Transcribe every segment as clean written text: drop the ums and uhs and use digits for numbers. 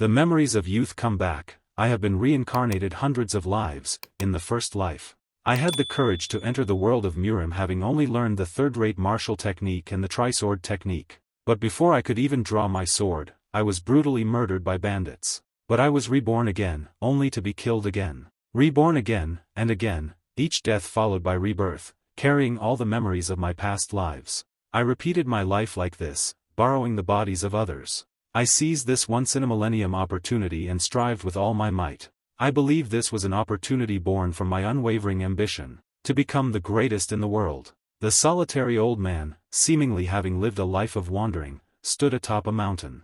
The memories of youth come back. I have been reincarnated hundreds of lives. In the first life, I had the courage to enter the world of Murim, having only learned the third-rate martial technique and the tri-sword technique. But before I could even draw my sword, I was brutally murdered by bandits. But I was reborn again, only to be killed again. Reborn again, and again, each death followed by rebirth, carrying all the memories of my past lives. I repeated my life like this, borrowing the bodies of others. I seized this once-in-a-millennium opportunity and strived with all my might. I believe this was an opportunity born from my unwavering ambition, to become the greatest in the world. The solitary old man, seemingly having lived a life of wandering, stood atop a mountain.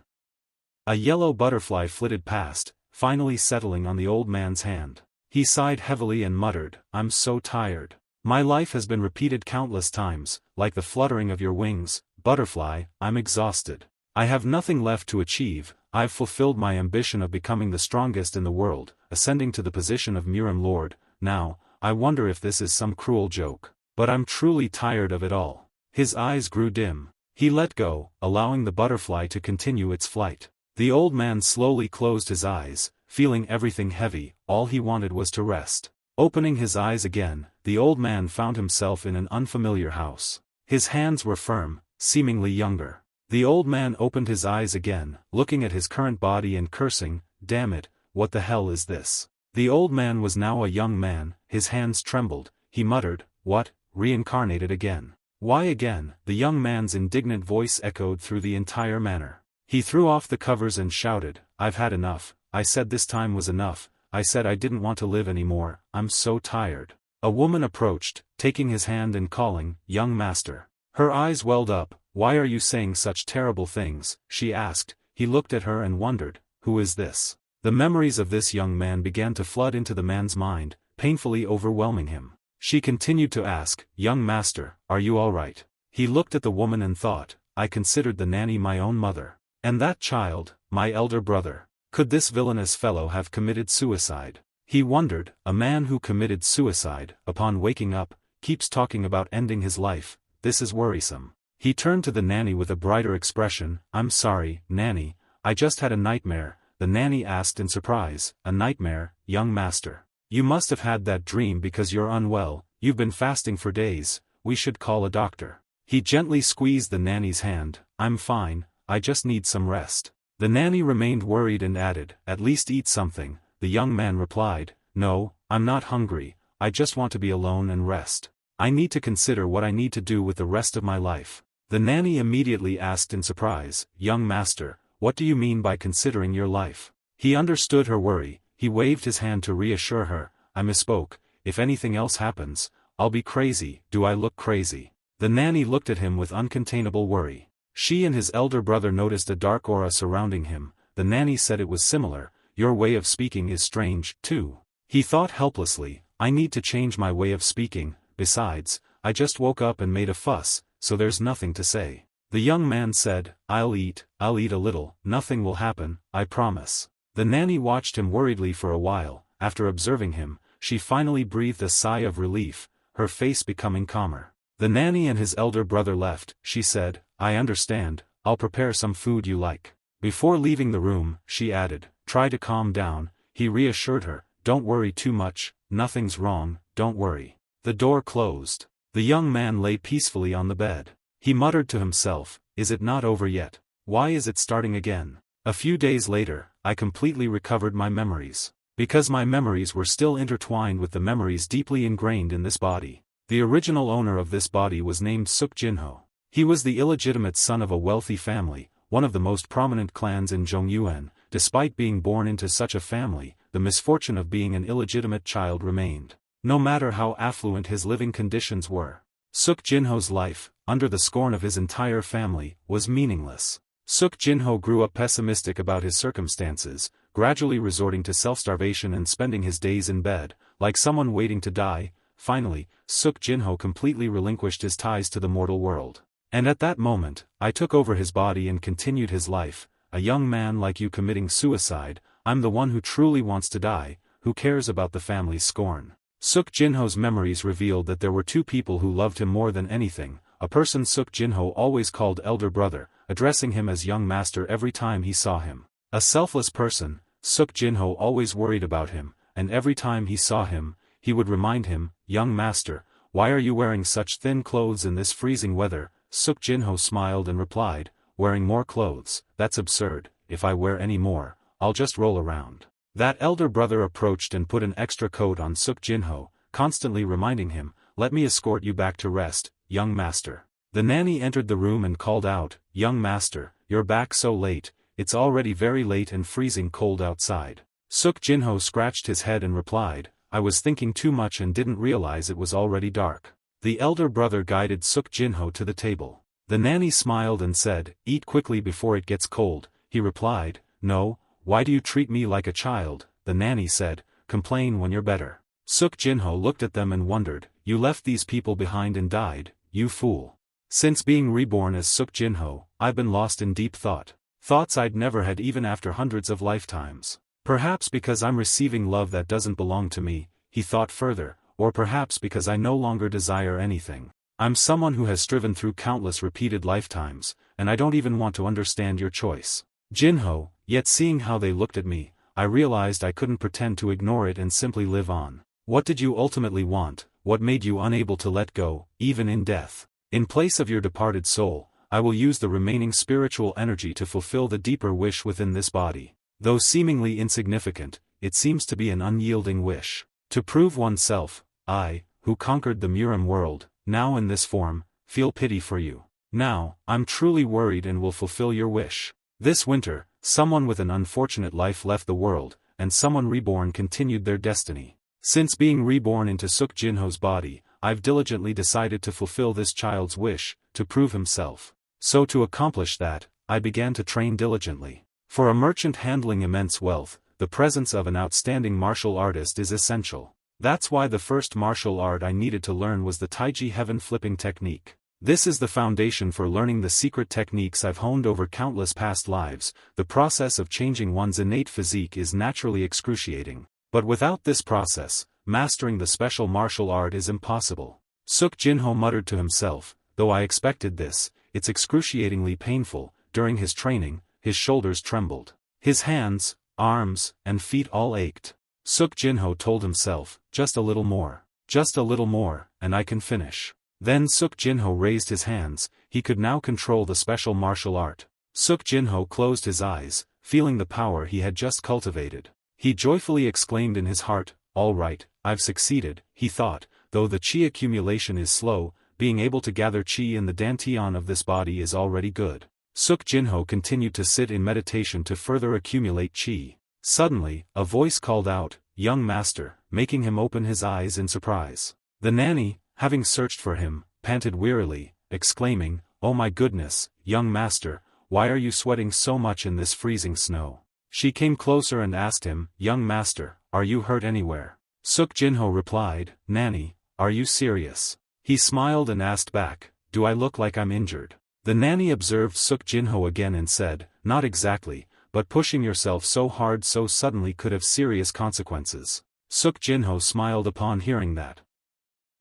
A yellow butterfly flitted past, finally settling on the old man's hand. He sighed heavily and muttered, "I'm so tired. My life has been repeated countless times, like the fluttering of your wings, butterfly. I'm exhausted. I have nothing left to achieve. I've fulfilled my ambition of becoming the strongest in the world, ascending to the position of Murim Lord. Now, I wonder if this is some cruel joke. But I'm truly tired of it all." His eyes grew dim. He let go, allowing the butterfly to continue its flight. The old man slowly closed his eyes, feeling everything heavy. All he wanted was to rest. Opening his eyes again, the old man found himself in an unfamiliar house. His hands were firm, seemingly younger. The old man opened his eyes again, looking at his current body and cursing, "Damn it, what the hell is this?" The old man was now a young man. His hands trembled. He muttered, "What, reincarnated again? Why again?" The young man's indignant voice echoed through the entire manor. He threw off the covers and shouted, "I've had enough. I said this time was enough. I said I didn't want to live anymore. I'm so tired." A woman approached, taking his hand and calling, "Young master." Her eyes welled up. "Why are you saying such terrible things?" she asked. He looked at her and wondered, "Who is this?" The memories of this young man began to flood into the man's mind, painfully overwhelming him. She continued to ask, "Young master, are you all right?" He looked at the woman and thought, "I considered the nanny my own mother. And that child, my elder brother. Could this villainous fellow have committed suicide?" He wondered. A man who committed suicide, upon waking up, keeps talking about ending his life. This is worrisome. He turned to the nanny with a brighter expression. "I'm sorry, nanny, I just had a nightmare." The nanny asked in surprise, "A nightmare, young master? You must have had that dream because you're unwell. You've been fasting for days. We should call a doctor." He gently squeezed the nanny's hand. "I'm fine, I just need some rest." The nanny remained worried and added, "At least eat something." The young man replied, "No, I'm not hungry. I just want to be alone and rest. I need to consider what I need to do with the rest of my life." The nanny immediately asked in surprise, "Young master, what do you mean by considering your life?" He understood her worry. He waved his hand to reassure her. "I misspoke. If anything else happens, I'll be crazy." "Do I look crazy?" The nanny looked at him with uncontainable worry. She and his elder brother noticed a dark aura surrounding him. The nanny said it was similar. "Your way of speaking is strange, too." He thought helplessly, "I need to change my way of speaking. Besides, I just woke up and made a fuss, so there's nothing to say." The young man said, I'll eat a little. Nothing will happen, I promise." The nanny watched him worriedly for a while. After observing him, she finally breathed a sigh of relief, her face becoming calmer. The nanny and his elder brother left. She said, "I understand, I'll prepare some food you like." Before leaving the room, she added, "Try to calm down." He reassured her, "Don't worry too much, nothing's wrong, don't worry." The door closed. The young man lay peacefully on the bed. He muttered to himself, "Is it not over yet? Why is it starting again?" A few days later, I completely recovered my memories. Because my memories were still intertwined with the memories deeply ingrained in this body. The original owner of this body was named Suk Jinho. He was the illegitimate son of a wealthy family, one of the most prominent clans in Zhongyuan. Despite being born into such a family, the misfortune of being an illegitimate child remained. No matter how affluent his living conditions were, Suk Jinho's life, under the scorn of his entire family, was meaningless. Suk Jinho grew up pessimistic about his circumstances, gradually resorting to self-starvation and spending his days in bed, like someone waiting to die. Finally, Suk Jinho completely relinquished his ties to the mortal world. And at that moment, I took over his body and continued his life. A young man like you committing suicide, I'm the one who truly wants to die, who cares about the family's scorn. Suk Jinho's memories revealed that there were two people who loved him more than anything, a person Suk Jinho always called elder brother, addressing him as young master every time he saw him. A selfless person, Suk Jinho always worried about him, and every time he saw him, he would remind him, "Young master, why are you wearing such thin clothes in this freezing weather?" Suk Jinho smiled and replied, "Wearing more clothes, that's absurd. If I wear any more, I'll just roll around." That elder brother approached and put an extra coat on Suk Jinho, constantly reminding him, "Let me escort you back to rest, young master." The nanny entered the room and called out, "Young master, you're back so late, it's already very late and freezing cold outside." Suk Jinho scratched his head and replied, "I was thinking too much and didn't realize it was already dark." The elder brother guided Suk Jinho to the table. The nanny smiled and said, "Eat quickly before it gets cold." He replied, "No, why do you treat me like a child?" The nanny said, "Complain when you're better." Suk Jinho looked at them and wondered, "You left these people behind and died, you fool." Since being reborn as Suk Jinho, I've been lost in deep thought. Thoughts I'd never had even after hundreds of lifetimes. Perhaps because I'm receiving love that doesn't belong to me, he thought further, or perhaps because I no longer desire anything. I'm someone who has striven through countless repeated lifetimes, and I don't even want to understand your choice, Jinho. Yet seeing how they looked at me, I realized I couldn't pretend to ignore it and simply live on. What did you ultimately want? What made you unable to let go, even in death? In place of your departed soul, I will use the remaining spiritual energy to fulfill the deeper wish within this body. Though seemingly insignificant, it seems to be an unyielding wish. To prove oneself, I, who conquered the Murim world, now in this form, feel pity for you. Now, I'm truly worried and will fulfill your wish. This winter, someone with an unfortunate life left the world, and someone reborn continued their destiny. Since being reborn into Suk Jinho's body, I've diligently decided to fulfill this child's wish, to prove himself. So to accomplish that, I began to train diligently. For a merchant handling immense wealth, the presence of an outstanding martial artist is essential. That's why the first martial art I needed to learn was the Taiji heaven flipping technique. This is the foundation for learning the secret techniques I've honed over countless past lives. The process of changing one's innate physique is naturally excruciating. But without this process, mastering the special martial art is impossible. Suk Jinho muttered to himself, "Though I expected this, it's excruciatingly painful." During his training, his shoulders trembled. His hands, arms, and feet all ached. Suk Jinho told himself, "Just a little more, and I can finish." Then Suk Jinho raised his hands. He could now control the special martial art. Suk Jinho closed his eyes, feeling the power he had just cultivated. He joyfully exclaimed in his heart, "All right, I've succeeded," he thought. Though the chi accumulation is slow, being able to gather chi in the dantian of this body is already good. Suk Jinho continued to sit in meditation to further accumulate chi. Suddenly, a voice called out, "Young master," making him open his eyes in surprise. The nanny, having searched for him, panted wearily, exclaiming, "Oh my goodness, young master, why are you sweating so much in this freezing snow?" She came closer and asked him, "Young master, are you hurt anywhere?" Suk Jinho replied, "Nanny, are you serious?" He smiled and asked back, "Do I look like I'm injured?" The nanny observed Suk Jinho again and said, "Not exactly, but pushing yourself so hard so suddenly could have serious consequences." Suk Jinho smiled upon hearing that.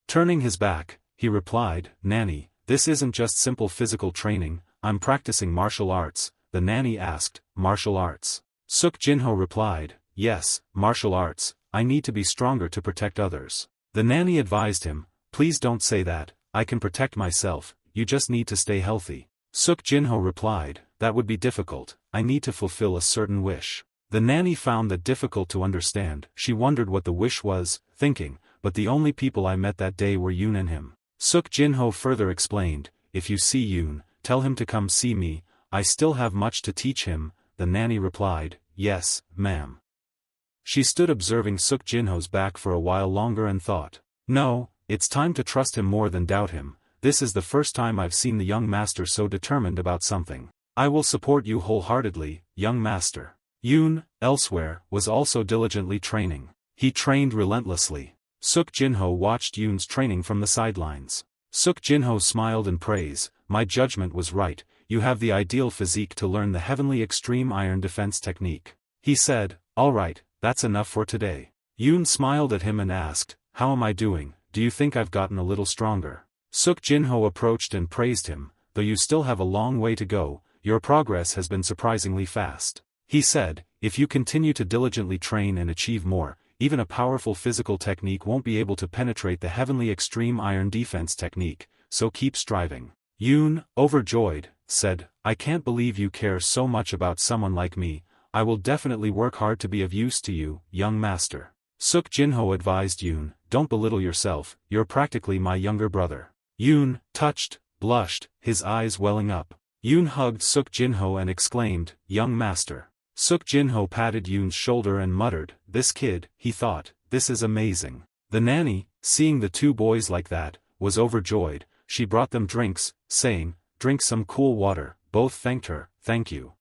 Turning his back, he replied, "Nanny, this isn't just simple physical training, I'm practicing martial arts." The nanny asked, "Martial arts?" Suk Jinho replied, "Yes, martial arts, I need to be stronger to protect others." The nanny advised him, "Please don't say that, I can protect myself, you just need to stay healthy." Suk Jinho replied, "That would be difficult, I need to fulfill a certain wish." The nanny found that difficult to understand. She wondered what the wish was, thinking, "But the only people I met that day were Yoon and him." Suk Jinho further explained, "If you see Yoon, tell him to come see me, I still have much to teach him." The nanny replied, "Yes, ma'am." She stood observing Suk Jinho's back for a while longer and thought, "No, it's time to trust him more than doubt him. This is the first time I've seen the young master so determined about something. I will support you wholeheartedly, young master." Yoon, elsewhere, was also diligently training. He trained relentlessly. Suk Jinho watched Yoon's training from the sidelines. Suk Jinho smiled in praise, "My judgment was right, you have the ideal physique to learn the heavenly extreme iron defense technique." He said, "All right, that's enough for today." Yoon smiled at him and asked, "How am I doing? Do you think I've gotten a little stronger?" Suk Jinho approached and praised him, "Though you still have a long way to go, your progress has been surprisingly fast." He said, if you continue to diligently train and achieve more, even a powerful physical technique won't be able to penetrate the heavenly extreme iron defense technique, so keep striving. Yoon, overjoyed, said, I can't believe you care so much about someone like me. I will definitely work hard to be of use to you, young master. Suk Jinho advised Yoon, don't belittle yourself, you're practically my younger brother. Yoon, touched, blushed, his eyes welling up. Yoon hugged Suk Jinho and exclaimed, young master. Suk Jinho patted Yoon's shoulder and muttered, this kid, he thought, this is amazing. The nanny, seeing the two boys like that, was overjoyed. She brought them drinks, saying, drink some cool water. Both thanked her, thank you.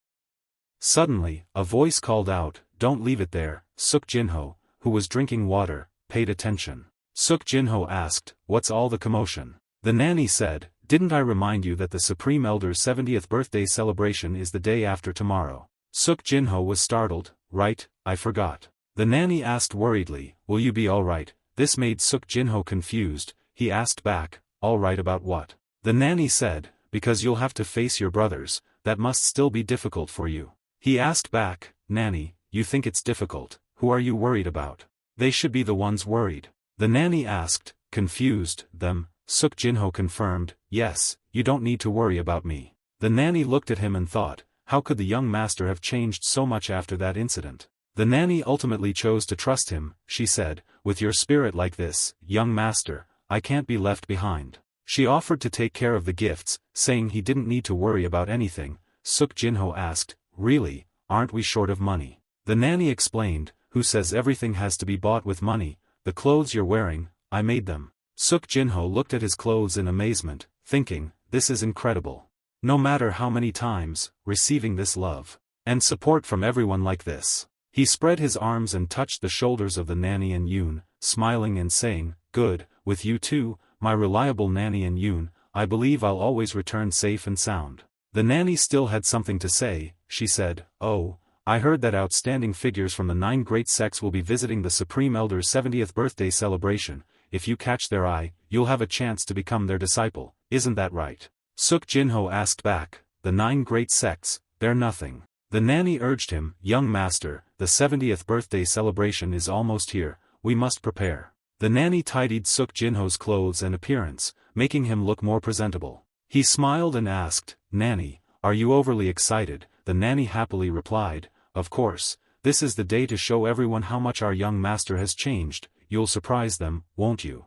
Suddenly, a voice called out, don't leave it there. Suk Jinho, who was drinking water, paid attention. Suk Jinho asked, what's all the commotion? The nanny said, didn't I remind you that the Supreme Elder's 70th birthday celebration is the day after tomorrow? Suk Jinho was startled, right, I forgot. The nanny asked worriedly, will you be alright? This made Suk Jinho confused. He asked back, alright about what? The nanny said, because you'll have to face your brothers, that must still be difficult for you. He asked back, nanny, you think it's difficult, who are you worried about? They should be the ones worried. The nanny asked, confused, them. Suk Jinho confirmed, yes, you don't need to worry about me. The nanny looked at him and thought, how could the young master have changed so much after that incident? The nanny ultimately chose to trust him. She said, with your spirit like this, young master, I can't be left behind. She offered to take care of the gifts, saying he didn't need to worry about anything. Suk Jinho asked, really, aren't we short of money? The nanny explained, who says everything has to be bought with money? The clothes you're wearing, I made them. Suk Jinho looked at his clothes in amazement, thinking, this is incredible. No matter how many times, receiving this love and support from everyone like this. He spread his arms and touched the shoulders of the nanny and Yoon, smiling and saying, good, with you too, my reliable nanny and Yoon, I believe I'll always return safe and sound. The nanny still had something to say. She said, oh, I heard that outstanding figures from the 9 great sects will be visiting the Supreme Elder's 70th birthday celebration. If you catch their eye, you'll have a chance to become their disciple, isn't that right? Suk Jinho asked back, the 9 great sects, they're nothing. The nanny urged him, young master, the 70th birthday celebration is almost here, we must prepare. The nanny tidied Suk Jinho's clothes and appearance, making him look more presentable. He smiled and asked, nanny, are you overly excited? The nanny happily replied, of course, this is the day to show everyone how much our young master has changed, you'll surprise them, won't you?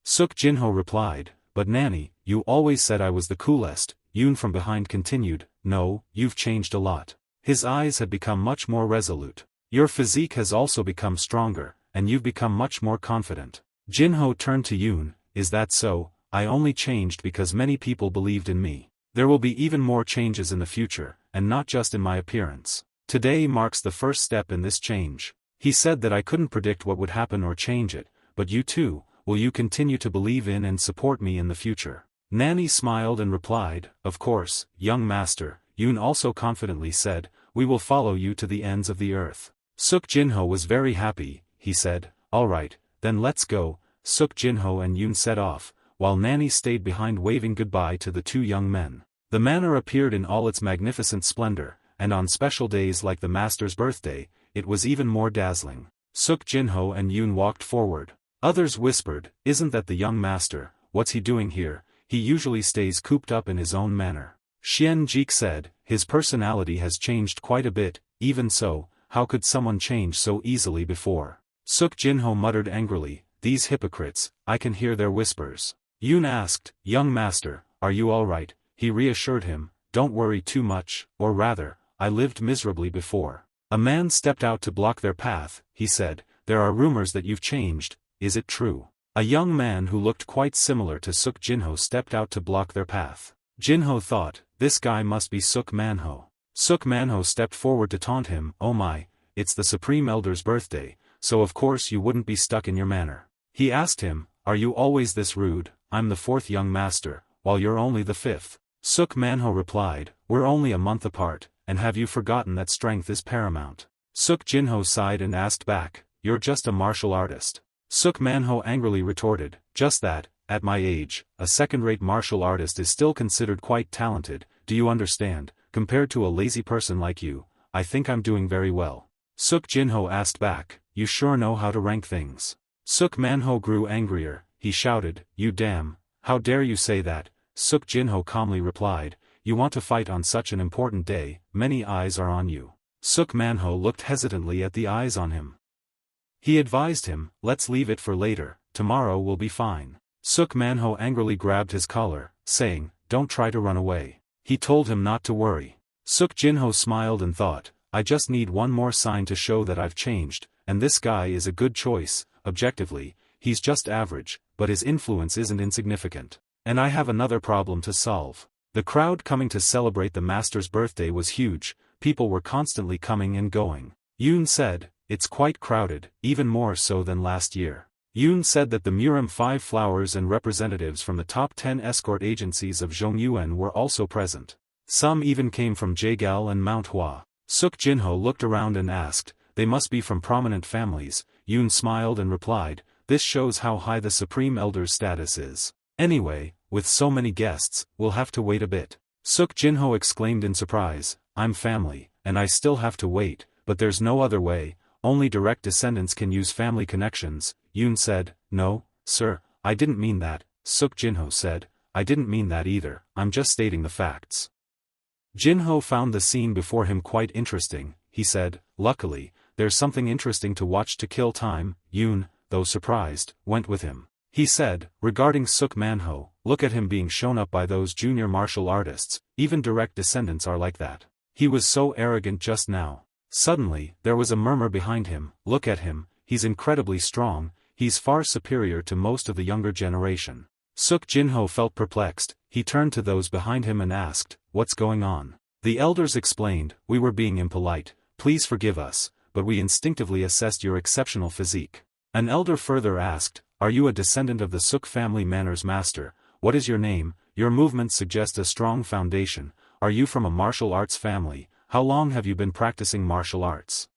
Suk Jinho replied, but nanny, you always said I was the coolest. Yoon from behind continued, no, you've changed a lot. His eyes had become much more resolute. Your physique has also become stronger, and you've become much more confident. Jinho turned to Yoon, is that so? I only changed because many people believed in me. There will be even more changes in the future, and not just in my appearance. Today marks the first step in this change. He said that I couldn't predict what would happen or change it, but you too, will you continue to believe in and support me in the future? Nanny smiled and replied, of course, young master. Yoon also confidently said, we will follow you to the ends of the earth. Suk Jinho was very happy. He said, alright, then let's go. Suk Jinho and Yoon set off, while Nanny stayed behind waving goodbye to the 2 young men. The manor appeared in all its magnificent splendor, and on special days like the master's birthday, it was even more dazzling. Suk Jinho and Yoon walked forward. Others whispered, isn't that the young master? What's he doing here? He usually stays cooped up in his own manor. Xian Jik said, his personality has changed quite a bit. Even so, how could someone change so easily before? Suk Jinho muttered angrily, these hypocrites, I can hear their whispers. Yoon asked, young master, are you alright? He reassured him, don't worry too much, or rather, I lived miserably before. A man stepped out to block their path. He said, there are rumors that you've changed, is it true? A young man who looked quite similar to Suk Jinho stepped out to block their path. Jinho thought, this guy must be Suk Manhwa. Suk Manhwa stepped forward to taunt him, oh my, it's the Supreme Elder's birthday, so of course you wouldn't be stuck in your manor. He asked him, are you always this rude? I'm the 4th young master, while you're only the 5th. Suk Manhwa replied, we're only a month apart, and have you forgotten that strength is paramount? Suk Jinho sighed and asked back, you're just a martial artist. Suk Manhwa angrily retorted, just that, at my age, a second-rate martial artist is still considered quite talented, do you understand? Compared to a lazy person like you, I think I'm doing very well. Suk Jinho asked back, you sure know how to rank things? Suk Manhwa grew angrier, he shouted, you damn, how dare you say that? Suk Jinho calmly replied, you want to fight on such an important day, many eyes are on you. Suk Manhwa looked hesitantly at the eyes on him. He advised him, let's leave it for later, tomorrow will be fine. Suk Manhwa angrily grabbed his collar, saying, don't try to run away. He told him not to worry. Suk Jinho smiled and thought, I just need one more sign to show that I've changed, and this guy is a good choice. Objectively, he's just average, but his influence isn't insignificant. And I have another problem to solve. The crowd coming to celebrate the master's birthday was huge, people were constantly coming and going. Yoon said, it's quite crowded, even more so than last year. Yoon said that the Murim 5 flowers and representatives from the top 10 escort agencies of Zhongyuan were also present. Some even came from Jagal and Manhwa. Suk Jinho looked around and asked, they must be from prominent families. Yoon smiled and replied, this shows how high the Supreme Elder's status is. Anyway, with so many guests, we'll have to wait a bit. Suk Jinho exclaimed in surprise, I'm family, and I still have to wait, but there's no other way, only direct descendants can use family connections. Yoon said, no, sir, I didn't mean that. Suk Jinho said, I didn't mean that either, I'm just stating the facts. Jinho found the scene before him quite interesting, he said, luckily, there's something interesting to watch to kill time. Yoon, though surprised, went with him. He said, regarding Suk Manhwa, look at him being shown up by those junior martial artists, even direct descendants are like that. He was so arrogant just now. Suddenly, there was a murmur behind him, look at him, he's incredibly strong, he's far superior to most of the younger generation. Suk Jinho felt perplexed, he turned to those behind him and asked, what's going on? The elders explained, we were being impolite, please forgive us, but we instinctively assessed your exceptional physique. An elder further asked, are you a descendant of the Suk family manners master? What is your name? Your movements suggest a strong foundation. Are you from a martial arts family? How long have you been practicing martial arts?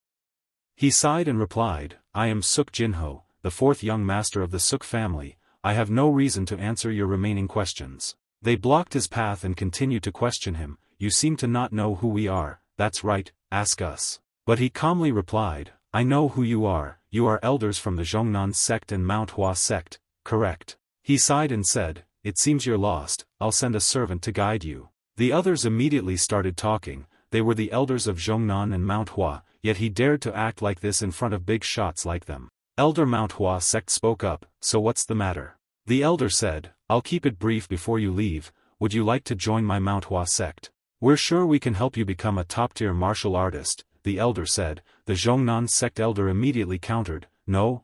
He sighed and replied, I am Suk Jinho, the fourth young master of the Suk family. I have no reason to answer your remaining questions. They blocked his path and continued to question him, you seem to not know who we are. That's right, ask us. But he calmly replied, I know who you are elders from the Zhongnan sect and Manhwa sect, correct? He sighed and said, it seems you're lost, I'll send a servant to guide you. The others immediately started talking, they were the elders of Zhongnan and Manhwa, yet he dared to act like this in front of big shots like them. Elder Manhwa sect spoke up, so what's the matter? The elder said, I'll keep it brief before you leave, would you like to join my Manhwa sect? We're sure we can help you become a top-tier martial artist, the elder said. The Zhongnan sect elder immediately countered, no,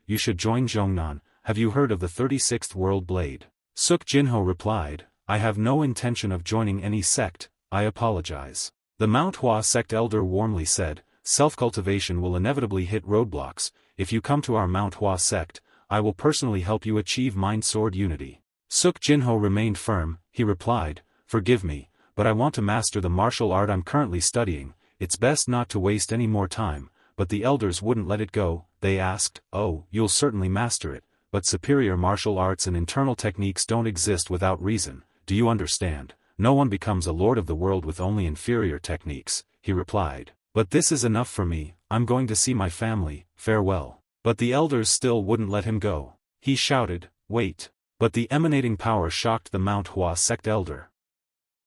you should join Zhongnan, have you heard of the 36th World Blade? Suk Jinho replied, I have no intention of joining any sect, I apologize. The Manhwa sect elder warmly said, self-cultivation will inevitably hit roadblocks, if you come to our Manhwa sect, I will personally help you achieve mind-sword unity. Suk Jinho remained firm, he replied, forgive me, but I want to master the martial art I'm currently studying, it's best not to waste any more time, but the elders wouldn't let it go. They asked, oh, you'll certainly master it, but superior martial arts and internal techniques don't exist without reason, do you understand? No one becomes a lord of the world with only inferior techniques, he replied. But this is enough for me, I'm going to see my family, farewell. But the elders still wouldn't let him go. He shouted, wait. But the emanating power shocked the Manhwa sect elder.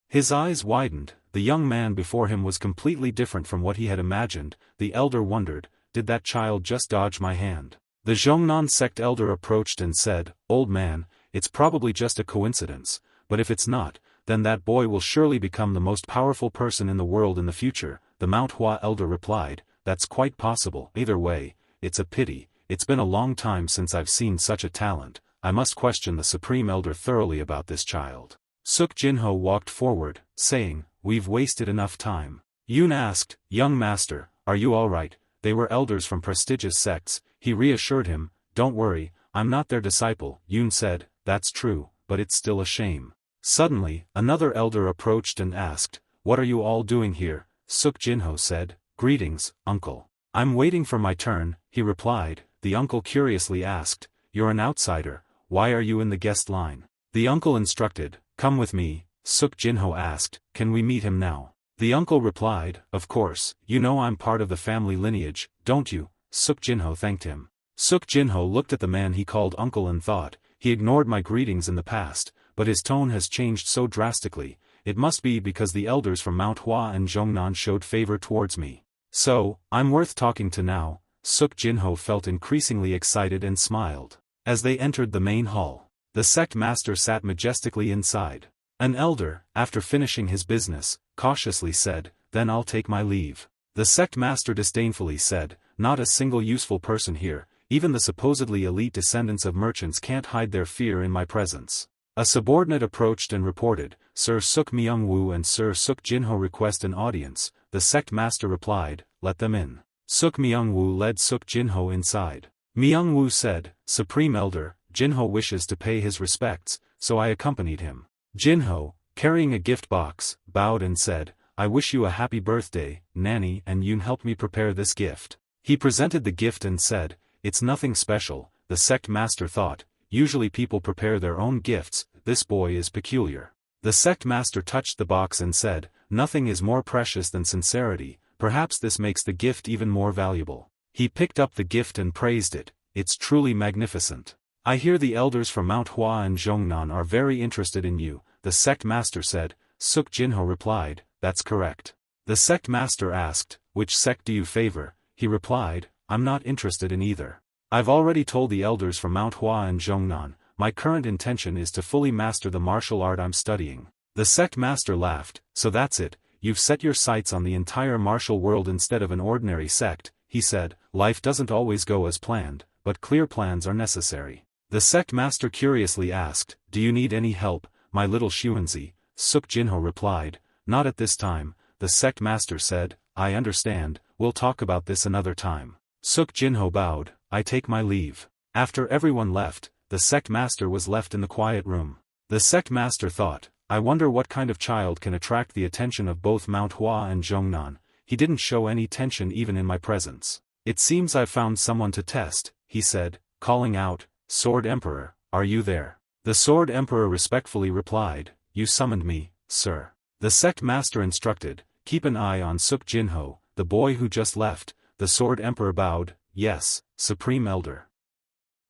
His eyes widened, the young man before him was completely different from what he had imagined. The elder wondered, did that child just dodge my hand? The Zhongnan sect elder approached and said, old man, it's probably just a coincidence, but if it's not, then that boy will surely become the most powerful person in the world in the future. The Manhwa elder replied, that's quite possible. Either way, it's a pity, it's been a long time since I've seen such a talent, I must question the Supreme Elder thoroughly about this child. Suk Jinho walked forward, saying, we've wasted enough time. Yoon asked, young master, are you alright? They were elders from prestigious sects. He reassured him, don't worry, I'm not their disciple. Yoon said, that's true, but it's still a shame. Suddenly, another elder approached and asked, what are you all doing here? Suk Jinho said, greetings, uncle. I'm waiting for my turn, he replied. The uncle curiously asked, you're an outsider, why are you in the guest line? The uncle instructed, come with me. Suk Jinho asked, can we meet him now? The uncle replied, of course, you know I'm part of the family lineage, don't you? Suk Jinho thanked him. Suk Jinho looked at the man he called uncle and thought, he ignored my greetings in the past, but his tone has changed so drastically, it must be because the elders from Manhwa and Zhongnan showed favor towards me. So, I'm worth talking to now. Suk Jinho felt increasingly excited and smiled. As they entered the main hall, the sect master sat majestically inside. An elder, after finishing his business, cautiously said, then I'll take my leave. The sect master disdainfully said, not a single useful person here, even the supposedly elite descendants of merchants can't hide their fear in my presence. A subordinate approached and reported, Sir Suk Myung-woo and Sir Suk Jinho request an audience. The sect master replied, let them in. Suk Myung-woo led Suk Jinho inside. Myung-woo said, Supreme Elder, Jinho wishes to pay his respects, so I accompanied him. Jinho, carrying a gift box, bowed and said, I wish you a happy birthday, Nanny, and Yoon helped me prepare this gift. He presented the gift and said, it's nothing special. The sect master thought, usually people prepare their own gifts, this boy is peculiar. The sect master touched the box and said, nothing is more precious than sincerity, perhaps this makes the gift even more valuable. He picked up the gift and praised it, it's truly magnificent. I hear the elders from Manhwa and Zhongnan are very interested in you, the sect master said. Suk Jinho replied, that's correct. The sect master asked, which sect do you favor? He replied, I'm not interested in either. I've already told the elders from Manhwa and Zhongnan, my current intention is to fully master the martial art I'm studying. The sect master laughed, so that's it, you've set your sights on the entire martial world instead of an ordinary sect, he said, life doesn't always go as planned, but clear plans are necessary. The sect master curiously asked, do you need any help, my little Xuanzi? Suk Jinho replied, not at this time. The sect master said, I understand, we'll talk about this another time. Suk Jinho bowed, I take my leave. After everyone left, the sect master was left in the quiet room. The sect master thought, I wonder what kind of child can attract the attention of both Manhwa and Zhongnan. He didn't show any tension even in my presence. It seems I've found someone to test, he said, calling out, Sword Emperor, are you there? The Sword Emperor respectfully replied, you summoned me, sir. The sect master instructed, keep an eye on Suk Jinho, the boy who just left. The Sword Emperor bowed, yes, Supreme Elder.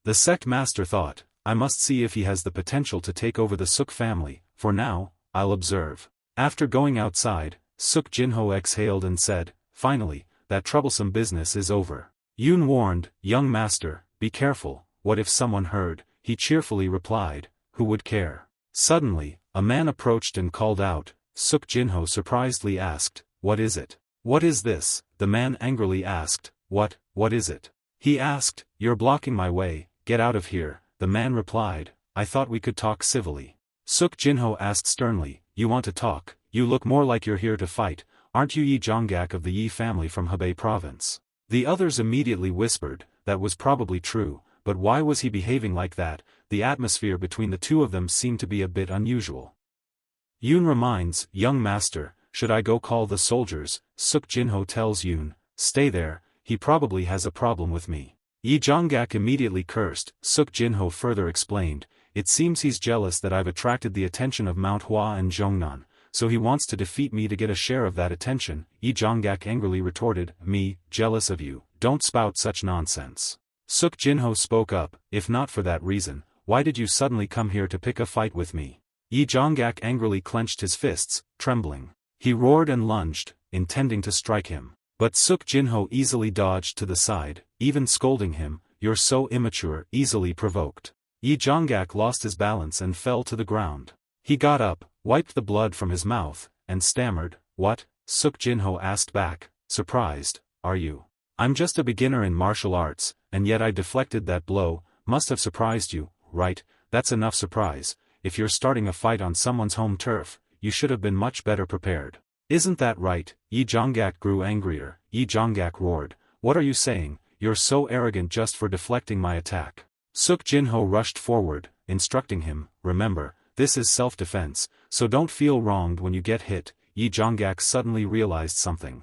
The sect master thought, I must see if he has the potential to take over the Suk family, for now, I'll observe. After going outside, Suk Jinho exhaled and said, finally, that troublesome business is over. Yoon warned, young master, be careful, what if someone heard? He cheerfully replied, who would care? Suddenly, a man approached and called out. Suk Jinho surprisedly asked, what is it? What is this? The man angrily asked, what is it? He asked, you're blocking my way, get out of here. The man replied, I thought we could talk civilly. Suk Jinho asked sternly, you want to talk? You look more like you're here to fight, aren't you Yi Jonggak of the Yi family from Hebei province? The others immediately whispered, that was probably true, but why was he behaving like that? The atmosphere between the two of them seemed to be a bit unusual. Yoon reminds, young master, should I go call the soldiers? Suk Jinho tells Yoon, stay there, he probably has a problem with me. Yi Jonggak immediately cursed. Suk Jinho further explained, it seems he's jealous that I've attracted the attention of Manhwa and Zhongnan, so he wants to defeat me to get a share of that attention. Yi Jonggak angrily retorted, me, jealous of you, don't spout such nonsense. Suk Jinho spoke up, if not for that reason, why did you suddenly come here to pick a fight with me? Yi Jonggak angrily clenched his fists, trembling. He roared and lunged, intending to strike him. But Suk Jinho easily dodged to the side, even scolding him, you're so immature, easily provoked. Yi Jonggak lost his balance and fell to the ground. He got up, wiped the blood from his mouth, and stammered, what? Suk Jinho asked back, surprised, are you? I'm just a beginner in martial arts, and yet I deflected that blow, must have surprised you, right? That's enough surprise. If you're starting a fight on someone's home turf, you should have been much better prepared. Isn't that right? Yi Jonggak grew angrier. Yi Jonggak roared, what are you saying? You're so arrogant just for deflecting my attack. Suk Jinho rushed forward, instructing him, remember, this is self-defense, so don't feel wronged when you get hit. Yi Jonggak suddenly realized something.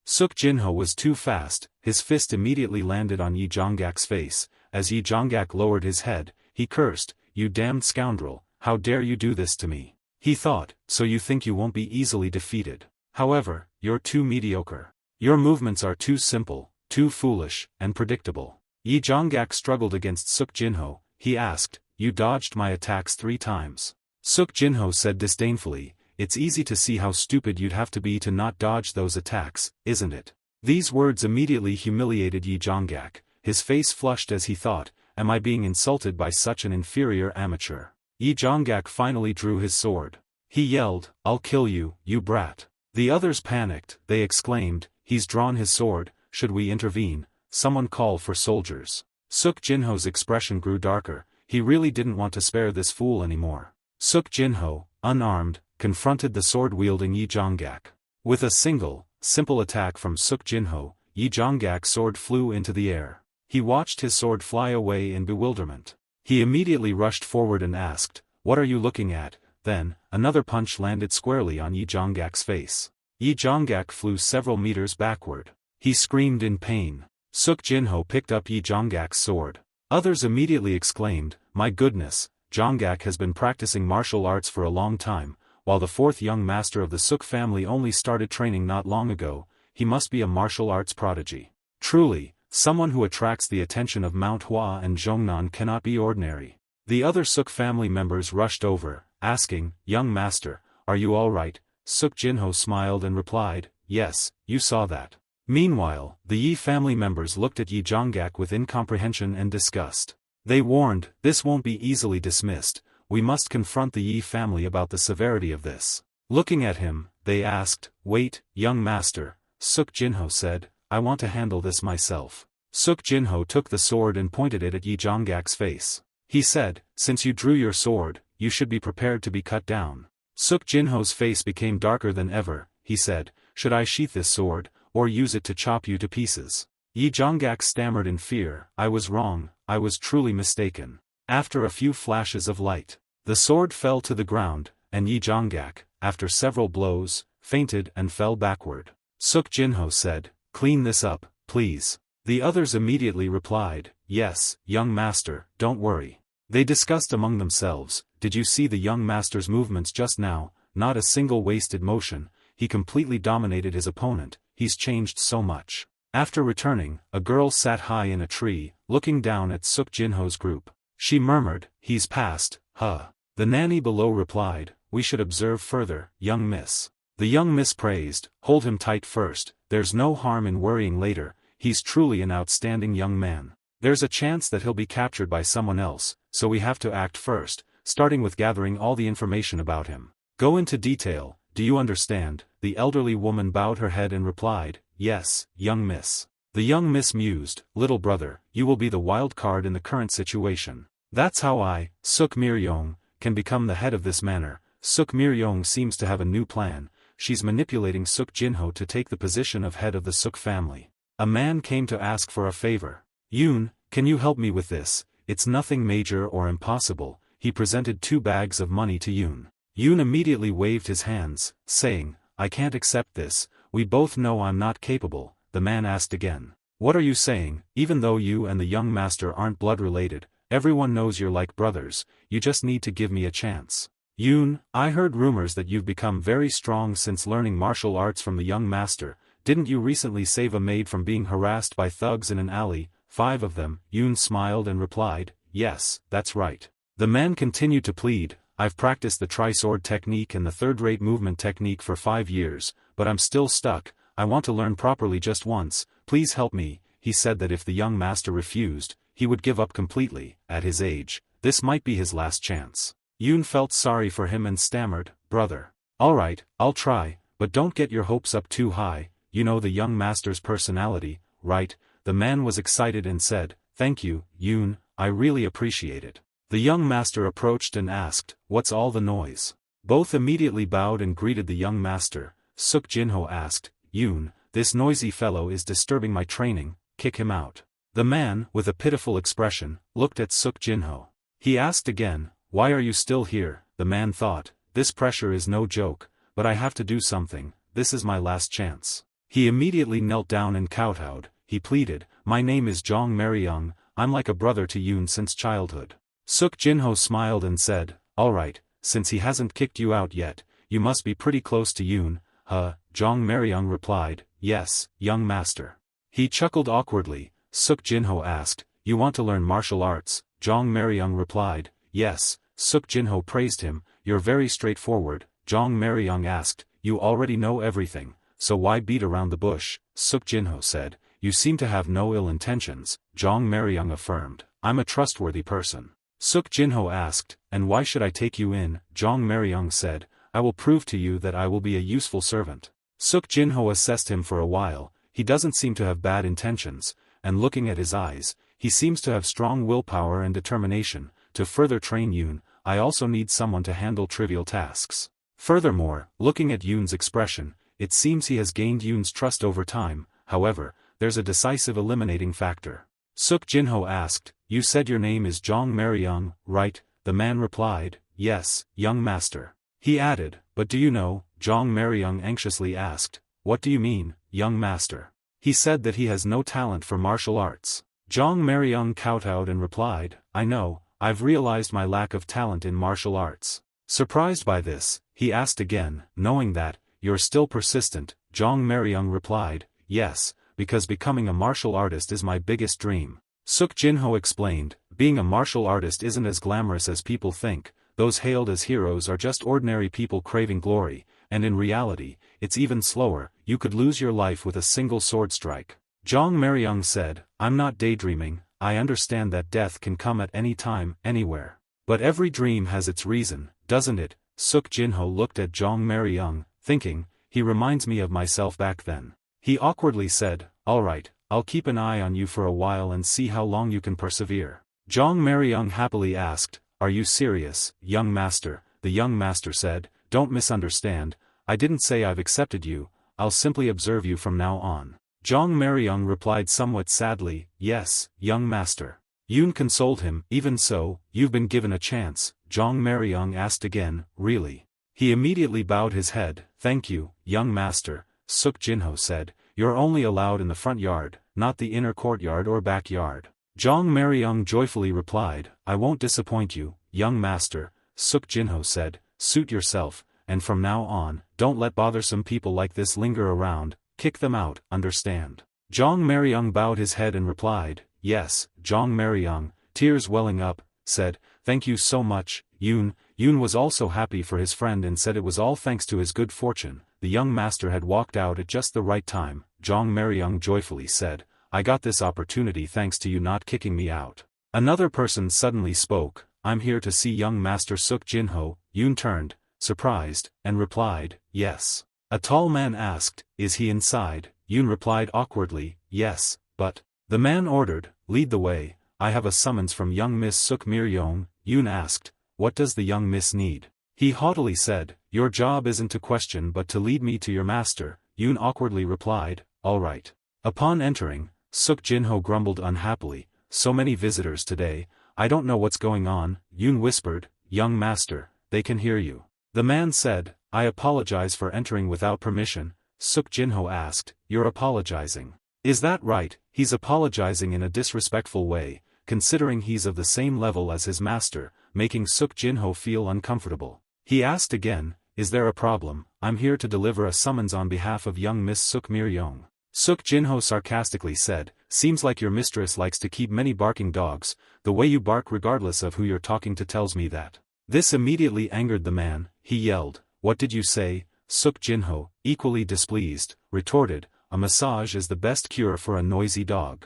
Suk Jinho was too fast, his fist immediately landed on Yi Jonggak's face. As Yi Jonggak lowered his head, he cursed, you damned scoundrel, how dare you do this to me? He thought, so you think you won't be easily defeated. However, you're too mediocre. Your movements are too simple, too foolish, and predictable. Yi Jonggak struggled against Suk Jinho. He asked, you dodged my attacks 3 times. Suk Jinho said disdainfully, it's easy to see how stupid you'd have to be to not dodge those attacks, isn't it? These words immediately humiliated Yi Jonggak. His face flushed as he thought, am I being insulted by such an inferior amateur? Yi Jonggak finally drew his sword. He yelled, I'll kill you, you brat. The others panicked. They exclaimed, he's drawn his sword, should we intervene? Someone call for soldiers. Suk Jinho's expression grew darker. He really didn't want to spare this fool anymore. Suk Jinho, unarmed, confronted the sword-wielding Yi Jonggak. With a simple attack from Suk Jinho, Yi Jonggak's sword flew into the air. He watched his sword fly away in bewilderment. He immediately rushed forward and asked, what are you looking at? Then, another punch landed squarely on Yi Jonggak's face. Yi Jonggak flew several meters backward. He screamed in pain. Suk Jinho picked up Yi Jonggak's sword. Others immediately exclaimed, my goodness, Jonggak has been practicing martial arts for a long time, while the 4th young master of the Suk family only started training not long ago. He must be a martial arts prodigy. Truly, someone who attracts the attention of Manhwa and Zhongnan cannot be ordinary. The other Suk family members rushed over, asking, young master, are you all right? Suk Jinho smiled and replied, yes, you saw that. Meanwhile, the Yi family members looked at Yi Jonggak with incomprehension and disgust. They warned, this won't be easily dismissed, we must confront the Yi family about the severity of this. Looking at him, they asked, wait, young master, Suk Jinho said, I want to handle this myself. Suk Jinho took the sword and pointed it at Yi Jonggak's face. He said, since you drew your sword, you should be prepared to be cut down. Suk Jinho's face became darker than ever. He said, should I sheath this sword, or use it to chop you to pieces? Yi Jonggak stammered in fear, I was wrong, I was truly mistaken. After a few flashes of light, the sword fell to the ground, and Yi Jonggak, after several blows, fainted and fell backward. Suk Jinho said, clean this up, please. The others immediately replied, yes, young master, don't worry. They discussed among themselves, did you see the young master's movements just now? Not a single wasted motion, he completely dominated his opponent, he's changed so much. After returning, a girl sat high in a tree, looking down at Suk Jinho's group. She murmured, he's passed, huh. The nanny below replied, we should observe further, young miss. The young miss praised, hold him tight first, there's no harm in worrying later, he's truly an outstanding young man. There's a chance that he'll be captured by someone else, so we have to act first, starting with gathering all the information about him. Go into detail, do you understand? The elderly woman bowed her head and replied, yes, young miss. The young miss mused, little brother, you will be the wild card in the current situation. That's how I, Suk Miryong, can become the head of this manor. Suk Miryong seems to have a new plan, she's manipulating Suk Jinho to take the position of head of the Suk family. A man came to ask for a favor. Yoon, can you help me with this? It's nothing major or impossible. He presented 2 bags of money to Yoon. Yoon immediately waved his hands, saying, I can't accept this, we both know I'm not capable. The man asked again. What are you saying? Even though you and the young master aren't blood related, everyone knows you're like brothers, you just need to give me a chance. Yoon, I heard rumors that you've become very strong since learning martial arts from the young master. Didn't you recently save a maid from being harassed by thugs in an alley? 5 of them. Yoon smiled and replied, yes, that's right. The man continued to plead, I've practiced the tri-sword technique and the third-rate movement technique for 5 years, but I'm still stuck. I want to learn properly just once, please help me. He said that if the young master refused, he would give up completely. At his age, this might be his last chance. Yoon felt sorry for him and stammered, brother. Alright, I'll try, but don't get your hopes up too high, you know the young master's personality, right? The man was excited and said, thank you, Yoon, I really appreciate it. The young master approached and asked, what's all the noise? Both immediately bowed and greeted the young master. Suk Jinho asked, Yoon, this noisy fellow is disturbing my training, kick him out. The man, with a pitiful expression, looked at Suk Jinho. He asked again, why are you still here? The man thought, this pressure is no joke, but I have to do something, this is my last chance. He immediately knelt down and kowtowed. He pleaded, my name is Jong Maryong, I'm like a brother to Yoon since childhood. Suk Jinho smiled and said, alright, since he hasn't kicked you out yet, you must be pretty close to Yoon, huh? Jong Maryung replied, yes, young master. He chuckled awkwardly. Suk Jinho asked, you want to learn martial arts? Jong Maryung replied, yes. Suk Jinho praised him, you're very straightforward. Jong Maryung asked, you already know everything, so why beat around the bush? Suk Jinho said, you seem to have no ill intentions. Jong Maryung affirmed, I'm a trustworthy person. Suk Jinho asked, and why should I take you in? Jong Maryung said, I will prove to you that I will be a useful servant. Suk Jinho assessed him for a while. He doesn't seem to have bad intentions, and looking at his eyes, he seems to have strong willpower and determination. To further train Yoon, I also need someone to handle trivial tasks. Furthermore, looking at Yoon's expression, it seems he has gained Yoon's trust over time. However, there's a decisive eliminating factor. Suk Jinho asked, you said your name is Jong Maryung, right? The man replied, yes, young master. He added, but do you know? Jong Maryung anxiously asked, what do you mean, young master? He said that he has no talent for martial arts. Jong Maryung kowtowed and replied, I know, I've realized my lack of talent in martial arts. Surprised by this, he asked again, knowing that, you're still persistent. Jong Maryung replied, yes, because becoming a martial artist is my biggest dream. Suk Jinho explained, being a martial artist isn't as glamorous as people think. Those hailed as heroes are just ordinary people craving glory, and in reality, it's even slower. You could lose your life with a single sword strike. Jong Maryung said, I'm not daydreaming, I understand that death can come at any time, anywhere. But every dream has its reason, doesn't it? Suk Jinho looked at Jong Maryung, thinking, he reminds me of myself back then. He awkwardly said, alright, I'll keep an eye on you for a while and see how long you can persevere. Jong Maryung happily asked, are you serious, young master? The young master said, don't misunderstand, I didn't say I've accepted you, I'll simply observe you from now on. Jong Maryung replied somewhat sadly, yes, young master. Yoon consoled him, even so, you've been given a chance. Jong Maryung asked again, really? He immediately bowed his head, thank you, young master. Suk Jinho said, you're only allowed in the front yard, not the inner courtyard or backyard. Jong Maryung joyfully replied, I won't disappoint you, young master. Suk Jinho said, suit yourself, and from now on, don't let bothersome people like this linger around, kick them out, understand? Jong Maryung bowed his head and replied, yes. Jong Maryung, tears welling up, said, thank you so much, Yoon. Yoon was also happy for his friend and said it was all thanks to his good fortune. The young master had walked out at just the right time. Jong Maryung joyfully said, I got this opportunity thanks to you not kicking me out. Another person suddenly spoke, I'm here to see young master Suk Jinho. Yoon turned, surprised, and replied, yes. A tall man asked, is he inside? Yoon replied awkwardly, yes, but... The man ordered, lead the way, I have a summons from young Miss Suk Myryong. Yoon asked, what does the young miss need? He haughtily said, your job isn't to question but to lead me to your master. Yoon awkwardly replied, all right. Upon entering, Suk Jinho grumbled unhappily, so many visitors today, I don't know what's going on. Yoon whispered, young master, they can hear you. The man said, I apologize for entering without permission. Suk Jinho asked, you're apologizing? Is that right? He's apologizing in a disrespectful way, considering he's of the same level as his master, making Suk Jinho feel uncomfortable. He asked again, is there a problem? I'm here to deliver a summons on behalf of young Miss Suk Myryong. Suk Jinho sarcastically said, seems like your mistress likes to keep many barking dogs, the way you bark regardless of who you're talking to tells me that. This immediately angered the man. He yelled, what did you say? Suk Jinho, equally displeased, retorted, a massage is the best cure for a noisy dog.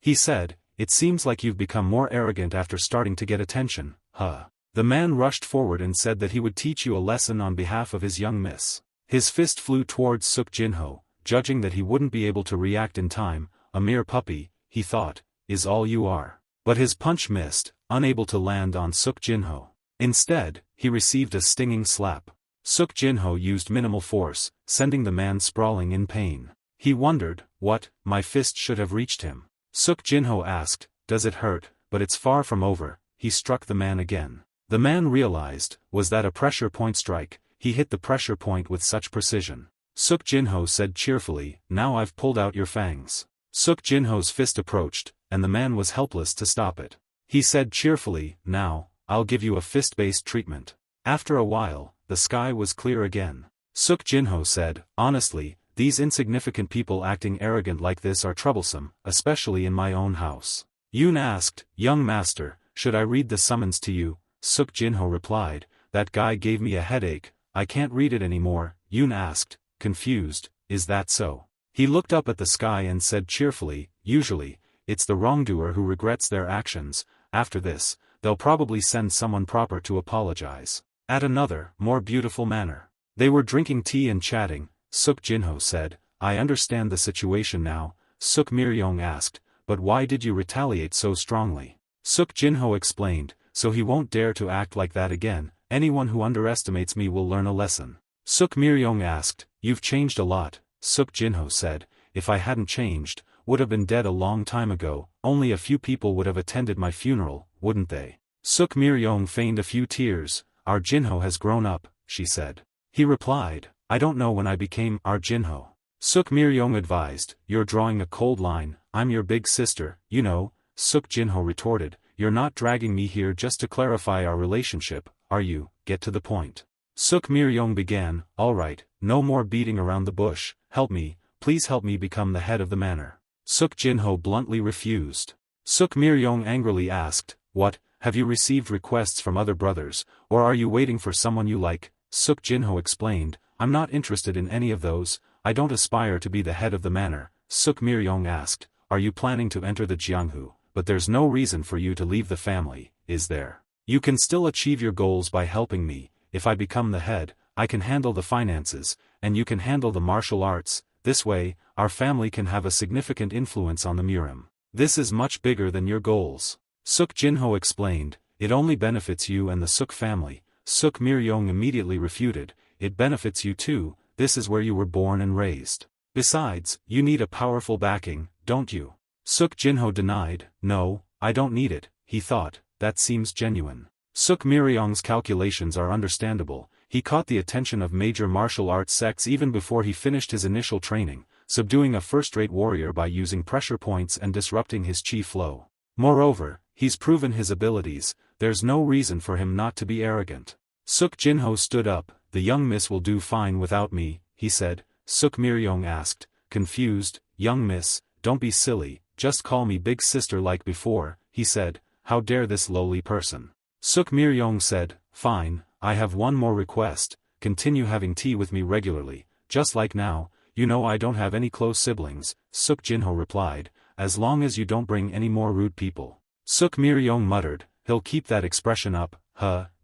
He said, it seems like you've become more arrogant after starting to get attention, huh? The man rushed forward and said that he would teach you a lesson on behalf of his young miss. His fist flew towards Suk Jinho, judging that he wouldn't be able to react in time. A mere puppy, he thought, is all you are. But his punch missed, unable to land on Suk Jinho. Instead, he received a stinging slap. Suk Jinho used minimal force, sending the man sprawling in pain. He wondered, what, my fist should have reached him. Suk Jinho asked, does it hurt? But it's far from over. He struck the man again. The man realized, was that a pressure point strike? He hit the pressure point with such precision. Suk Jinho said cheerfully, now I've pulled out your fangs. Suk Jinho's fist approached, and the man was helpless to stop it. He said cheerfully, now, I'll give you a fist-based treatment. After a while, the sky was clear again. Suk Jinho said, honestly, these insignificant people acting arrogant like this are troublesome, especially in my own house. Yoon asked, young master, should I read the summons to you? Suk Jinho replied, that guy gave me a headache, I can't read it anymore. Yoon asked, confused, is that so? He looked up at the sky and said cheerfully, usually, it's the wrongdoer who regrets their actions. After this, they'll probably send someone proper to apologize. At another, more beautiful manner. They were drinking tea and chatting. Suk Jinho said, I understand the situation now. Suk Miryong asked, but why did you retaliate so strongly? Suk Jinho explained, so he won't dare to act like that again. Anyone who underestimates me will learn a lesson. Suk Miryong asked, you've changed a lot. Suk Jinho said, if I hadn't changed, would have been dead a long time ago, only a few people would have attended my funeral, wouldn't they? Suk Miryong feigned a few tears. Our Jinho has grown up, she said. He replied, I don't know when I became our Jinho. Suk Miryong advised, you're drawing a cold line, I'm your big sister, you know. Suk Jinho retorted, you're not dragging me here just to clarify our relationship, are you? Get to the point. Suk Miryong began, alright, no more beating around the bush, help me, please help me become the head of the manor. Suk Jinho bluntly refused. Suk Miryong angrily asked, what, have you received requests from other brothers, or are you waiting for someone you like? Suk Jinho explained, I'm not interested in any of those, I don't aspire to be the head of the manor. Suk Miryong asked, are you planning to enter the Jianghu? But there's no reason for you to leave the family, is there? You can still achieve your goals by helping me. If I become the head, I can handle the finances, and you can handle the martial arts. This way, our family can have a significant influence on the Murim. This is much bigger than your goals. Suk Jinho explained, it only benefits you and the Suk family. Suk Miryong immediately refuted, it benefits you too, this is where you were born and raised. Besides, you need a powerful backing, don't you? Suk Jinho denied, no, I don't need it. He thought, that seems genuine. Suk Miryong's calculations are understandable. He caught the attention of major martial arts sects even before he finished his initial training, subduing a first-rate warrior by using pressure points and disrupting his chi flow. Moreover, he's proven his abilities, there's no reason for him not to be arrogant. Suk Jinho stood up, the young miss will do fine without me, he said. Suk Miryong asked, confused, young miss, don't be silly, just call me big sister like before, he said, how dare this lowly person. Suk Miryong said, fine, I have one more request, continue having tea with me regularly, just like now, you know I don't have any close siblings. Suk Jinho replied, as long as you don't bring any more rude people. Suk Miryong muttered, he'll keep that expression up,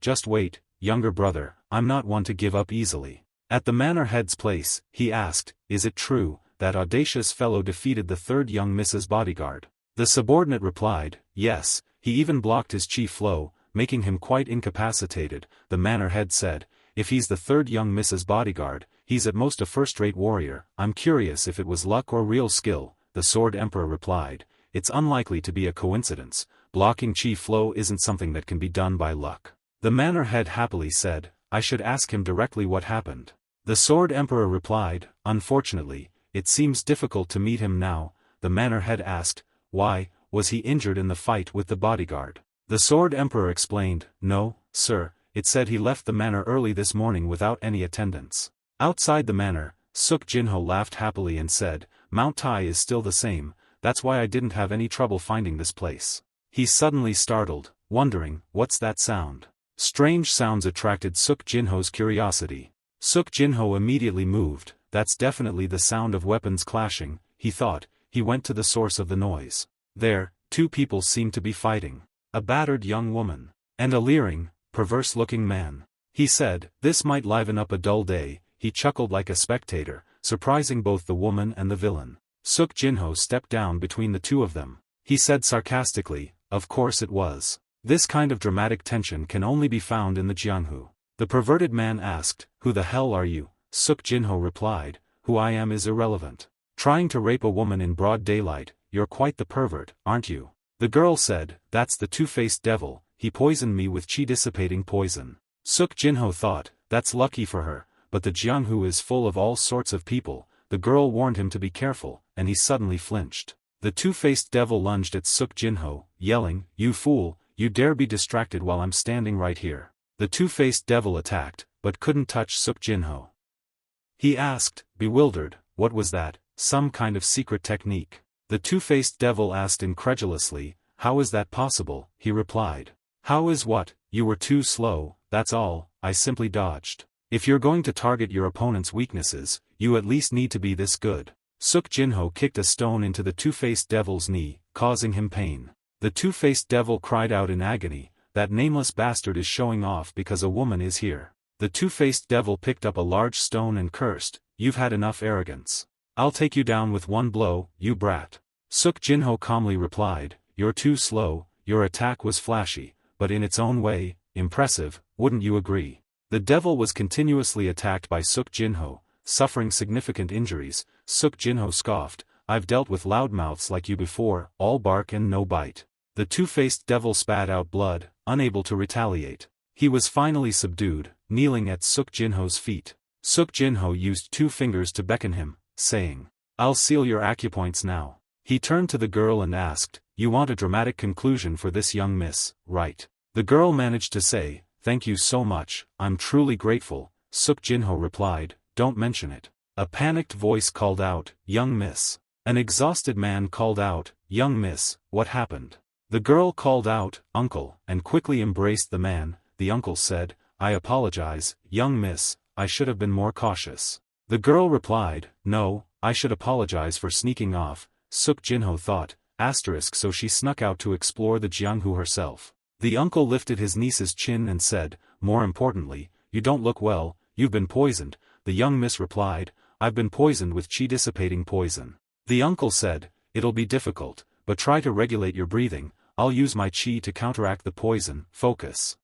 just wait, younger brother, I'm not one to give up easily. At the manor head's place, he asked, is it true, that audacious fellow defeated the third young Mrs. bodyguard? The subordinate replied, yes, he even blocked his chi flow, making him quite incapacitated. The manor head said, if he's the third young Mrs. bodyguard, he's at most a first-rate warrior. I'm curious if it was luck or real skill. The sword emperor replied, it's unlikely to be a coincidence, blocking chi flow isn't something that can be done by luck. The manor head happily said, I should ask him directly what happened. The sword emperor replied, unfortunately, it seems difficult to meet him now. The manor head asked, why, was he injured in the fight with the bodyguard? The sword emperor explained, no, sir, it said he left the manor early this morning without any attendance. Outside the manor, Suk Jinho laughed happily and said, Mount Tai is still the same, that's why I didn't have any trouble finding this place. He suddenly startled, wondering, what's that sound? Strange sounds attracted Suk Jinho's curiosity. Suk Jinho immediately moved, that's definitely the sound of weapons clashing, he thought. He went to the source of the noise. There, two people seemed to be fighting. A battered young woman, and a leering, perverse-looking man. He said, this might liven up a dull day. He chuckled like a spectator, surprising both the woman and the villain. Suk Jinho stepped down between the two of them. He said sarcastically, of course it was. This kind of dramatic tension can only be found in the Jianghu. The perverted man asked, who the hell are you? Suk Jinho replied, who I am is irrelevant. Trying to rape a woman in broad daylight, you're quite the pervert, aren't you? The girl said, that's the two-faced devil, he poisoned me with chi-dissipating poison. Suk Jinho thought, that's lucky for her, but the Jianghu is full of all sorts of people. The girl warned him to be careful, and he suddenly flinched. The two-faced devil lunged at Suk Jinho, yelling, you fool, you dare be distracted while I'm standing right here. The two-faced devil attacked, but couldn't touch Suk Jinho. He asked, bewildered, what was that, some kind of secret technique? The two-faced devil asked incredulously, how is that possible? He replied. How is what? You were too slow, that's all, I simply dodged. If you're going to target your opponent's weaknesses, you at least need to be this good. Suk Jinho kicked a stone into the two-faced devil's knee, causing him pain. The two-faced devil cried out in agony, that nameless bastard is showing off because a woman is here. The two-faced devil picked up a large stone and cursed, you've had enough arrogance. I'll take you down with one blow, you brat. Suk Jinho calmly replied, you're too slow, your attack was flashy, but in its own way, impressive, wouldn't you agree? The devil was continuously attacked by Suk Jinho, suffering significant injuries. Suk Jinho scoffed, I've dealt with loudmouths like you before, all bark and no bite. The two-faced devil spat out blood, unable to retaliate. He was finally subdued, kneeling at Suk Jinho's feet. Suk Jinho used 2 fingers to beckon him, saying, I'll seal your acupoints now. He turned to the girl and asked, you want a dramatic conclusion for this young miss, right? The girl managed to say, thank you so much, I'm truly grateful. Suk Jinho replied, don't mention it. A panicked voice called out, young miss. An exhausted man called out, young miss, what happened? The girl called out, uncle, and quickly embraced the man. The uncle said, I apologize, young miss, I should have been more cautious. The girl replied, no, I should apologize for sneaking off. Suk Jinho thought, so she snuck out to explore the Jianghu herself. The uncle lifted his niece's chin and said, more importantly, you don't look well, you've been poisoned. The young miss replied, I've been poisoned with chi-dissipating poison. The uncle said, it'll be difficult, but try to regulate your breathing, I'll use my chi to counteract the poison, focus.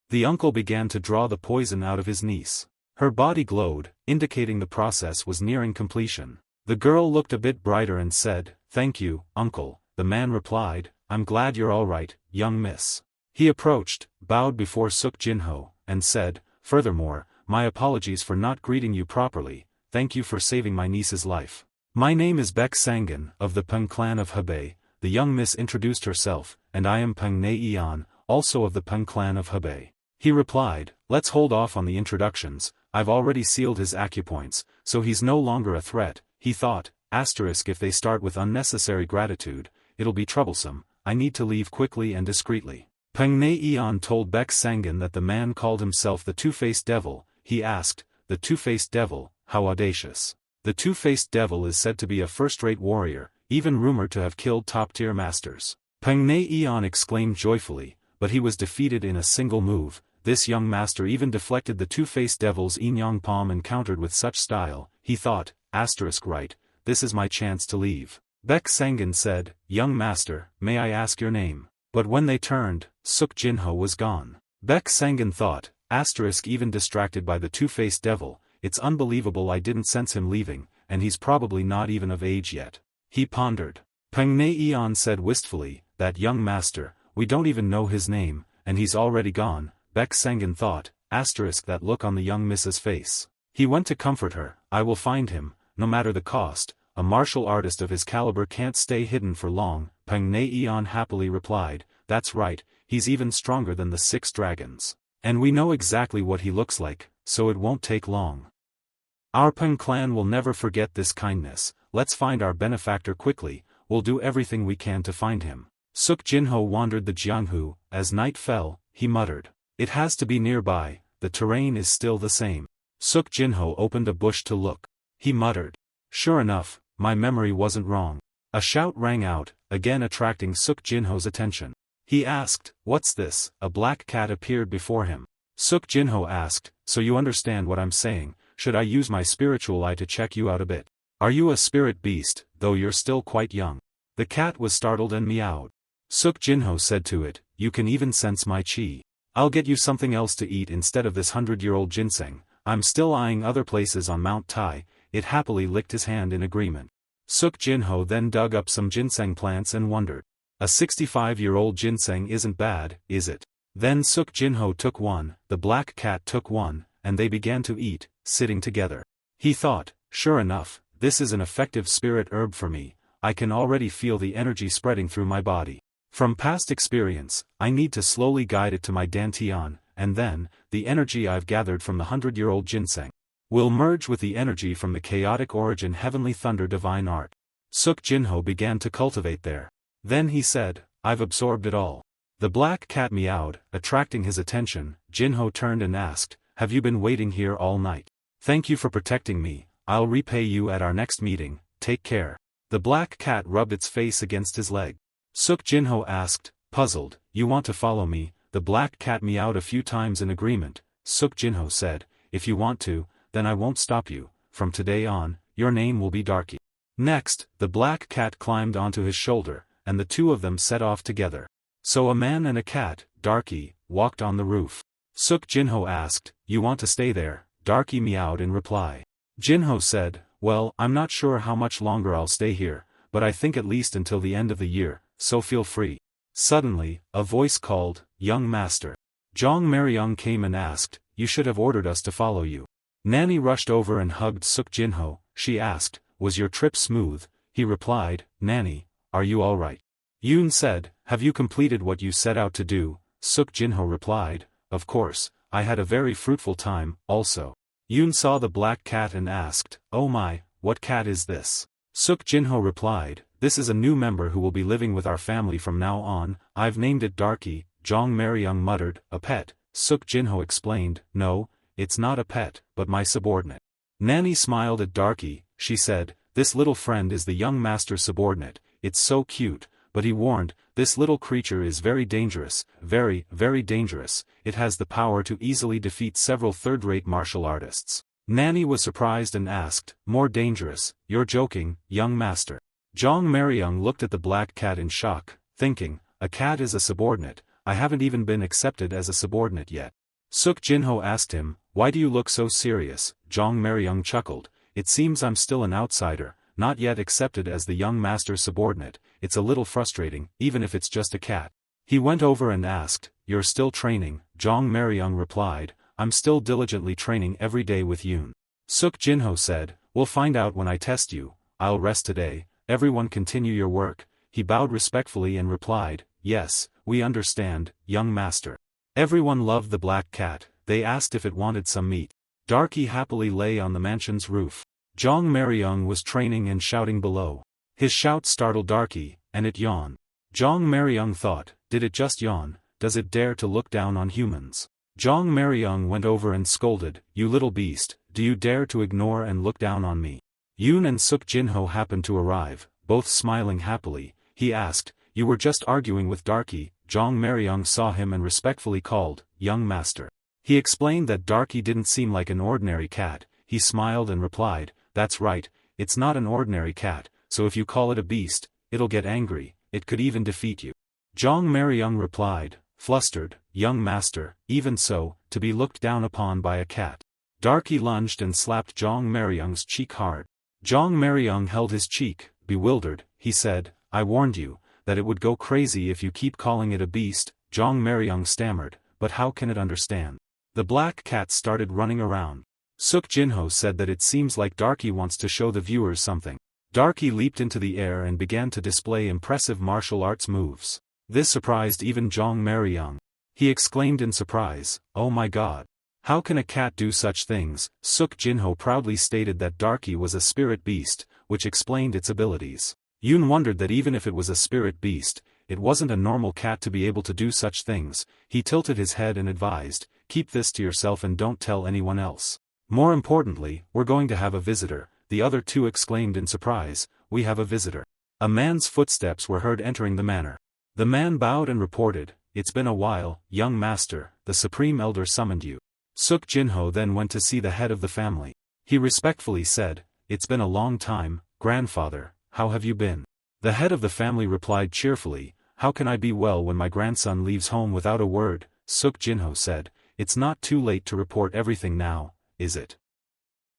The uncle began to draw the poison out of his niece. Her body glowed, indicating the process was nearing completion. The girl looked a bit brighter and said, thank you, uncle. The man replied, I'm glad you're all right, young miss. He approached, bowed before Suk Jinho, and said, furthermore, my apologies for not greeting you properly, thank you for saving my niece's life. My name is Baek Sangin, of the Peng clan of Hebei. The young miss introduced herself, and I am Peng Neian, also of the Peng clan of Hebei. He replied, let's hold off on the introductions, I've already sealed his acupoints, so he's no longer a threat. He thought, if they start with unnecessary gratitude, it'll be troublesome, I need to leave quickly and discreetly. Peng Neian told Baek Sangin that the man called himself the Two-Faced Devil. He asked, the Two-Faced Devil, how audacious. The Two-Faced Devil is said to be a first-rate warrior, even rumored to have killed top-tier masters. Peng Neian exclaimed joyfully, but he was defeated in a single move. This young master even deflected the Two-Faced Devil's Inyang palm and countered with such style. He thought, right, this is my chance to leave. Baek Sangin said, young master, may I ask your name? But when they turned, Suk Jinho was gone. Baek Sangin thought, even distracted by the Two-Faced Devil, it's unbelievable I didn't sense him leaving, and he's probably not even of age yet. He pondered. Peng Neian said wistfully, that young master, we don't even know his name, and he's already gone. Baek Sangin thought, that look on the young miss's face. He went to comfort her, I will find him, no matter the cost, a martial artist of his caliber can't stay hidden for long. Peng Neian happily replied, that's right, he's even stronger than the 6 dragons. And we know exactly what he looks like, so it won't take long. Our Peng clan will never forget this kindness, let's find our benefactor quickly, we'll do everything we can to find him. Suk Jinho wandered the Jianghu. As night fell, he muttered, it has to be nearby, the terrain is still the same. Suk Jinho opened a bush to look. He muttered, sure enough, my memory wasn't wrong. A shout rang out, again attracting Suk Jinho's attention. He asked, what's this? A black cat appeared before him. Suk Jinho asked, so you understand what I'm saying, should I use my spiritual eye to check you out a bit? Are you a spirit beast, though you're still quite young? The cat was startled and meowed. Suk Jinho said to it, you can even sense my chi. I'll get you something else to eat instead of this 100-year-old ginseng. I'm still eyeing other places on Mount Tai. It happily licked his hand in agreement. Suk Jinho then dug up some ginseng plants and wondered. A 65-year-old ginseng isn't bad, is it? Then Suk Jinho took one, the black cat took one, and they began to eat, sitting together. He thought, sure enough, this is an effective spirit herb for me, I can already feel the energy spreading through my body. From past experience, I need to slowly guide it to my dantian, and then, the energy I've gathered from the 100-year-old ginseng. will merge with the energy from the chaotic origin heavenly thunder divine art. Suk Jinho began to cultivate there. Then he said, I've absorbed it all. The black cat meowed, attracting his attention. Jinho turned and asked, have you been waiting here all night? Thank you for protecting me, I'll repay you at our next meeting, take care. The black cat rubbed its face against his leg. Suk Jinho asked, puzzled, you want to follow me? The black cat meowed a few times in agreement. Suk Jinho said, if you want to, then I won't stop you. From today on, your name will be Darky. Next, the black cat climbed onto his shoulder, and the two of them set off together. So a man and a cat, Darky, walked on the roof. Suk Jinho asked, you want to stay there? Darky meowed in reply. Jinho said, well, I'm not sure how much longer I'll stay here, but I think at least until the end of the year, so feel free. Suddenly, a voice called, young master. Jong Maryung came and asked, you should have ordered us to follow you. Nanny rushed over and hugged Suk Jinho. She asked, was your trip smooth? He replied, Nanny, are you all right? Yoon said, have you completed what you set out to do? Suk Jinho replied, of course, I had a very fruitful time, also. Yoon saw the black cat and asked, oh my, what cat is this? Suk Jinho replied, this is a new member who will be living with our family from now on, I've named it Darky. Jong Maryung muttered, a pet. Suk Jinho explained, no, it's not a pet, but my subordinate. Nanny smiled at Darky. She said, this little friend is the young master's subordinate, it's so cute, but he warned, this little creature is very dangerous, very, very dangerous, it has the power to easily defeat several third-rate martial artists. Nanny was surprised and asked, more dangerous, you're joking, young master. Jong Maryung looked at the black cat in shock, thinking, a cat is a subordinate, I haven't even been accepted as a subordinate yet. Suk Jinho asked him, why do you look so serious? Jong Maryung chuckled, it seems I'm still an outsider, not yet accepted as the young master's subordinate, it's a little frustrating, even if it's just a cat. He went over and asked, you're still training? Jong Maryung replied, I'm still diligently training every day with Yoon. Suk Jinho said, we'll find out when I test you, I'll rest today, everyone continue your work. He bowed respectfully and replied, yes, we understand, young master. Everyone loved the black cat, they asked if it wanted some meat. Darky happily lay on the mansion's roof. Jong Maryung was training and shouting below. His shout startled Darky, and it yawned. Jong Maryung thought, did it just yawn, does it dare to look down on humans? Jong Maryung went over and scolded, you little beast, do you dare to ignore and look down on me? Yoon and Suk Jinho happened to arrive, both smiling happily. He asked, you were just arguing with Darky. Jong Maryung saw him and respectfully called, young master. He explained that Darky didn't seem like an ordinary cat. He smiled and replied, that's right, it's not an ordinary cat, so if you call it a beast, it'll get angry, it could even defeat you. Jong Maryung replied, flustered, young master, even so, to be looked down upon by a cat. Darky lunged and slapped Jong Maryung's cheek hard. Jong Maryung held his cheek, bewildered. He said, I warned you, that it would go crazy if you keep calling it a beast. Jong Maryung stammered, but how can it understand? The black cat started running around. Suk Jinho said that it seems like Darky wants to show the viewers something. Darky leaped into the air and began to display impressive martial arts moves. This surprised even Jong Maryung. He exclaimed in surprise, oh my god. How can a cat do such things? Suk Jinho proudly stated that Darky was a spirit beast, which explained its abilities. Yoon wondered that even if it was a spirit beast, it wasn't a normal cat to be able to do such things. He tilted his head and advised, keep this to yourself and don't tell anyone else. More importantly, we're going to have a visitor. The other two exclaimed in surprise, we have a visitor. A man's footsteps were heard entering the manor. The man bowed and reported, it's been a while, young master, the Supreme Elder summoned you. Suk Jinho then went to see the head of the family. He respectfully said, it's been a long time, grandfather, how have you been? The head of the family replied cheerfully, how can I be well when my grandson leaves home without a word? Suk Jinho said, it's not too late to report everything now, is it?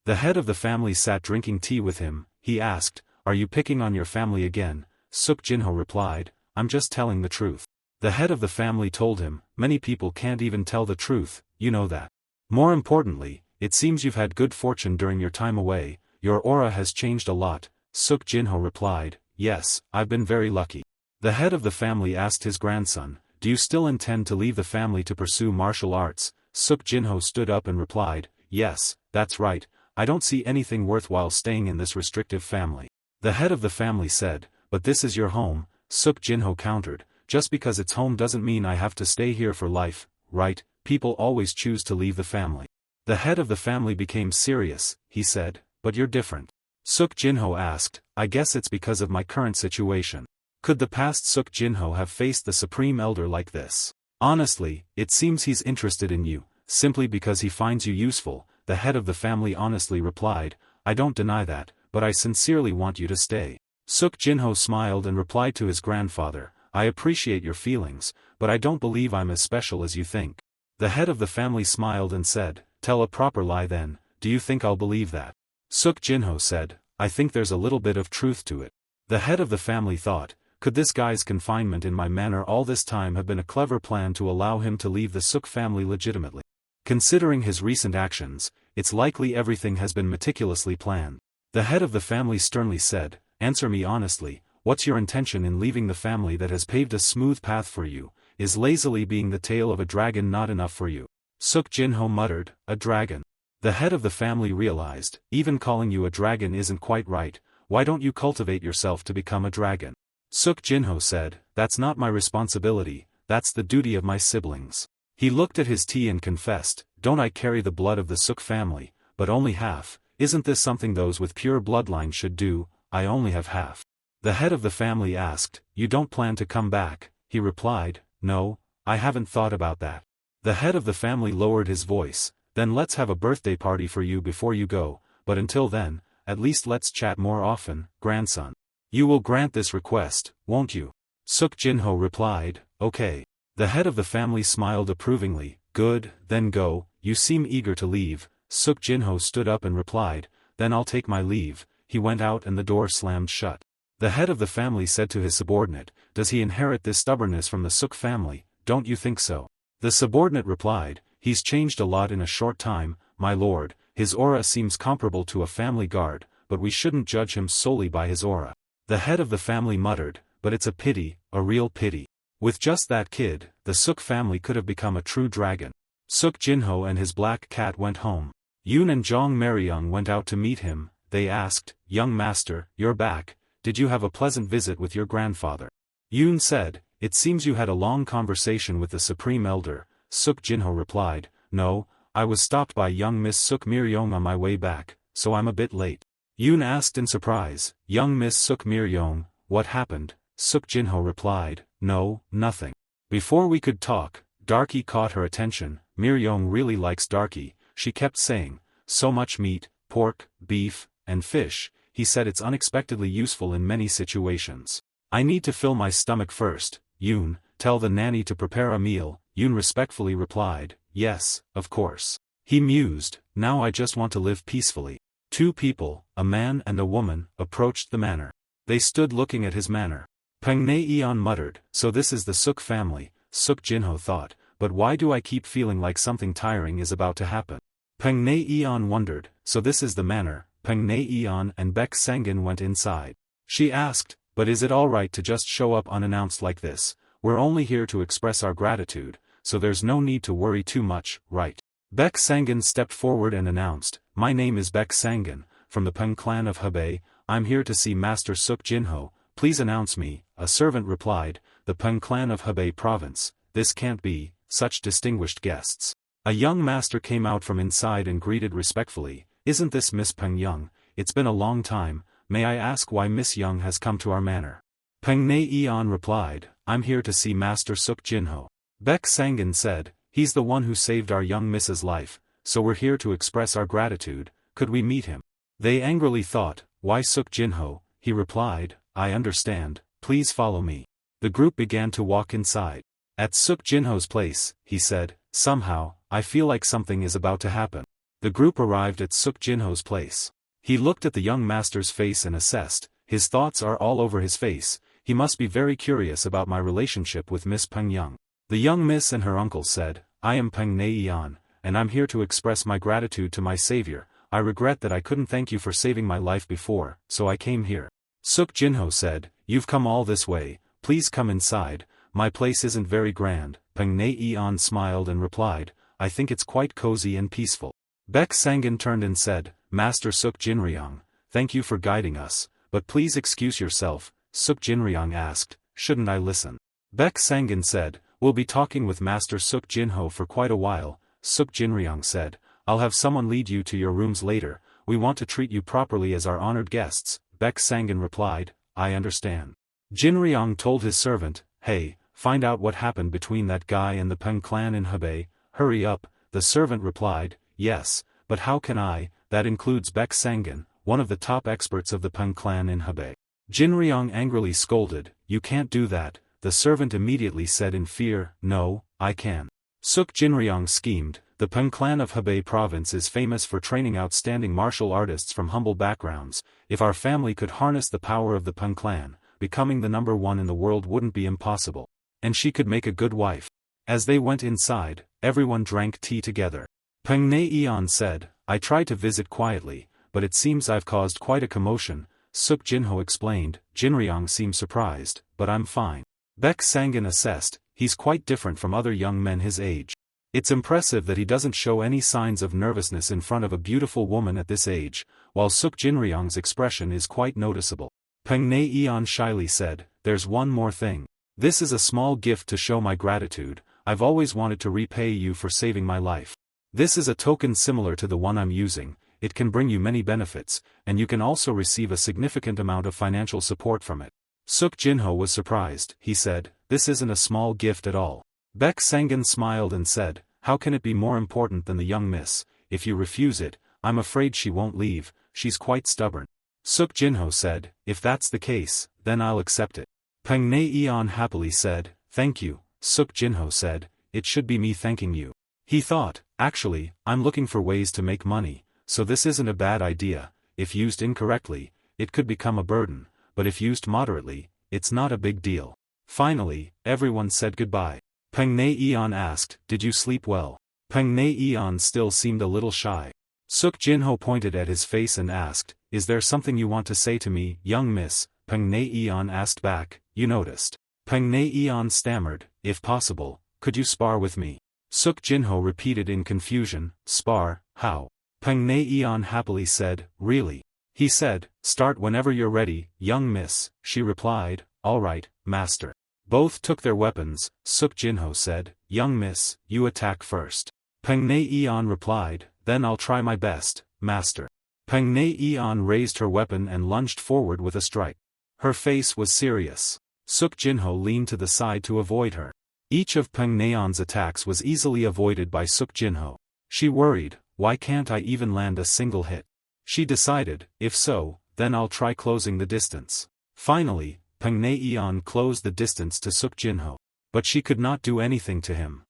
The head of the family sat drinking tea with him. He asked, are you picking on your family again? Suk Jinho replied, I'm just telling the truth. The head of the family told him, many people can't even tell the truth, you know that. More importantly, it seems you've had good fortune during your time away, your aura has changed a lot. Suk Jinho replied, yes, I've been very lucky. The head of the family asked his grandson, do you still intend to leave the family to pursue martial arts? Suk Jinho stood up and replied, yes, that's right, I don't see anything worthwhile staying in this restrictive family. The head of the family said, but this is your home, Suk Jinho countered, just because it's home doesn't mean I have to stay here for life, right? People always choose to leave the family. The head of the family became serious, he said, but you're different. Suk Jinho asked, I guess it's because of my current situation. Could the past Suk Jinho have faced the Supreme Elder like this? Honestly, it seems he's interested in you, simply because he finds you useful, the head of the family honestly replied, I don't deny that, but I sincerely want you to stay. Suk Jinho smiled and replied to his grandfather, I appreciate your feelings, but I don't believe I'm as special as you think. The head of the family smiled and said, tell a proper lie then, do you think I'll believe that? Suk Jinho said, I think there's a little bit of truth to it. The head of the family thought, could this guy's confinement in my manor all this time have been a clever plan to allow him to leave the Suk family legitimately? Considering his recent actions, it's likely everything has been meticulously planned. The head of the family sternly said, answer me honestly, what's your intention in leaving the family that has paved a smooth path for you? Is lazily being the tail of a dragon not enough for you? Suk Jinho muttered, a dragon. The head of the family realized, even calling you a dragon isn't quite right, why don't you cultivate yourself to become a dragon? Suk Jinho said, that's not my responsibility, that's the duty of my siblings. He looked at his tea and confessed, don't I carry the blood of the Suk family, but only half, isn't this something those with pure bloodline should do? I only have half. The head of the family asked, you don't plan to come back? He replied, no, I haven't thought about that. The head of the family lowered his voice, then let's have a birthday party for you before you go, but until then, at least let's chat more often, grandson. You will grant this request, won't you? Suk Jinho replied, okay. The head of the family smiled approvingly, good, then go, you seem eager to leave. Suk Jinho stood up and replied, then I'll take my leave. He went out and the door slammed shut. The head of the family said to his subordinate, does he inherit this stubbornness from the Suk family? Don't you think so? The subordinate replied, he's changed a lot in a short time, my lord, his aura seems comparable to a family guard, but we shouldn't judge him solely by his aura. The head of the family muttered, but it's a pity, a real pity. With just that kid, the Suk family could have become a true dragon. Suk Jinho and his black cat went home. Yoon and Jong Maryung went out to meet him. They asked, young master, you're back, did you have a pleasant visit with your grandfather? Yoon said, it seems you had a long conversation with the Supreme Elder. Suk Jinho replied, no, I was stopped by young Miss Suk Miryong on my way back, so I'm a bit late. Yoon asked in surprise, young Miss Suk Miryong, what happened? Suk Jinho replied, no, nothing. Before we could talk, Darky caught her attention. Miryong really likes Darky, she kept saying, so much meat, pork, beef, and fish, he said it's unexpectedly useful in many situations. I need to fill my stomach first, Yoon, tell the nanny to prepare a meal. Yoon respectfully replied, yes, of course. He mused, now I just want to live peacefully. Two people, a man and a woman, approached the manor. They stood looking at his manor. Peng Na-eon muttered, so this is the Suk family. Suk Jinho thought, but why do I keep feeling like something tiring is about to happen? Peng Na-eon wondered, so this is the manor. Peng Na-eon and Baek Sangin went inside. She asked, but is it alright to just show up unannounced like this? We're only here to express our gratitude, so there's no need to worry too much, right? Baek Sangin stepped forward and announced, my name is Baek Sangin, from the Peng clan of Hebei, I'm here to see Master Suk Jinho, please announce me. A servant replied, the Peng clan of Hebei province, this can't be, such distinguished guests. A young master came out from inside and greeted respectfully, isn't this Miss Peng Young? It's been a long time, may I ask why Miss Young has come to our manor? Peng Na-eon replied, I'm here to see Master Suk Jinho. Baek Sangin said, he's the one who saved our young Miss's life, so we're here to express our gratitude, could we meet him? They angrily thought, why Suk Jinho? He replied, I understand, please follow me. The group began to walk inside. At Suk Jinho's place, he said, somehow, I feel like something is about to happen. The group arrived at Suk Jinho's place. He looked at the young master's face and assessed, his thoughts are all over his face, he must be very curious about my relationship with Miss Peng Young. The young miss and her uncle said, I am Peng Na-eon, and I'm here to express my gratitude to my savior. I regret that I couldn't thank you for saving my life before, so I came here. Suk Jinho said, you've come all this way, please come inside, my place isn't very grand. Peng Na-eon smiled and replied, I think it's quite cozy and peaceful. Baek Sangin turned and said, Master Suk Jinryong, thank you for guiding us, but please excuse yourself, Suk Jinryong asked, shouldn't I listen? Baek Sangin said, we'll be talking with Master Suk Jinho for quite a while. Suk Jinryong said, I'll have someone lead you to your rooms later, we want to treat you properly as our honored guests. Baek Sangin replied, I understand. Jinryong told his servant, hey, find out what happened between that guy and the Peng clan in Hebei, hurry up. The servant replied, yes, but how can I? That includes Baek Sangin, one of the top experts of the Peng clan in Hebei. Jinryong angrily scolded, you can't do that. The servant immediately said in fear, no, I can. Suk Jinryong schemed, the Peng clan of Hebei province is famous for training outstanding martial artists from humble backgrounds. If our family could harness the power of the Peng clan, becoming the number one in the world wouldn't be impossible. And she could make a good wife. As they went inside, everyone drank tea together. Peng Na-eon said, I tried to visit quietly, but it seems I've caused quite a commotion. Suk Jinho explained, Jinryong seemed surprised, but I'm fine. Baek Sangin assessed, he's quite different from other young men his age. It's impressive that he doesn't show any signs of nervousness in front of a beautiful woman at this age, while Suk Jinryong's expression is quite noticeable. Peng Na-eon shyly said, there's one more thing. This is a small gift to show my gratitude. I've always wanted to repay you for saving my life. This is a token similar to the one I'm using. It can bring you many benefits, and you can also receive a significant amount of financial support from it. Suk Jinho was surprised. He said, this isn't a small gift at all. Baek Sangin smiled and said, how can it be more important than the young miss? If you refuse it, I'm afraid she won't leave, she's quite stubborn. Suk Jinho said, if that's the case, then I'll accept it. Peng Na-eon happily said, thank you. Suk Jinho said, it should be me thanking you. He thought, actually, I'm looking for ways to make money, so this isn't a bad idea. If used incorrectly, it could become a burden, but if used moderately, it's not a big deal. Finally, everyone said goodbye. Peng Na-eon asked, did you sleep well? Peng Na-eon still seemed a little shy. Suk Jinho pointed at his face and asked, is there something you want to say to me, young miss? Peng Na-eon asked back, you noticed. Peng Na-eon stammered, if possible, could you spar with me? Suk Jinho repeated in confusion, spar, how? Peng Na-eon happily said, really? He said, start whenever you're ready, young miss. She replied, all right, master. Both took their weapons. Suk Jinho said, young miss, you attack first. Peng Na-eon replied, then I'll try my best, master. Peng Na-eon raised her weapon and lunged forward with a strike. Her face was serious. Suk Jinho leaned to the side to avoid her. Each of Peng Na-eon's attacks was easily avoided by Suk Jinho. She worried, why can't I even land a single hit? She decided, if so, then I'll try closing the distance. Finally, Peng Na-eon closed the distance to Suk Jinho. But she could not do anything to him.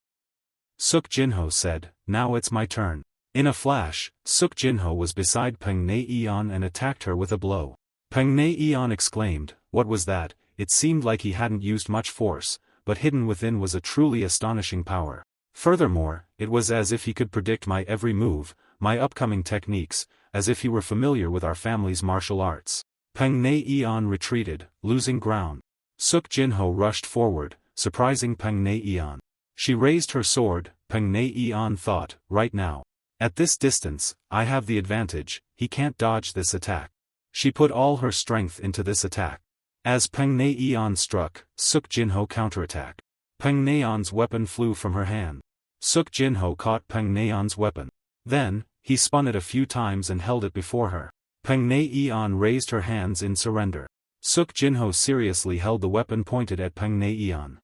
Suk Jinho said, now it's my turn. In a flash, Suk Jinho was beside Peng Na-eon and attacked her with a blow. Peng Na-eon exclaimed, what was that? It seemed like he hadn't used much force, but hidden within was a truly astonishing power. Furthermore, it was as if he could predict my every move, my upcoming techniques, as if he were familiar with our family's martial arts. Peng Na-eon retreated, losing ground. Suk Jinho rushed forward, surprising Peng Na-eon. She raised her sword. Peng Na-eon thought, right now. At this distance, I have the advantage, he can't dodge this attack. She put all her strength into this attack. As Peng Na-eon struck, Suk Jinho counterattacked. Peng Na-eon's weapon flew from her hand. Suk Jinho caught Peng Na-eon's weapon. Then, he spun it a few times and held it before her. Peng Na-eon raised her hands in surrender. Suk Jinho seriously held the weapon pointed at Peng Na-eon.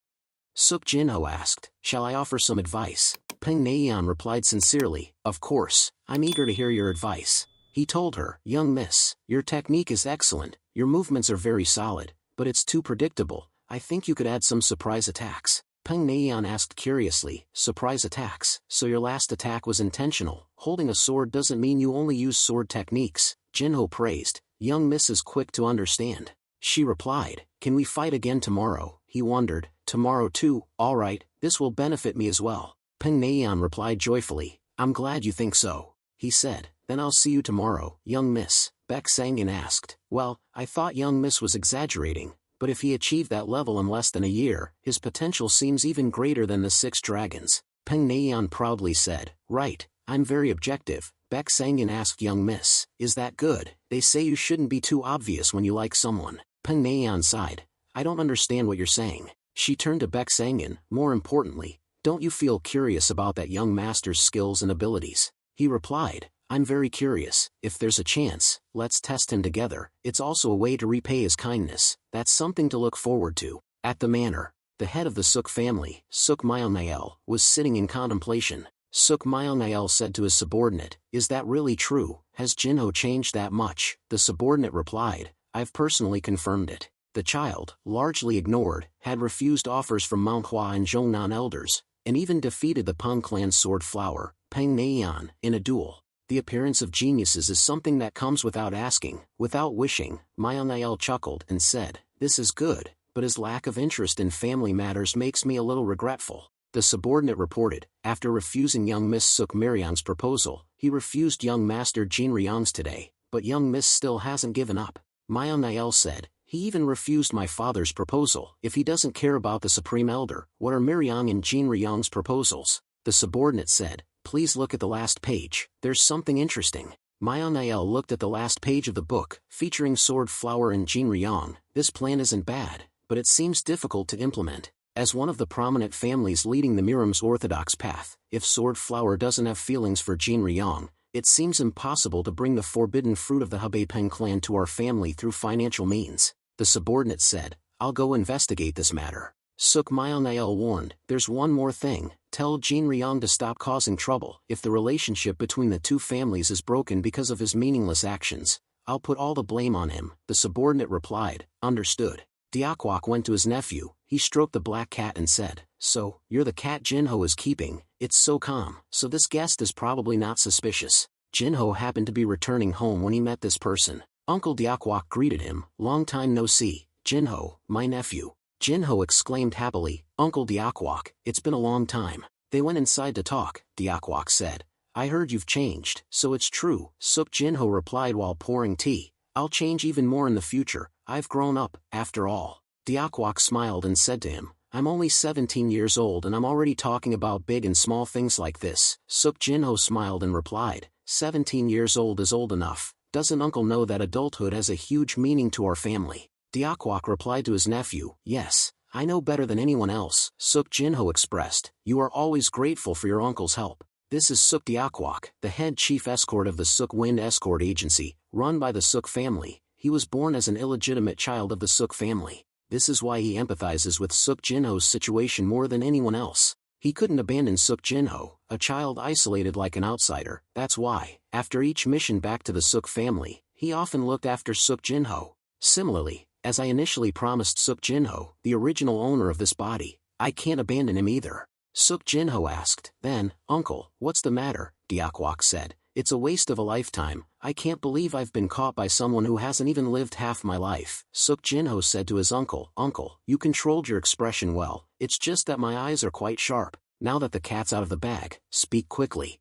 Suk Jinho asked, shall I offer some advice? Peng Na-eon replied sincerely, of course, I'm eager to hear your advice. He told her, young miss, your technique is excellent, your movements are very solid, but it's too predictable. I think you could add some surprise attacks. Peng Na-eon asked curiously, surprise attacks? So your last attack was intentional. Holding a sword doesn't mean you only use sword techniques. Jinho praised, young miss is quick to understand. She replied, can we fight again tomorrow? He wondered, tomorrow too, alright, this will benefit me as well. Peng Na-eon replied joyfully, I'm glad you think so. He said, then I'll see you tomorrow, young miss. Baek Sangin asked, well, I thought young miss was exaggerating, but if he achieved that level in less than a year, his potential seems even greater than the 6 dragons. Peng Na-eon proudly said, right, I'm very objective, Baek Sang-in asked young miss, is that good? They say you shouldn't be too obvious when you like someone. Peng Naeon sighed. I don't understand what you're saying. She turned to Baek Sang-in, more importantly, don't you feel curious about that young master's skills and abilities? He replied, I'm very curious. If there's a chance, let's test him together. It's also a way to repay his kindness. That's something to look forward to. At the manor, the head of the Suk family, Suk Myeonnael, was sitting in contemplation. Suk Myeonnael said to his subordinate, is that really true? Has Jinho changed that much? The subordinate replied, I've personally confirmed it. The child, largely ignored, had refused offers from Manhwa and Zhongnan elders, and even defeated the Peng clan's sword flower, Peng Naeon, in a duel. The appearance of geniuses is something that comes without asking, without wishing. Myeonnael chuckled and said, this is good, but his lack of interest in family matters makes me a little regretful. The subordinate reported, after refusing young Miss Suk Miryang's proposal, he refused young Master Jin Ryang's today, but young Miss still hasn't given up. Myeonnael said, he even refused my father's proposal. If he doesn't care about the Supreme Elder, what are Miryang and Jin Ryang's proposals? The subordinate said, please look at the last page, there's something interesting. Myeonnael looked at the last page of the book, featuring Sword Flower and Jin Ryang. This plan isn't bad, but it seems difficult to implement. As one of the prominent families leading the Miram's orthodox path, if Sword Flower doesn't have feelings for Jin Ryang, it seems impossible to bring the forbidden fruit of the Hebei Peng clan to our family through financial means. The subordinate said, I'll go investigate this matter. Suk Myeonnael warned, there's one more thing, tell Jin Ryang to stop causing trouble. If the relationship between the two families is broken because of his meaningless actions, I'll put all the blame on him. The subordinate replied, understood. Diakwok went to his nephew, he stroked the black cat and said, so, you're the cat Jinho is keeping, it's so calm, so this guest is probably not suspicious. Jinho happened to be returning home when he met this person. Uncle Diakwok greeted him, long time no see, Jinho, my nephew. Jinho exclaimed happily, Uncle Diakwok, it's been a long time. They went inside to talk, Diakwok said. I heard you've changed, so it's true, Suk Jinho replied while pouring tea. I'll change even more in the future, I've grown up, after all. Diakwok smiled and said to him, I'm only 17 years old and I'm already talking about big and small things like this. Suk Jinho smiled and replied, 17 years old is old enough, doesn't uncle know that adulthood has a huge meaning to our family? Diakwok replied to his nephew, yes, I know better than anyone else. Suk Jinho expressed, you are always grateful for your uncle's help. This is Suk Diakwok, the head chief escort of the Suk Wind Escort Agency, run by the Suk family. He was born as an illegitimate child of the Suk family. This is why he empathizes with Suk Jinho's situation more than anyone else. He couldn't abandon Suk Jinho, a child isolated like an outsider. That's why, after each mission back to the Suk family, he often looked after Suk Jinho. Similarly, as I initially promised Suk Jinho, the original owner of this body, I can't abandon him either. Suk Jinho asked, then, uncle, what's the matter? Diakwok said, it's a waste of a lifetime, I can't believe I've been caught by someone who hasn't even lived half my life. Suk Jinho said to his uncle, uncle, you controlled your expression well, it's just that my eyes are quite sharp. Now that the cat's out of the bag, speak quickly.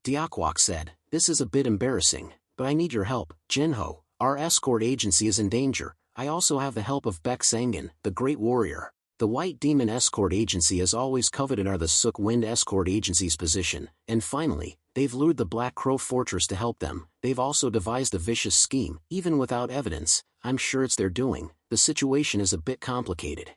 Diakwok said, this is a bit embarrassing, but I need your help, Jinho, our escort agency is in danger. I also have the help of Baek Sang-in, the great warrior. The White Demon Escort Agency has always coveted the Suk Wind Escort Agency's position, and finally, they've lured the Black Crow Fortress to help them. They've also devised a vicious scheme, even without evidence. I'm sure it's their doing. The situation is a bit complicated.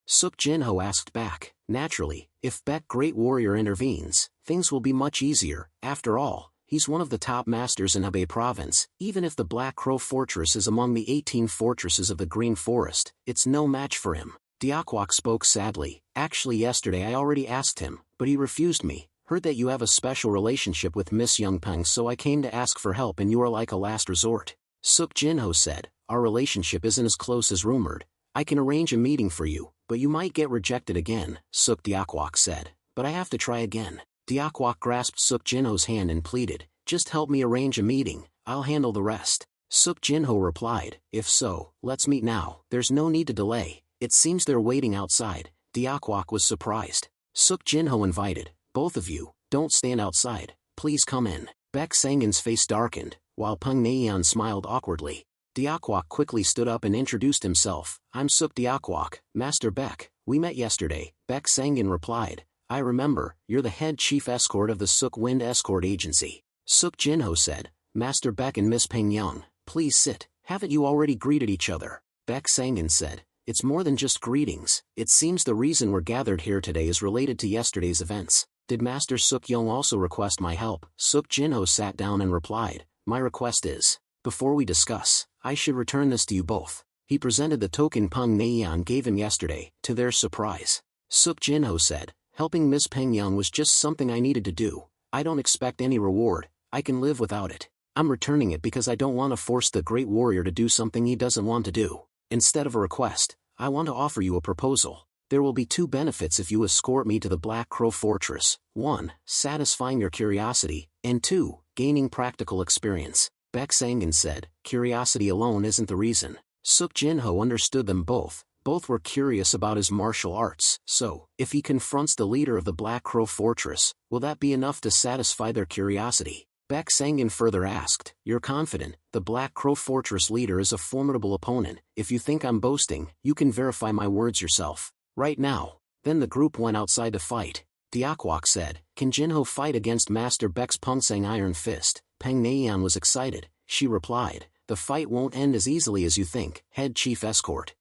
Suk Jinho asked back, naturally, if Baek Great Warrior intervenes, things will be much easier. After all, he's one of the top masters in Hebei province. Even if the Black Crow Fortress is among the 18 fortresses of the Green Forest, it's no match for him. Diakwok spoke sadly, actually yesterday I already asked him, but he refused me. Heard that you have a special relationship with Miss Youngpeng, so I came to ask for help and you are like a last resort. Suk Jinho said, our relationship isn't as close as rumored. I can arrange a meeting for you, but you might get rejected again, Suk Diakwok said, but I have to try again. Diakwok grasped Suk Jinho's hand and pleaded, just help me arrange a meeting, I'll handle the rest. Suk Jinho replied, if so, let's meet now, there's no need to delay. It seems they're waiting outside. Diakwok was surprised. Suk Jinho invited, both of you, don't stand outside, please come in. Baek Sang-in's face darkened, while Peng Naeon smiled awkwardly. Diakwok quickly stood up and introduced himself, I'm Suk Diakwok, Master Baek, we met yesterday. Baek Sang-in replied, I remember, you're the head chief escort of the Suk Wind Escort Agency. Suk Jinho said, Master Beck and Miss Peng Yang, please sit, haven't you already greeted each other? Beck Sangin said, it's more than just greetings, it seems the reason we're gathered here today is related to yesterday's events. Did Master Suk Young also request my help? Suk Jinho sat down and replied, my request is, before we discuss, I should return this to you both. He presented the token Peng Neian gave him yesterday, to their surprise. Suk Jinho said, helping Miss Peng Yang was just something I needed to do. I don't expect any reward, I can live without it. I'm returning it because I don't want to force the great warrior to do something he doesn't want to do. Instead of a request, I want to offer you a proposal. There will be 2 benefits if you escort me to the Black Crow Fortress. 1. Satisfying your curiosity, and 2. Gaining practical experience. Beck Sangin said, curiosity alone isn't the reason. Suk Jinho understood them both. Both were curious about his martial arts, so, if he confronts the leader of the Black Crow Fortress, will that be enough to satisfy their curiosity? Beck Sangin further asked, you're confident, the Black Crow Fortress leader is a formidable opponent. If you think I'm boasting, you can verify my words yourself. Right now. Then the group went outside to fight. Diakwok said, can Jinho fight against Master Beck's Pungsang Iron Fist? Peng Neian was excited. She replied, the fight won't end as easily as you think, Head Chief Escort.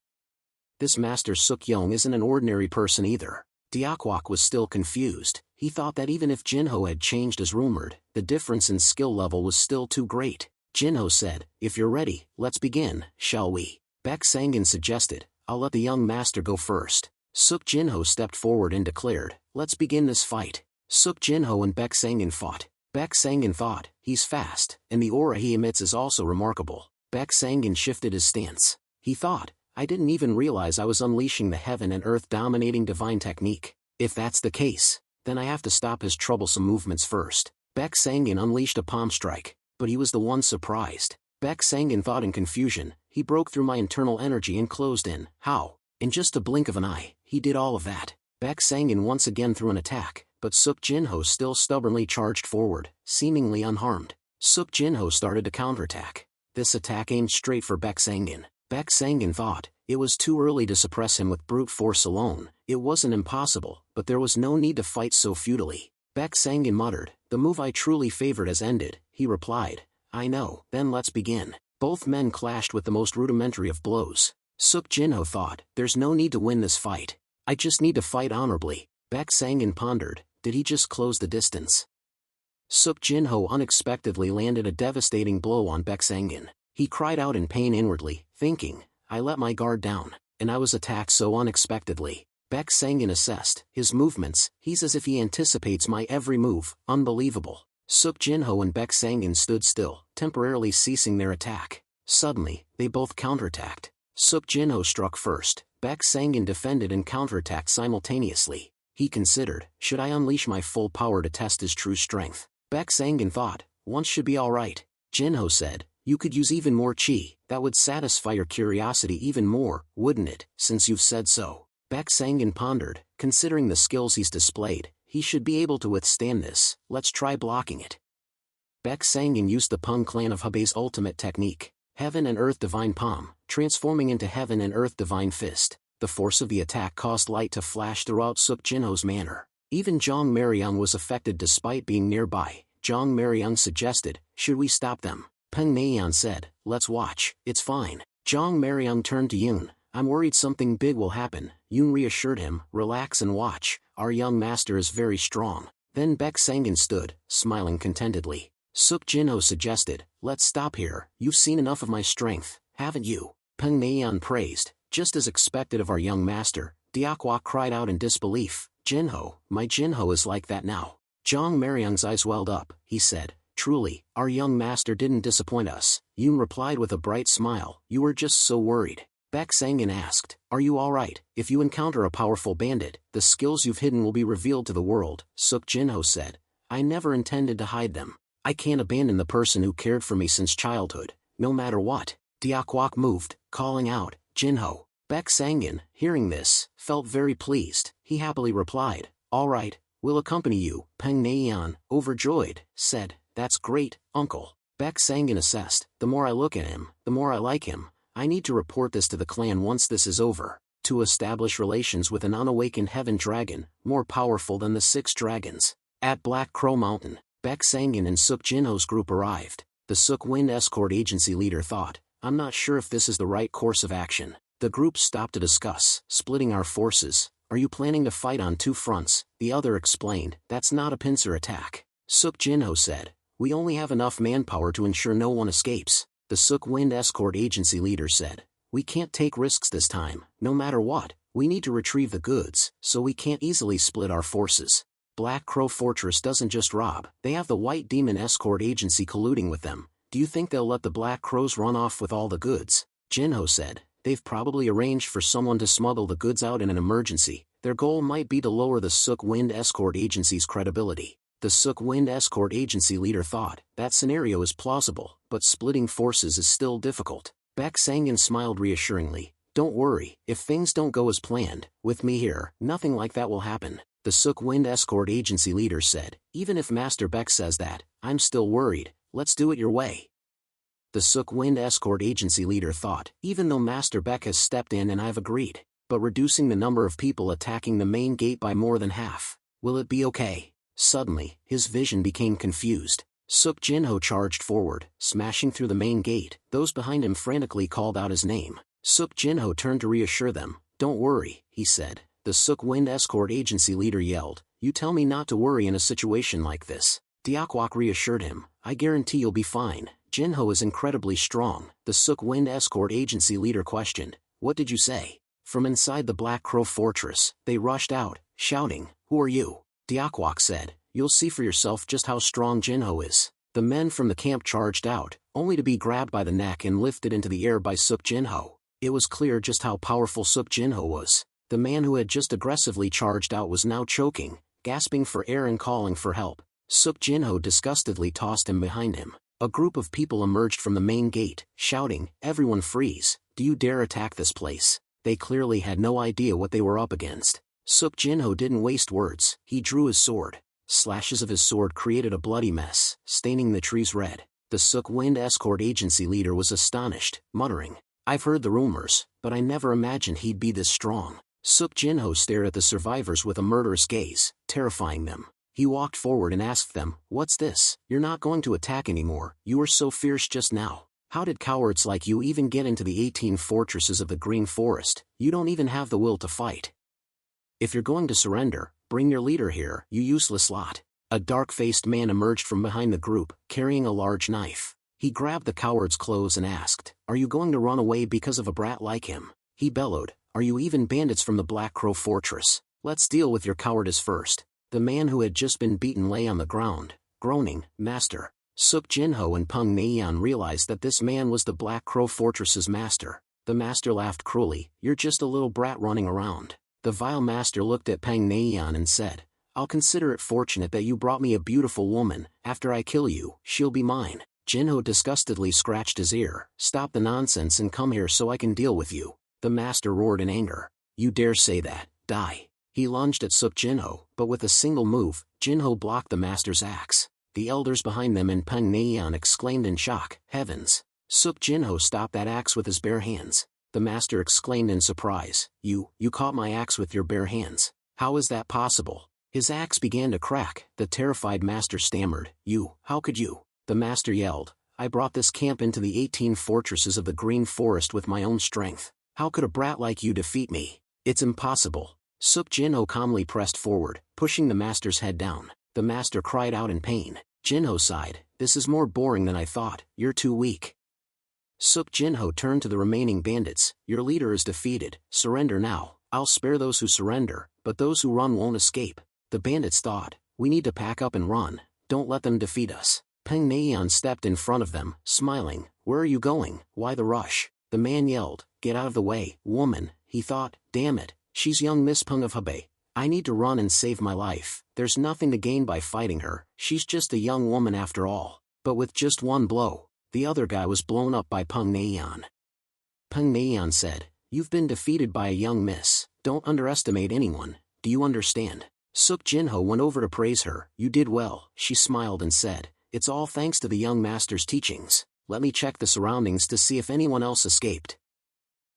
This Master Suk Young isn't an ordinary person either. Diakwok was still confused. He thought that even if Jinho had changed as rumored, the difference in skill level was still too great. Jinho said, if you're ready, let's begin, shall we? Beck Sangin suggested, I'll let the young master go first. Suk Jinho stepped forward and declared, let's begin this fight. Suk Jinho and Beck Sangin fought. Beck Sangin thought, he's fast, and the aura he emits is also remarkable. Beck Sangin shifted his stance. He thought, I didn't even realize I was unleashing the heaven and earth dominating divine technique. If that's the case, then I have to stop his troublesome movements first. Beck Sangin unleashed a palm strike, but he was the one surprised. Beck Sangin thought in confusion, he broke through my internal energy and closed in. How? In just a blink of an eye, he did all of that. Beck Sangin once again threw an attack, but Suk Jinho still stubbornly charged forward, seemingly unharmed. Suk Jinho started to counterattack. This attack aimed straight for Beck Sangin. Beck Sangin thought, it was too early to suppress him with brute force alone. It wasn't impossible, but there was no need to fight so futilely. Beck Sangin muttered, the move I truly favored has ended. He replied, I know, then let's begin. Both men clashed with the most rudimentary of blows. Suk Jinho thought, there's no need to win this fight. I just need to fight honorably. Beck Sangin pondered, did he just close the distance? Suk Jinho unexpectedly landed a devastating blow on Beck Sangin. He cried out in pain inwardly, thinking, I let my guard down, and I was attacked so unexpectedly. Beck Sangin assessed his movements. He's as if he anticipates my every move. Unbelievable. Suk Jinho and Beck Sangin stood still, temporarily ceasing their attack. Suddenly, they both counterattacked. Suk Jinho struck first. Beck Sangin defended and counterattacked simultaneously. He considered, should I unleash my full power to test his true strength? Beck Sangin thought, once should be alright. Jinho said, you could use even more chi, that would satisfy your curiosity even more, wouldn't it, since you've said so? Beck Sangin pondered, considering the skills he's displayed, he should be able to withstand this. Let's try blocking it. Beck Sangin used the Peng clan of Hebei's ultimate technique, Heaven and Earth Divine Palm, transforming into Heaven and Earth Divine Fist. The force of the attack caused light to flash throughout Suk Jinho's manner. Even Zhang Mariang was affected despite being nearby. Zhang Mariang suggested, should we stop them? Peng Neian said, let's watch, it's fine. Zhang Mariang turned to Yun, I'm worried something big will happen. Yun reassured him, relax and watch, our young master is very strong. Then Beck Sangin stood, smiling contentedly. Suk Jinho suggested, let's stop here, you've seen enough of my strength, haven't you? Peng Neian praised, just as expected of our young master. Diakwok cried out in disbelief, Jinho, my Jinho is like that now. Zhang Mariang's eyes welled up, he said, truly, our young master didn't disappoint us. Yun replied with a bright smile, you were just so worried. Beck Sangin asked, are you alright? If you encounter a powerful bandit, the skills you've hidden will be revealed to the world. Suk Jinho said, I never intended to hide them. I can't abandon the person who cared for me since childhood, no matter what. Diakwok moved, calling out, Jinho. Beck Sangin, hearing this, felt very pleased. He happily replied, alright, we'll accompany you. Peng Neian, overjoyed, said, that's great, uncle. Beck Sangin assessed, the more I look at him, the more I like him. I need to report this to the clan once this is over. To establish relations with an unawakened heaven dragon, more powerful than the 6 dragons. At Black Crow Mountain, Baek Sangin and Suk Jinho's group arrived. The Suk Wind escort agency leader thought, I'm not sure if this is the right course of action. The group stopped to discuss, splitting our forces. Are you planning to fight on two fronts? The other explained, that's not a pincer attack. Suk Jinho said, we only have enough manpower to ensure no one escapes. The Suk Wind escort agency leader said, we can't take risks this time, no matter what. We need to retrieve the goods, so we can't easily split our forces. Black Crow Fortress doesn't just rob, they have the White Demon escort agency colluding with them. Do you think they'll let the Black Crows run off with all the goods? Jinho said, they've probably arranged for someone to smuggle the goods out in an emergency. Their goal might be to lower the Suk Wind escort agency's credibility. The Suk Wind escort agency leader thought, that scenario is plausible, but splitting forces is still difficult. Baek Sangin smiled reassuringly, don't worry, if things don't go as planned, with me here, nothing like that will happen. The Suk Wind escort agency leader said, even if Master Baek says that, I'm still worried, let's do it your way. The Suk Wind escort agency leader thought, even though Master Baek has stepped in and I've agreed, but reducing the number of people attacking the main gate by more than half, will it be okay? Suddenly, his vision became confused. Suk Jinho charged forward, smashing through the main gate. Those behind him frantically called out his name. Suk Jinho turned to reassure them. Don't worry, he said. The Suk Wind escort agency leader yelled, you tell me not to worry in a situation like this. Deokwok reassured him, I guarantee you'll be fine. Jinho is incredibly strong. The Suk Wind escort agency leader questioned, what did you say? From inside the Black Crow Fortress, they rushed out, shouting, who are you? Deokwok said, you'll see for yourself just how strong Jinho is. The men from the camp charged out, only to be grabbed by the neck and lifted into the air by Suk Jinho. It was clear just how powerful Suk Jinho was. The man who had just aggressively charged out was now choking, gasping for air and calling for help. Suk Jinho disgustedly tossed him behind him. A group of people emerged from the main gate, shouting, everyone freeze, do you dare attack this place? They clearly had no idea what they were up against. Suk Jinho didn't waste words, he drew his sword. Slashes of his sword created a bloody mess, staining the trees red. The Suk Wind escort agency leader was astonished, muttering, I've heard the rumors, but I never imagined he'd be this strong. Suk Jinho stared at the survivors with a murderous gaze, terrifying them. He walked forward and asked them, what's this? You're not going to attack anymore, you were so fierce just now. How did cowards like you even get into the 18 fortresses of the Green Forest? You don't even have the will to fight. If you're going to surrender, bring your leader here, you useless lot. A dark-faced man emerged from behind the group, carrying a large knife. He grabbed the coward's clothes and asked, are you going to run away because of a brat like him? He bellowed, are you even bandits from the Black Crow Fortress? Let's deal with your cowardice first. The man who had just been beaten lay on the ground, groaning, Master. Suk Jinho and Peng Neian realized that this man was the Black Crow Fortress's master. The master laughed cruelly, you're just a little brat running around. The vile master looked at Peng Neian and said, I'll consider it fortunate that you brought me a beautiful woman. After I kill you, she'll be mine. Jinho disgustedly scratched his ear, stop the nonsense and come here so I can deal with you. The master roared in anger. You dare say that, die. He lunged at Suk Jinho, but with a single move, Jinho blocked the master's axe. The elders behind them and Peng Neian exclaimed in shock, heavens. Suk Jinho stopped that axe with his bare hands. The master exclaimed in surprise, you caught my axe with your bare hands. How is that possible? His axe began to crack. The terrified master stammered, how could you? The master yelled, I brought this camp into the 18 fortresses of the Green Forest with my own strength. How could a brat like you defeat me? It's impossible. Suk Jinho calmly pressed forward, pushing the master's head down. The master cried out in pain. Jinho sighed, this is more boring than I thought, you're too weak. Suk Jinho turned to the remaining bandits, your leader is defeated, surrender now. I'll spare those who surrender, but those who run won't escape. The bandits thought, we need to pack up and run, don't let them defeat us. Peng Neian stepped in front of them, smiling, where are you going, why the rush? The man yelled, get out of the way, woman. He thought, damn it, she's young Miss Peng of Hebei. I need to run and save my life. There's nothing to gain by fighting her, she's just a young woman after all. But with just one blow, the other guy was blown up by Peng Neian. Peng Neian said, you've been defeated by a young miss, don't underestimate anyone, do you understand? Suk Jinho went over to praise her, you did well, she smiled and said, it's all thanks to the young master's teachings. Let me check the surroundings to see if anyone else escaped.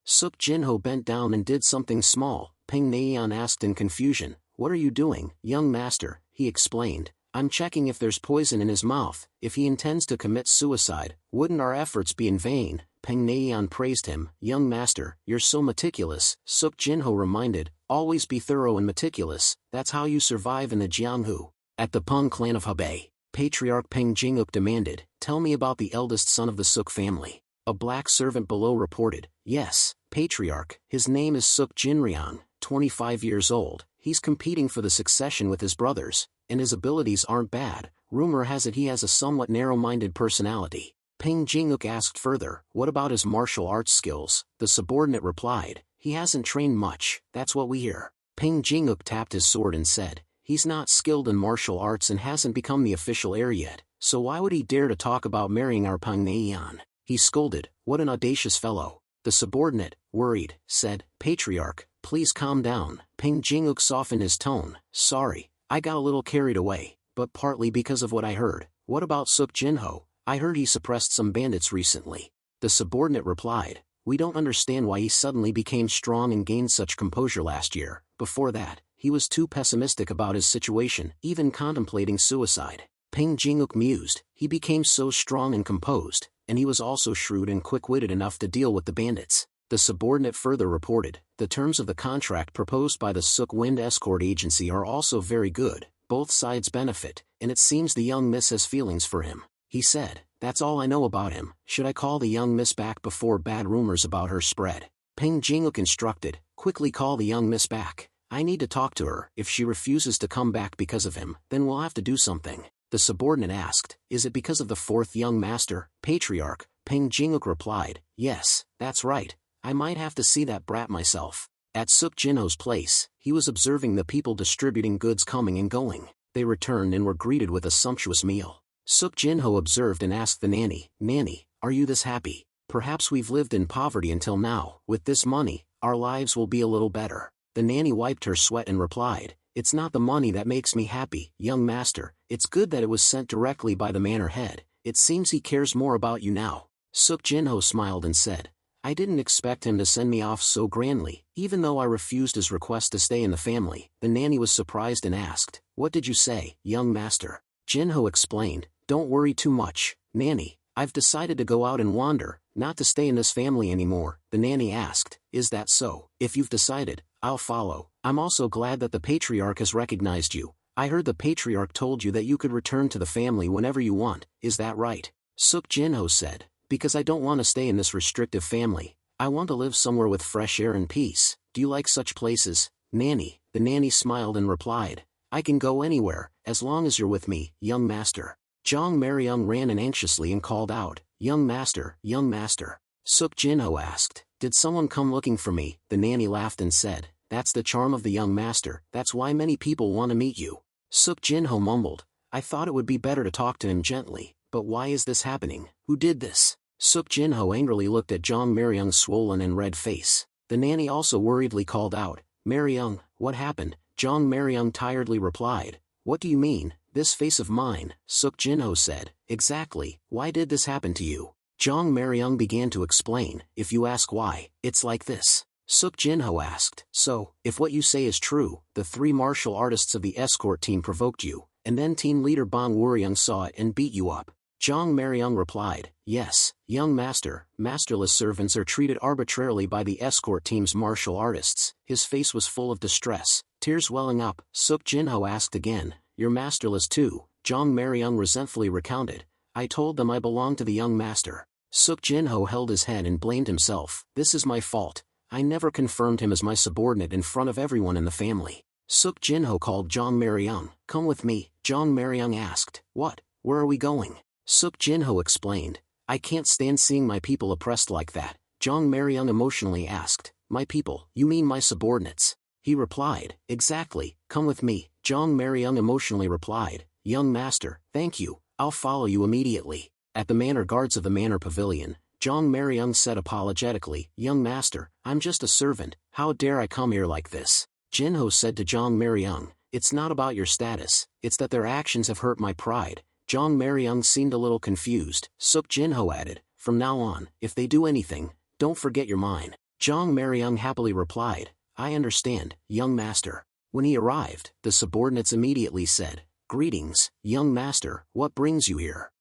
Suk Jinho bent down and did something small. Peng Neian asked in confusion, what are you doing, young master? He explained, I'm checking if there's poison in his mouth. If he intends to commit suicide, wouldn't our efforts be in vain? Peng Neian praised him. Young master, you're so meticulous, Suk Jinho reminded. Always be thorough and meticulous, that's how you survive in the Jianghu. At the Peng clan of Hebei, Patriarch Peng Jinguk demanded, tell me about the eldest son of the Suk family. A black servant below reported, yes, Patriarch, his name is Suk Jinriang, 25 years old, he's competing for the succession with his brothers, and his abilities aren't bad. Rumor has it he has a somewhat narrow-minded personality. Peng Jinguk asked further, what about his martial arts skills? The subordinate replied, he hasn't trained much, that's what we hear. Peng Jinguk tapped his sword and said, he's not skilled in martial arts and hasn't become the official heir yet, so why would he dare to talk about marrying our Peng Neian? He scolded, what an audacious fellow. The subordinate, worried, said, Patriarch, please calm down. Peng Jinguk softened his tone, sorry, I got a little carried away, but partly because of what I heard. What about Suk Jinho? I heard he suppressed some bandits recently. The subordinate replied, we don't understand why he suddenly became strong and gained such composure last year. Before that, he was too pessimistic about his situation, even contemplating suicide. Peng Jinguk mused, he became so strong and composed, and he was also shrewd and quick-witted enough to deal with the bandits. The subordinate further reported, the terms of the contract proposed by the Suk Wind Escort Agency are also very good, both sides benefit, and it seems the young miss has feelings for him. He said, that's all I know about him. Should I call the young miss back before bad rumors about her spread? Peng Jinguk instructed, quickly call the young miss back. I need to talk to her. If she refuses to come back because of him, then we'll have to do something. The subordinate asked, is it because of the fourth young master, Patriarch? Peng Jinguk replied, yes, that's right. I might have to see that brat myself. At Suk Jinho's place, he was observing the people distributing goods coming and going. They returned and were greeted with a sumptuous meal. Suk Jinho observed and asked the nanny, Nanny, are you this happy? Perhaps we've lived in poverty until now. With this money, our lives will be a little better. The nanny wiped her sweat and replied, it's not the money that makes me happy, young master. It's good that it was sent directly by the manor head. It seems he cares more about you now. Suk Jinho smiled and said, I didn't expect him to send me off so grandly, even though I refused his request to stay in the family. The nanny was surprised and asked, what did you say, young master? Jinho explained, don't worry too much, Nanny, I've decided to go out and wander, not to stay in this family anymore. The nanny asked, is that so? If you've decided, I'll follow. I'm also glad that the Patriarch has recognized you. I heard the Patriarch told you that you could return to the family whenever you want, is that right? Suk Jinho said, because I don't want to stay in this restrictive family. I want to live somewhere with fresh air and peace. Do you like such places, Nanny? The nanny smiled and replied, I can go anywhere, as long as you're with me, young master. Zhang Maryung ran in anxiously and called out, young master, young master. Suk Jinho asked, did someone come looking for me? The nanny laughed and said, that's the charm of the young master, that's why many people want to meet you. Suk Jinho mumbled, I thought it would be better to talk to him gently, but why is this happening? Who did this? Suk Jinho angrily looked at Zhang Maryung's swollen and red face. The nanny also worriedly called out, Maryung, what happened? Zhang Maryung tiredly replied, what do you mean, this face of mine? Suk Jinho said, exactly, why did this happen to you? Zhang Maryung began to explain, if you ask why, it's like this. Suk Jinho asked, so, if what you say is true, the 3 martial artists of the escort team provoked you, and then team leader Bang Wuryung saw it and beat you up. Zhang Maryung replied, yes, young master, masterless servants are treated arbitrarily by the escort team's martial artists. His face was full of distress, tears welling up. Suk Jinho asked again, you're masterless too? Zhang Maryung resentfully recounted, I told them I belonged to the young master. Suk Jinho held his head and blamed himself, this is my fault. I never confirmed him as my subordinate in front of everyone in the family. Suk Jinho called Zhang Maryung, come with me. Zhang Maryung asked, what, where are we going? Suk Jinho explained, I can't stand seeing my people oppressed like that. Zhang Maryung emotionally asked, my people, you mean my subordinates? He replied, exactly, come with me. Zhang Maryung emotionally replied, young master, thank you, I'll follow you immediately. At the manor guards of the manor pavilion, Zhang Maryung said apologetically, young master, I'm just a servant, how dare I come here like this? Jinho said to Zhang Maryung, it's not about your status, it's that their actions have hurt my pride. Zhang Maryung seemed a little confused. Suk Jinho added, from now on, if they do anything, don't forget you're mine. Zhang Maryung happily replied, I understand, young master. When he arrived, the subordinates immediately said, Greetings, young master, what brings you here?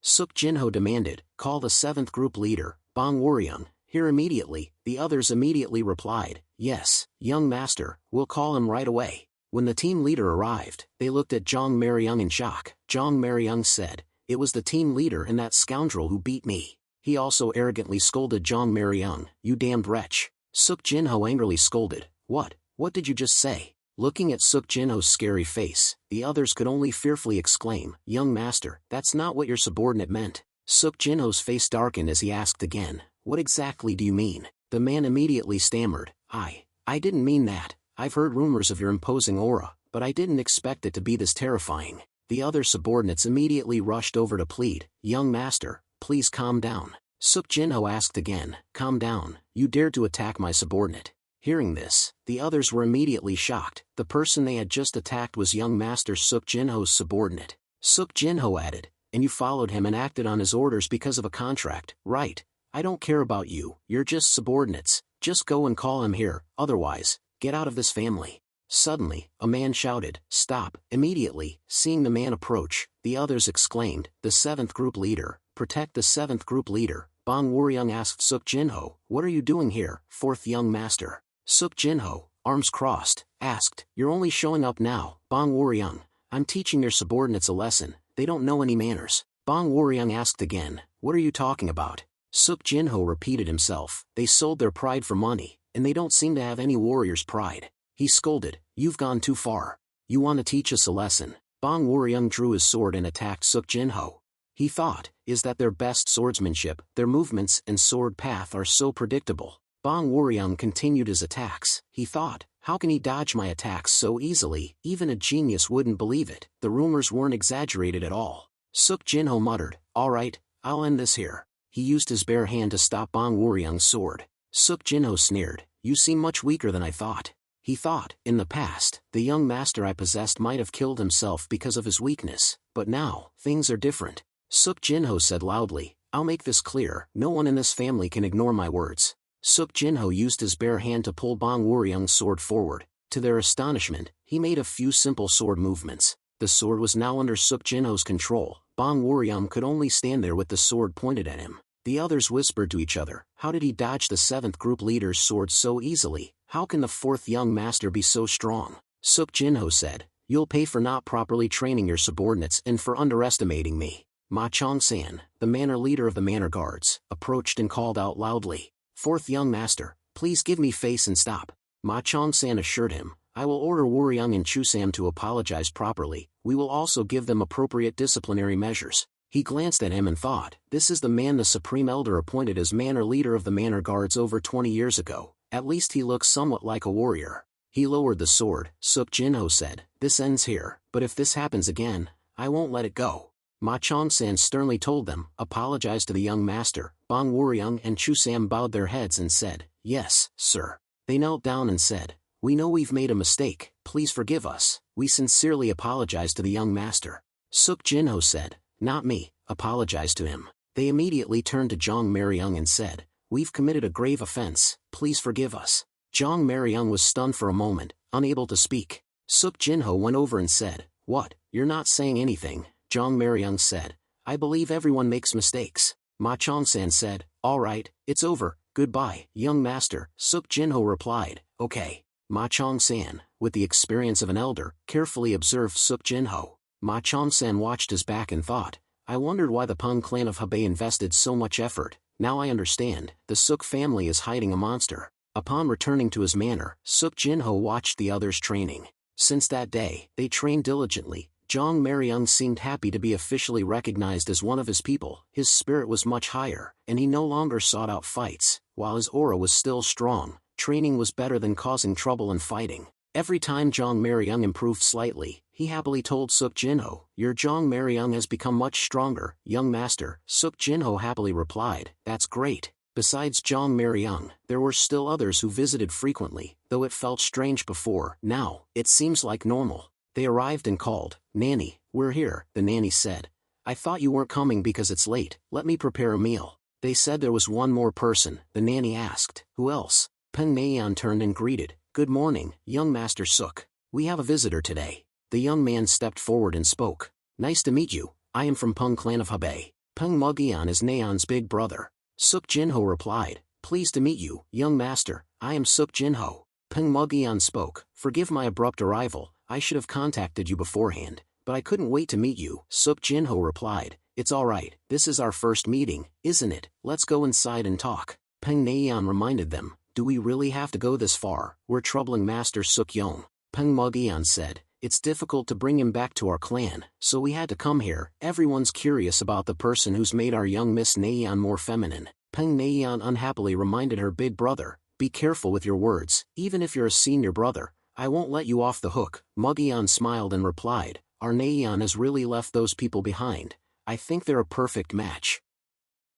Suk Jinho demanded. Call the 7th group leader, Bong Waryoung, here immediately. The others immediately replied, yes, young master, we'll call him right away. When the team leader arrived, they looked at Jong Maryung in shock. Jong Maryung said, it was the team leader and that scoundrel who beat me. He also arrogantly scolded Jong Maryung, you damned wretch. Suk Jinho angrily scolded, what did you just say? Looking at Suk Jinho's scary face, the others could only fearfully exclaim, young master, that's not what your subordinate meant. Suk Jinho's face darkened as he asked again, what exactly do you mean? The man immediately stammered, I didn't mean that. I've heard rumors of your imposing aura, but I didn't expect it to be this terrifying. The other subordinates immediately rushed over to plead, young master, please calm down. Suk Jinho asked again, calm down, you dared to attack my subordinate. Hearing this, the others were immediately shocked. The person they had just attacked was young master Suk Jinho's subordinate. Suk Jinho added, and you followed him and acted on his orders because of a contract, right? I don't care about you, you're just subordinates. Just go and call him here, otherwise, get out of this family. Suddenly, a man shouted, stop, immediately. Seeing the man approach, the others exclaimed, the 7th group leader, protect the 7th group leader. Bong Waryoung asked Suk Jinho, what are you doing here, 4th young master? Suk Jinho, arms crossed, asked, you're only showing up now, Bong Waryoung. I'm teaching your subordinates a lesson, they don't know any manners. Bong Waryoung asked again, what are you talking about? Suk Jinho repeated himself, they sold their pride for money, and they don't seem to have any warrior's pride. He scolded, you've gone too far. You want to teach us a lesson? Bong Waryoung drew his sword and attacked Suk Jinho. He thought, is that their best swordsmanship, their movements and sword path are so predictable. Bong Waryoung continued his attacks. He thought, how can he dodge my attacks so easily? Even a genius wouldn't believe it. The rumors weren't exaggerated at all. Suk Jinho muttered, alright, I'll end this here. He used his bare hand to stop Bong Waryoung's sword. Suk Jinho sneered, you seem much weaker than I thought. He thought, in the past, the young master I possessed might have killed himself because of his weakness, but now, things are different. Suk Jinho said loudly, I'll make this clear, no one in this family can ignore my words. Suk Jinho used his bare hand to pull Bong Waryoung's sword forward. To their astonishment, he made a few simple sword movements. The sword was now under Suk Jinho's control. Bong Waryoung could only stand there with the sword pointed at him. The others whispered to each other, how did he dodge the 7th group leader's sword so easily? How can the 4th young master be so strong? Suk Jinho said, you'll pay for not properly training your subordinates and for underestimating me. Ma Chong-san, the manor leader of the manor guards, approached and called out loudly, 4th young master, please give me face and stop. Ma Chong-san assured him, I will order Waryoung and Chusam to apologize properly. We will also give them appropriate disciplinary measures. He glanced at him and thought, this is the man the Supreme Elder appointed as manor leader of the manor guards over 20 years ago. At least he looks somewhat like a warrior. He lowered the sword. Suk Jinho said, this ends here, but if this happens again, I won't let it go. Ma Chong-san sternly told them, apologize to the young master. Bong Waryoung and Chusam bowed their heads and said, yes, sir. They knelt down and said, we know we've made a mistake, please forgive us. We sincerely apologize to the young master. Suk Jinho said, not me, apologize to him. They immediately turned to Jong Maryung and said, we've committed a grave offense, please forgive us. Jong Maryung was stunned for a moment, unable to speak. Suk Jinho went over and said, what, you're not saying anything? Jong Maryung said, I believe everyone makes mistakes. Ma Chong-san said, alright, it's over, goodbye, young master. Suk Jinho replied, okay. Ma Chong-san, with the experience of an elder, carefully observed Suk Jinho. Ma Chong-san watched his back and thought, I wondered why the Peng clan of Hebei invested so much effort. Now I understand, the Suk family is hiding a monster. Upon returning to his manor, Suk Jinho watched the others training. Since that day, they trained diligently. Jong Maryung seemed happy to be officially recognized as one of his people. His spirit was much higher, and he no longer sought out fights. While his aura was still strong, training was better than causing trouble and fighting. Every time Jong Maryung improved slightly, he happily told Suk Jinho, your Jong Maryung has become much stronger, young master. Suk Jinho happily replied, that's great. Besides Jong Maryung, there were still others who visited frequently, though it felt strange before. Now, it seems like normal. They arrived and called, Nanny, we're here. The nanny said, I thought you weren't coming because it's late, let me prepare a meal. They said there was one more person. The nanny asked, who else? Peng Mayan turned and greeted, good morning, young master Suk. We have a visitor today. The young man stepped forward and spoke. Nice to meet you, I am from Peng clan of Hebei. Peng Mugian is Naeon's big brother. Suk Jinho replied, pleased to meet you, young master, I am Suk Jinho. Peng Mugian spoke, forgive my abrupt arrival, I should have contacted you beforehand, but I couldn't wait to meet you. Suk Jinho replied, it's alright, this is our first meeting, isn't it? Let's go inside and talk. Peng Naeon reminded them, do we really have to go this far? We're troubling Master Suk Yong. Peng Mugian said, it's difficult to bring him back to our clan, so we had to come here. Everyone's curious about the person who's made our young Miss Naeon more feminine. Peng Naeon unhappily reminded her big brother, be careful with your words, even if you're a senior brother, I won't let you off the hook. Mugian smiled and replied, our Naeon has really left those people behind. I think they're a perfect match.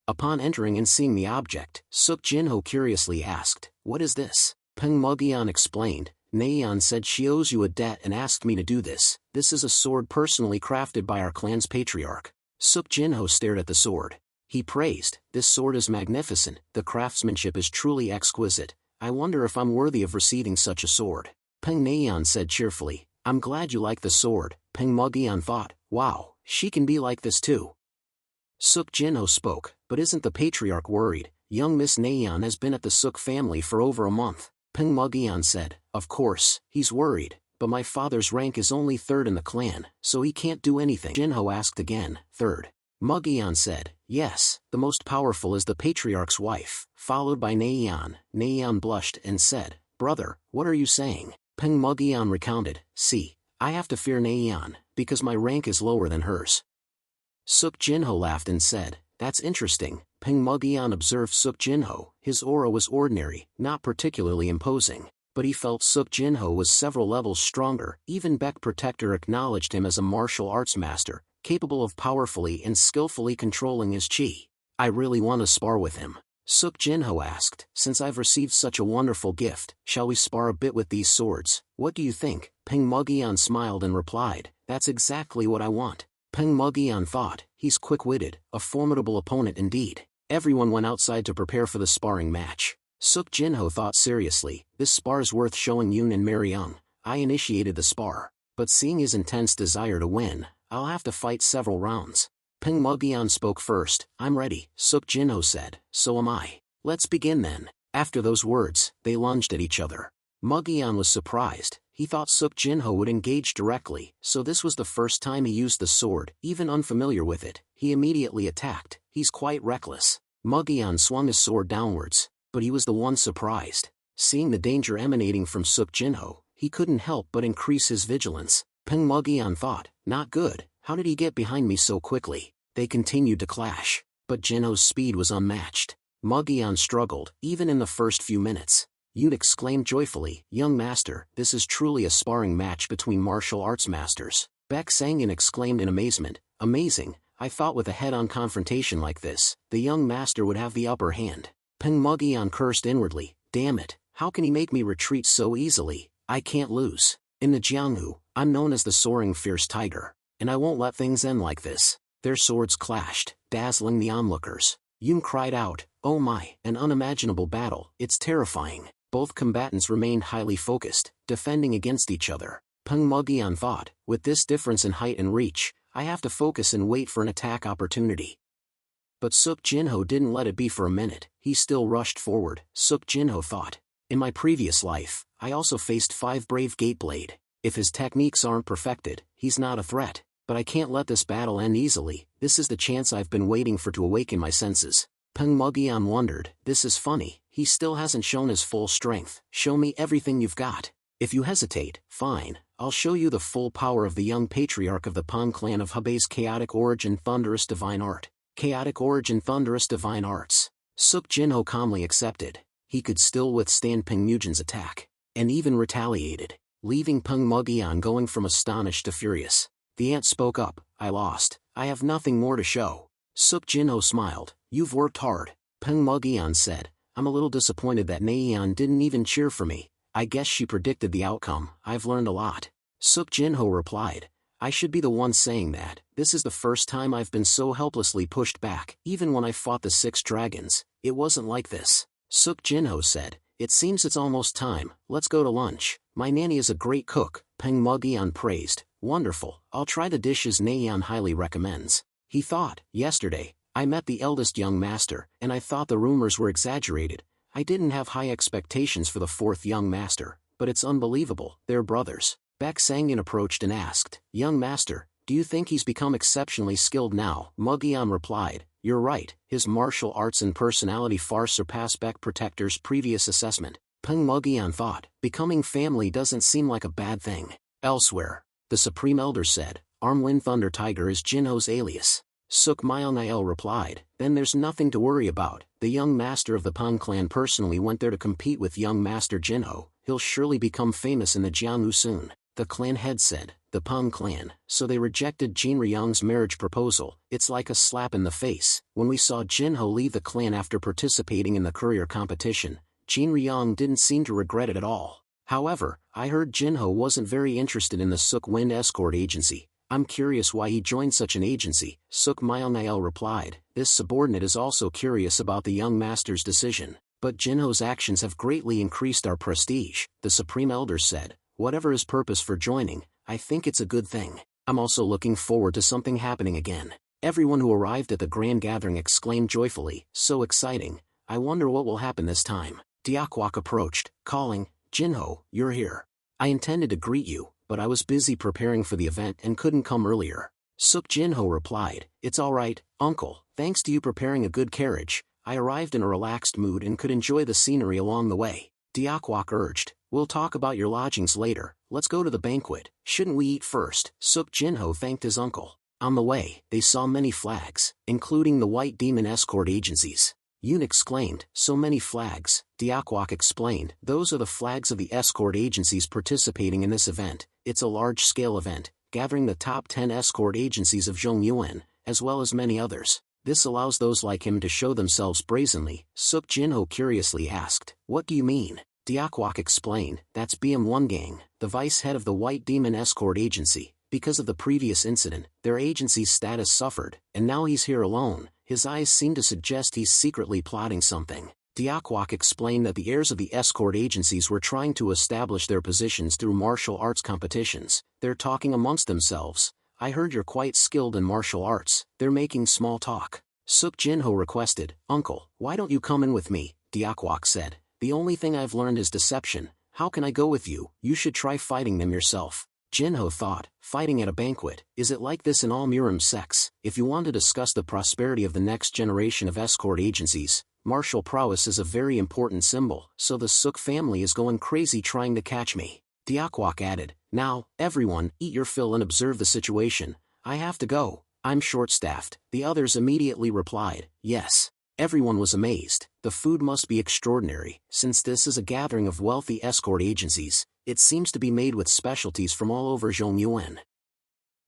Upon entering and seeing the object, Suk Jinho curiously asked, what is this? Peng Mugian explained, Naeon said she owes you a debt and asked me to do this. This is a sword personally crafted by our clan's patriarch. Suk Jinho stared at the sword. He praised, this sword is magnificent, the craftsmanship is truly exquisite. I wonder if I'm worthy of receiving such a sword. Peng Naeon said cheerfully, I'm glad you like the sword. Peng Mugian thought, wow, she can be like this too. Suk Jinho spoke, but isn't the patriarch worried? Young Miss Naeon has been at the Suk family for over a month. Peng Mugian said, of course, he's worried, but my father's rank is only third in the clan, so he can't do anything. Jinho asked again, third. Mugian said, yes, the most powerful is the patriarch's wife, followed by Naeon. Naeon blushed and said, brother, what are you saying? Peng Mugian recounted, see, I have to fear Naeon, because my rank is lower than hers. Suk Jinho laughed and said, that's interesting. Peng Mugian observed Suk Jinho. His aura was ordinary, not particularly imposing, but he felt Suk Jinho was several levels stronger. Even Beck Protector acknowledged him as a martial arts master, capable of powerfully and skillfully controlling his chi. I really want to spar with him. Suk Jinho asked, since I've received such a wonderful gift, shall we spar a bit with these swords? What do you think? Peng Mugian smiled and replied, that's exactly what I want. Peng Mugian thought, he's quick-witted, a formidable opponent indeed. Everyone went outside to prepare for the sparring match. Suk Jinho thought seriously, this spar's worth showing Yoon and Mariung. I initiated the spar, but seeing his intense desire to win, I'll have to fight several rounds. Peng Mugian spoke first, I'm ready. Suk Jinho said, so am I. Let's begin then. After those words, they lunged at each other. Mugian was surprised. He thought Suk Jinho would engage directly, so this was the first time he used the sword. Even unfamiliar with it, he immediately attacked. He's quite reckless. Mugian swung his sword downwards, but he was the one surprised. Seeing the danger emanating from Suk Jinho, he couldn't help but increase his vigilance. Peng Mugian thought, not good, how did he get behind me so quickly? They continued to clash, but Jinho's speed was unmatched. Mugian struggled, even in the first few minutes. Yoon exclaimed joyfully, young master, this is truly a sparring match between martial arts masters. Baek Sangin exclaimed in amazement, amazing, I thought with a head-on confrontation like this, the young master would have the upper hand. Peng Mugian cursed inwardly, damn it, how can he make me retreat so easily? I can't lose. In the Jianghu, I'm known as the soaring fierce tiger, and I won't let things end like this. Their swords clashed, dazzling the onlookers. Yoon cried out, oh my, an unimaginable battle, it's terrifying. Both combatants remained highly focused, defending against each other. Peng Mugian thought, with this difference in height and reach, I have to focus and wait for an attack opportunity. But Suk Jinho didn't let it be for a minute, he still rushed forward. Suk Jinho thought, in my previous life, I also faced 5 brave Gateblade. If his techniques aren't perfected, he's not a threat. But I can't let this battle end easily, this is the chance I've been waiting for to awaken my senses. Peng Mugian wondered, this is funny, he still hasn't shown his full strength. Show me everything you've got. If you hesitate, fine, I'll show you the full power of the young patriarch of the Peng clan of Hebei's chaotic origin thunderous divine art. Chaotic origin thunderous divine arts. Suk Jinho calmly accepted. He could still withstand Peng Mugen's attack, and even retaliated, leaving Peng Mugian going from astonished to furious. The ant spoke up, I lost, I have nothing more to show. Suk Jinho smiled, you've worked hard. Peng Mugian said, I'm a little disappointed that Naeon didn't even cheer for me. I guess she predicted the outcome. I've learned a lot. Suk Jinho replied, I should be the one saying that. This is the first time I've been so helplessly pushed back. Even when I fought the 6 dragons, it wasn't like this. Suk Jinho said, it seems it's almost time, let's go to lunch. My nanny is a great cook. Peng Mugian praised, Wonderful, I'll try the dishes Naeon highly recommends. He thought, yesterday, I met the eldest young master, and I thought the rumors were exaggerated. I didn't have high expectations for the fourth young master, but it's unbelievable, they're brothers. Baek Sangin approached and asked, Young master, do you think he's become exceptionally skilled now? Mugion replied, You're right, his martial arts and personality far surpass Baek Protector's previous assessment. Peng Mugion thought, becoming family doesn't seem like a bad thing. Elsewhere, the Supreme Elder said, Armwind Thunder Tiger is Jinho's alias. Suk Myelnael replied, Then there's nothing to worry about. The young master of the Peng clan personally went there to compete with young master Jinho. He'll surely become famous in the Jianghu soon. The clan head said, the Peng clan, so they rejected Jin Ryong's marriage proposal. It's like a slap in the face. When we saw Jinho leave the clan after participating in the courier competition, Jin Ryong didn't seem to regret it at all. However, I heard Jinho wasn't very interested in the Suk Wind escort agency. I'm curious why he joined such an agency. Suk Myelnael replied, This subordinate is also curious about the young master's decision. But Jinho's actions have greatly increased our prestige, the Supreme Elder said. Whatever his purpose for joining, I think it's a good thing. I'm also looking forward to something happening again. Everyone who arrived at the grand gathering exclaimed joyfully, So exciting. I wonder what will happen this time. Diakwok approached, calling, Jinho, you're here. I intended to greet you, but I was busy preparing for the event and couldn't come earlier. Suk Jinho replied, It's alright, uncle, thanks to you preparing a good carriage, I arrived in a relaxed mood and could enjoy the scenery along the way. Diakwok urged, We'll talk about your lodgings later, let's go to the banquet, shouldn't we eat first? Suk Jinho thanked his uncle. On the way, they saw many flags, including the White Demon escort agencies. Yoon exclaimed, So many flags. Diakwok explained, Those are the flags of the escort agencies participating in this event. It's a large-scale event, gathering the top 10 escort agencies of Zhongyuan, as well as many others. This allows those like him to show themselves brazenly. Suk Jinho curiously asked, What do you mean? Diakwok explained, That's BM1 Gang, the vice head of the White Demon escort agency. Because of the previous incident, their agency's status suffered, and now he's here alone. His eyes seem to suggest he's secretly plotting something. Diakwok explained that the heirs of the escort agencies were trying to establish their positions through martial arts competitions. They're talking amongst themselves. I heard you're quite skilled in martial arts. They're making small talk. Suk Jinho requested, Uncle, why don't you come in with me? Diakwok said, The only thing I've learned is deception. How can I go with you? You should try fighting them yourself. Jinho thought, fighting at a banquet, is it like this in all Murim sects? If you want to discuss the prosperity of the next generation of escort agencies, martial prowess is a very important symbol, so the Suk family is going crazy trying to catch me. Diakwok added, Now, everyone, eat your fill and observe the situation. I have to go. I'm short-staffed. The others immediately replied, Yes. Everyone was amazed. The food must be extraordinary, since this is a gathering of wealthy escort agencies. It seems to be made with specialties from all over Zhongyuan.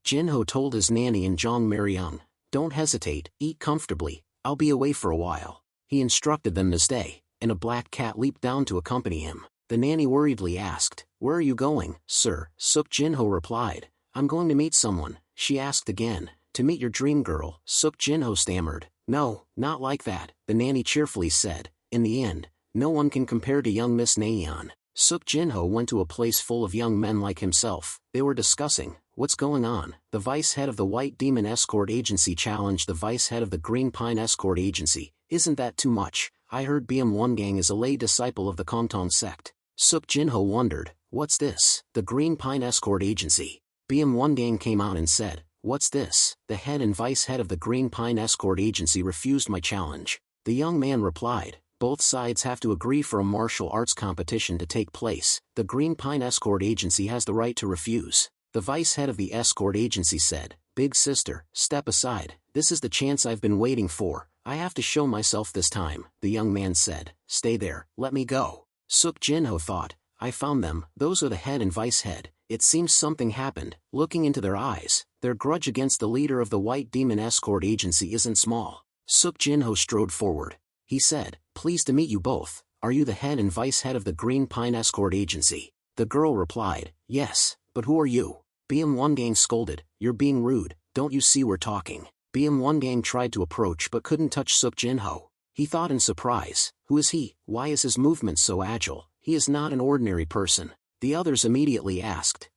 Jinho told his nanny and Zhang Mariang, Don't hesitate, eat comfortably, I'll be away for a while. He instructed them to stay, and a black cat leaped down to accompany him. The nanny worriedly asked, Where are you going, sir? Suk Jinho replied, I'm going to meet someone. She asked again, To meet your dream girl. Suk Jinho stammered, No, not like that, the nanny cheerfully said. In the end, no one can compare to young Miss Naeon. Suk Jinho went to a place full of young men like himself. They were discussing, What's going on? The vice head of the White Demon escort agency challenged the vice head of the Green Pine escort agency. Isn't that too much? I heard BM1 Gang is a lay disciple of the Kongtong sect. Suk Jinho wondered, What's this? The Green Pine escort agency. BM1 Gang came out and said, What's this? The head and vice head of the Green Pine escort agency refused my challenge. The young man replied, Both sides have to agree for a martial arts competition to take place. The Green Pine escort agency has the right to refuse. The vice head of the escort agency said, Big sister, step aside. This is the chance I've been waiting for. I have to show myself this time. The young man said, Stay there, let me go. Suk Jinho thought, I found them. Those are the head and vice head. It seems something happened. Looking into their eyes, their grudge against the leader of the White Demon escort agency isn't small. Suk Jinho strode forward. He said, Pleased to meet you both. Are you the head and vice head of the Green Pine escort agency? The girl replied, Yes, but who are you? BM1 Gang scolded, You're being rude, don't you see we're talking? BM1 Gang tried to approach but couldn't touch Suk Jinho. He thought in surprise, Who is he? Why is his movement so agile? He is not an ordinary person. The others immediately asked,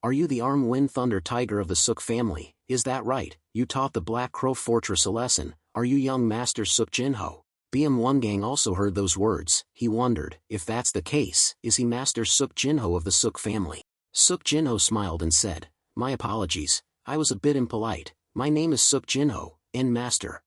are you the Arm Wind Thunder Tiger of the Suk family? Is that right? You taught the Black Crow Fortress a lesson. Are you young Master Suk Jinho? BM1 Gang also heard those words. He wondered, if that's the case, is he Master Suk Jinho of the Suk family? Suk Jinho smiled and said, my apologies, I was a bit impolite. My name is Suk Jinho, and Master.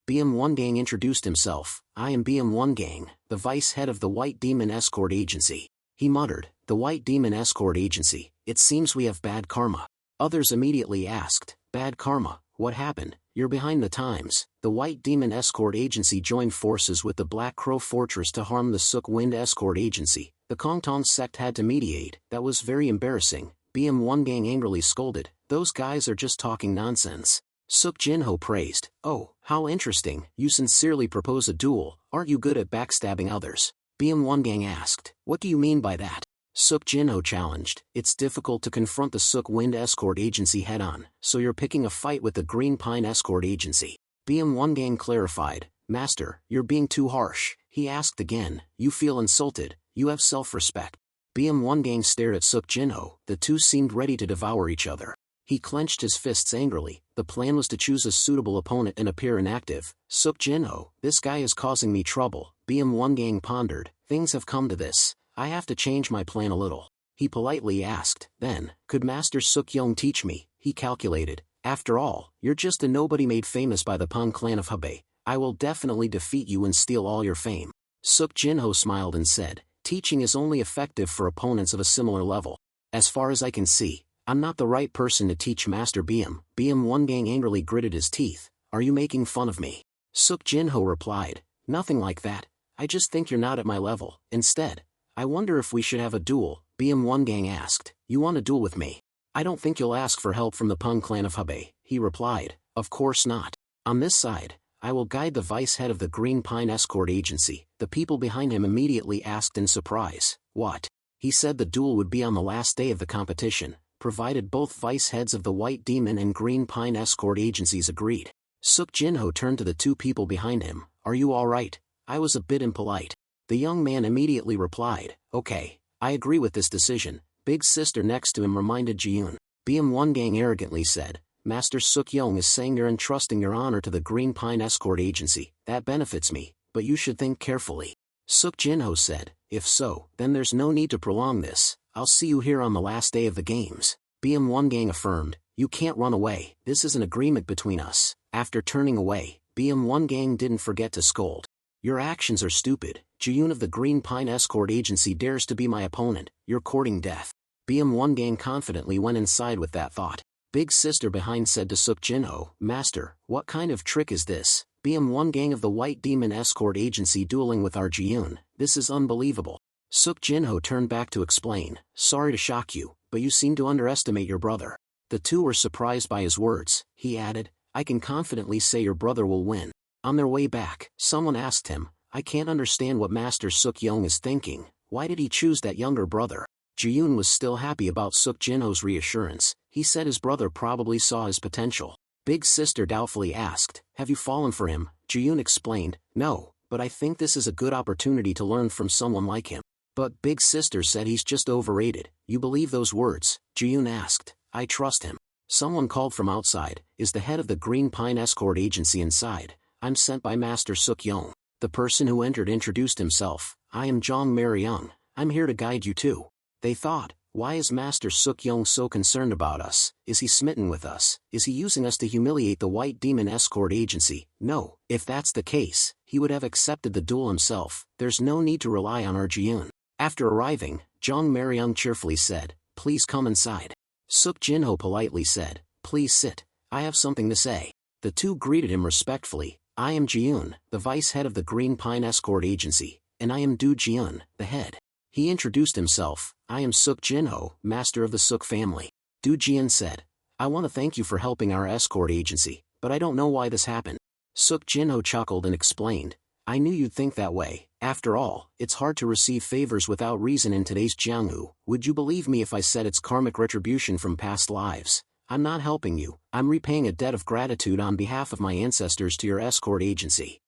BM1 Gang introduced himself. I am BM1 Gang, the vice head of the White Demon Escort Agency. He muttered, the White Demon Escort Agency, it seems we have bad karma. Others immediately asked, bad karma, what happened? You're behind the times. The White Demon Escort Agency joined forces with the Black Crow Fortress to harm the Suk Wind Escort Agency. The Kongtong sect had to mediate. That was very embarrassing. BM1 Gang angrily scolded, those guys are just talking nonsense. Suk Jinho praised, oh, how interesting, you sincerely propose a duel, aren't you good at backstabbing others? BM1 Gang asked, what do you mean by that? Suk Jinho challenged, it's difficult to confront the Suk Wind Escort Agency head-on, so you're picking a fight with the Green Pine Escort Agency. BM1 Gang clarified, Master, you're being too harsh. He asked again, you feel insulted, you have self-respect. BM1 Gang stared at Suk Jinho, the two seemed ready to devour each other. He clenched his fists angrily. The plan was to choose a suitable opponent and appear inactive. Suk Jinho, this guy is causing me trouble. BM1 Gang pondered, things have come to this. I have to change my plan a little. He politely asked, then, could Master Suk Young teach me? He calculated, after all, you're just a nobody made famous by the Pang clan of Hebei. I will definitely defeat you and steal all your fame. Suk Jinho smiled and said, teaching is only effective for opponents of a similar level. As far as I can see, I'm not the right person to teach Master BM. BM1 Gang angrily gritted his teeth, are you making fun of me? Suk Jinho replied, nothing like that, I just think you're not at my level. Instead, I wonder if we should have a duel. BM1 Gang asked, you want to duel with me? I don't think you'll ask for help from the Peng clan of Hebei. He replied, of course not. On this side, I will guide the vice head of the Green Pine Escort Agency. The people behind him immediately asked in surprise, what? He said the duel would be on the last day of the competition, provided both vice heads of the White Demon and Green Pine Escort Agencies agreed. Suk Jinho turned to the two people behind him, are you alright? I was a bit impolite. The young man immediately replied, okay, I agree with this decision. Big sister next to him reminded Jiyun. BM1 Gang arrogantly said, Master Suk Young is saying you're entrusting your honor to the Green Pine Escort Agency. That benefits me, but you should think carefully. Suk Jinho said, if so, then there's no need to prolong this. I'll see you here on the last day of the games. BM1 Gang affirmed, you can't run away. This is an agreement between us. After turning away, BM1 Gang didn't forget to scold. Your actions are stupid. Jiyun of the Green Pine Escort Agency dares to be my opponent. You're courting death. BM1 Gang confidently went inside with that thought. Big sister behind said to Suk Jinho, Master, what kind of trick is this? BM1 Gang of the White Demon Escort Agency dueling with our Jiyun. This is unbelievable. Suk Jinho turned back to explain, sorry to shock you, but you seem to underestimate your brother. The two were surprised by his words. He added, I can confidently say your brother will win. On their way back, someone asked him, I can't understand what Master Suk Young is thinking. Why did he choose that younger brother? Jiyun was still happy about Suk Jinho's reassurance. He said his brother probably saw his potential. Big sister doubtfully asked, have you fallen for him? Jiyun explained, no, but I think this is a good opportunity to learn from someone like him. But Big sister said he's just overrated. You believe those words? Jiyun asked. I trust him. Someone called from outside, is the head of the Green Pine Escort Agency inside? I'm sent by Master Suk Young. The person who entered introduced himself. I am Zhang Mariang. I'm here to guide you too. They thought, why is Master Suk Young so concerned about us? Is he smitten with us? Is he using us to humiliate the White Demon Escort Agency? No, if that's the case, he would have accepted the duel himself. There's no need to rely on our Jiyun. After arriving, Zhang Mariang cheerfully said, please come inside. Suk Jinho politely said, please sit. I have something to say. The two greeted him respectfully. I am Jiyun, the vice head of the Green Pine Escort Agency, and I am Du Jiyun, the head. He introduced himself. I am Suk Jinho, master of the Suk family. Du Jiyun said, I want to thank you for helping our escort agency, but I don't know why this happened. Suk Jinho chuckled and explained, I knew you'd think that way. After all, it's hard to receive favors without reason in today's Jianghu. Would you believe me if I said it's karmic retribution from past lives? I'm not helping you, I'm repaying a debt of gratitude on behalf of my ancestors to your escort agency.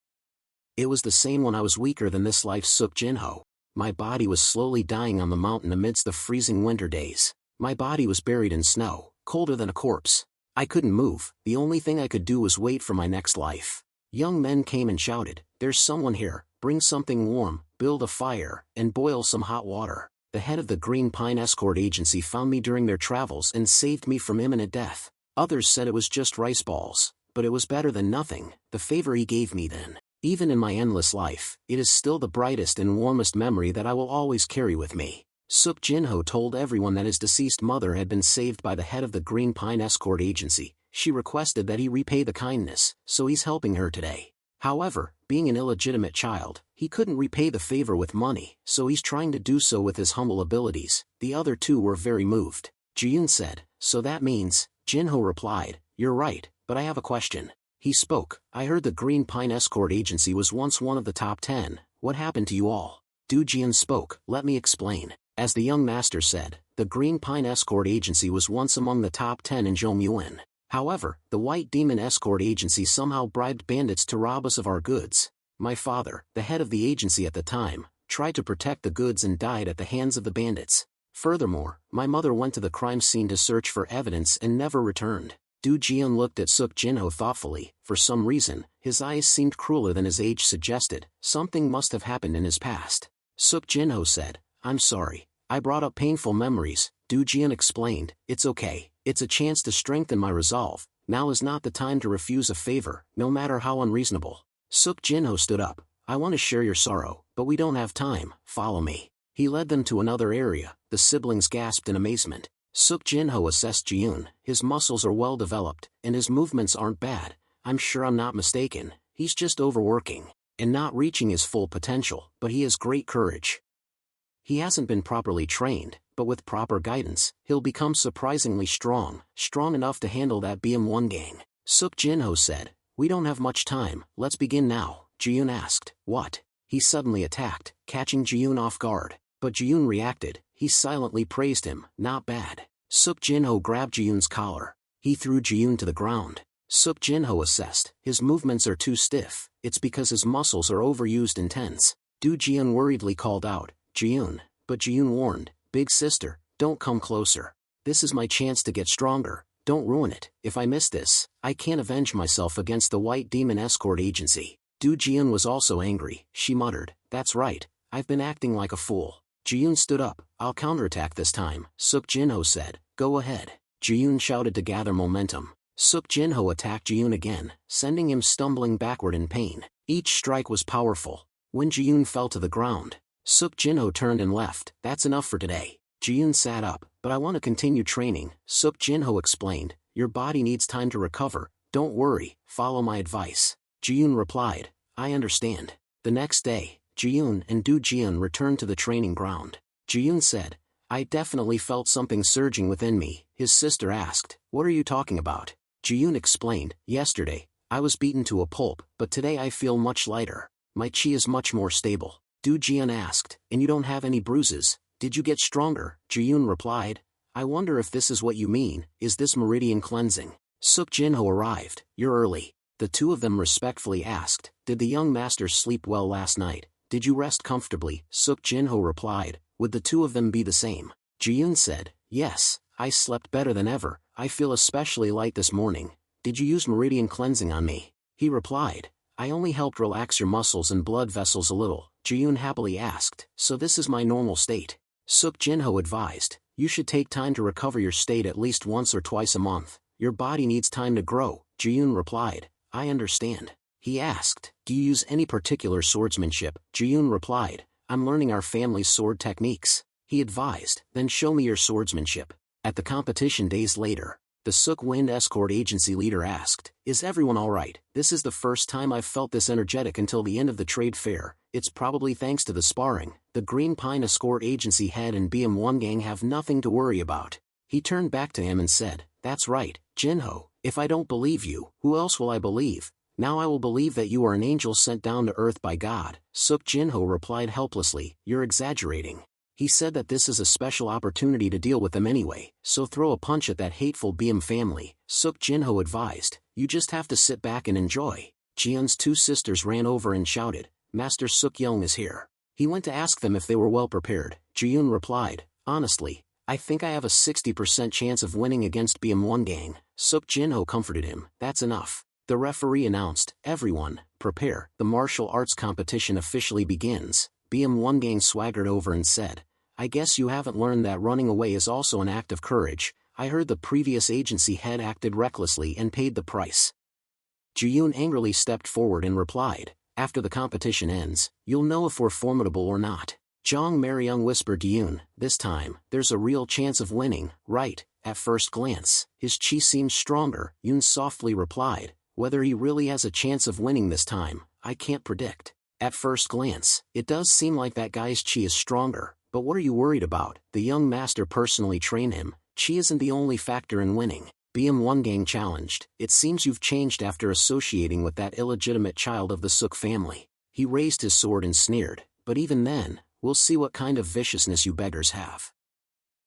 It was the same when I was weaker than this life's Suk Jinho. My body was slowly dying on the mountain amidst the freezing winter days. My body was buried in snow, colder than a corpse. I couldn't move, the only thing I could do was wait for my next life. Young men came and shouted, "There's someone here, bring something warm, build a fire, and boil some hot water." The head of the Green Pine Escort Agency found me during their travels and saved me from imminent death. Others said it was just rice balls, but it was better than nothing, the favor he gave me then. Even in my endless life, it is still the brightest and warmest memory that I will always carry with me. Suk Jinho told everyone that his deceased mother had been saved by the head of the Green Pine Escort Agency. She requested that he repay the kindness, so he's helping her today. However, being an illegitimate child, he couldn't repay the favor with money, so he's trying to do so with his humble abilities. The other two were very moved. Ji-yoon said, "So that means," Jinho replied, "You're right, but I have a question." He spoke, "I heard the Green Pine Escort Agency was once one of the top 10, what happened to you all?" Do Ji-yoon spoke, "Let me explain." As the young master said, the Green Pine Escort Agency was once among the top 10 in Jomyuan. However, the White Demon Escort Agency somehow bribed bandits to rob us of our goods. My father, the head of the agency at the time, tried to protect the goods and died at the hands of the bandits. Furthermore, my mother went to the crime scene to search for evidence and never returned. Do Ji-yoon looked at Suk Jinho thoughtfully. For some reason, his eyes seemed crueler than his age suggested. Something must have happened in his past. Suk Jinho said, "I'm sorry. I brought up painful memories." Do Ji-yoon explained, "It's okay. It's a chance to strengthen my resolve. Now is not the time to refuse a favor, no matter how unreasonable." Suk Jinho stood up. "I want to share your sorrow, but we don't have time. Follow me." He led them to another area. The siblings gasped in amazement. Suk Jinho assessed Ji-yoon. His muscles are well developed, and his movements aren't bad. "I'm sure I'm not mistaken. He's just overworking and not reaching his full potential, but he has great courage. He hasn't been properly trained, but with proper guidance, he'll become surprisingly strong enough to handle that BM1 gang." Suk Jinho said, "We don't have much time, let's begin now." Ji-yoon asked, "What?" He suddenly attacked, catching Ji-yoon off guard. But Ji-yoon reacted. He silently praised him, "Not bad." Suk Jinho grabbed Ji-yoon's collar. He threw Ji-yoon to the ground. Suk Jinho assessed, "His movements are too stiff. It's because his muscles are overused and tense." Do Ji-yoon worriedly called out, "Ji-yoon." But Ji-yoon warned, "Big sister, don't come closer. This is my chance to get stronger. Don't ruin it. If I miss this, I can't avenge myself against the White Demon Escort Agency." Do Ji-yoon was also angry. She muttered, "That's right. I've been acting like a fool." Ji-yoon stood up. "I'll counterattack this time," Suk Jinho said. "Go ahead." Ji-yoon shouted to gather momentum. Suk Jinho attacked Ji-yoon again, sending him stumbling backward in pain. Each strike was powerful. When Ji-yoon fell to the ground, Suk Jinho turned and left. "That's enough for today." Ji-yoon sat up. "But I want to continue training," Suk Jinho explained. "Your body needs time to recover. Don't worry, follow my advice." Ji-yoon replied, "I understand." The next day, Ji-yoon and Do Ji-yoon returned to the training ground. Ji-yoon said, "I definitely felt something surging within me." His sister asked, "What are you talking about?" Ji-yoon explained, "Yesterday, I was beaten to a pulp, but today I feel much lighter. My chi is much more stable." Do Ji-yoon asked, "And you don't have any bruises? Did you get stronger?" Ji-yoon replied, "I wonder if this is what you mean. Is this meridian cleansing?" Suk Jinho arrived. "You're early." The two of them respectfully asked, "Did the young master sleep well last night? Did you rest comfortably?" Suk Jinho replied, "Would the two of them be the same?" Ji-yoon said, "Yes, I slept better than ever. I feel especially light this morning. Did you use meridian cleansing on me?" He replied, "I only helped relax your muscles and blood vessels a little." Ji-yoon happily asked, "So this is my normal state?" Suk Jinho advised, "You should take time to recover your state at least once or twice a month. Your body needs time to grow." Ji-yoon replied, "I understand." He asked, "Do you use any particular swordsmanship?" Ji-yoon replied, "I'm learning our family's sword techniques." He advised, "Then show me your swordsmanship." At the competition days later, the Suk Wind Escort Agency leader asked, "Is everyone alright? This is the first time I've felt this energetic until the end of the trade fair. It's probably thanks to the sparring. The Green Pine Escort Agency head and BM1 gang have nothing to worry about." He turned back to him and said, "That's right, Jinho. If I don't believe you, who else will I believe? Now I will believe that you are an angel sent down to earth by God." Suk Jinho replied helplessly, "You're exaggerating." He said that this is a special opportunity to deal with them anyway, so throw a punch at that hateful BM family. Suk Jinho advised, "You just have to sit back and enjoy." Ji-yoon's two sisters ran over and shouted, "Master Suk Young is here." He went to ask them if they were well prepared. Ji-yoon replied, honestly, I think I have a 60% chance of winning against BM1 gang. Suk Jin-ho comforted him, that's enough. The referee announced, everyone, prepare. The martial arts competition officially begins. BM1 gang swaggered over and said, I guess you haven't learned that running away is also an act of courage. I heard the previous agency head acted recklessly and paid the price. Ji-yoon angrily stepped forward and replied, after the competition ends, you'll know if we're formidable or not. Jong Maryung whispered to Yoon, this time, there's a real chance of winning, right? At first glance, his chi seems stronger. Yoon softly replied, whether he really has a chance of winning this time, I can't predict. At first glance, it does seem like that guy's chi is stronger, but what are you worried about? The young master personally trained him. Chi isn't the only factor in winning. BM1 gang challenged, it seems you've changed after associating with that illegitimate child of the Suk family. He raised his sword and sneered, but even then, we'll see what kind of viciousness you beggars have.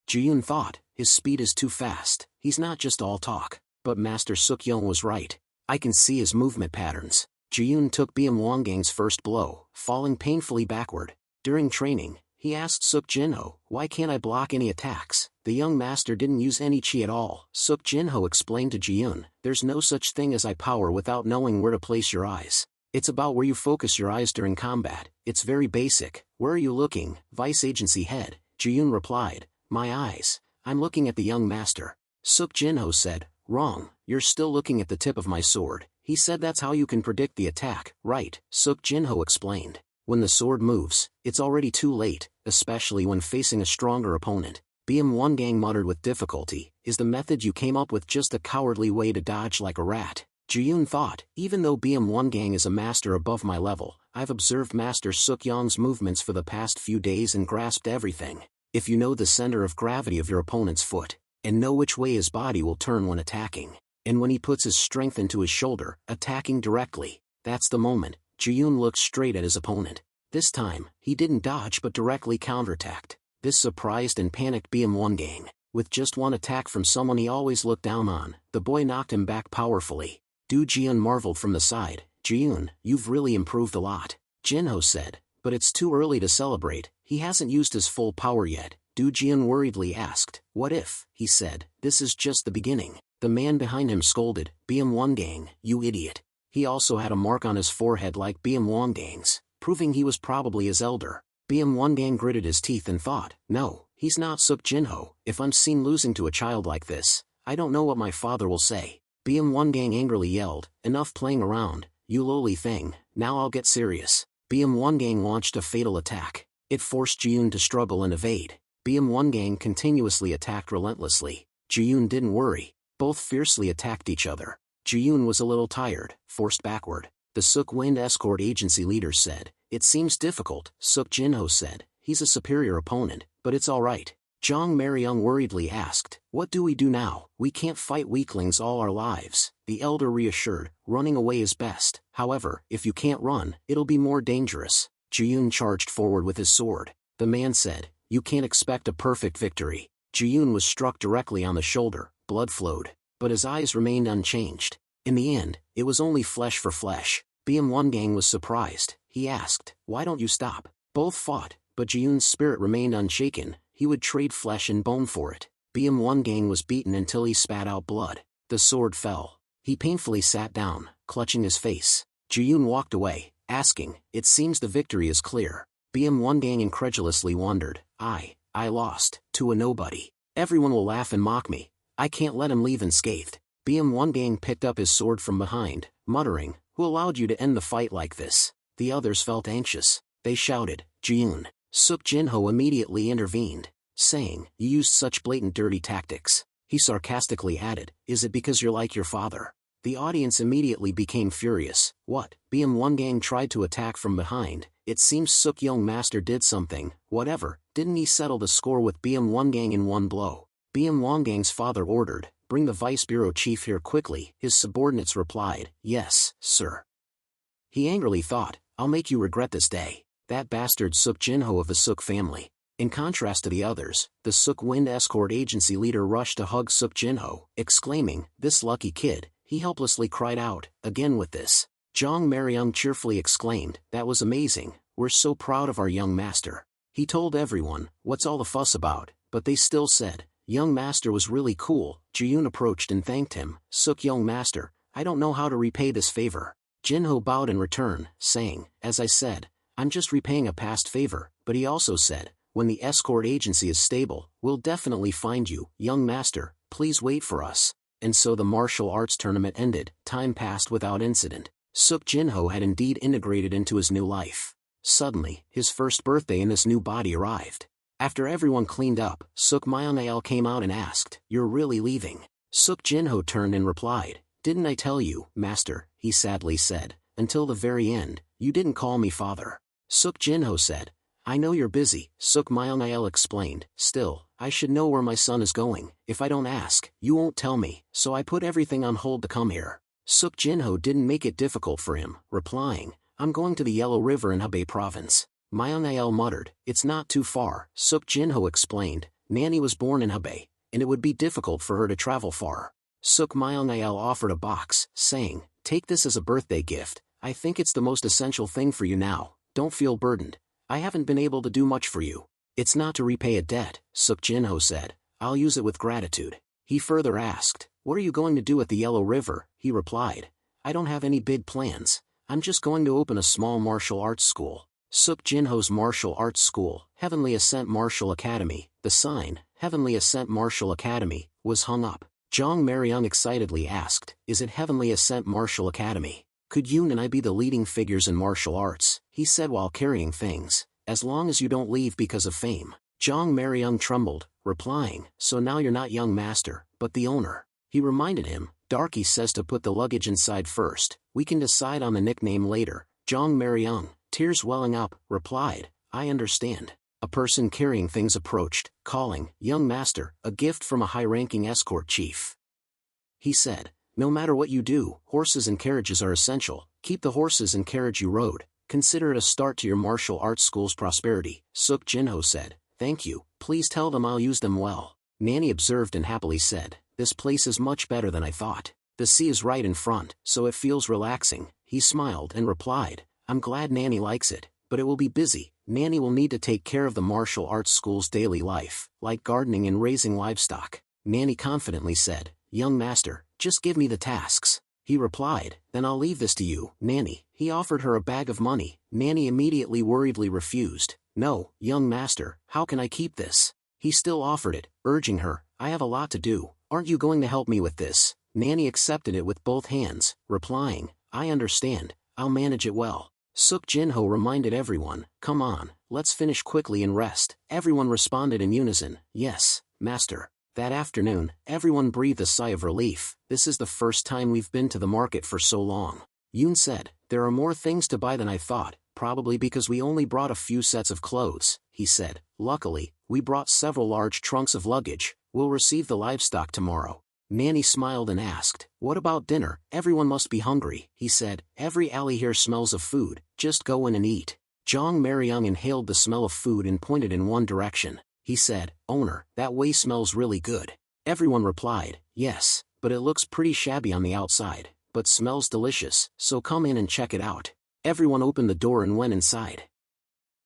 Ji-yoon thought, his speed is too fast, he's not just all talk. But Master Suk-young was right. I can see his movement patterns. Ji-yoon took BM1 gang's first blow, falling painfully backward. During training, he asked Suk Jin-ho, why can't I block any attacks? The young master didn't use any chi at all. Suk Jin-ho explained to Ji-yoon, there's no such thing as eye power without knowing where to place your eyes. It's about where you focus your eyes during combat. It's very basic. Where are you looking, Vice Agency Head? Ji-yoon replied, my eyes. I'm looking at the young master. Suk Jin-ho said, wrong, you're still looking at the tip of my sword. He said that's how you can predict the attack, right? Suk Jin-ho explained. When the sword moves, it's already too late, especially when facing a stronger opponent. BM1 gang muttered with difficulty, is the method you came up with just a cowardly way to dodge like a rat? Ji-yoon thought, even though BM1 gang is a master above my level, I've observed Master Suk-young's movements for the past few days and grasped everything. If you know the center of gravity of your opponent's foot, and know which way his body will turn when attacking, and when he puts his strength into his shoulder, attacking directly, that's the moment. Ji-yoon looked straight at his opponent. This time, he didn't dodge but directly counterattacked. This surprised and panicked BM1 gang. With just one attack from someone he always looked down on, the boy knocked him back powerfully. Do Ji-yoon marveled from the side. Ji-yoon, you've really improved a lot. Jin-ho said, but it's too early to celebrate, he hasn't used his full power yet. Do Ji-yoon worriedly asked, what if, he said, this is just the beginning. The man behind him scolded, BM1 gang, you idiot. He also had a mark on his forehead like BM1 gang's, proving he was probably his elder. BM1 gang gritted his teeth and thought, no, he's not Suk Jin-ho. If I'm seen losing to a child like this, I don't know what my father will say. BM1 gang angrily yelled, enough playing around, you lowly thing, now I'll get serious. BM1 gang launched a fatal attack. It forced Ji-yoon to struggle and evade. BM1 gang continuously attacked relentlessly. Ji-yoon didn't worry. Both fiercely attacked each other. Ji-yoon was a little tired, forced backward. The Suk Wind Escort Agency leader said, it seems difficult. Suk Jin-ho said, he's a superior opponent, but it's alright. Jong Maryung worriedly asked, what do we do now? We can't fight weaklings all our lives. The elder reassured, running away is best. However, if you can't run, it'll be more dangerous. Ji-yoon charged forward with his sword. The man said, you can't expect a perfect victory. Ji-yoon was struck directly on the shoulder, blood flowed, but his eyes remained unchanged. In the end, it was only flesh for flesh. BM1 gang was surprised. He asked, why don't you stop? Both fought, but Ji-yoon's spirit remained unshaken. He would trade flesh and bone for it. BM1 gang was beaten until he spat out blood. The sword fell. He painfully sat down, clutching his face. Ji-yoon walked away, asking, it seems the victory is clear. BM1 gang incredulously wondered, I lost, to a nobody. Everyone will laugh and mock me. I can't let him leave unscathed. BM1 gang picked up his sword from behind, muttering, who allowed you to end the fight like this? The others felt anxious. They shouted, Ji-yoon. Suk Jin-ho immediately intervened, saying, you used such blatant dirty tactics. He sarcastically added, is it because you're like your father? The audience immediately became furious. What? BM1 gang tried to attack from behind. It seems Suk-young master did something. Whatever, didn't he settle the score with BM1 gang in one blow? BM1 gang's father ordered, bring the vice bureau chief here quickly. His subordinates replied, yes, sir. He angrily thought, I'll make you regret this day. That bastard Suk Jin-ho of the Suk family. In contrast to the others, the Suk Wind Escort Agency leader rushed to hug Suk Jin-ho, exclaiming, this lucky kid. He helplessly cried out, again with this. Jong Maryung cheerfully exclaimed, that was amazing. we're so proud of our young master. He told everyone, what's all the fuss about, but they still said, young master was really cool. Ji-yoon approached and thanked him. Suk, young master, I don't know how to repay this favor. Jin-ho bowed in return, saying, as I said, I'm just repaying a past favor, but he also said, when the escort agency is stable, we'll definitely find you, young master, please wait for us. And so the martial arts tournament ended. Time passed without incident. Suk Jin-ho had indeed integrated into his new life. Suddenly, his first birthday in this new body arrived. After everyone cleaned up, Suk Myung-il came out and asked, you're really leaving? Suk Jin-ho turned and replied, didn't I tell you, master, he sadly said, until the very end, you didn't call me father. Suk Jin-ho said, I know you're busy, Suk Myung-il explained, still, I should know where my son is going. If I don't ask, you won't tell me, so I put everything on hold to come here. Suk Jin-ho didn't make it difficult for him, replying, I'm going to the Yellow River in Hebei province. Myung-il muttered, it's not too far. Suk Jin-ho explained, Nanny was born in Hebei, and it would be difficult for her to travel far. Suk Myung-il offered a box, saying, take this as a birthday gift, I think it's the most essential thing for you now, don't feel burdened. I haven't been able to do much for you. It's not to repay a debt, Suk Jin-ho said, I'll use it with gratitude. He further asked, what are you going to do at the Yellow River? He replied, I don't have any big plans. I'm just going to open a small martial arts school. Suk Jin-ho's martial arts school, Heavenly Ascent Martial Academy, the sign, Heavenly Ascent Martial Academy, was hung up. Jong Maryung excitedly asked, is it Heavenly Ascent Martial Academy? Could Yoon and I be the leading figures in martial arts? He said while carrying things, as long as you don't leave because of fame. Jong Maryung trembled, replying, so now you're not young master, but the owner. He reminded him, Darky says to put the luggage inside first, we can decide on the nickname later. Jong Maryung, tears welling up, replied, I understand. A person carrying things approached, calling, young master, a gift from a high-ranking escort chief. He said, no matter what you do, horses and carriages are essential, keep the horses and carriage you rode, consider it a start to your martial arts school's prosperity. Suk Jin-ho said, thank you, please tell them I'll use them well. Nanny observed and happily said, this place is much better than I thought. The sea is right in front, so it feels relaxing. He smiled and replied, I'm glad Nanny likes it, but it will be busy. Nanny will need to take care of the martial arts school's daily life, like gardening and raising livestock. Nanny confidently said, young master, just give me the tasks. He replied, then I'll leave this to you, Nanny. He offered her a bag of money. Nanny immediately worriedly refused. No, young master, how can I keep this? He still offered it, urging her, I have a lot to do. Aren't you going to help me with this? Nanny accepted it with both hands, replying, I understand, I'll manage it well. Suk Jin-ho reminded everyone, come on, let's finish quickly and rest. Everyone responded in unison, yes, master. That afternoon, everyone breathed a sigh of relief. This is the first time we've been to the market for so long. Yoon said, there are more things to buy than I thought, probably because we only brought a few sets of clothes. He said, luckily, we brought several large trunks of luggage. We'll receive the livestock tomorrow. Nanny smiled and asked, what about dinner? Everyone must be hungry. He said, every alley here smells of food, just go in and eat. Jong Maryung inhaled the smell of food and pointed in one direction. He said, owner, that way smells really good. Everyone replied, yes, but it looks pretty shabby on the outside, but smells delicious, so come in and check it out. Everyone opened the door and went inside.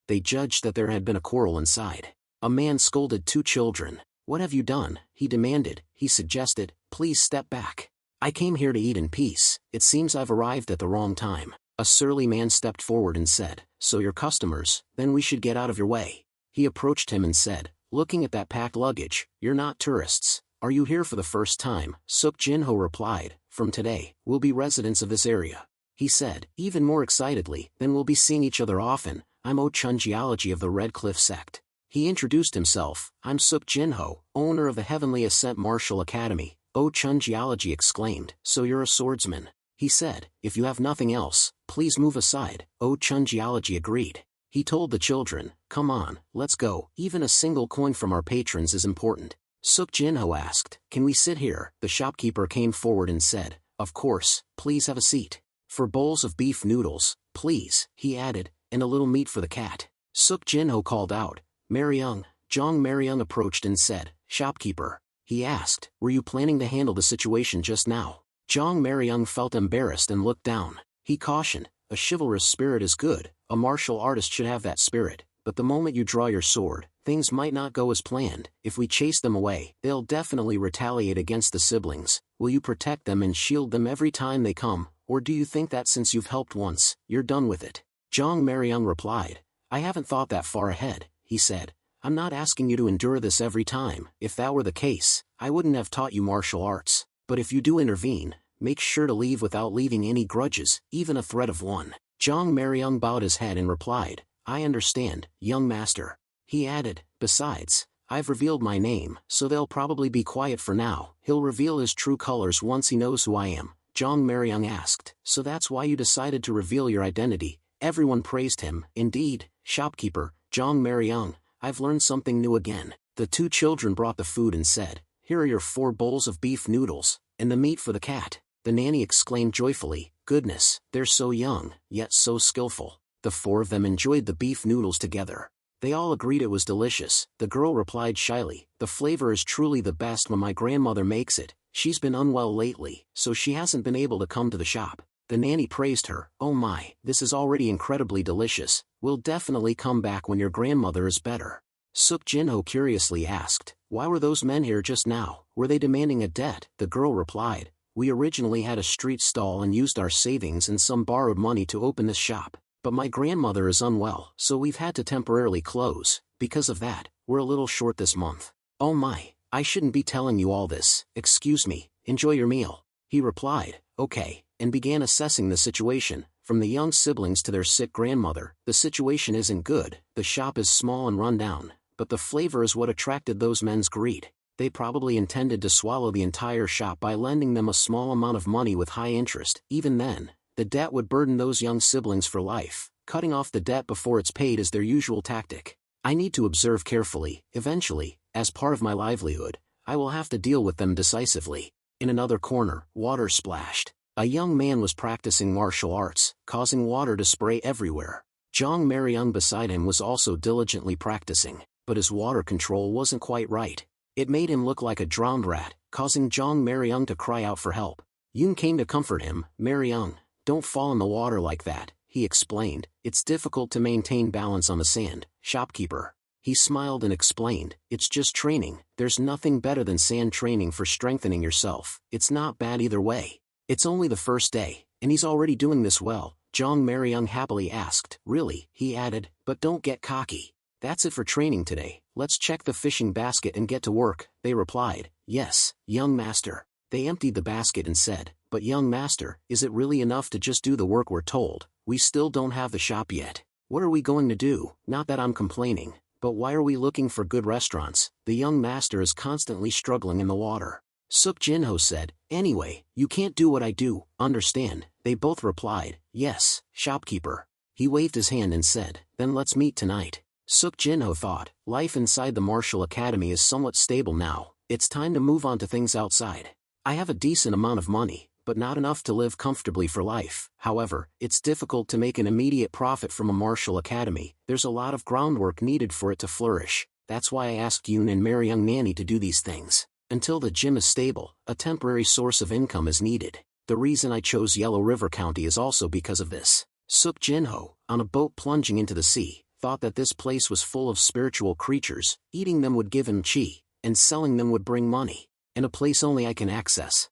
They judged that there had been a quarrel inside. A man scolded two children. What have you done? He demanded. He suggested, please step back. I came here to eat in peace. It seems I've arrived at the wrong time. A surly man stepped forward and said, so you're customers, then we should get out of your way. He approached him and said, looking at that packed luggage, you're not tourists. Are you here for the first time? Suk Jin-ho replied, from today, we'll be residents of this area. He said, even more excitedly, then we'll be seeing each other often. I'm Oh-chun Geology of the Red Cliff sect. He introduced himself, I'm Suk Jin-ho, owner of the Heavenly Ascent Martial Academy. Oh-chun Geology exclaimed, so you're a swordsman. He said, if you have nothing else, please move aside. Oh-chun Geology agreed. He told the children, come on, let's go. Even a single coin from our patrons is important. Suk Jin-ho asked, can we sit here? The shopkeeper came forward and said, of course, please have a seat. For bowls of beef noodles, please, he added, and a little meat for the cat. Suk Jin-ho called out, Maryung. Jong Maryung approached and said, shopkeeper. He asked, were you planning to handle the situation just now? Jong Maryung felt embarrassed and looked down. He cautioned, a chivalrous spirit is good, A martial artist should have that spirit, but the moment you draw your sword, things might not go as planned. If we chase them away, they'll definitely retaliate against the siblings. Will you protect them and shield them every time they come, or do you think that since you've helped once, you're done with it? Zhang Maryang replied. I haven't thought that far ahead, he said. I'm not asking you to endure this every time. If that were the case, I wouldn't have taught you martial arts. But if you do intervene, make sure to leave without leaving any grudges, even a threat of one. Zhang Maryang bowed his head and replied, I understand, young master. He added, besides, I've revealed my name, so they'll probably be quiet for now. He'll reveal his true colors once he knows who I am. Zhang Maryang asked, so that's why you decided to reveal your identity? Everyone praised him. Indeed, shopkeeper, Zhang Maryang, I've learned something new again. The two children brought the food and said, here are your 4 bowls of beef noodles, and the meat for the cat. The nanny exclaimed joyfully, goodness, they're so young, yet so skillful. The 4 of them enjoyed the beef noodles together. They all agreed it was delicious. The girl replied shyly, the flavor is truly the best when my grandmother makes it. She's been unwell lately, so she hasn't been able to come to the shop. The nanny praised her, oh my, this is already incredibly delicious. We'll definitely come back when your grandmother is better. Suk Jinho curiously asked, why were those men here just now? Were they demanding a debt? The girl replied, we originally had a street stall and used our savings and some borrowed money to open this shop. But my grandmother is unwell, so we've had to temporarily close. Because of that, we're a little short this month. Oh my, I shouldn't be telling you all this. Excuse me, enjoy your meal. He replied, okay, and began assessing the situation. From the young siblings to their sick grandmother, the situation isn't good. The shop is small and run down, but the flavor is what attracted those men's greed. They probably intended to swallow the entire shop by lending them a small amount of money with high interest. Even then, the debt would burden those young siblings for life. Cutting off the debt before it's paid is their usual tactic. I need to observe carefully. Eventually, as part of my livelihood, I will have to deal with them decisively. In another corner, water splashed. A young man was practicing martial arts, causing water to spray everywhere. Zhang Maryang beside him was also diligently practicing, but his water control wasn't quite right. It made him look like a drowned rat, causing Zhang Maryang to cry out for help. Yun came to comfort him. Maryang, don't fall in the water like that, he explained. It's difficult to maintain balance on the sand. Shopkeeper. He smiled and explained, it's just training. There's nothing better than sand training for strengthening yourself. It's not bad either way. It's only the first day, and he's already doing this well. Zhang Maryang happily asked, really, he added, but don't get cocky. That's it for training today. Let's check the fishing basket and get to work. They replied, yes, young master. They emptied the basket and said, but young master, is it really enough to just do the work we're told? We still don't have the shop yet. What are we going to do? Not that I'm complaining, but why are we looking for good restaurants? The young master is constantly struggling in the water. Suk Jinho said, anyway, you can't do what I do, understand? They both replied, yes, shopkeeper. He waved his hand and said, then let's meet tonight. Suk Jinho thought, life inside the martial academy is somewhat stable now. It's time to move on to things outside. I have a decent amount of money, but not enough to live comfortably for life. However, it's difficult to make an immediate profit from a martial academy. There's a lot of groundwork needed for it to flourish. That's why I asked Yoon and Maryang Nanny to do these things. Until the gym is stable, a temporary source of income is needed. The reason I chose Yellow River County is also because of this. Suk Jinho, on a boat plunging into the sea, thought that this place was full of spiritual creatures. Eating them would give him chi, and selling them would bring money. And a place only I can access.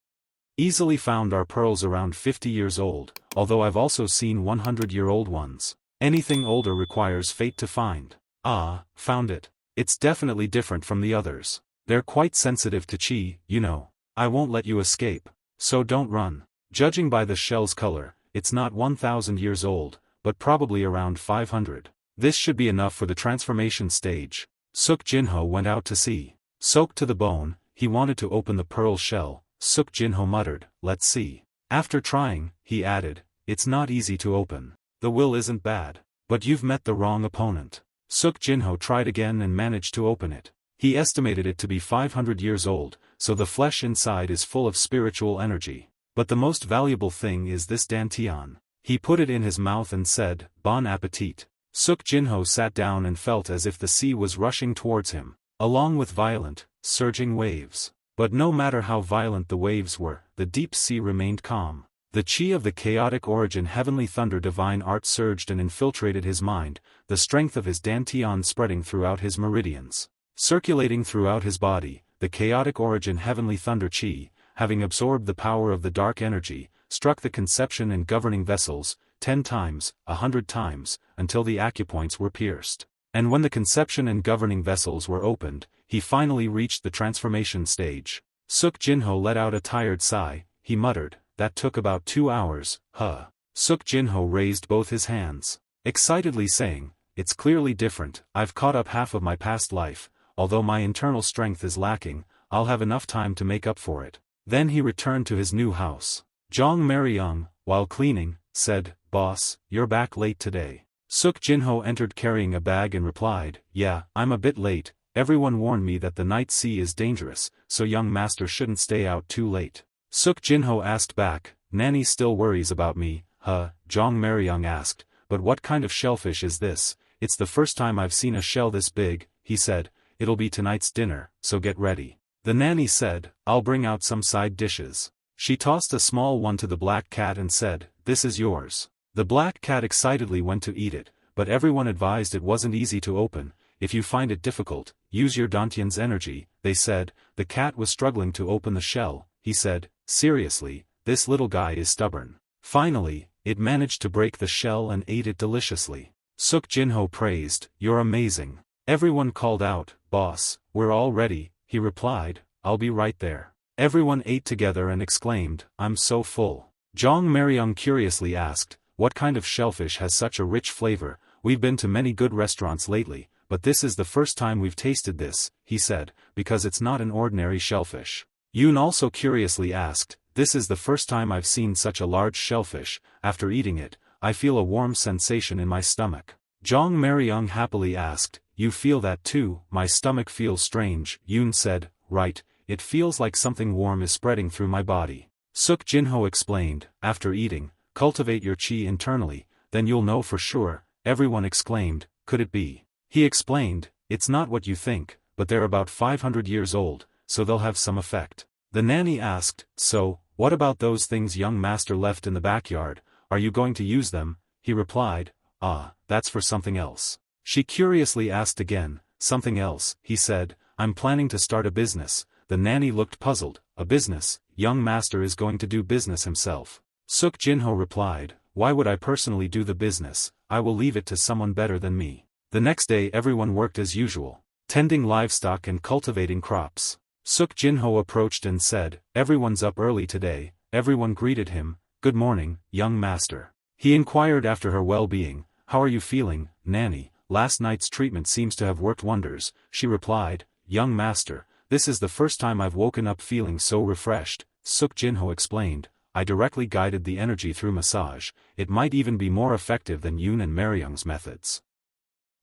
Easily found are pearls around 50 years old, although I've also seen 100-year-old ones. Anything older requires fate to find. Ah, found it. It's definitely different from the others. They're quite sensitive to chi, you know. I won't let you escape. So don't run. Judging by the shell's color, it's not 1,000 years old, but probably around 500. This should be enough for the transformation stage. Suk Jinho went out to sea. Soaked to the bone, he wanted to open the pearl shell. Suk Jinho muttered, let's see. After trying, he added, it's not easy to open. The will isn't bad, but you've met the wrong opponent. Suk Jinho tried again and managed to open it. He estimated it to be 500 years old, so the flesh inside is full of spiritual energy. But the most valuable thing is this dantian. He put it in his mouth and said, bon appetit. Suk Jinho sat down and felt as if the sea was rushing towards him, along with violent, surging waves. But no matter how violent the waves were, the deep sea remained calm. The chi of the chaotic origin heavenly thunder divine art surged and infiltrated his mind, the strength of his dantian spreading throughout his meridians. Circulating throughout his body, the chaotic origin heavenly thunder chi, having absorbed the power of the dark energy, struck the conception and governing vessels, 10 times, 100 times, until the acupoints were pierced. And when the conception and governing vessels were opened, he finally reached the transformation stage. Suk Jinho let out a tired sigh. He muttered, "That took about 2 hours, huh?" Suk Jinho raised both his hands, excitedly saying, "It's clearly different. I've caught up half of my past life. Although my internal strength is lacking, I'll have enough time to make up for it." Then he returned to his new house. Jong Maryung, while cleaning, said, "Boss, you're back late today." Suk Jinho entered carrying a bag and replied, "Yeah, I'm a bit late. Everyone warned me that the night sea is dangerous, so young master shouldn't stay out too late." Suk Jinho asked back, "Nanny still worries about me, huh?" Jong Maryung asked, "But what kind of shellfish is this? It's the first time I've seen a shell this big," he said. "It'll be tonight's dinner, so get ready." The nanny said, "I'll bring out some side dishes." She tossed a small one to the black cat and said, "This is yours." The black cat excitedly went to eat it, but everyone advised it wasn't easy to open. "If you find it difficult, use your dantian's energy," they said. The cat was struggling to open the shell. He said, "Seriously, this little guy is stubborn." Finally, it managed to break the shell and ate it deliciously. Suk Jinho praised, "You're amazing." Everyone called out, "Boss, we're all ready." He replied, "I'll be right there." Everyone ate together and exclaimed, "I'm so full." Jong Maryung curiously asked, "What kind of shellfish has such a rich flavor? We've been to many good restaurants lately, but this is the first time we've tasted this," he said, "because it's not an ordinary shellfish." Yoon also curiously asked, "This is the first time I've seen such a large shellfish. After eating it, I feel a warm sensation in my stomach." Jong Maryung happily asked, "You feel that too?" "My stomach feels strange," Yoon said. "Right, it feels like something warm is spreading through my body." Suk Jinho explained, "After eating, cultivate your chi internally, then you'll know for sure." Everyone exclaimed, "Could it be?" He explained, "It's not what you think, but they're about 500 years old, so they'll have some effect." The nanny asked, "So, what about those things young master left in the backyard? Are you going to use them?" He replied, "Ah, that's for something else." She curiously asked again, "Something else?" He said, "I'm planning to start a business." The nanny looked puzzled. "A business? Young master is going to do business himself." Suk Jinho replied, "Why would I personally do the business? I will leave it to someone better than me." The next day everyone worked as usual, tending livestock and cultivating crops. Suk Jinho approached and said, "Everyone's up early today." Everyone greeted him, "Good morning, young master." He inquired after her well-being. "How are you feeling, Nanny? Last night's treatment seems to have worked wonders." She replied, "Young master, this is the first time I've woken up feeling so refreshed." Suk Jinho explained, "I directly guided the energy through massage. It might even be more effective than Yoon and Maryung's methods."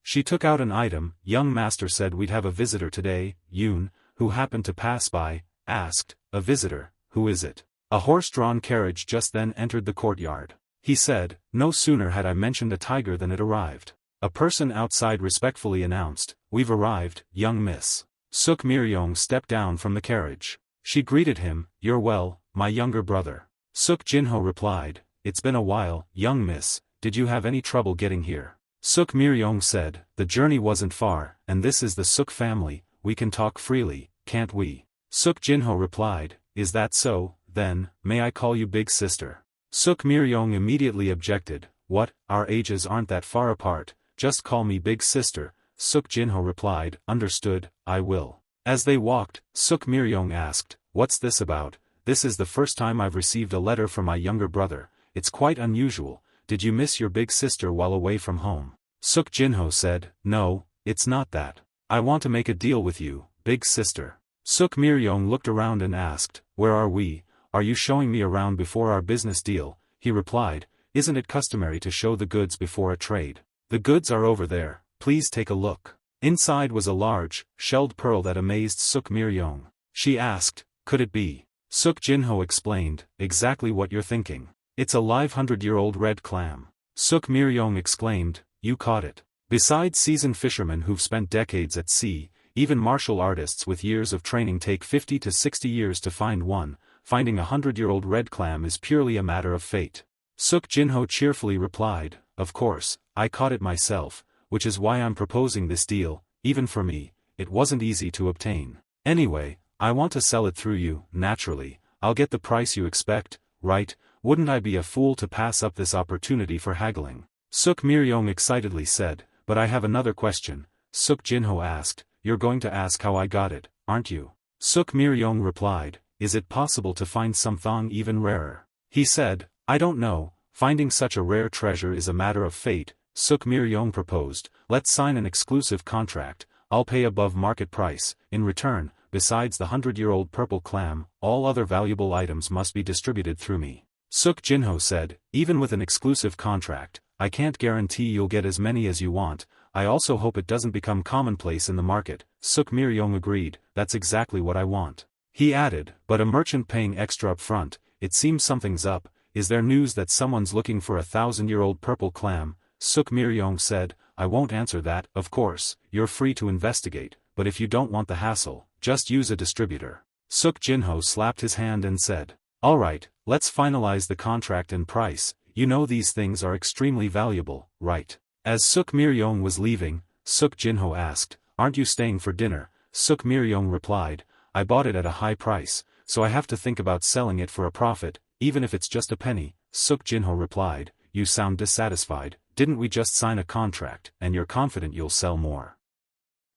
She took out an item. "Young master said we'd have a visitor today." Yoon, who happened to pass by, asked, "A visitor, who is it?" A horse-drawn carriage just then entered the courtyard. He said, "No sooner had I mentioned a tiger than it arrived." A person outside respectfully announced, "We've arrived, young miss." Suk Miryong stepped down from the carriage. She greeted him, "You're well, my younger brother." Suk Jinho replied, "It's been a while, young miss. Did you have any trouble getting here?" Suk Miryong said, "The journey wasn't far, and this is the Suk family. We can talk freely, can't we?" Suk Jinho replied, "Is that so? Then, may I call you big sister?" Suk Miryong immediately objected, "What, our ages aren't that far apart, just call me big sister." Suk Jinho replied, "Understood, I will." As they walked, Suk Miryong asked, "What's this about? This is the first time I've received a letter from my younger brother. It's quite unusual. Did you miss your big sister while away from home?" Suk Jinho said, "No, it's not that. I want to make a deal with you, big sister." Suk Miryong looked around and asked, "Where are we? Are you showing me around before our business deal?" He replied, "Isn't it customary to show the goods before a trade? The goods are over there, please take a look." Inside was a large, shelled pearl that amazed Suk Miryong. She asked, "Could it be?" Suk Jinho explained, "Exactly what you're thinking. It's a live 100-year-old red clam." Suk Miryong exclaimed, "You caught it." Besides seasoned fishermen who've spent decades at sea, even martial artists with years of training take 50 to 60 years to find one. finding a 100-year-old red clam is purely a matter of fate. Suk Jinho cheerfully replied, of course, I caught it myself, which is why I'm proposing this deal. Even for me, it wasn't easy to obtain. Anyway, I want to sell it through you. Naturally, I'll get the price you expect, right? Wouldn't I be a fool to pass up this opportunity for haggling? Suk Miryong excitedly said, but I have another question. Suk Jinho asked, you're going to ask how I got it, aren't you? Suk Miryong replied, is it possible to find something even rarer? He said, I don't know, finding such a rare treasure is a matter of fate. Suk Miryong proposed, let's sign an exclusive contract, I'll pay above market price. In return, besides the 100-year-old purple clam, all other valuable items must be distributed through me. Suk Jinho said, even with an exclusive contract, I can't guarantee you'll get as many as you want. I also hope it doesn't become commonplace in the market. Suk Miryong agreed, that's exactly what I want. He added, but a merchant paying extra up front, it seems something's up. Is there news that someone's looking for a 1,000-year-old purple clam? Suk Miryong said, I won't answer that. Of course, you're free to investigate, but if you don't want the hassle, just use a distributor. Suk Jinho slapped his hand and said, alright, let's finalize the contract and price. You know these things are extremely valuable, right? As Suk Miryong was leaving, Suk Jinho asked, aren't you staying for dinner? Suk Miryong replied, I bought it at a high price, so I have to think about selling it for a profit, even if it's just a penny. Suk Jinho replied, you sound dissatisfied. Didn't we just sign a contract, and you're confident you'll sell more?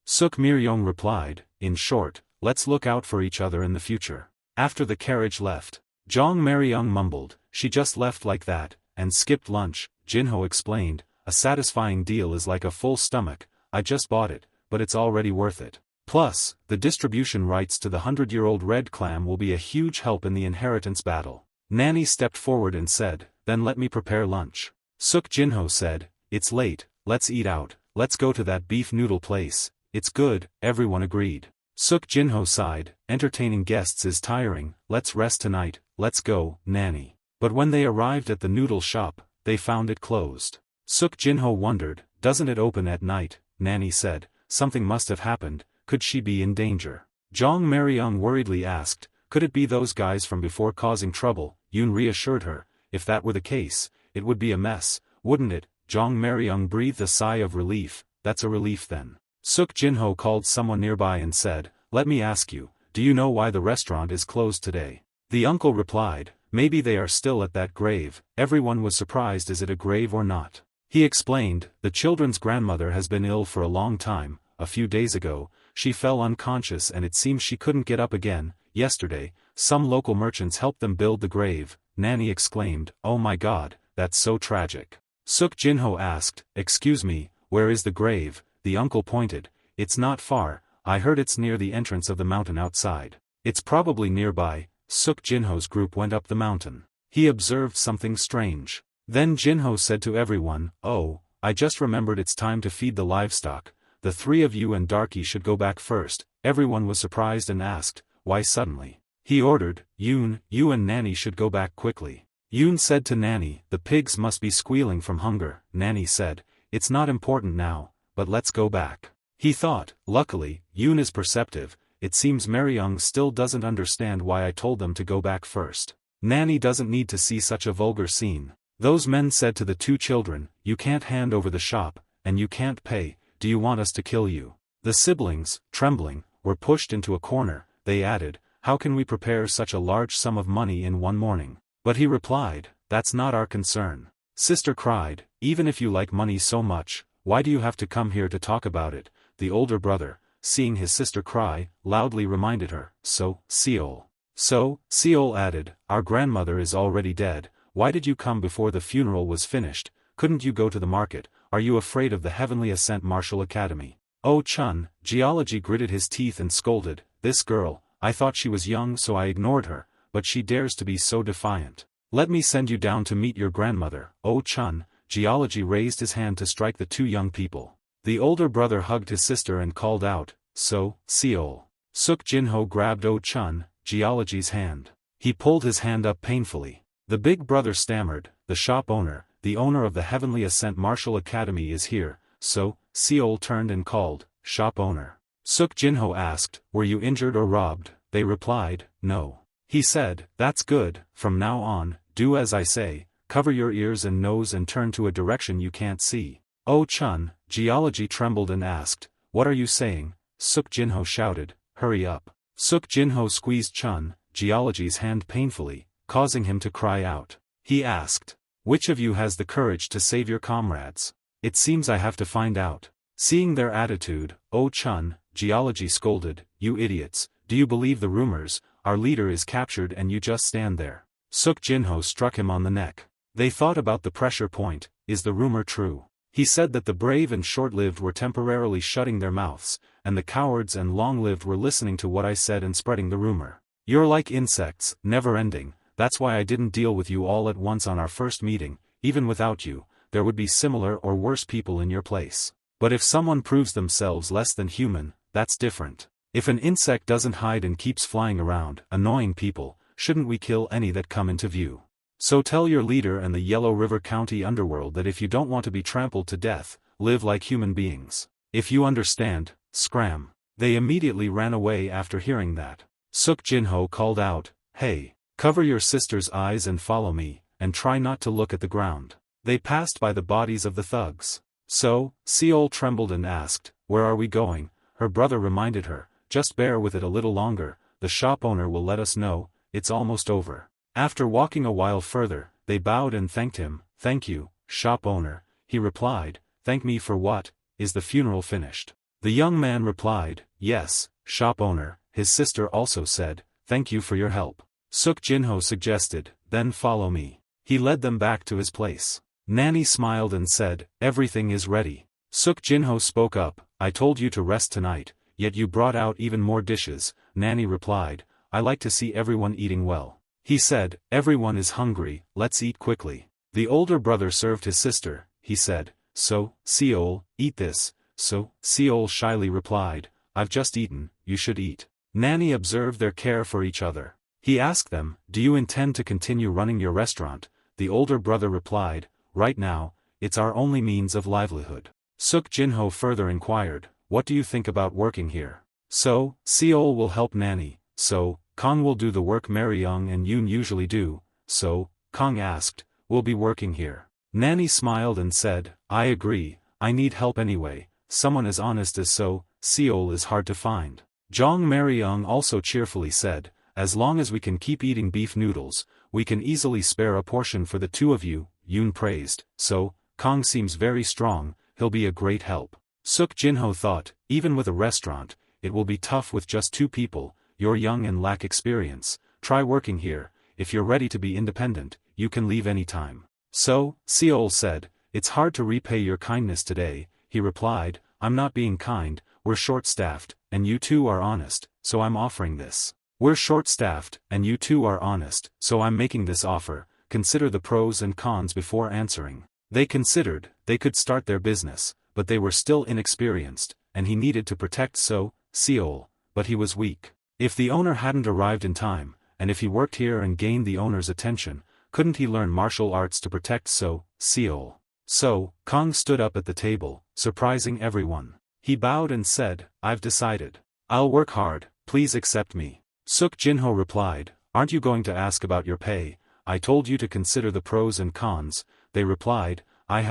Suk Miryong replied, in short, let's look out for each other in the future. After the carriage left, Jong Maryung mumbled, she just left like that, and skipped lunch. Jinho explained, a satisfying deal is like a full stomach, I just bought it, but it's already worth it. Plus, the distribution rights to the 100-year-old red clam will be a huge help in the inheritance battle. Nanny stepped forward and said, then let me prepare lunch. Suk Jinho said, it's late, let's eat out, let's go to that beef noodle place, it's good. Everyone agreed. Suk Jinho sighed, entertaining guests is tiring, let's rest tonight, let's go, Nanny. But when they arrived at the noodle shop, they found it closed. Suk Jinho wondered, doesn't it open at night? Nanny said, something must have happened, could she be in danger? Jong Maryung worriedly asked, could it be those guys from before causing trouble? Yoon reassured her, if that were the case, it would be a mess, wouldn't it? Jong Maryung breathed a sigh of relief, that's a relief then. Suk Jinho called someone nearby and said, let me ask you, do you know why the restaurant is closed today? The uncle replied, maybe they are still at that grave. Everyone was surprised, is it a grave or not? He explained, the children's grandmother has been ill for a long time. A few days ago, she fell unconscious and it seems she couldn't get up again. Yesterday, some local merchants helped them build the grave. Nanny exclaimed, oh my god, that's so tragic. Suk Jinho asked, excuse me, where is the grave? The uncle pointed, it's not far, I heard it's near the entrance of the mountain outside. It's probably nearby. Suk Jinho's group went up the mountain. He observed something strange. Then Jinho said to everyone, oh, I just remembered it's time to feed the livestock. The three of you and Darky should go back first. Everyone was surprised and asked, why suddenly? He ordered, Yoon, you and Nanny should go back quickly. Yoon said to Nanny, the pigs must be squealing from hunger. Nanny said, it's not important now, but let's go back. He thought, luckily, Yoon is perceptive, it seems Maryung still doesn't understand why I told them to go back first. Nanny doesn't need to see such a vulgar scene. Those men said to the two children, you can't hand over the shop, and you can't pay, do you want us to kill you? The siblings, trembling, were pushed into a corner. They added, how can we prepare such a large sum of money in one morning? But he replied, that's not our concern. Sister cried, even if you like money so much, why do you have to come here to talk about it? The older brother, seeing his sister cry, loudly reminded her, so, Seol. So, Seol added, our grandmother is already dead, why did you come before the funeral was finished? Couldn't you go to the market? Are you afraid of the Heavenly Ascent Martial Academy? Oh Chun, Geology gritted his teeth and scolded, this girl, I thought she was young so I ignored her, but she dares to be so defiant. Let me send you down to meet your grandmother. Oh Chun, Geology raised his hand to strike the two young people. The older brother hugged his sister and called out, so, Seol. Suk Jinho grabbed Oh Chun, Geology's hand. He pulled his hand up painfully. The big brother stammered, the shop owner, the owner of the Heavenly Ascent Martial Academy is here, so, Seol turned and called, shop owner. Suk Jinho asked, were you injured or robbed? They replied, no. He said, that's good, from now on, do as I say, cover your ears and nose and turn to a direction you can't see. Oh Chun, Geology trembled and asked, what are you saying? Suk Jinho shouted, hurry up. Suk Jinho squeezed Chun, Geology's hand painfully, causing him to cry out. He asked, which of you has the courage to save your comrades? It seems I have to find out. Seeing their attitude, Oh Chun, Geology scolded, you idiots, do you believe the rumors? Our leader is captured and you just stand there. Suk Jinho struck him on the neck. They thought about the pressure point, is the rumor true? He said that the brave and short-lived were temporarily shutting their mouths, and the cowards and long-lived were listening to what I said and spreading the rumor. You're like insects, never-ending, that's why I didn't deal with you all at once on our first meeting, even without you, there would be similar or worse people in your place. But if someone proves themselves less than human, that's different. If an insect doesn't hide and keeps flying around, annoying people, shouldn't we kill any that come into view? So tell your leader and the Yellow River County underworld that if you don't want to be trampled to death, live like human beings. If you understand, scram. They immediately ran away after hearing that. Suk Jinho called out, hey, cover your sister's eyes and follow me, and try not to look at the ground. They passed by the bodies of the thugs. So, Seol trembled and asked, where are we going? Her brother reminded her, just bear with it a little longer, the shop owner will let us know, it's almost over. After walking a while further, they bowed and thanked him. Thank you, shop owner, he replied. Thank me for what? Is the funeral finished? The young man replied, yes, shop owner. His sister also said, thank you for your help. Suk Jinho suggested, then follow me. He led them back to his place. Nanny smiled and said, everything is ready. Suk Jinho spoke up, I told you to rest tonight, yet you brought out even more dishes. Nanny replied, I like to see everyone eating well. He said, everyone is hungry, let's eat quickly. The older brother served his sister, he said, so, Seol, eat this. So, Seol shyly replied, I've just eaten, you should eat. Nanny observed their care for each other. He asked them, do you intend to continue running your restaurant? The older brother replied, right now, it's our only means of livelihood. Suk Jinho further inquired, what do you think about working here? So, Seol will help Nanny. So, Kong will do the work Maryung and Yoon usually do. So, Kong asked, we'll be working here. Nanny smiled and said, I agree, I need help anyway, someone as honest as Seol is hard to find. Jong Maryung also cheerfully said, as long as we can keep eating beef noodles, we can easily spare a portion for the two of you, Yoon praised. So, Kong seems very strong, he'll be a great help. Suk Jinho thought, even with a restaurant, it will be tough with just two people, you're young and lack experience, try working here, if you're ready to be independent, you can leave anytime. So, Seol said, it's hard to repay your kindness today, he replied, I'm not being kind, we're short-staffed, and you two are honest, so I'm offering this. We're short-staffed, and you two are honest, so I'm making this offer, consider the pros and cons before answering. They considered, they could start their business, but they were still inexperienced, and he needed to protect Seol, but he was weak. If the owner hadn't arrived in time, and if he worked here and gained the owner's attention, couldn't he learn martial arts to protect Seol? So, Kong stood up at the table, surprising everyone. He bowed and said, I've decided. I'll work hard, please accept me. Suk Jinho replied, aren't you going to ask about your pay? I told you to consider the pros and cons. They replied, I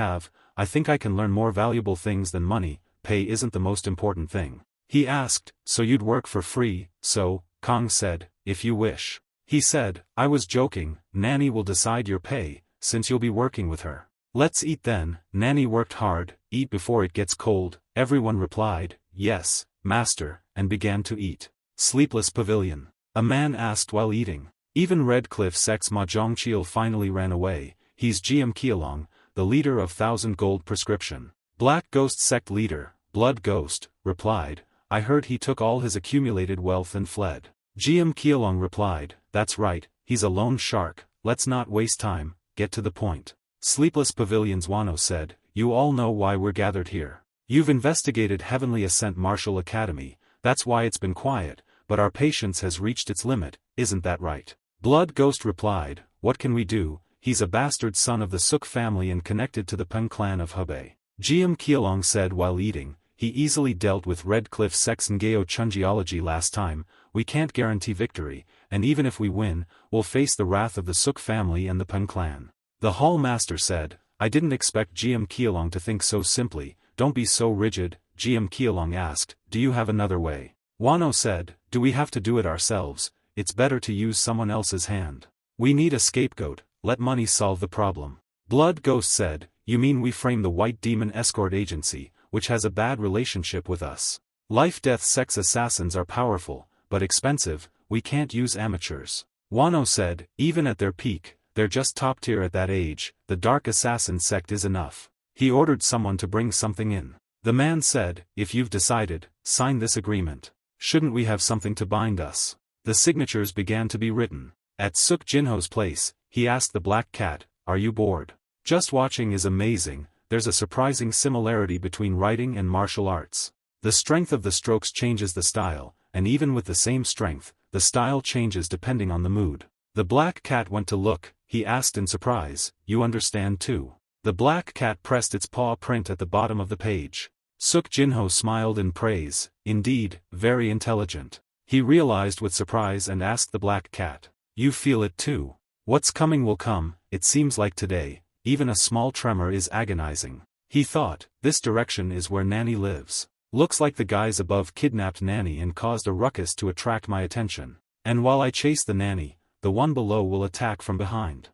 think I can learn more valuable things than money, pay isn't the most important thing. He asked, so you'd work for free? So, Kong said, if you wish. He said, I was joking, Nanny will decide your pay, since you'll be working with her. Let's eat then. Nanny worked hard, eat before it gets cold. Everyone replied, yes, master, and began to eat. Sleepless Pavilion. A man asked while eating. Even Red Cliff Sect's Ma Zhongqiu finally ran away. He's GM Qialong, the leader of 1,000 Gold Prescription. Black Ghost Sect leader, Blood Ghost, replied, I heard he took all his accumulated wealth and fled. GM Qialong replied, that's right, he's a lone shark, let's not waste time, get to the point. Sleepless Pavilion's Wano said, you all know why we're gathered here. You've investigated Heavenly Ascent Martial Academy, that's why it's been quiet, but our patience has reached its limit, isn't that right? Blood Ghost replied, what can we do? He's a bastard son of the Suk family and connected to the Peng clan of Hebei. GM Qialong said while eating, he easily dealt with Red Cliff Sect's Ngao Chungeology last time, we can't guarantee victory, and even if we win, we'll face the wrath of the Suk family and the Peng clan. The hall master said, I didn't expect GM Keelong to think so simply. Don't be so rigid. GM Keelong asked, do you have another way? Wano said, do we have to do it ourselves? It's better to use someone else's hand. We need a scapegoat, let money solve the problem. Blood Ghost said, you mean we frame the White Demon Escort Agency, which has a bad relationship with us. Life-death sex assassins are powerful, but expensive, we can't use amateurs. Wano said, even at their peak, they're just top tier at that age, the Dark Assassin sect is enough. He ordered someone to bring something in. The man said, if you've decided, sign this agreement. Shouldn't we have something to bind us? The signatures began to be written. At Suk Jinho's place, he asked the Black Cat, are you bored? Just watching is amazing, there's a surprising similarity between writing and martial arts. The strength of the strokes changes the style, and even with the same strength, the style changes depending on the mood. The Black Cat went to look, he asked in surprise, you understand too? The Black Cat pressed its paw print at the bottom of the page. Suk Jinho smiled in praise, indeed, very intelligent. He realized with surprise and asked the Black Cat, you feel it too? What's coming will come, it seems like today, even a small tremor is agonizing. He thought, this direction is where Nanny lives. Looks like the guys above kidnapped Nanny and caused a ruckus to attract my attention. And while I chase the Nanny, the one below will attack from behind.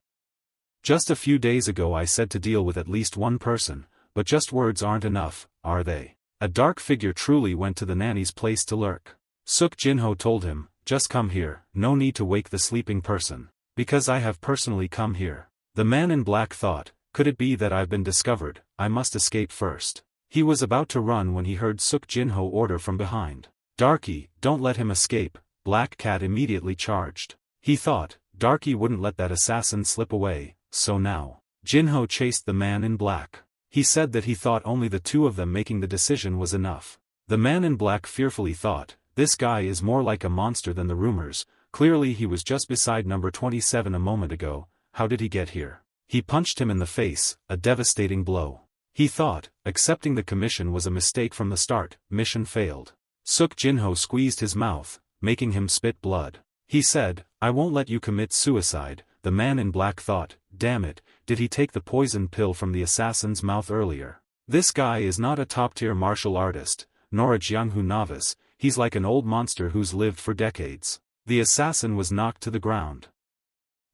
Just a few days ago I said to deal with at least one person, but just words aren't enough, are they? A dark figure truly went to the Nanny's place to lurk. Suk Jinho told him, just come here, no need to wake the sleeping person. Because I have personally come here. The man in black thought, could it be that I've been discovered, I must escape first. He was about to run when he heard Suk Jinho order from behind. Darky, don't let him escape. Black Cat immediately charged. He thought, Darky wouldn't let that assassin slip away, so now. Jinho chased the man in black. He said that he thought only the two of them making the decision was enough. The man in black fearfully thought, this guy is more like a monster than the rumors, clearly he was just beside number 27 a moment ago, how did he get here? He punched him in the face, a devastating blow. He thought, accepting the commission was a mistake from the start, mission failed. Suk Jinho squeezed his mouth, making him spit blood. He said, I won't let you commit suicide. The man in black thought, damn it, did he take the poison pill from the assassin's mouth earlier? This guy is not a top-tier martial artist, nor a Jianghu novice, he's like an old monster who's lived for decades. The assassin was knocked to the ground.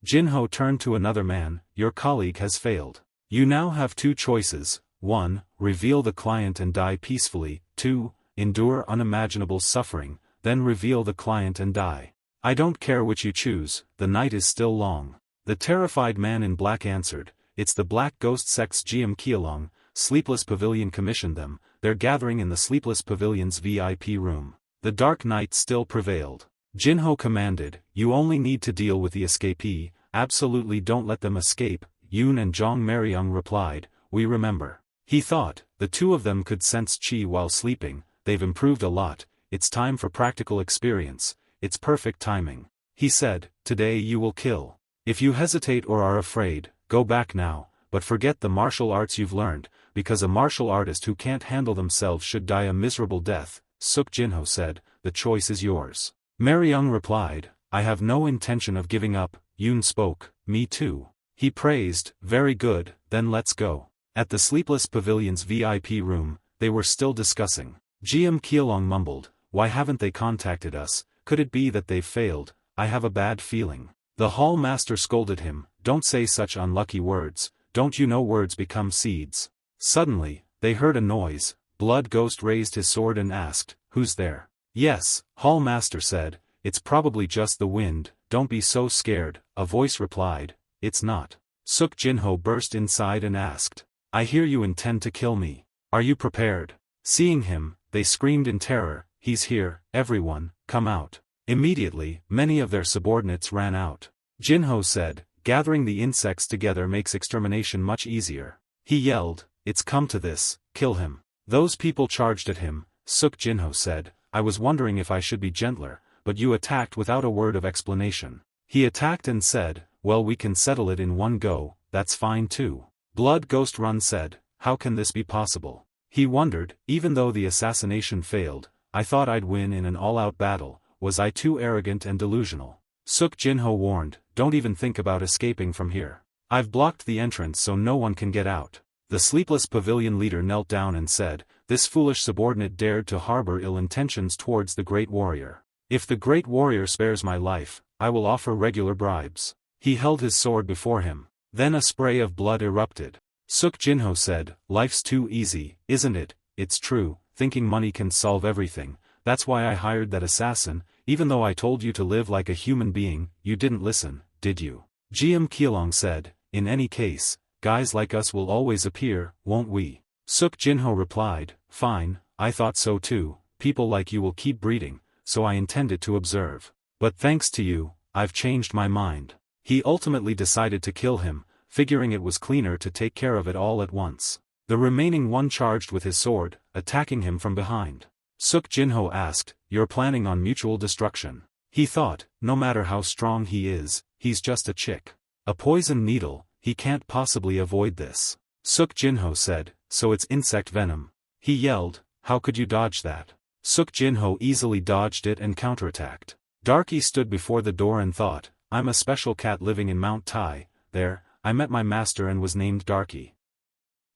Jinho turned to another man, your colleague has failed. You now have two choices, 1. Reveal the client and die peacefully, 2. Endure unimaginable suffering, then reveal the client and die. I don't care which you choose, the night is still long. The terrified man in black answered, it's the Black Ghost Sect's GM Keelong, Sleepless Pavilion commissioned them, they're gathering in the Sleepless Pavilion's VIP room. The dark night still prevailed. Jinho commanded, you only need to deal with the escapee, absolutely don't let them escape. Yoon and Zhong Mariung replied, we remember. He thought, the two of them could sense chi while sleeping, they've improved a lot, it's time for practical experience, it's perfect timing. He said, today you will kill. If you hesitate or are afraid, go back now, but forget the martial arts you've learned, because a martial artist who can't handle themselves should die a miserable death. Suk Jinho said, the choice is yours. Mariung replied, I have no intention of giving up. Yoon spoke, me too. He praised, very good, then let's go. At the Sleepless Pavilion's VIP room, they were still discussing. GM Keelong mumbled, why haven't they contacted us, could it be that they've failed, I have a bad feeling. The hall master scolded him, don't say such unlucky words, don't you know words become seeds. Suddenly, they heard a noise, Blood Ghost raised his sword and asked, who's there? Yes, hall master said, it's probably just the wind, don't be so scared, a voice replied, it's not. Suk Jinho burst inside and asked, I hear you intend to kill me. Are you prepared? Seeing him, they screamed in terror, he's here, everyone, come out. Immediately, many of their subordinates ran out. Jinho said, gathering the insects together makes extermination much easier. He yelled, it's come to this, kill him. Those people charged at him. Suk Jinho said, I was wondering if I should be gentler, but you attacked without a word of explanation. He attacked and said, well we can settle it in one go, that's fine too. Blood Ghost Run said, how can this be possible? He wondered, even though the assassination failed, I thought I'd win in an all-out battle, was I too arrogant and delusional? Suk Jinho warned, don't even think about escaping from here. I've blocked the entrance so no one can get out. The sleepless pavilion leader knelt down and said, this foolish subordinate dared to harbor ill intentions towards the great warrior. If the great warrior spares my life, I will offer regular bribes. He held his sword before him. Then a spray of blood erupted. Suk Jinho said, life's too easy, isn't it? It's true, thinking money can solve everything. That's why I hired that assassin. Even though I told you to live like a human being, you didn't listen, did you? GM Keelong said, in any case, guys like us will always appear, won't we? Suk Jinho replied, fine, I thought so too, people like you will keep breeding, so I intended to observe. But thanks to you, I've changed my mind. He ultimately decided to kill him, figuring it was cleaner to take care of it all at once. The remaining one charged with his sword, attacking him from behind. Suk Jinho asked, you're planning on mutual destruction. He thought, no matter how strong he is, he's just a chick. A poison needle, he can't possibly avoid this. Suk Jinho said, so it's insect venom. He yelled, how could you dodge that? Suk Jinho easily dodged it and counterattacked. Darky stood before the door and thought, I'm a special cat living in Mount Tai, there, I met my master and was named Darky.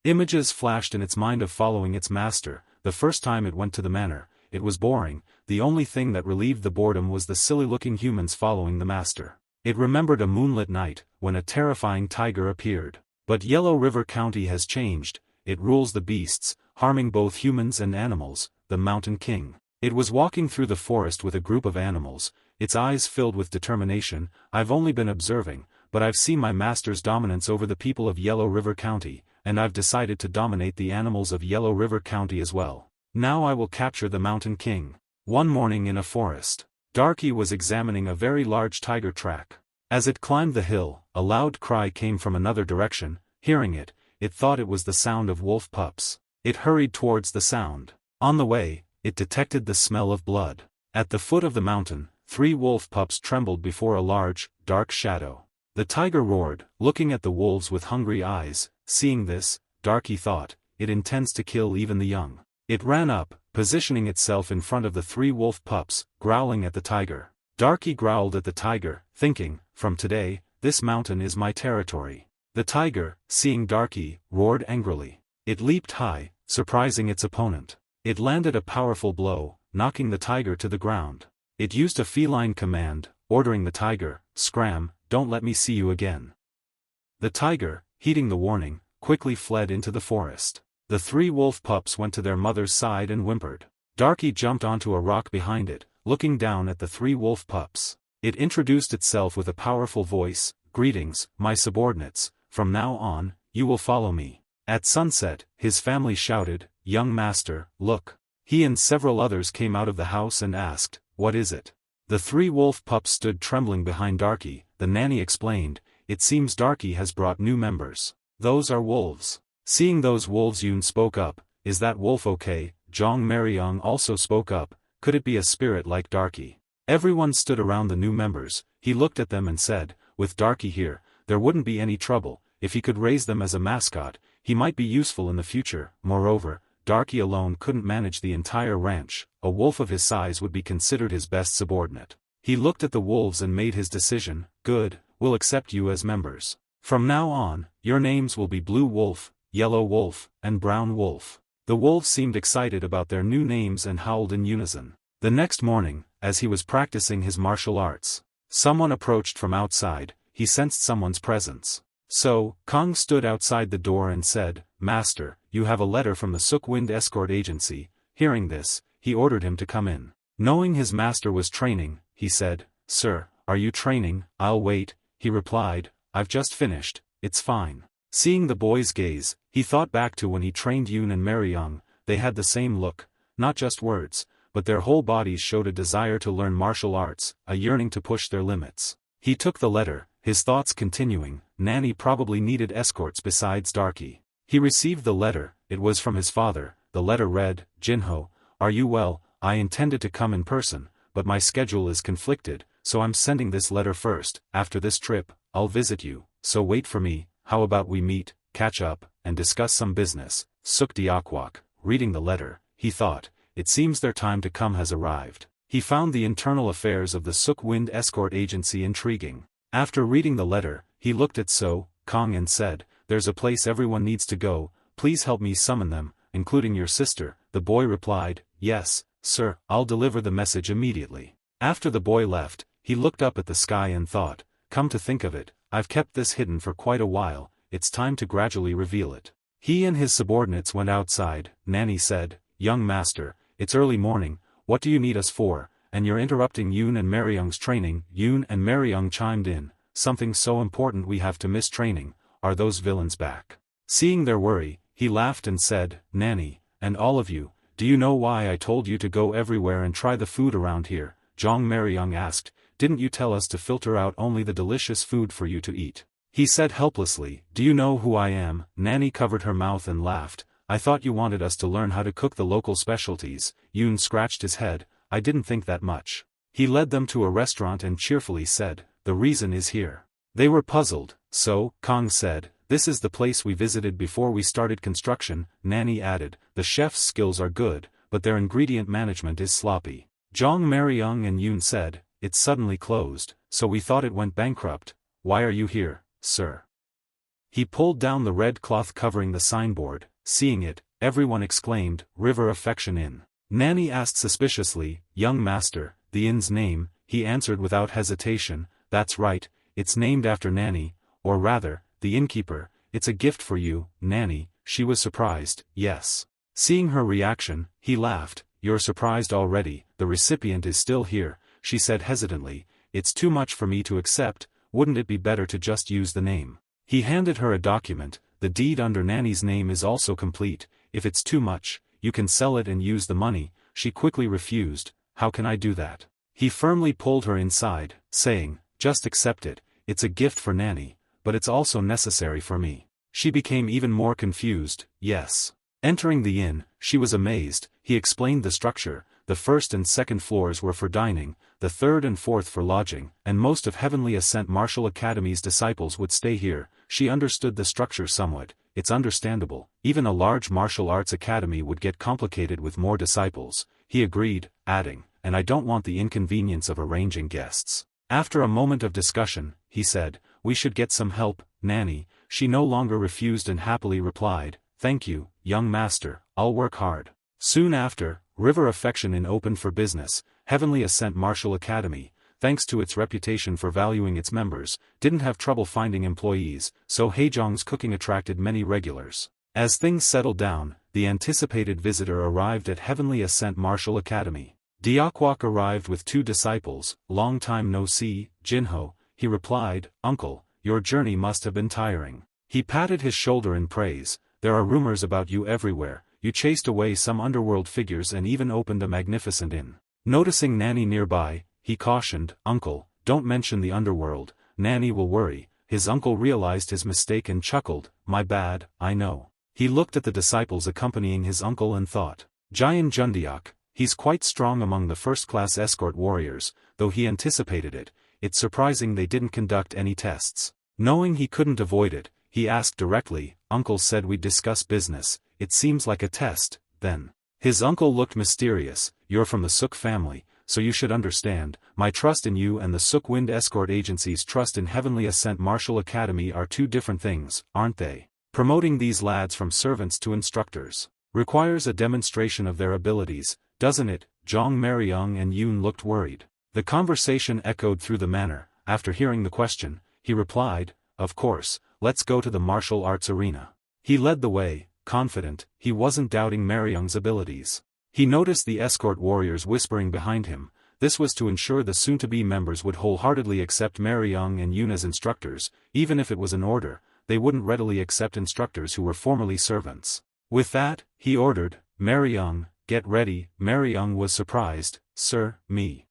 Images flashed in its mind of following its master. The first time it went to the manor, it was boring, the only thing that relieved the boredom was the silly-looking humans following the master. It remembered a moonlit night, when a terrifying tiger appeared. But Yellow River County has changed, it rules the beasts, harming both humans and animals, the Mountain King. It was walking through the forest with a group of animals, its eyes filled with determination. I've only been observing, but I've seen my master's dominance over the people of Yellow River County, and I've decided to dominate the animals of Yellow River County as well. Now I will capture the Mountain King. One morning in a forest, Darky was examining a very large tiger track. As it climbed the hill, a loud cry came from another direction. Hearing it, it thought it was the sound of wolf pups. It hurried towards the sound. On the way, it detected the smell of blood. At the foot of the mountain, 3 wolf pups trembled before a large, dark shadow. The tiger roared, looking at the wolves with hungry eyes. Seeing this, Darky thought, it intends to kill even the young. It ran up, positioning itself in front of the 3 wolf pups, growling at the tiger. Darky growled at the tiger, thinking, from today, this mountain is my territory. The tiger, seeing Darky, roared angrily. It leaped high, surprising its opponent. It landed a powerful blow, knocking the tiger to the ground. It used a feline command, ordering the tiger, scram, don't let me see you again. The tiger, heeding the warning, quickly fled into the forest. The 3 wolf pups went to their mother's side and whimpered. Darky jumped onto a rock behind it, looking down at the 3 wolf pups. It introduced itself with a powerful voice, greetings, my subordinates, from now on, you will follow me. At sunset, his family shouted, young master, look. He and several others came out of the house and asked, what is it? The 3 wolf pups stood trembling behind Darky. The nanny explained, it seems Darky has brought new members. Those are wolves. Seeing those wolves, Yoon spoke up, is that wolf okay? Jong Maryong also spoke up, could it be a spirit like Darky? Everyone stood around the new members. He looked at them and said, with Darky here, there wouldn't be any trouble. If he could raise them as a mascot, he might be useful in the future. Moreover, Darky alone couldn't manage the entire ranch. A wolf of his size would be considered his best subordinate. He looked at the wolves and made his decision, good, we'll accept you as members. From now on, your names will be Blue Wolf, Yellow Wolf, and Brown Wolf. The wolves seemed excited about their new names and howled in unison. The next morning, as he was practicing his martial arts, someone approached from outside. He sensed someone's presence. So, Kong stood outside the door and said, Master, you have a letter from the Sukwind Escort Agency. Hearing this, he ordered him to come in. Knowing his master was training, he said, Sir, are you training? I'll wait. He replied, I've just finished, it's fine. Seeing the boy's gaze, he thought back to when he trained Yoon and Maryong. They had the same look, not just words, but their whole bodies showed a desire to learn martial arts, a yearning to push their limits. He took the letter, his thoughts continuing, Nanny probably needed escorts besides Darky. He received the letter, it was from his father. The letter read, Jinho, are you well? I intended to come in person, but my schedule is conflicted, so I'm sending this letter first. After this trip, I'll visit you, so wait for me. How about we meet, catch up, and discuss some business? Suk Diakwak, reading the letter, he thought, it seems their time to come has arrived. He found the internal affairs of the Sook Wind Escort Agency intriguing. After reading the letter, he looked at So, Kong and said, "There's a place everyone needs to go, please help me summon them, including your sister." The boy replied, "Yes, sir, I'll deliver the message immediately." After the boy left, he looked up at the sky and thought, "Come to think of it, I've kept this hidden for quite a while, it's time to gradually reveal it." He and his subordinates went outside. Nanny said, "Young master, it's early morning, what do you need us for, and you're interrupting Yoon and Maryung's training." Yoon and Maryung chimed in, "Something so important we have to miss training, are those villains back?" Seeing their worry, he laughed and said, "Nanny, and all of you, do you know why I told you to go everywhere and try the food around here?" Jong Maryung asked, "Didn't you tell us to filter out only the delicious food for you to eat?" He said helplessly, "Do you know who I am?" Nanny covered her mouth and laughed, "I thought you wanted us to learn how to cook the local specialties." Yoon scratched his head, "I didn't think that much." He led them to a restaurant and cheerfully said, "The reason is here." They were puzzled, so Kong said, "This is the place we visited before we started construction." Nanny added, "The chef's skills are good, but their ingredient management is sloppy." Jong Maryung and Yoon said, "It's suddenly closed, so we thought it went bankrupt. Why are you here, sir?" He pulled down the red cloth covering the signboard. Seeing it, everyone exclaimed, "River Affection Inn." Nanny asked suspiciously, "Young master, the inn's name?" He answered without hesitation, "That's right, it's named after Nanny, or rather, the innkeeper. It's a gift for you, Nanny." She was surprised. "Yes." Seeing her reaction, he laughed, "You're surprised already, the recipient is still here," she said hesitantly, "It's too much for me to accept, wouldn't it be better to just use the name?" He handed her a document. "The deed under Nanny's name is also complete, if it's too much, you can sell it and use the money." She quickly refused, "How can I do that?" He firmly pulled her inside, saying, "Just accept it, it's a gift for Nanny, but it's also necessary for me." She became even more confused. "Yes." Entering the inn, she was amazed. He explained the structure. The first and second floors were for dining, the third and fourth for lodging, and most of Heavenly Ascent Martial Academy's disciples would stay here. She understood the structure somewhat. It's understandable, even a large martial arts academy would get complicated with more disciples. He agreed, adding, "And I don't want the inconvenience of arranging guests." After a moment of discussion, he said, "We should get some help, Nanny." She no longer refused and happily replied, "Thank you, young master, I'll work hard." Soon after, River Affection Inn opened for business. Heavenly Ascent Martial Academy, thanks to its reputation for valuing its members, didn't have trouble finding employees, so Haejong's cooking attracted many regulars. As things settled down, the anticipated visitor arrived at Heavenly Ascent Martial Academy. Deokwok arrived with 2 disciples. "Long time no see, Jinho," he replied, "Uncle, your journey must have been tiring." He patted his shoulder in praise, "There are rumors about you everywhere, you chased away some underworld figures and even opened a magnificent inn." Noticing Nanny nearby, he cautioned, "Uncle, don't mention the underworld, Nanny will worry." His uncle realized his mistake and chuckled, "My bad, I know." He looked at the disciples accompanying his uncle and thought, "Jayan Jundeok, he's quite strong among the first-class escort warriors," though he anticipated it. It's surprising they didn't conduct any tests. Knowing he couldn't avoid it, he asked directly, "Uncle said we'd discuss business, it seems like a test, then." His uncle looked mysterious, "You're from the Sook family, so you should understand, my trust in you and the Sook Wind Escort Agency's trust in Heavenly Ascent Martial Academy are two different things, aren't they? Promoting these lads from servants to instructors requires a demonstration of their abilities, doesn't it?" Jong Maryung and Yoon looked worried. The conversation echoed through the manor. After hearing the question, he replied, "Of course, let's go to the martial arts arena." He led the way, confident, he wasn't doubting Maryung's abilities. He noticed the escort warriors whispering behind him. This was to ensure the soon-to-be members would wholeheartedly accept Maryung and Yoon as instructors. Even if it was an order, they wouldn't readily accept instructors who were formerly servants. With that, he ordered, "Maryung, get ready." Maryung was surprised, "Sir, me?"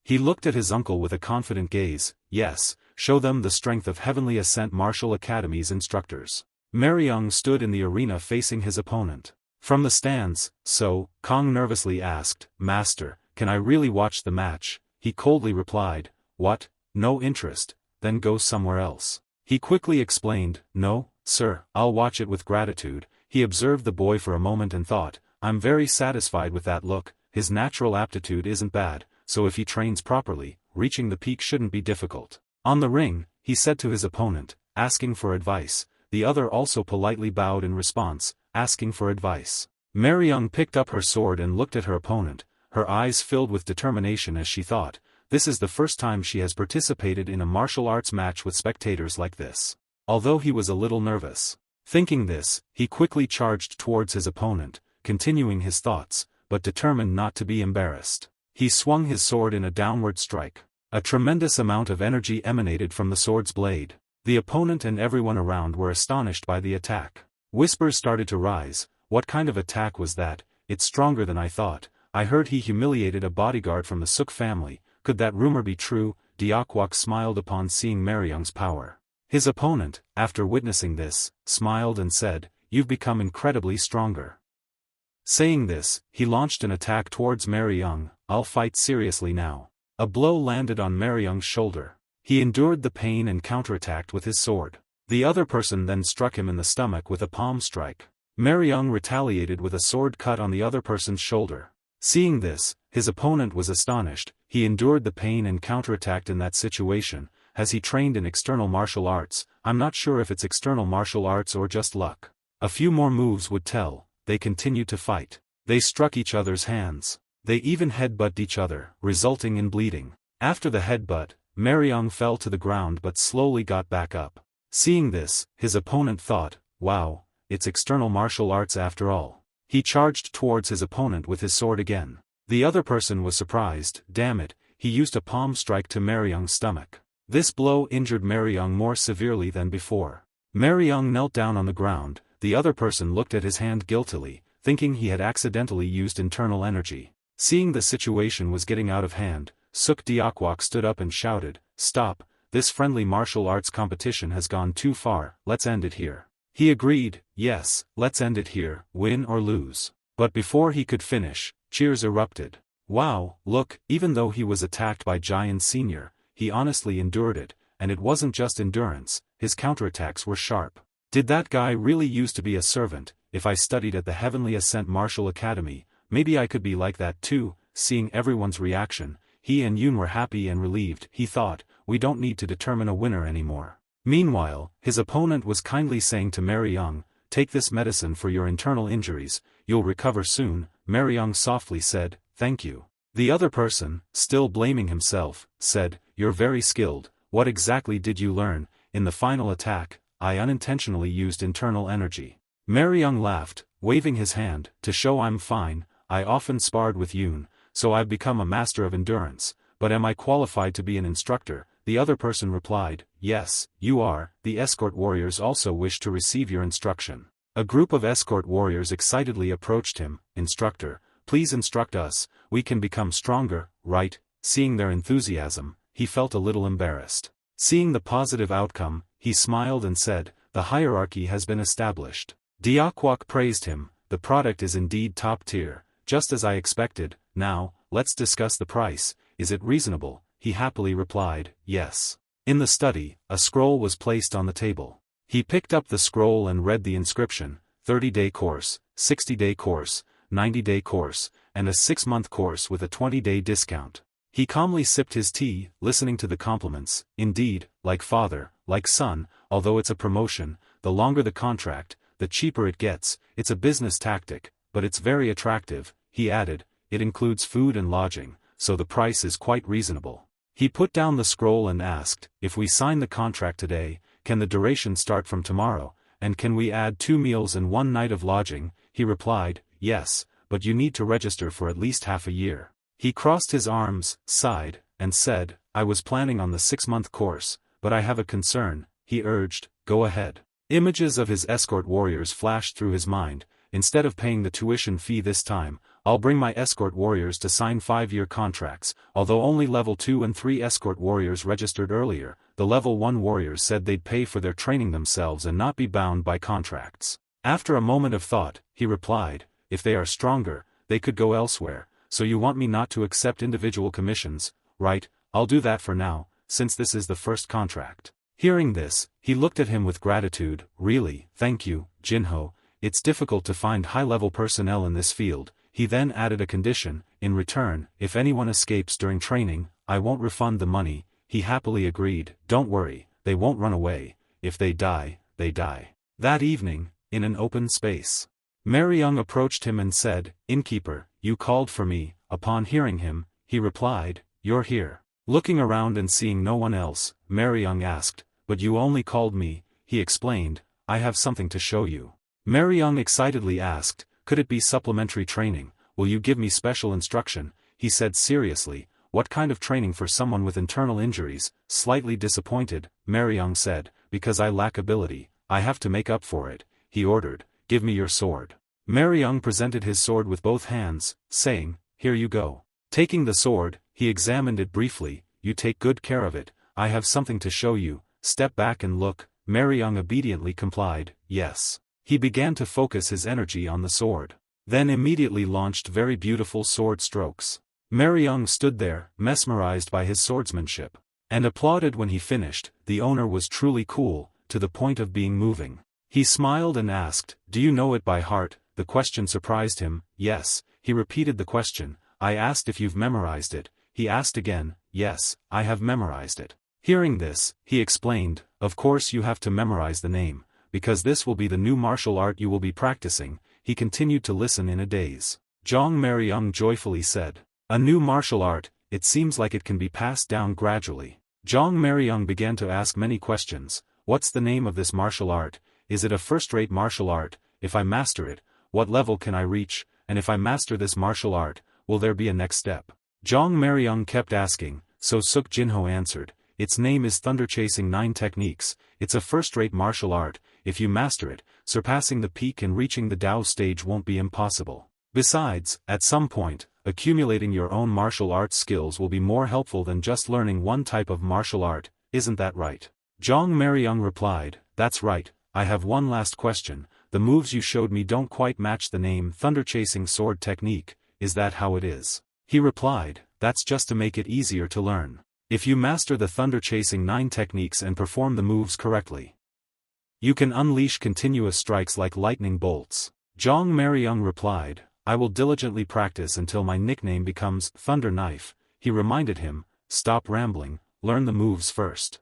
He looked at his uncle with a confident gaze. "Yes, show them the strength of Heavenly Ascent Martial Academy's instructors." Maryung stood in the arena facing his opponent. From the stands, So, Kong nervously asked, "Master, can I really watch the match?" He coldly replied, "What, no interest, then go somewhere else." He quickly explained, "No, sir, I'll watch it with gratitude." He observed the boy for a moment and thought, "I'm very satisfied with that look." his natural aptitude isn't bad, so if he trains properly, reaching the peak shouldn't be difficult. On the ring, he said to his opponent, asking for advice. The other also politely bowed in response, asking for advice. Mariyoung picked up her sword and looked at her opponent, her eyes filled with determination as she thought, this is the first time she has participated in a martial arts match with spectators like this. Although he was a little nervous. Thinking this, he quickly charged towards his opponent, continuing his thoughts, but determined not to be embarrassed. He swung his sword in a downward strike. A tremendous amount of energy emanated from the sword's blade. The opponent and everyone around were astonished by the attack. Whispers started to rise. What kind of attack was that? It's stronger than I thought. I heard he humiliated a bodyguard from the Suk family. Could that rumor be true? Deokwok smiled upon seeing Mariyoung's power. His opponent, after witnessing this, smiled and said, "You've become incredibly stronger." Saying this, he launched an attack towards Mariyoung. "I'll fight seriously now." A blow landed on Mariyoung's shoulder. He endured the pain and counterattacked with his sword. The other person then struck him in the stomach with a palm strike. Mariyoung retaliated with a sword cut on the other person's shoulder. Seeing this, his opponent was astonished. He endured the pain and counterattacked in that situation. Has he trained in external martial arts? I'm not sure if it's external martial arts or just luck. A few more moves would tell. They continued to fight. They struck each other's hands. They even headbutted each other, resulting in bleeding. After the headbutt, Mariyoung fell to the ground but slowly got back up. Seeing this, his opponent thought, wow, it's external martial arts after all. He charged towards his opponent with his sword again. The other person was surprised. Damn it, he used a palm strike to Mariyoung's stomach. This blow injured Mariyoung more severely than before. Mariyoung knelt down on the ground. The other person looked at his hand guiltily, thinking he had accidentally used internal energy. Seeing the situation was getting out of hand, Suk Deokwok stood up and shouted, "Stop, this friendly martial arts competition has gone too far, let's end it here." He agreed, "Yes, let's end it here, win or lose." But before he could finish, cheers erupted. Wow, look, even though he was attacked by Giant Senior, he honestly endured it, and it wasn't just endurance, his counterattacks were sharp. Did that guy really used to be a servant? If I studied at the Heavenly Ascent Martial Academy, maybe I could be like that too. Seeing everyone's reaction, he and Yoon were happy and relieved. He thought, we don't need to determine a winner anymore. Meanwhile, his opponent was kindly saying to Mariyoung, "Take this medicine for your internal injuries, you'll recover soon." Mariyoung softly said, "Thank you." The other person, still blaming himself, said, "You're very skilled. What exactly did you learn? In the final attack, I unintentionally used internal energy." Mariyoung laughed, waving his hand, "To show I'm fine, I often sparred with Yoon, so I've become a master of endurance, but am I qualified to be an instructor?" The other person replied, "Yes, you are. The escort warriors also wish to receive your instruction." A group of escort warriors excitedly approached him. "Instructor, please instruct us, we can become stronger, right?" Seeing their enthusiasm, he felt a little embarrassed. Seeing the positive outcome, he smiled and said, "The hierarchy has been established." Deokwok praised him, "The product is indeed top tier, just as I expected. Now, let's discuss the price. Is it reasonable?" He happily replied, "Yes." In the study, a scroll was placed on the table. He picked up the scroll and read the inscription, 30-day course, 60-day course, 90-day course, and a 6-month course with a 20-day discount. He calmly sipped his tea, listening to the compliments. Indeed, like father, like son, although it's a promotion, the longer the contract, the cheaper it gets. It's a business tactic, but it's very attractive, he added. It includes food and lodging, so the price is quite reasonable. He put down the scroll and asked, "If we sign the contract today, can the duration start from tomorrow, and can we add 2 meals and 1 night of lodging?" He replied, "Yes, but you need to register for at least half a year." He crossed his arms, sighed, and said, "I was planning on the 6-month course, but I have a concern." He urged, "Go ahead." Images of his escort warriors flashed through his mind. Instead of paying the tuition fee this time, I'll bring my escort warriors to sign 5-year contracts. Although only level 2 and 3 escort warriors registered earlier, the level 1 warriors said they'd pay for their training themselves and not be bound by contracts. After a moment of thought, he replied, "If they are stronger, they could go elsewhere, so you want me not to accept individual commissions, right? I'll do that for now, since this is the first contract." Hearing this, he looked at him with gratitude. "Really, thank you, Jinho. It's difficult to find high-level personnel in this field." He then added a condition, in return, if anyone escapes during training, I won't refund the money. He happily agreed. Don't worry, they won't run away. If they die, they die. That evening, in an open space, Mariung approached him and said, "Innkeeper, you called for me." Upon hearing him, he replied, "You're here." Looking around and seeing no one else, Mariung asked, "But you only called me." He explained, "I have something to show you." Mariung excitedly asked, "Could it be supplementary training? Will you give me special instruction?" He said seriously, "What kind of training for someone with internal injuries?" Slightly disappointed, Mariung said, "Because I lack ability, I have to make up for it." He ordered, "Give me your sword." Mariung presented his sword with both hands, saying, "Here you go." Taking the sword, he examined it briefly. "You take good care of it, I have something to show you. Step back and look." Mariung obediently complied, "Yes." He began to focus his energy on the sword. Then immediately launched very beautiful sword strokes. Mariung stood there, mesmerized by his swordsmanship, and applauded when he finished. The owner was truly cool, to the point of being moving. He smiled and asked, "Do you know it by heart?" The question surprised him. "Yes." He repeated the question. "I asked if you've memorized it." He asked again. "Yes, I have memorized it." Hearing this, he explained, "Of course you have to memorize the name, because this will be the new martial art you will be practicing." He continued to listen in a daze. Jong Mariung joyfully said, "A new martial art, it seems like it can be passed down gradually." Jong Mariung began to ask many questions. "What's the name of this martial art? Is it a first-rate martial art? If I master it, what level can I reach? And if I master this martial art, will there be a next step?" Jong Mariung kept asking, so Suk Jinho answered, "Its name is Thunder Chasing 9 Techniques. It's a first-rate martial art. If you master it, surpassing the peak and reaching the Dao stage won't be impossible. Besides, at some point, accumulating your own martial arts skills will be more helpful than just learning one type of martial art, isn't that right?" Jong Mariung replied, "That's right. I have one last question. The moves you showed me don't quite match the name Thunder Chasing Sword Technique. Is that how it is?" He replied, "That's just to make it easier to learn. If you master the Thunder Chasing 9 techniques and perform the moves correctly, you can unleash continuous strikes like lightning bolts." Jong Mariung replied, "I will diligently practice until my nickname becomes Thunder Knife." He reminded him, "Stop rambling, learn the moves first."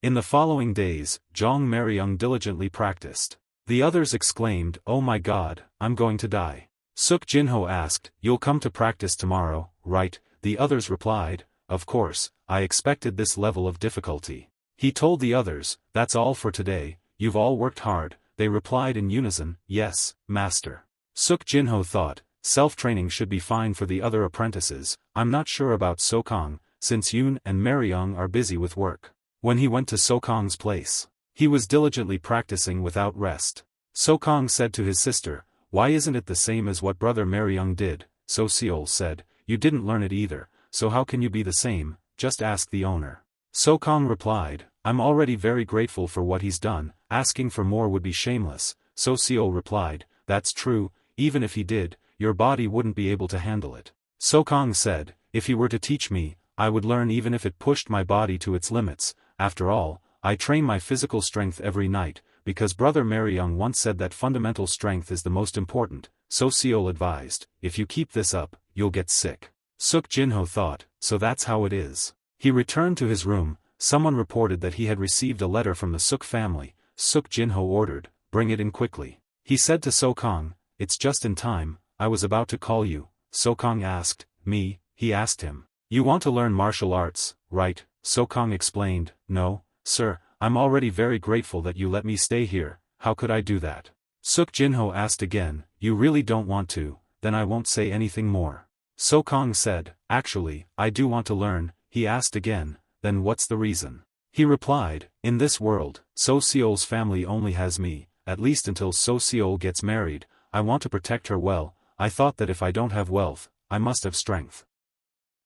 In the following days, Jong Mariung diligently practiced. The others exclaimed, "Oh my God, I'm going to die." Suk Jinho asked, "You'll come to practice tomorrow, right?" The others replied, "Of course, I expected this level of difficulty." He told the others, "That's all for today, you've all worked hard." They replied in unison, "Yes, master." Suk Jinho thought, self-training should be fine for the other apprentices. I'm not sure about Sokong, since Yoon and Mariung are busy with work. When he went to Sokong's place, he was diligently practicing without rest. Sokong said to his sister, "Why isn't it the same as what brother Mariung did?" So Seol said, "You didn't learn it either, so how can you be the same? Just ask the owner." Sokong replied, "I'm already very grateful for what he's done, asking for more would be shameless." So Seol replied, "That's true, even if he did, your body wouldn't be able to handle it." Sokong said, "If he were to teach me, I would learn even if it pushed my body to its limits. After all, I train my physical strength every night, because brother Mariung once said that fundamental strength is the most important." So Seol advised, "If you keep this up, you'll get sick." Suk Jinho thought, so that's how it is. He returned to his room. Someone reported that he had received a letter from the Suk family. Suk Jinho ordered, "Bring it in quickly." He said to Sokong, "It's just in time, I was about to call you." Sokong asked, "Me?" He asked him, "You want to learn martial arts, right?" Sokong explained, "No, sir, I'm already very grateful that you let me stay here. How could I do that?" Suk Jinho asked again, "You really don't want to? Then I won't say anything more." Sokong said, "Actually, I do want to learn." He asked again, "Then what's the reason?" He replied, "In this world, So Seol's family only has me, at least until So Seol gets married. I want to protect her well. I thought that if I don't have wealth, I must have strength."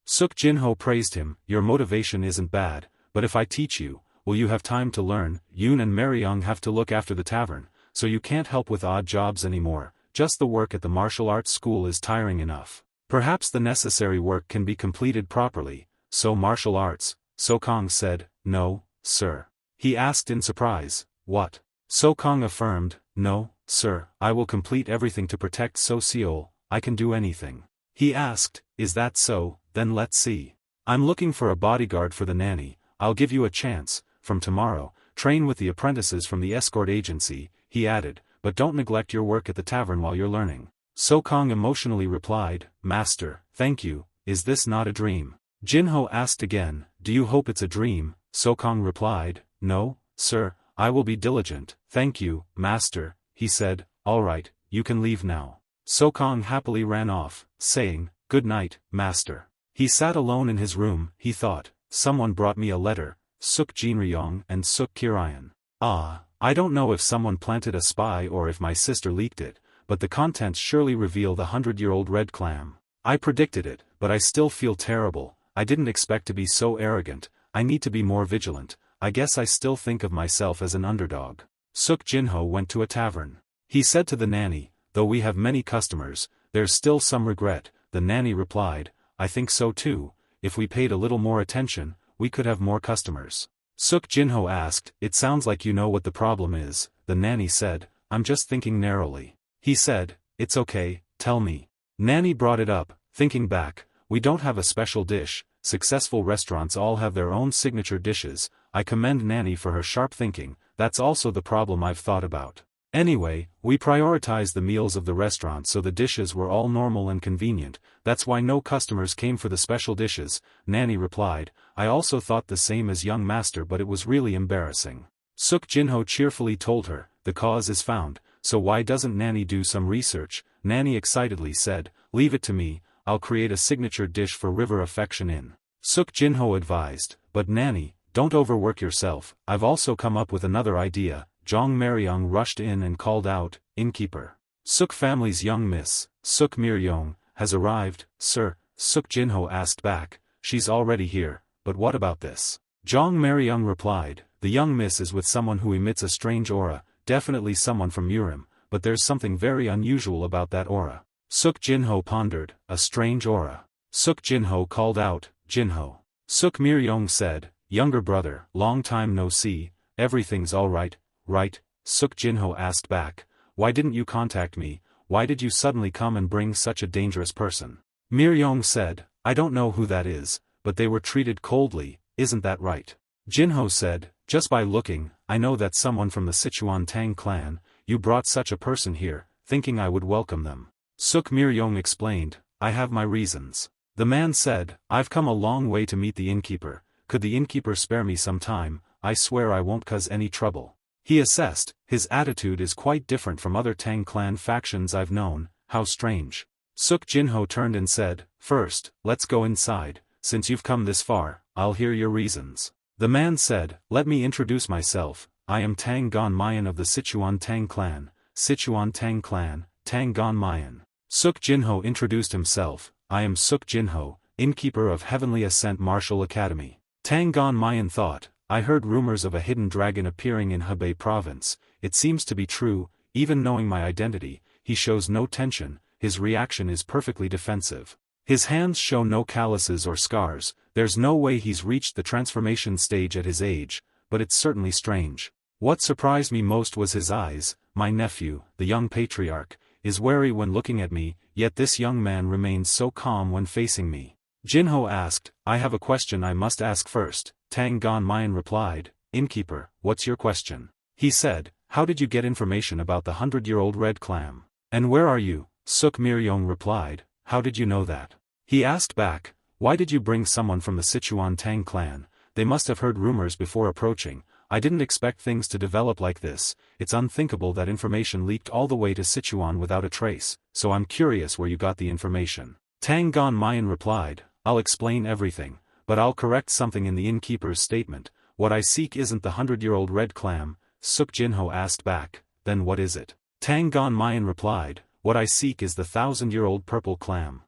Suk Jinho praised him, "Your motivation isn't bad, but if I teach you, will you have time to learn? Yoon and Mariung have to look after the tavern, so you can't help with odd jobs anymore. Just the work at the martial arts school is tiring enough. Perhaps the necessary work can be completed properly." So martial arts, Sokong said, "No, sir." He asked in surprise, "What?" Sokong affirmed, "No, sir, I will complete everything to protect So Seol. I can do anything." He asked, is that so? Then let's see. I'm looking for a bodyguard for the nanny. I'll give you a chance, from tomorrow, train with the apprentices from the escort agency, he added, but don't neglect your work at the tavern while you're learning. Sokong emotionally replied, Master, thank you, is this not a dream? Jinho asked again, do you hope it's a dream? Sokong replied, no, sir, I will be diligent, thank you, Master, he said, alright, you can leave now. Sokong happily ran off, saying, good night, Master. He sat alone in his room, he thought, someone brought me a letter, Suk Jinryong and Suk Kirayan. I don't know if someone planted a spy or if my sister leaked it, but the contents surely reveal the 100-year-old red clam. I predicted it, but I still feel terrible. I didn't expect to be so arrogant. I need to be more vigilant. I guess I still think of myself as an underdog. Suk Jinho went to a tavern. He said to the nanny, though we have many customers, there's still some regret. The nanny replied, I think so too. If we paid a little more attention, we could have more customers. Suk Jinho asked, it sounds like you know what the problem is. The nanny said, I'm just thinking narrowly. He said, it's okay, tell me. Nanny brought it up, thinking back, we don't have a special dish, successful restaurants all have their own signature dishes. I commend Nanny for her sharp thinking, that's also the problem I've thought about. Anyway, we prioritized the meals of the restaurant so the dishes were all normal and convenient, that's why no customers came for the special dishes. Nanny replied, I also thought the same as young master, but it was really embarrassing. Suk Jinho cheerfully told her, the cause is found, so why doesn't Nanny do some research? Nanny excitedly said, leave it to me, I'll create a signature dish for River Affection Inn. Suk Jinho advised, but Nanny, don't overwork yourself, I've also come up with another idea. Jong Maryong rushed in and called out, innkeeper. Suk family's young miss, Suk Miryong, has arrived, sir. Suk Jinho asked back, she's already here, but what about this? Jong Maryong replied, the young miss is with someone who emits a strange aura, definitely someone from Murim, but there's something very unusual about that aura. Suk Jinho pondered, a strange aura. Suk Jinho called out, Jinho. Suk Miryong said, younger brother, long time no see, everything's alright, right? Suk Jinho asked back, why didn't you contact me, why did you suddenly come and bring such a dangerous person? Miryong said, I don't know who that is, but they were treated coldly, isn't that right? Jinho said, just by looking, I know that's someone from the Sichuan Tang clan. You brought such a person here, thinking I would welcome them. Suk Miryong explained, I have my reasons. The man said, I've come a long way to meet the innkeeper, could the innkeeper spare me some time? I swear I won't cause any trouble. He assessed, his attitude is quite different from other Tang clan factions I've known, how strange. Suk Jinho turned and said, first, let's go inside, since you've come this far, I'll hear your reasons. The man said, let me introduce myself, I am Tang Gon Mayan of the Sichuan Tang clan, Sichuan Tang clan, Tang Gon Mayan. Suk Jinho introduced himself, I am Suk Jinho, innkeeper of Heavenly Ascent Martial Academy. Tang Gon Mayan thought, I heard rumors of a hidden dragon appearing in Hebei province, it seems to be true, even knowing my identity, he shows no tension, his reaction is perfectly defensive. His hands show no calluses or scars, there's no way he's reached the transformation stage at his age, but it's certainly strange. What surprised me most was his eyes. My nephew, the young patriarch, is wary when looking at me, yet this young man remains so calm when facing me. Jinho asked, I have a question I must ask first. Tang Gon Mayan replied, innkeeper, what's your question? He said, how did you get information about the 100-year-old red clam? And where are you? Suk Miryong replied, how did you know that? He asked back, why did you bring someone from the Sichuan Tang clan? They must have heard rumors before approaching. I didn't expect things to develop like this. It's unthinkable that information leaked all the way to Sichuan without a trace, so I'm curious where you got the information. Tang Gon Mayan replied, I'll explain everything, but I'll correct something in the innkeeper's statement. What I seek isn't the 100-year-old red clam. Suk Jinho asked back, then what is it? Tang Gon Mayan replied, what I seek is the 1,000-year-old purple clam.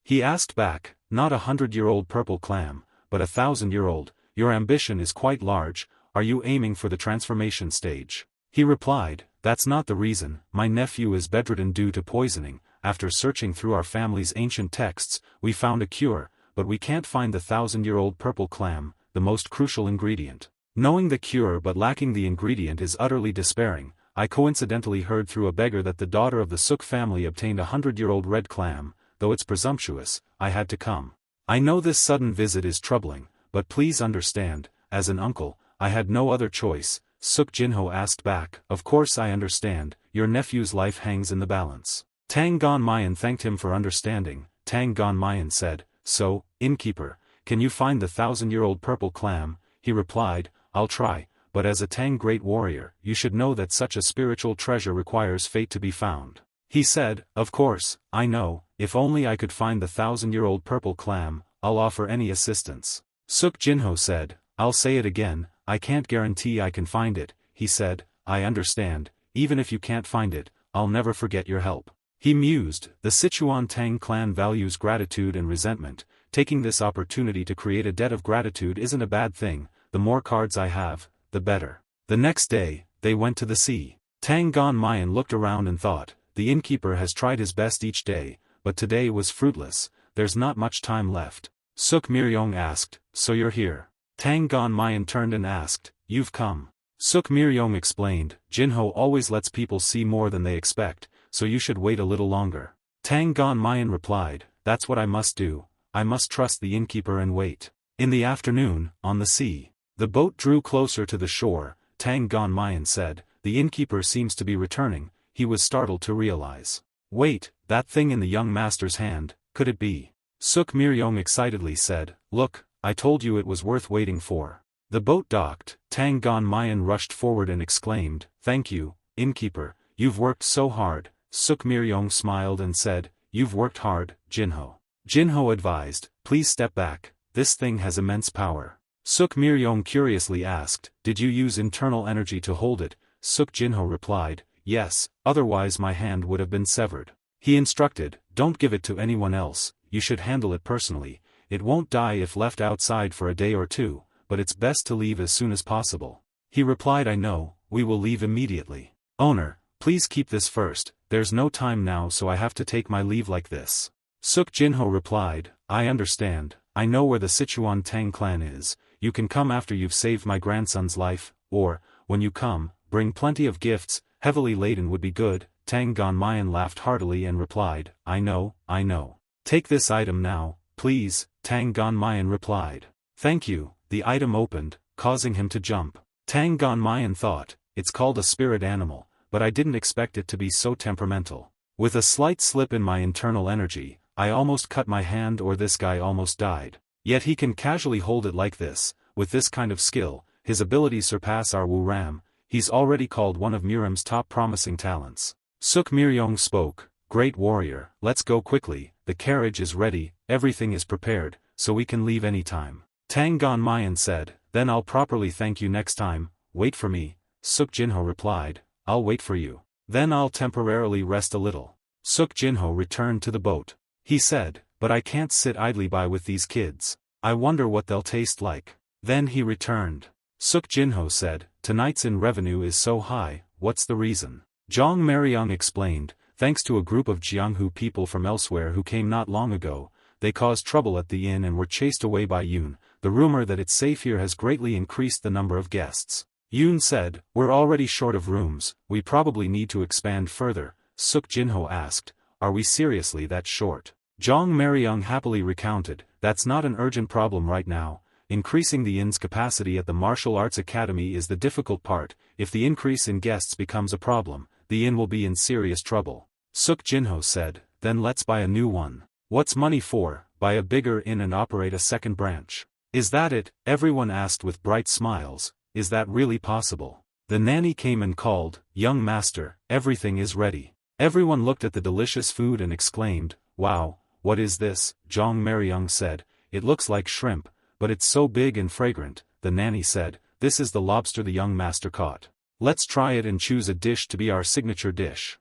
He asked back, not a 100-year-old purple clam, but a 1,000-year-old. Your ambition is quite large. Are you aiming for the transformation stage? He replied, that's not the reason. My nephew is bedridden due to poisoning. After searching through our family's ancient texts, we found a cure, but we can't find the 1,000-year-old purple clam, the most crucial ingredient. Knowing the cure but lacking the ingredient is utterly despairing. I coincidentally heard through a beggar that the daughter of the Suk family obtained a 100-year-old red clam. though it's presumptuous, I had to come. I know this sudden visit is troubling, but please understand, as an uncle, I had no other choice. Suk Jinho asked back, of course I understand, your nephew's life hangs in the balance. Tang Mayan thanked him for understanding. Tang Mayan said, so, innkeeper, can you find the 1,000-year-old purple clam? He replied, I'll try, but as a Tang great warrior, you should know that such a spiritual treasure requires fate to be found. He said, of course, I know, if only I could find the 1,000-year-old purple clam, I'll offer any assistance. Suk Jinho said, I'll say it again, I can't guarantee I can find it. He said, I understand, even if you can't find it, I'll never forget your help. He mused, the Sichuan Tang clan values gratitude and resentment, taking this opportunity to create a debt of gratitude isn't a bad thing, the more cards I have, the better. The next day, they went to the sea. Tang Mayan looked around and thought, the innkeeper has tried his best each day, but today was fruitless, there's not much time left. Suk Miryong asked, so you're here? Tang Mayan turned and asked, you've come. Suk Miryong explained, Jinho always lets people see more than they expect, so you should wait a little longer. Tang Mayan replied, that's what I must do, I must trust the innkeeper and wait. In the afternoon, on the sea, the boat drew closer to the shore. Tang Mayan said, the innkeeper seems to be returning. He was startled to realize. Wait, that thing in the young master's hand, could it be? Suk Miryong excitedly said, look, I told you it was worth waiting for. The boat docked. Tang Mayan rushed forward and exclaimed, thank you, innkeeper, you've worked so hard. Suk Miryong smiled and said, you've worked hard, Jinho. Jinho advised, please step back, this thing has immense power. Suk Miryong curiously asked, did you use internal energy to hold it? Suk Jinho replied, yes, otherwise my hand would have been severed. He instructed, don't give it to anyone else, you should handle it personally, it won't die if left outside for a day or two, but it's best to leave as soon as possible. He replied, I know, we will leave immediately. Owner, please keep this first, there's no time now so I have to take my leave like this. Suk Jinho replied, I understand, I know where the Sichuan Tang clan is, you can come after you've saved my grandson's life, or, when you come, bring plenty of gifts, heavily laden would be good. Tang Mayan laughed heartily and replied, I know. Take this item now, please, Tang Mayan replied. Thank you. The item opened, causing him to jump. Tang Mayan thought, it's called a spirit animal, but I didn't expect it to be so temperamental. With a slight slip in my internal energy, I almost cut my hand or this guy almost died. Yet he can casually hold it like this, with this kind of skill, his abilities surpass our Wu Ram, he's already called one of Murim's top promising talents. Suk Miryong spoke, great warrior, let's go quickly, the carriage is ready, everything is prepared, so we can leave any time. Tang Mayan said, then I'll properly thank you next time, wait for me. Suk Jinho replied, I'll wait for you. Then I'll temporarily rest a little. Suk Jinho returned to the boat. He said, but I can't sit idly by with these kids. I wonder what they'll taste like. Then he returned. Suk Jinho said, tonight's in revenue is so high, what's the reason? Zhang Meryong explained, thanks to a group of Jianghu people from elsewhere who came not long ago, they caused trouble at the inn and were chased away by Yoon. The rumor that it's safe here has greatly increased the number of guests. Yoon said, we're already short of rooms, we probably need to expand further. Suk Jinho asked, are we seriously that short? Zhang Meryong happily recounted, that's not an urgent problem right now, increasing the inn's capacity at the Martial Arts Academy is the difficult part, if the increase in guests becomes a problem, the inn will be in serious trouble. Suk Jinho said, then let's buy a new one. What's money for? Buy a bigger inn and operate a second branch. Is that it? Everyone asked with bright smiles, is that really possible? The nanny came and called, young master, everything is ready. Everyone looked at the delicious food and exclaimed, wow, what is this? Zhang Meryong said, it looks like shrimp, but it's so big and fragrant. The nanny said, this is the lobster the young master caught. Let's try it and choose a dish to be our signature dish.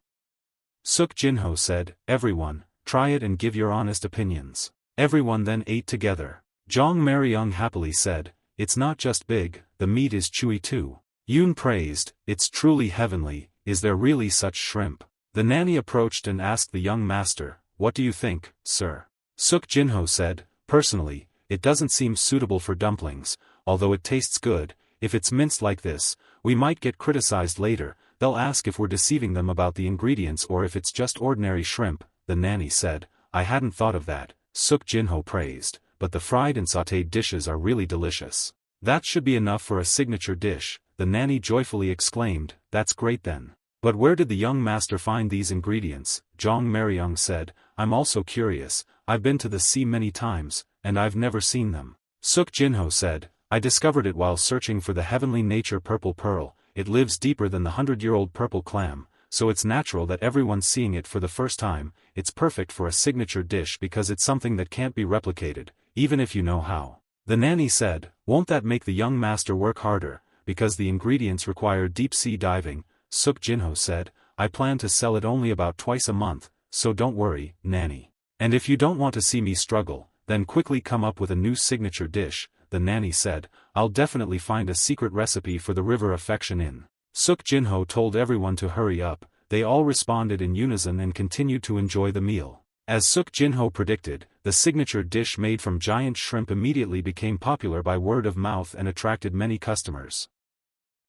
Suk Jinho said, everyone, try it and give your honest opinions. Everyone then ate together. Zhang Meryong happily said, it's not just big, the meat is chewy too. Yoon praised, it's truly heavenly, is there really such shrimp? The nanny approached and asked the young master, what do you think, sir? Suk Jinho said, personally, it doesn't seem suitable for dumplings, although it tastes good. If it's minced like this, we might get criticized later, they'll ask if we're deceiving them about the ingredients or if it's just ordinary shrimp. The nanny said, I hadn't thought of that, Suk Jinho praised, but the fried and sautéed dishes are really delicious. That should be enough for a signature dish, the nanny joyfully exclaimed, that's great then. But where did the young master find these ingredients? Jong Maryung said, I'm also curious, I've been to the sea many times, and I've never seen them. Suk Jinho said, I discovered it while searching for the heavenly nature purple pearl, it lives deeper than the 100-year-old purple clam, so it's natural that everyone's seeing it for the first time. It's perfect for a signature dish because it's something that can't be replicated, even if you know how. The nanny said, won't that make the young master work harder, because the ingredients require deep-sea diving? Suk Jinho said, I plan to sell it only about twice a month, so don't worry, nanny. And if you don't want to see me struggle, then quickly come up with a new signature dish, the nanny said, I'll definitely find a secret recipe for the river affection in. Suk Jinho told everyone to hurry up, they all responded in unison and continued to enjoy the meal. As Suk Jinho predicted, the signature dish made from giant shrimp immediately became popular by word of mouth and attracted many customers.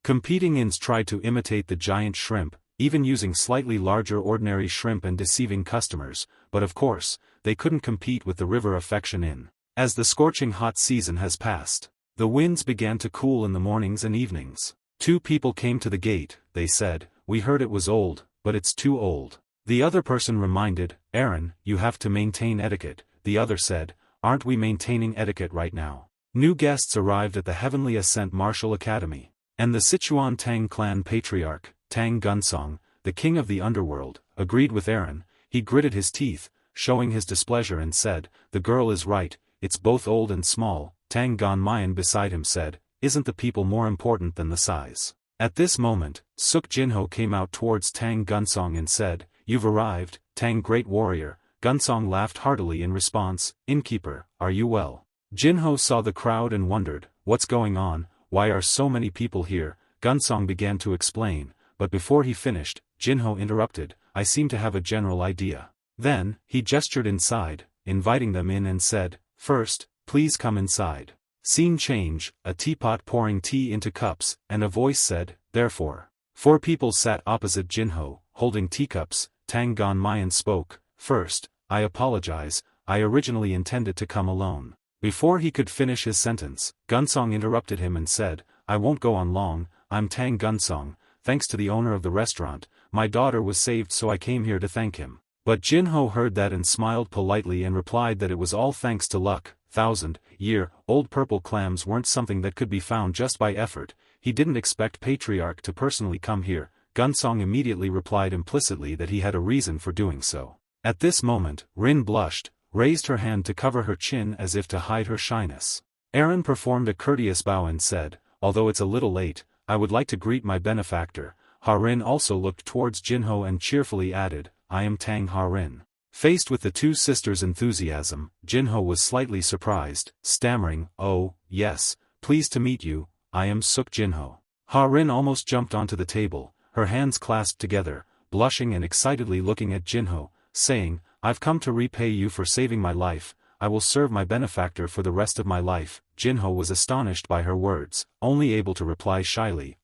Competing inns tried to imitate the giant shrimp, even using slightly larger ordinary shrimp and deceiving customers, but of course, they couldn't compete with the river affection inn. As the scorching hot season has passed, the winds began to cool in the mornings and evenings. 2 people came to the gate, they said, we heard it was old, but it's too old. The other person reminded, Aaron, you have to maintain etiquette. The other said, aren't we maintaining etiquette right now? New guests arrived at the Heavenly Ascent Martial Academy, and the Sichuan Tang clan patriarch, Tang Gunsong, the king of the underworld, agreed with Aaron. He gritted his teeth, showing his displeasure and said, the girl is right, it's both old and small. Tang Gonmayan beside him said, isn't the people more important than the size? At this moment, Suk Jinho came out towards Tang Gunsong and said, you've arrived, Tang Great Warrior. Gunsong laughed heartily in response, Innkeeper, are you well? Jinho saw the crowd and wondered, what's going on, why are so many people here? Gunsong began to explain, but before he finished, Jinho interrupted, I seem to have a general idea. Then, he gestured inside, inviting them in and said, first, please come inside. Scene change, a teapot pouring tea into cups, and a voice said, therefore. 4 people sat opposite Jinho, holding teacups. Tang Gonmayan spoke, first, I apologize, I originally intended to come alone. Before he could finish his sentence, Gunsong interrupted him and said, I won't go on long, I'm Tang Gunsong, thanks to the owner of the restaurant, my daughter was saved so I came here to thank him. But Jinho heard that and smiled politely and replied that it was all thanks to luck. 1,000-year-old purple clams weren't something that could be found just by effort. He didn't expect Patriarch to personally come here. Gunsong immediately replied implicitly that he had a reason for doing so. At this moment, Rin blushed, raised her hand to cover her chin as if to hide her shyness. Aaron performed a courteous bow and said, although it's a little late, I would like to greet my benefactor. Ha-Rin also looked towards Jinho and cheerfully added, I am Tang Ha-Rin. Faced with the 2 sisters' enthusiasm, Jinho was slightly surprised, stammering, oh, yes, pleased to meet you, I am Suk Jinho. Ha-Rin almost jumped onto the table, her hands clasped together, blushing and excitedly looking at Jinho, saying, I've come to repay you for saving my life, I will serve my benefactor for the rest of my life. Jinho was astonished by her words, only able to reply shyly,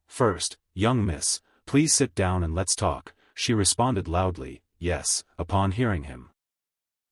first, young miss, please sit down and let's talk. She responded loudly, yes, upon hearing him.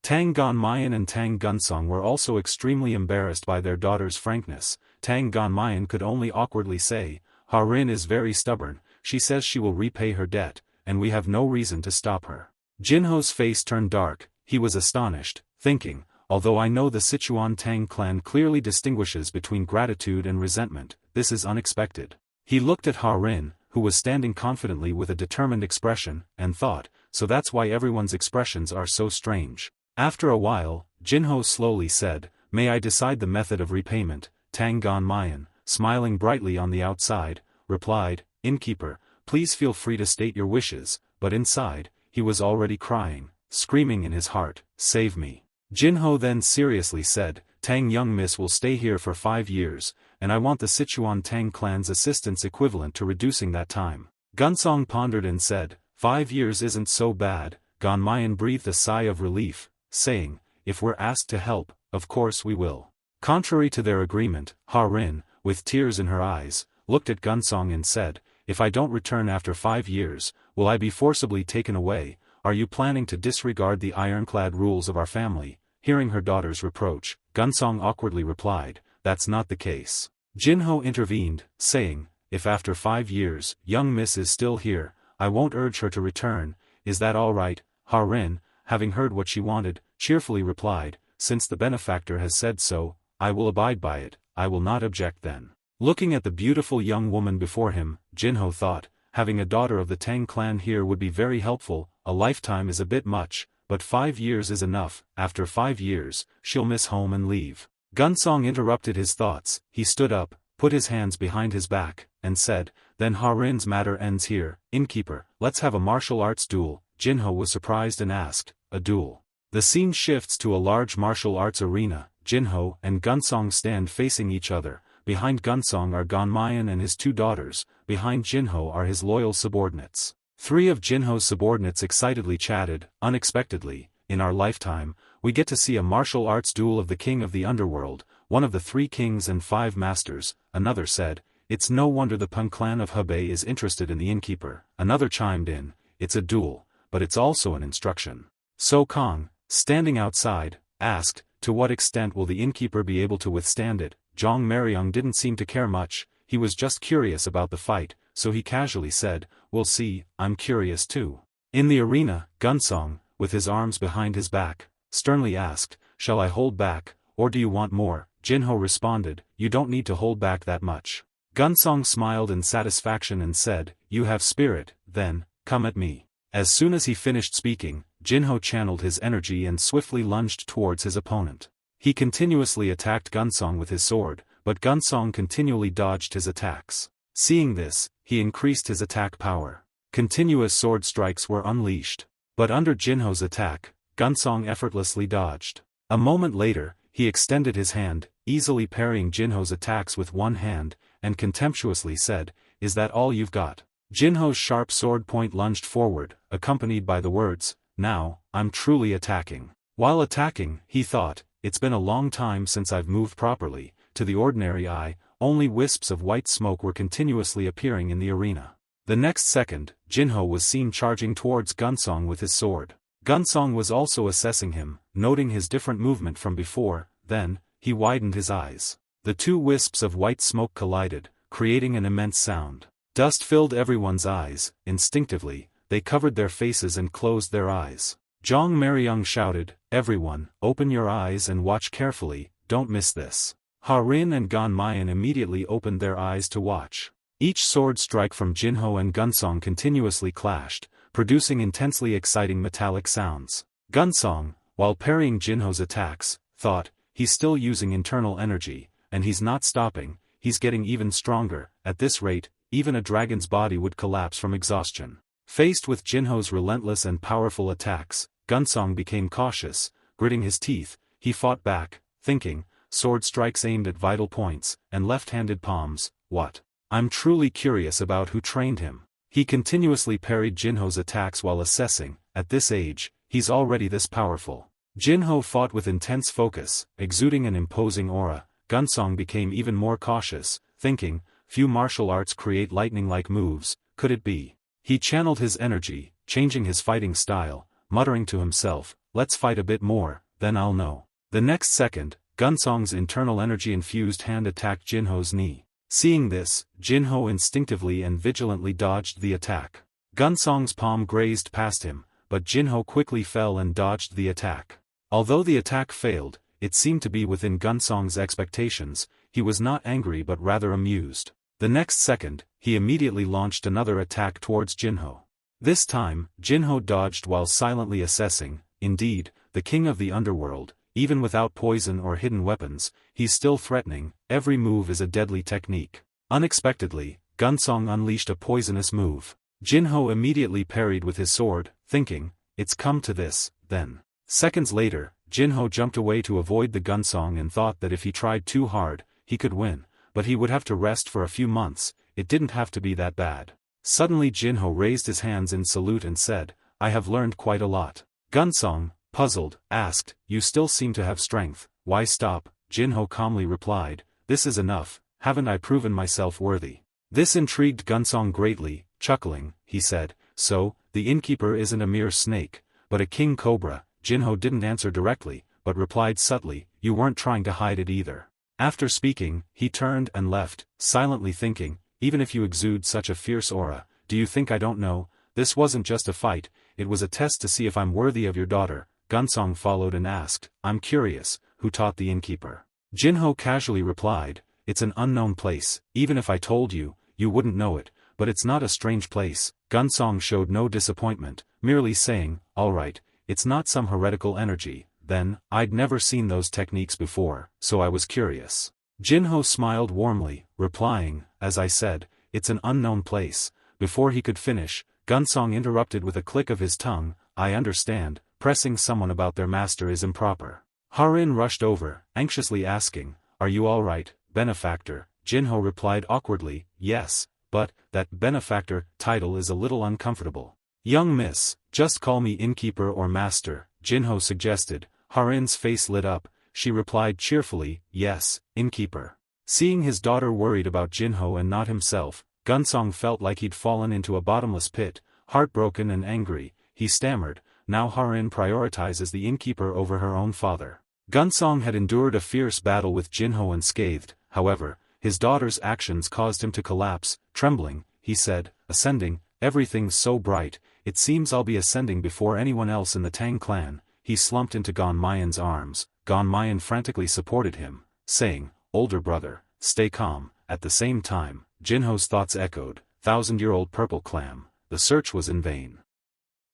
Tang Gonmayan and Tang Gunsong were also extremely embarrassed by their daughter's frankness. Tang Gonmayan could only awkwardly say, Ha-Rin is very stubborn, she says she will repay her debt, and we have no reason to stop her. Jinho's face turned dark, he was astonished, thinking, although I know the Sichuan Tang clan clearly distinguishes between gratitude and resentment, this is unexpected. He looked at Ha-Rin, who was standing confidently with a determined expression, and thought, so that's why everyone's expressions are so strange. After a while, Jinho slowly said, may I decide the method of repayment? Tang Gonmayan, smiling brightly on the outside, replied, Innkeeper, please feel free to state your wishes, but inside, he was already crying, screaming in his heart, save me. Jinho then seriously said, Tang young miss will stay here for 5 years, and I want the Sichuan Tang clan's assistance equivalent to reducing that time. Gunsong pondered and said, 5 years isn't so bad. Gonmayan breathed a sigh of relief, saying, if we're asked to help, of course we will. Contrary to their agreement, Ha-Rin, with tears in her eyes, looked at Gunsong and said, if I don't return after 5 years, will I be forcibly taken away? are you planning to disregard the ironclad rules of our family? Hearing her daughter's reproach, Gunsong awkwardly replied, that's not the case. Jinho intervened, saying, if after 5 years, young miss is still here, I won't urge her to return, is that all right? Ha-rin, having heard what she wanted, cheerfully replied, since the benefactor has said so, I will abide by it, I will not object then. Looking at the beautiful young woman before him, Jinho thought, having a daughter of the Tang clan here would be very helpful, a lifetime is a bit much, but 5 years is enough, after 5 years, she'll miss home and leave. Gunsong interrupted his thoughts, he stood up, put his hands behind his back, and said, then Ha-rin's matter ends here, innkeeper, let's have a martial arts duel. Jinho was surprised and asked, a duel. The scene shifts to a large martial arts arena, Jinho and Gunsong stand facing each other, behind Gunsong are Ganmayan and his 2 daughters, behind Jinho are his loyal subordinates. 3 of Jinho's subordinates excitedly chatted, unexpectedly, in our lifetime, we get to see a martial arts duel of the king of the underworld, one of the 3 kings and 5 masters, another said, it's no wonder the Peng clan of Hebei is interested in the innkeeper, another chimed in, it's a duel, but it's also an instruction. So Kong, standing outside, asked, to what extent will the innkeeper be able to withstand it? Zhang Meryong didn't seem to care much, he was just curious about the fight, so he casually said, we'll see, I'm curious too. In the arena, Gunsong, with his arms behind his back, sternly asked, shall I hold back, or do you want more? Jinho responded, you don't need to hold back that much. Gunsong smiled in satisfaction and said, you have spirit, then, come at me. As soon as he finished speaking, Jinho channeled his energy and swiftly lunged towards his opponent. He continuously attacked Gunsong with his sword, but Gunsong continually dodged his attacks. Seeing this, he increased his attack power. Continuous sword strikes were unleashed. But under Jinho's attack, Gunsong effortlessly dodged. A moment later, he extended his hand, easily parrying Jinho's attacks with one hand, and contemptuously said, is that all you've got? Jinho's sharp sword point lunged forward, accompanied by the words, now, I'm truly attacking. While attacking, he thought, it's been a long time since I've moved properly. To the ordinary eye, only wisps of white smoke were continuously appearing in the arena. The next second, Jinho was seen charging towards Gunsong with his sword. Gunsong was also assessing him, noting his different movement from before, then, he widened his eyes. The 2 wisps of white smoke collided, creating an immense sound. Dust filled everyone's eyes, instinctively, they covered their faces and closed their eyes. Zhang Meryong shouted, everyone, open your eyes and watch carefully, don't miss this. Ha-rin and Ganmayan immediately opened their eyes to watch. Each sword strike from Jinho and Gunsong continuously clashed, producing intensely exciting metallic sounds. Gunsong, while parrying Jinho's attacks, thought, he's still using internal energy, and he's not stopping, he's getting even stronger. At this rate, even a dragon's body would collapse from exhaustion. Faced with Jinho's relentless and powerful attacks, Gunsong became cautious, gritting his teeth, he fought back, thinking, sword strikes aimed at vital points, and left-handed palms, what? I'm truly curious about who trained him. He continuously parried Jinho's attacks while assessing, at this age, he's already this powerful. Jinho fought with intense focus, exuding an imposing aura. Gunsong became even more cautious, thinking, few martial arts create lightning-like moves, could it be? He channeled his energy, changing his fighting style, muttering to himself, let's fight a bit more, then I'll know. The next second, Gunsong's internal energy-infused hand attacked Jinho's knee. Seeing this, Jinho instinctively and vigilantly dodged the attack. Gunsong's palm grazed past him, but Jinho quickly fell and dodged the attack. Although the attack failed, it seemed to be within Gunsong's expectations, he was not angry but rather amused. The next second, he immediately launched another attack towards Jinho. This time, Jinho dodged while silently assessing, indeed, the king of the underworld, even without poison or hidden weapons, he's still threatening, every move is a deadly technique. Unexpectedly, Gunsong unleashed a poisonous move. Jinho immediately parried with his sword, thinking, it's come to this, then. Seconds later, Jinho jumped away to avoid the Gunsong and thought that if he tried too hard, he could win, but he would have to rest for a few months, it didn't have to be that bad. Suddenly Jinho raised his hands in salute and said, I have learned quite a lot. Gunsong, puzzled, asked, you still seem to have strength, why stop? Jinho calmly replied, this is enough, haven't I proven myself worthy? This intrigued Gunsong greatly, chuckling, he said, so, the innkeeper isn't a mere snake, but a king cobra. Jinho didn't answer directly, but replied subtly, you weren't trying to hide it either. After speaking, he turned and left, silently thinking, even if you exude such a fierce aura, do you think I don't know? This wasn't just a fight, it was a test to see if I'm worthy of your daughter. Gunsong followed and asked, I'm curious, who taught the innkeeper? Jinho casually replied, it's an unknown place, even if I told you, you wouldn't know it, but it's not a strange place. Gunsong showed no disappointment, merely saying, alright, it's not some heretical energy. Then, I'd never seen those techniques before, so I was curious. Jinho smiled warmly, replying, as I said, it's an unknown place. Before he could finish, Gunsong interrupted with a click of his tongue, I understand, pressing someone about their master is improper. Harin rushed over, anxiously asking, are you alright, benefactor? Jinho replied awkwardly, yes, but, that benefactor title is a little uncomfortable. Young miss, just call me innkeeper or master, Jinho suggested. Harin's face lit up, she replied cheerfully, yes, innkeeper. Seeing his daughter worried about Jinho and not himself, Gunsong felt like he'd fallen into a bottomless pit. Heartbroken and angry, he stammered, now Harin prioritizes the innkeeper over her own father. Gunsong had endured a fierce battle with Jinho unscathed, however, his daughter's actions caused him to collapse. Trembling, he said, ascending, everything's so bright, it seems I'll be ascending before anyone else in the Tang clan. He slumped into Ganmayan's arms. Ganmayan frantically supported him, saying, older brother, stay calm. At the same time, Jinho's thoughts echoed, 1,000-year-old purple clam, the search was in vain.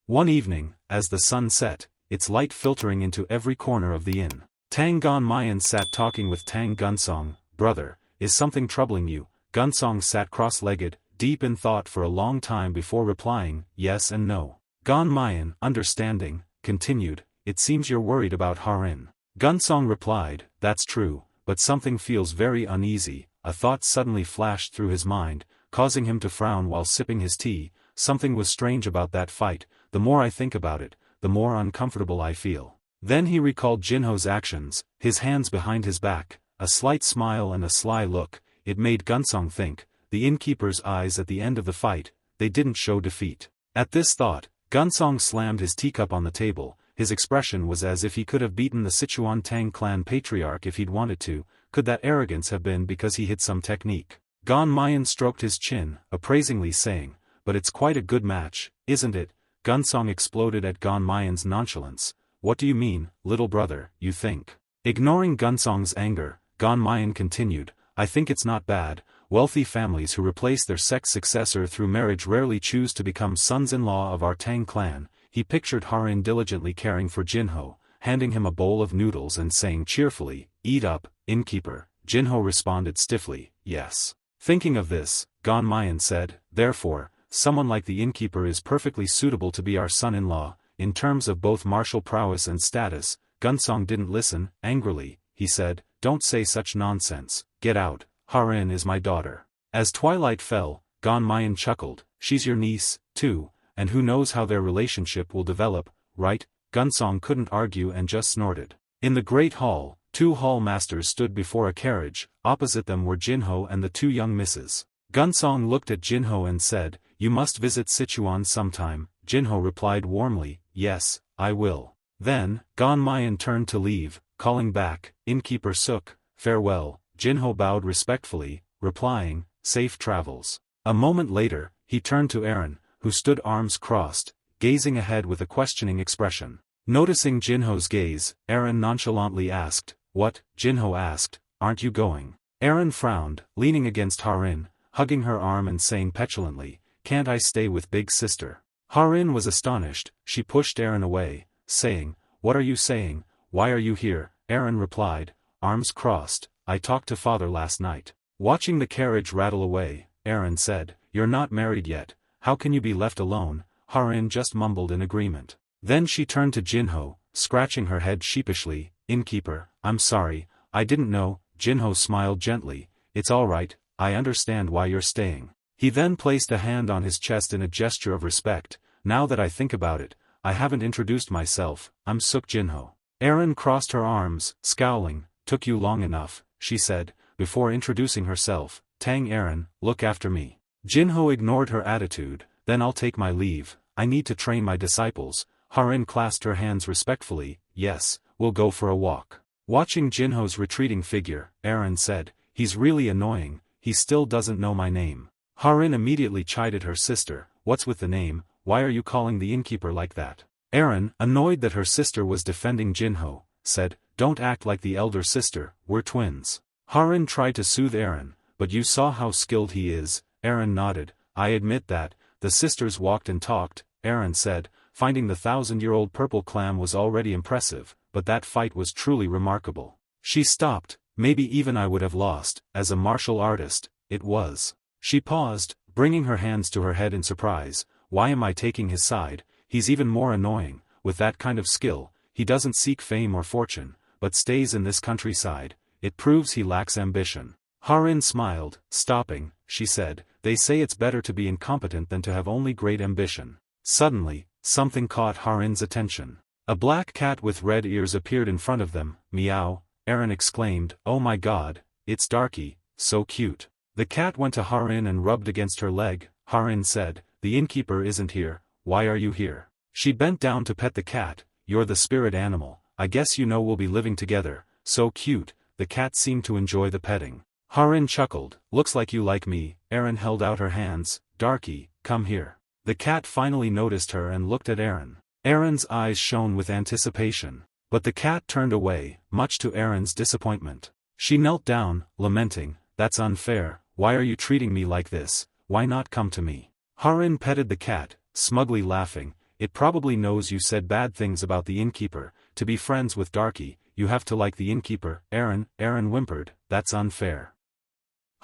One evening, as the sun set, its light filtering into every corner of the inn, Tang Ganmayan sat talking with Tang Gunsong. Brother, is something troubling you? Gunsong sat cross-legged, deep in thought for a long time before replying, yes and no. Ganmayan, understanding, continued, it seems you're worried about Harin. Gunsong replied, that's true, but something feels very uneasy. A thought suddenly flashed through his mind, causing him to frown while sipping his tea. Something was strange about that fight. The more I think about it, the more uncomfortable I feel. Then he recalled Jinho's actions, his hands behind his back, a slight smile and a sly look. It made Gunsong think, the innkeeper's eyes at the end of the fight, they didn't show defeat. At this thought, Gunsong slammed his teacup on the table. His expression was as if he could have beaten the Sichuan Tang clan patriarch if he'd wanted to. Could that arrogance have been because he hid some technique? Ganmayan stroked his chin, appraisingly saying, but it's quite a good match, isn't it? Gunsong exploded at Ganmayan's nonchalance. What do you mean, little brother, you think? Ignoring Gunsong's anger, Ganmayan continued, I think it's not bad. Wealthy families who replace their sex successor through marriage rarely choose to become sons-in-law of our Tang clan. He pictured Harin diligently caring for Jinho, handing him a bowl of noodles and saying cheerfully, eat up, innkeeper. Jinho responded stiffly, yes. Thinking of this, Ganmayan said, therefore, someone like the innkeeper is perfectly suitable to be our son-in-law, in terms of both martial prowess and status. Gunsong didn't listen. Angrily, he said, don't say such nonsense, get out, Harin is my daughter. As twilight fell, Ganmayan chuckled, she's your niece, too, and who knows how their relationship will develop, right? Gunsong couldn't argue and just snorted. In the great hall, two hall masters stood before a carriage. Opposite them were Jinho and the two young misses. Gunsong looked at Jinho and said, you must visit Sichuan sometime. Jinho replied warmly, yes, I will. Then, Ganmayan turned to leave, calling back, innkeeper Suk, farewell. Jinho bowed respectfully, replying, safe travels. A moment later, he turned to Aaron, who stood arms crossed, gazing ahead with a questioning expression. Noticing Jinho's gaze, Aaron nonchalantly asked, what? Jinho asked, aren't you going? Aaron frowned, leaning against Harin, hugging her arm and saying petulantly, can't I stay with big sister? Harin was astonished. She pushed Aaron away, saying, what are you saying? Why are you here? Aaron replied, arms crossed, I talked to father last night. Watching the carriage rattle away, Aaron said, you're not married yet, how can you be left alone? Harin just mumbled in agreement. Then she turned to Jinho, scratching her head sheepishly, innkeeper, I'm sorry, I didn't know. Jinho smiled gently, it's alright, I understand why you're staying. He then placed a hand on his chest in a gesture of respect. Now that I think about it, I haven't introduced myself, I'm Suk Jinho. Aaron crossed her arms, scowling, took you long enough, she said, before introducing herself, Tang Aaron, look after me. Jinho ignored her attitude, then I'll take my leave, I need to train my disciples. Harin clasped her hands respectfully. Yes, we'll go for a walk. Watching Jinho's retreating figure, Aaron said, he's really annoying, he still doesn't know my name. Harin immediately chided her sister, what's with the name, why are you calling the innkeeper like that? Aaron, annoyed that her sister was defending Jinho, said, don't act like the elder sister, we're twins. Harin tried to soothe Aaron, but you saw how skilled he is. Aaron nodded, I admit that. The sisters walked and talked, Aaron said, finding the 1,000-year-old purple clam was already impressive, but that fight was truly remarkable. She stopped, maybe even I would have lost, as a martial artist, it was. She paused, bringing her hands to her head in surprise, why am I taking his side? He's even more annoying, with that kind of skill, he doesn't seek fame or fortune, but stays in this countryside, it proves he lacks ambition. Harin smiled, stopping, she said, they say it's better to be incompetent than to have only great ambition. Suddenly, something caught Harin's attention. A black cat with red ears appeared in front of them, meow, Aaron exclaimed, oh my god, it's Darky, so cute. The cat went to Harin and rubbed against her leg. Harin said, the innkeeper isn't here, why are you here? She bent down to pet the cat, you're the spirit animal, I guess you know we'll be living together, so cute. The cat seemed to enjoy the petting. Harin chuckled, looks like you like me. Aaron held out her hands, Darky, come here. The cat finally noticed her and looked at Aaron. Aaron's eyes shone with anticipation. But the cat turned away, much to Aaron's disappointment. She knelt down, lamenting, that's unfair, why are you treating me like this, why not come to me? Harin petted the cat, smugly laughing, it probably knows you said bad things about the innkeeper, to be friends with Darky, you have to like the innkeeper. Aaron whimpered, that's unfair.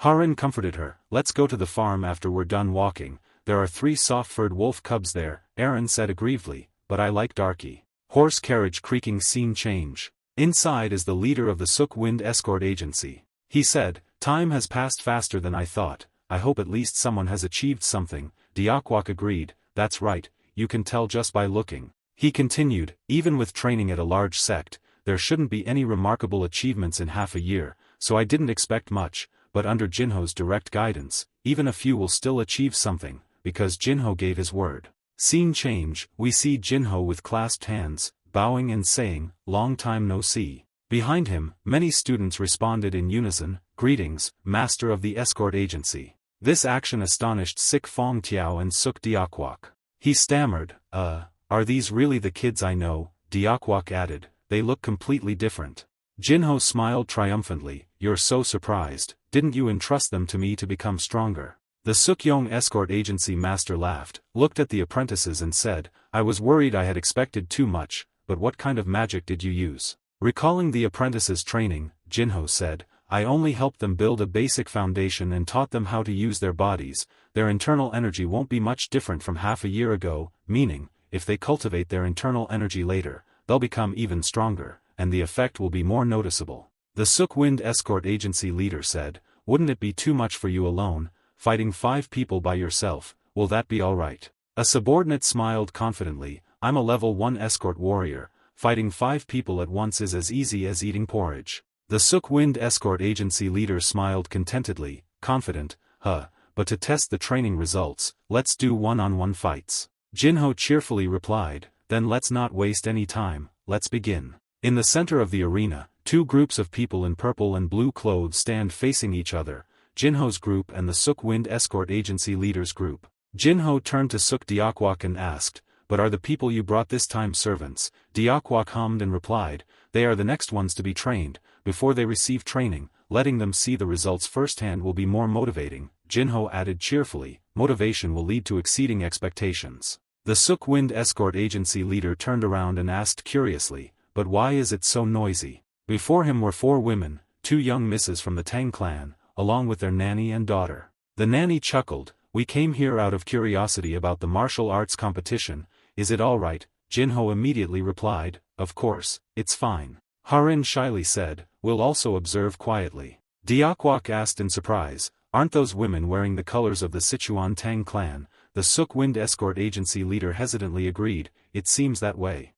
Harin comforted her, let's go to the farm after we're done walking, there are 3 soft-furred wolf cubs there, Aaron said aggrievedly, but I like Darky. Horse carriage creaking scene change. Inside is the leader of the Sook Wind Escort Agency. He said, time has passed faster than I thought, I hope at least someone has achieved something. Diakwak agreed, that's right, you can tell just by looking. He continued, even with training at a large sect, there shouldn't be any remarkable achievements in half a year, so I didn't expect much, but under Jinho's direct guidance, even a few will still achieve something, because Jinho gave his word. Scene change, we see Jinho with clasped hands, bowing and saying, long time no see. Behind him, many students responded in unison, greetings, master of the escort agency. This action astonished Sik Fong Tiao and Suk Diakwak. He stammered, are these really the kids I know? Diakwak added, they look completely different. Jinho smiled triumphantly, you're so surprised, didn't you entrust them to me to become stronger? The Sukyong escort agency master laughed, looked at the apprentices and said, I was worried I had expected too much, but what kind of magic did you use? Recalling the apprentices' training, Jinho said, I only helped them build a basic foundation and taught them how to use their bodies, their internal energy won't be much different from half a year ago, meaning, if they cultivate their internal energy later, they'll become even stronger, and the effect will be more noticeable. The Sook Wind Escort Agency leader said, wouldn't it be too much for you alone, fighting 5 people by yourself, will that be alright? A subordinate smiled confidently, I'm a level 1 escort warrior, fighting 5 people at once is as easy as eating porridge. The Sook Wind Escort Agency leader smiled contentedly, confident, but to test the training results, let's do one-on-one fights. Jinho cheerfully replied, then let's not waste any time, let's begin. In the center of the arena, 2 groups of people in purple and blue clothes stand facing each other, Jinho's group and the Sook Wind Escort Agency leader's group. Jinho turned to Suk Diakwak and asked, but are the people you brought this time servants? Diakwak hummed and replied, they are the next ones to be trained, before they receive training, letting them see the results firsthand will be more motivating. Jinho added cheerfully, motivation will lead to exceeding expectations. The Sook Wind Escort Agency leader turned around and asked curiously, but why is it so noisy? Before him were 4 women, 2 young misses from the Tang clan, along with their nanny and daughter. The nanny chuckled, we came here out of curiosity about the martial arts competition, is it alright? Jinho immediately replied, of course, it's fine. Harin shyly said, we'll also observe quietly. Diakwak asked in surprise, aren't those women wearing the colors of the Sichuan Tang clan? The Sook Wind Escort Agency leader hesitantly agreed, it seems that way.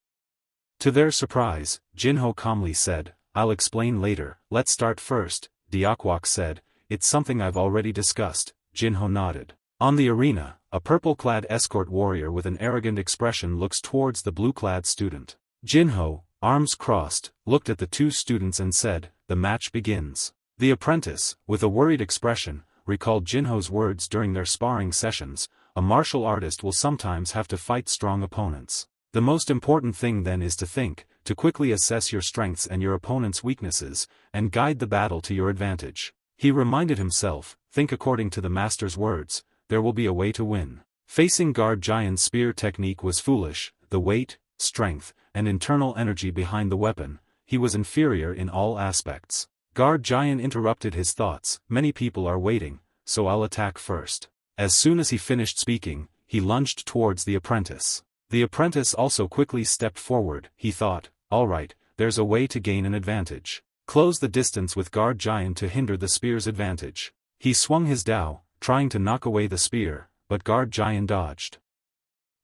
To their surprise, Jinho calmly said, I'll explain later, let's start first. Diakwak said, it's something I've already discussed. Jinho nodded. On the arena, a purple-clad escort warrior with an arrogant expression looks towards the blue-clad student. Jinho, arms crossed, looked at the two students and said, "The match begins." The apprentice, with a worried expression, recalled Jinho's words during their sparring sessions, "A martial artist will sometimes have to fight strong opponents. The most important thing then is to think, to quickly assess your strengths and your opponent's weaknesses, and guide the battle to your advantage." He reminded himself, "Think according to the master's words, there will be a way to win." Facing guard giant's spear technique was foolish, the weight, strength, and internal energy behind the weapon, he was inferior in all aspects. Guard giant interrupted his thoughts, "Many people are waiting, so I'll attack first." As soon as he finished speaking, he lunged towards the apprentice. The apprentice also quickly stepped forward. He thought, "All right, there's a way to gain an advantage. Close the distance with guard giant to hinder the spear's advantage." He swung his dao, trying to knock away the spear, but guard giant dodged.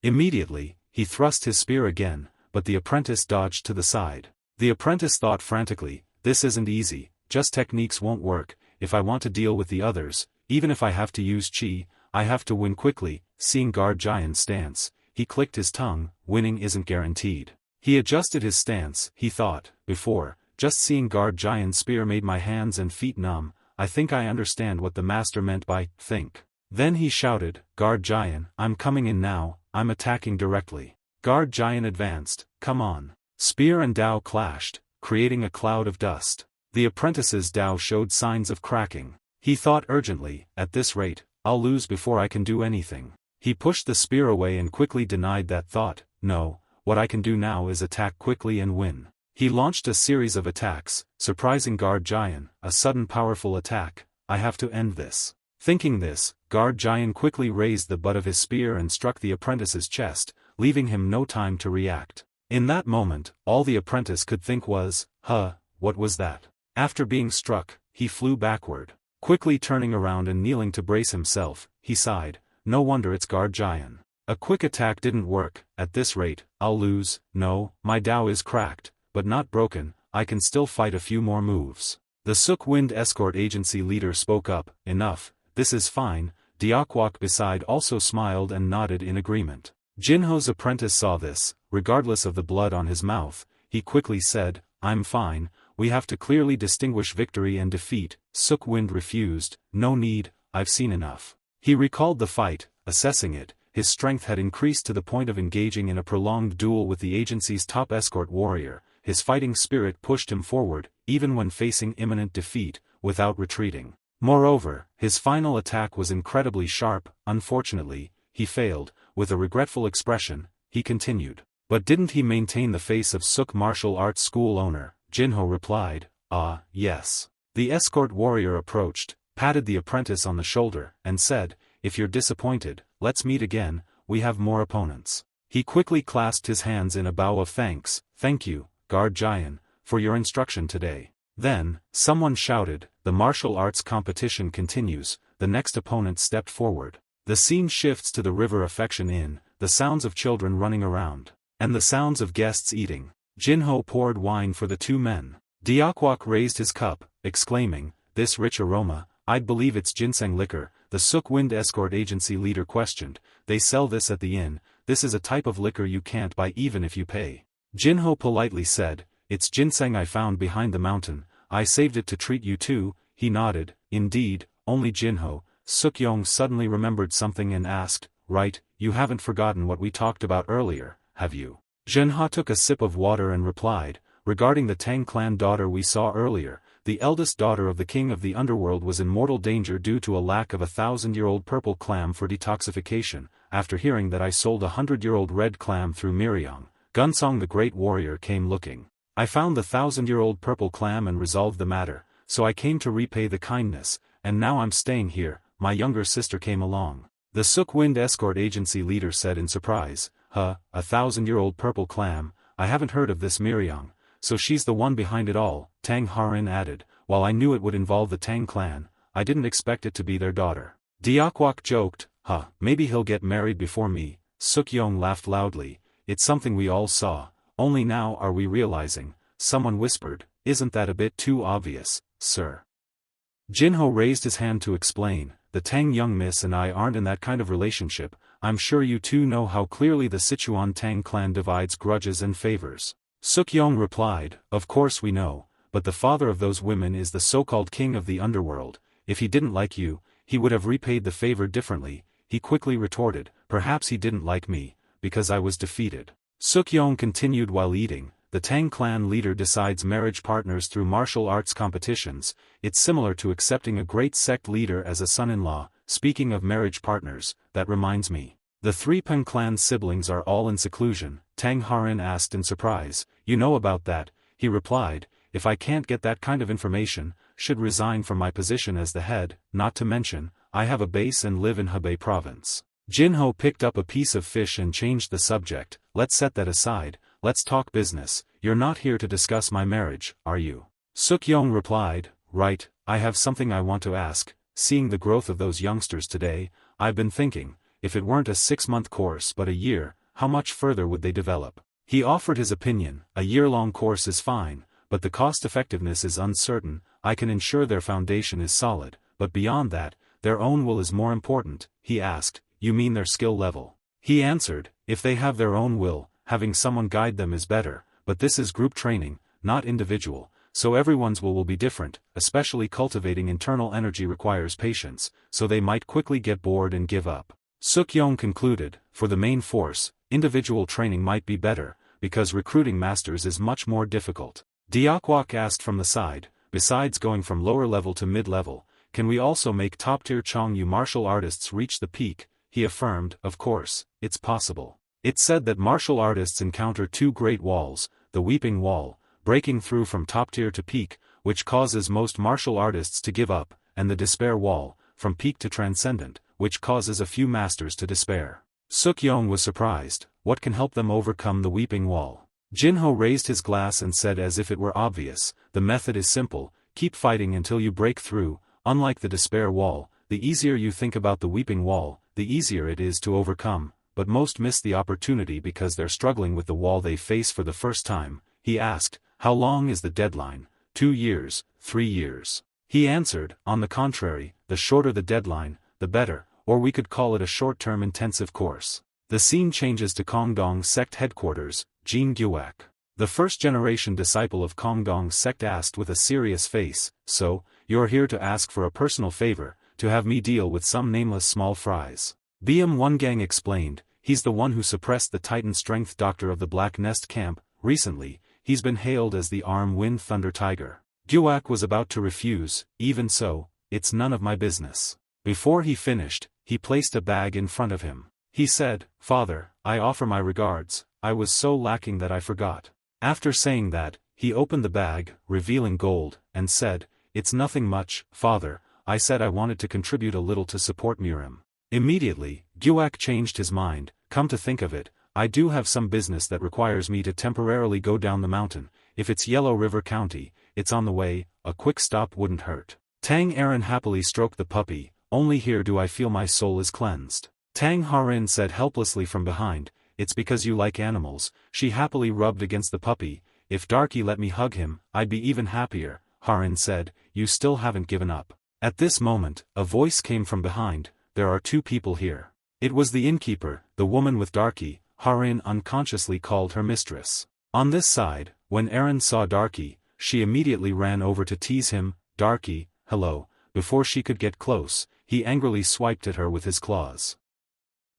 Immediately, he thrust his spear again, but the apprentice dodged to the side. The apprentice thought frantically, "This isn't easy, just techniques won't work. If I want to deal with the others, even if I have to use chi, I have to win quickly." Seeing guard giant's stance, he clicked his tongue, "Winning isn't guaranteed." He adjusted his stance. He thought, "Before, just seeing guard giant's spear made my hands and feet numb. I think I understand what the master meant by think." Then he shouted, "Guard giant, I'm coming in now, I'm attacking directly." Guard giant advanced, "Come on." Spear and dao clashed, creating a cloud of dust. The apprentice's dao showed signs of cracking. He thought urgently, "At this rate, I'll lose before I can do anything." He pushed the spear away and quickly denied that thought. "No, what I can do now is attack quickly and win." He launched a series of attacks, surprising guard giant, a sudden powerful attack. "I have to end this." Thinking this, guard giant quickly raised the butt of his spear and struck the apprentice's chest, leaving him no time to react. In that moment, all the apprentice could think was, what was that?" After being struck, he flew backward. Quickly turning around and kneeling to brace himself, he sighed, "No wonder it's guard giant. A quick attack didn't work. At this rate, I'll lose. No, my dao is cracked, but not broken. I can still fight a few more moves." The Sook Wind Escort Agency leader spoke up, "Enough, this is fine." Diakwok beside also smiled and nodded in agreement. Jinho's apprentice saw this. Regardless of the blood on his mouth, he quickly said, "I'm fine, we have to clearly distinguish victory and defeat." Sook Wind refused, "No need, I've seen enough." He recalled the fight, assessing it. His strength had increased to the point of engaging in a prolonged duel with the agency's top escort warrior. His fighting spirit pushed him forward, even when facing imminent defeat, without retreating. Moreover, his final attack was incredibly sharp. Unfortunately, he failed. With a regretful expression, he continued. "But didn't he maintain the face of Sook martial arts school owner?" Jinho replied, "Ah, yes." The escort warrior approached, patted the apprentice on the shoulder, and said, "If you're disappointed, let's meet again, we have more opponents." He quickly clasped his hands in a bow of thanks. "Thank you, guard giant, for your instruction today." Then, someone shouted, "The martial arts competition continues." The next opponent stepped forward. The scene shifts to the River Affection Inn, the sounds of children running around, and the sounds of guests eating. Jinho poured wine for the two men. Diakwok raised his cup, exclaiming, "This rich aroma, I'd believe it's ginseng liquor." The Sook Wind Escort Agency leader questioned, "They sell this at the inn. This is a type of liquor you can't buy even if you pay." Jinho politely said, "It's ginseng I found behind the mountain. I saved it to treat you too." He nodded, "Indeed, only Jinho." Sukyong suddenly remembered something and asked, "Right, you haven't forgotten what we talked about earlier, have you?" Jinho took a sip of water and replied, "Regarding the Tang clan daughter we saw earlier, the eldest daughter of the king of the underworld was in mortal danger due to a lack of 1,000-year-old purple clam for detoxification. After hearing that I sold 100-year-old red clam through Miryong, Gunsong the great warrior came looking. I found the 1,000-year-old purple clam and resolved the matter, so I came to repay the kindness, and now I'm staying here." My younger sister came along. The Sook Wind Escort Agency leader said in surprise, "A 1,000-year-old purple clam, I haven't heard of this Miryong, so she's the one behind it all." Tang Harin added, "While I knew it would involve the Tang clan, I didn't expect it to be their daughter." Diakwok joked, Maybe he'll get married before me." Sukyong laughed loudly, "It's something we all saw, only now are we realizing." Someone whispered, "Isn't that a bit too obvious, sir?" Jinho raised his hand to explain, the Tang young miss and I aren't in that kind of relationship. I'm sure you two know how clearly the Sichuan Tang clan divides grudges and favors. Suk-yong replied, of course we know, but the father of those women is the so-called king of the underworld. If he didn't like you, he would have repaid the favor differently. He quickly retorted, perhaps he didn't like me, because I was defeated. Suk-yong continued while eating, the Tang clan leader decides marriage partners through martial arts competitions. It's similar to accepting a great sect leader as a son-in-law. Speaking of marriage partners, that reminds me. The three Peng clan siblings are all in seclusion. Tang Harin asked in surprise, you know about that? He replied, if I can't get that kind of information, should resign from my position as the head, not to mention, I have a base and live in Hebei province. Jinho picked up a piece of fish and changed the subject, let's set that aside, let's talk business. You're not here to discuss my marriage, are you? Suk-yong replied, right, I have something I want to ask. Seeing the growth of those youngsters today, I've been thinking, if it weren't a 6-month course but a year, how much further would they develop? He offered his opinion, a year-long course is fine, but the cost-effectiveness is uncertain. I can ensure their foundation is solid, but beyond that, their own will is more important. He asked, you mean their skill level? He answered, if they have their own will, having someone guide them is better, but this is group training, not individual. So everyone's will be different, especially cultivating internal energy requires patience, so they might quickly get bored and give up. Suk-yong concluded, for the main force, individual training might be better, because recruiting masters is much more difficult. Diakwok asked from the side, besides going from lower level to mid-level, can we also make top-tier Chongyu martial artists reach the peak? He affirmed, of course, it's possible. It's said that martial artists encounter two great walls, the Weeping Wall, breaking through from top tier to peak, which causes most martial artists to give up, and the Despair Wall, from peak to transcendent, which causes a few masters to despair. Suk-yong was surprised, what can help them overcome the Weeping Wall? Jinho raised his glass and said as if it were obvious, the method is simple, keep fighting until you break through. Unlike the Despair Wall, the easier you think about the Weeping Wall, the easier it is to overcome, but most miss the opportunity because they're struggling with the wall they face for the first time. He asked, how long is the deadline? 2 years, 3 years. He answered, on the contrary, the shorter the deadline, the better, or we could call it a short-term intensive course. The scene changes to Kongdong sect headquarters, Jin Gyuak. The first-generation disciple of Kongdong sect asked with a serious face, so, you're here to ask for a personal favor, to have me deal with some nameless small fries. BM One-gang explained, he's the one who suppressed the Titan Strength Doctor of the Black Nest camp. Recently, he's been hailed as the Arm Wind Thunder Tiger. Gyuak was about to refuse, even so, it's none of my business. Before he finished, he placed a bag in front of him. He said, Father, I offer my regards, I was so lacking that I forgot. After saying that, he opened the bag, revealing gold, and said, it's nothing much, Father, I said I wanted to contribute a little to support Murim. Immediately, Gyuak changed his mind, come to think of it, I do have some business that requires me to temporarily go down the mountain. If it's Yellow River County, it's on the way, a quick stop wouldn't hurt. Tang Aaron happily stroked the puppy, only here do I feel my soul is cleansed. Tang Harin said helplessly from behind, it's because you like animals. She happily rubbed against the puppy, if Darky let me hug him, I'd be even happier. Harin said, you still haven't given up. At this moment, a voice came from behind, there are 2 people here. It was the innkeeper, the woman with Darky. Harin unconsciously called her mistress. On this side, when Aaron saw Darky, she immediately ran over to tease him, Darky, hello. Before she could get close, he angrily swiped at her with his claws.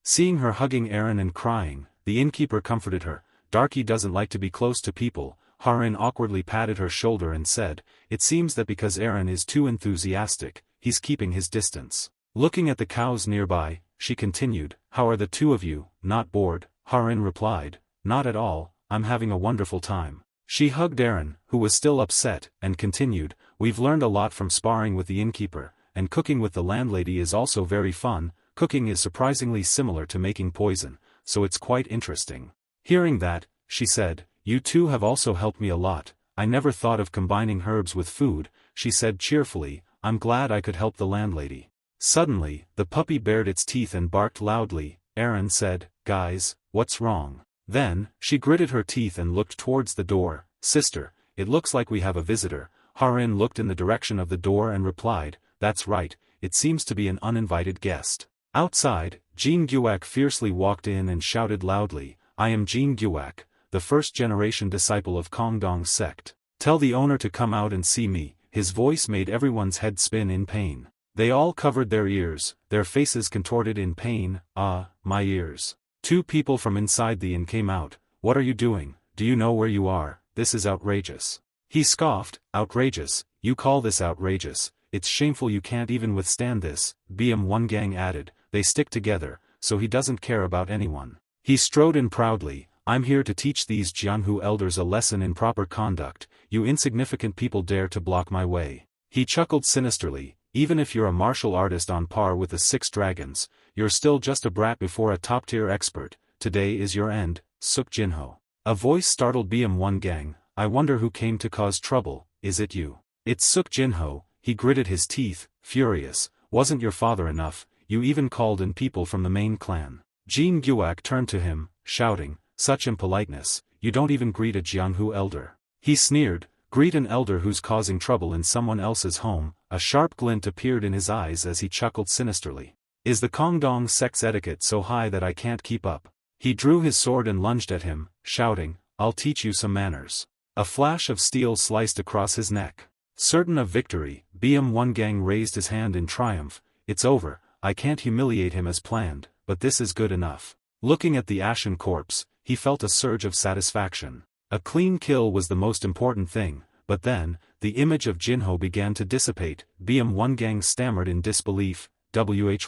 Seeing her hugging Aaron and crying, the innkeeper comforted her, Darky doesn't like to be close to people. Harin awkwardly patted her shoulder and said, it seems that because Aaron is too enthusiastic, he's keeping his distance. Looking at the cows nearby, she continued, how are the 2 of you, not bored? Harin replied, not at all, I'm having a wonderful time. She hugged Aaron, who was still upset, and continued, we've learned a lot from sparring with the innkeeper, and cooking with the landlady is also very fun. Cooking is surprisingly similar to making poison, so it's quite interesting. Hearing that, she said, you 2 have also helped me a lot. I never thought of combining herbs with food, she said cheerfully, I'm glad I could help the landlady. Suddenly, the puppy bared its teeth and barked loudly. Aaron said, guys, what's wrong? Then, she gritted her teeth and looked towards the door. Sister, it looks like we have a visitor. Harin looked in the direction of the door and replied, that's right, it seems to be an uninvited guest. Outside, Jin Gyuak fiercely walked in and shouted loudly, I am Jin Gyuak, the first-generation disciple of Kongdong sect. Tell the owner to come out and see me. His voice made everyone's head spin in pain. They all covered their ears, their faces contorted in pain. Ah, my ears. 2 people from inside the inn came out. What are you doing? Do you know where you are? This is outrageous. He scoffed. Outrageous? You call this outrageous? It's shameful you can't even withstand this. BM1 gang added, they stick together, so he doesn't care about anyone. He strode in proudly, I'm here to teach these Jianhu elders a lesson in proper conduct. You insignificant people dare to block my way. He chuckled sinisterly, even if you're a martial artist on par with the 6 dragons, you're still just a brat before a top-tier expert. Today is your end, Suk Jinho. A voice startled BM1 gang, I wonder who came to cause trouble. Is it you? It's Suk Jinho. He gritted his teeth, furious. Wasn't your father enough? You even called in people from the main clan. Jin Gyuak turned to him, shouting, such impoliteness, you don't even greet a Jianhu elder. He sneered, greet an elder who's causing trouble in someone else's home. A sharp glint appeared in his eyes as he chuckled sinisterly. Is the Kongdong sect's etiquette so high that I can't keep up? He drew his sword and lunged at him, shouting, I'll teach you some manners. A flash of steel sliced across his neck. Certain of victory, BM1 gang raised his hand in triumph. It's over, I can't humiliate him as planned, but this is good enough. Looking at the ashen corpse, he felt a surge of satisfaction. A clean kill was the most important thing, but then, the image of Jinho began to dissipate. BM1 gang stammered in disbelief,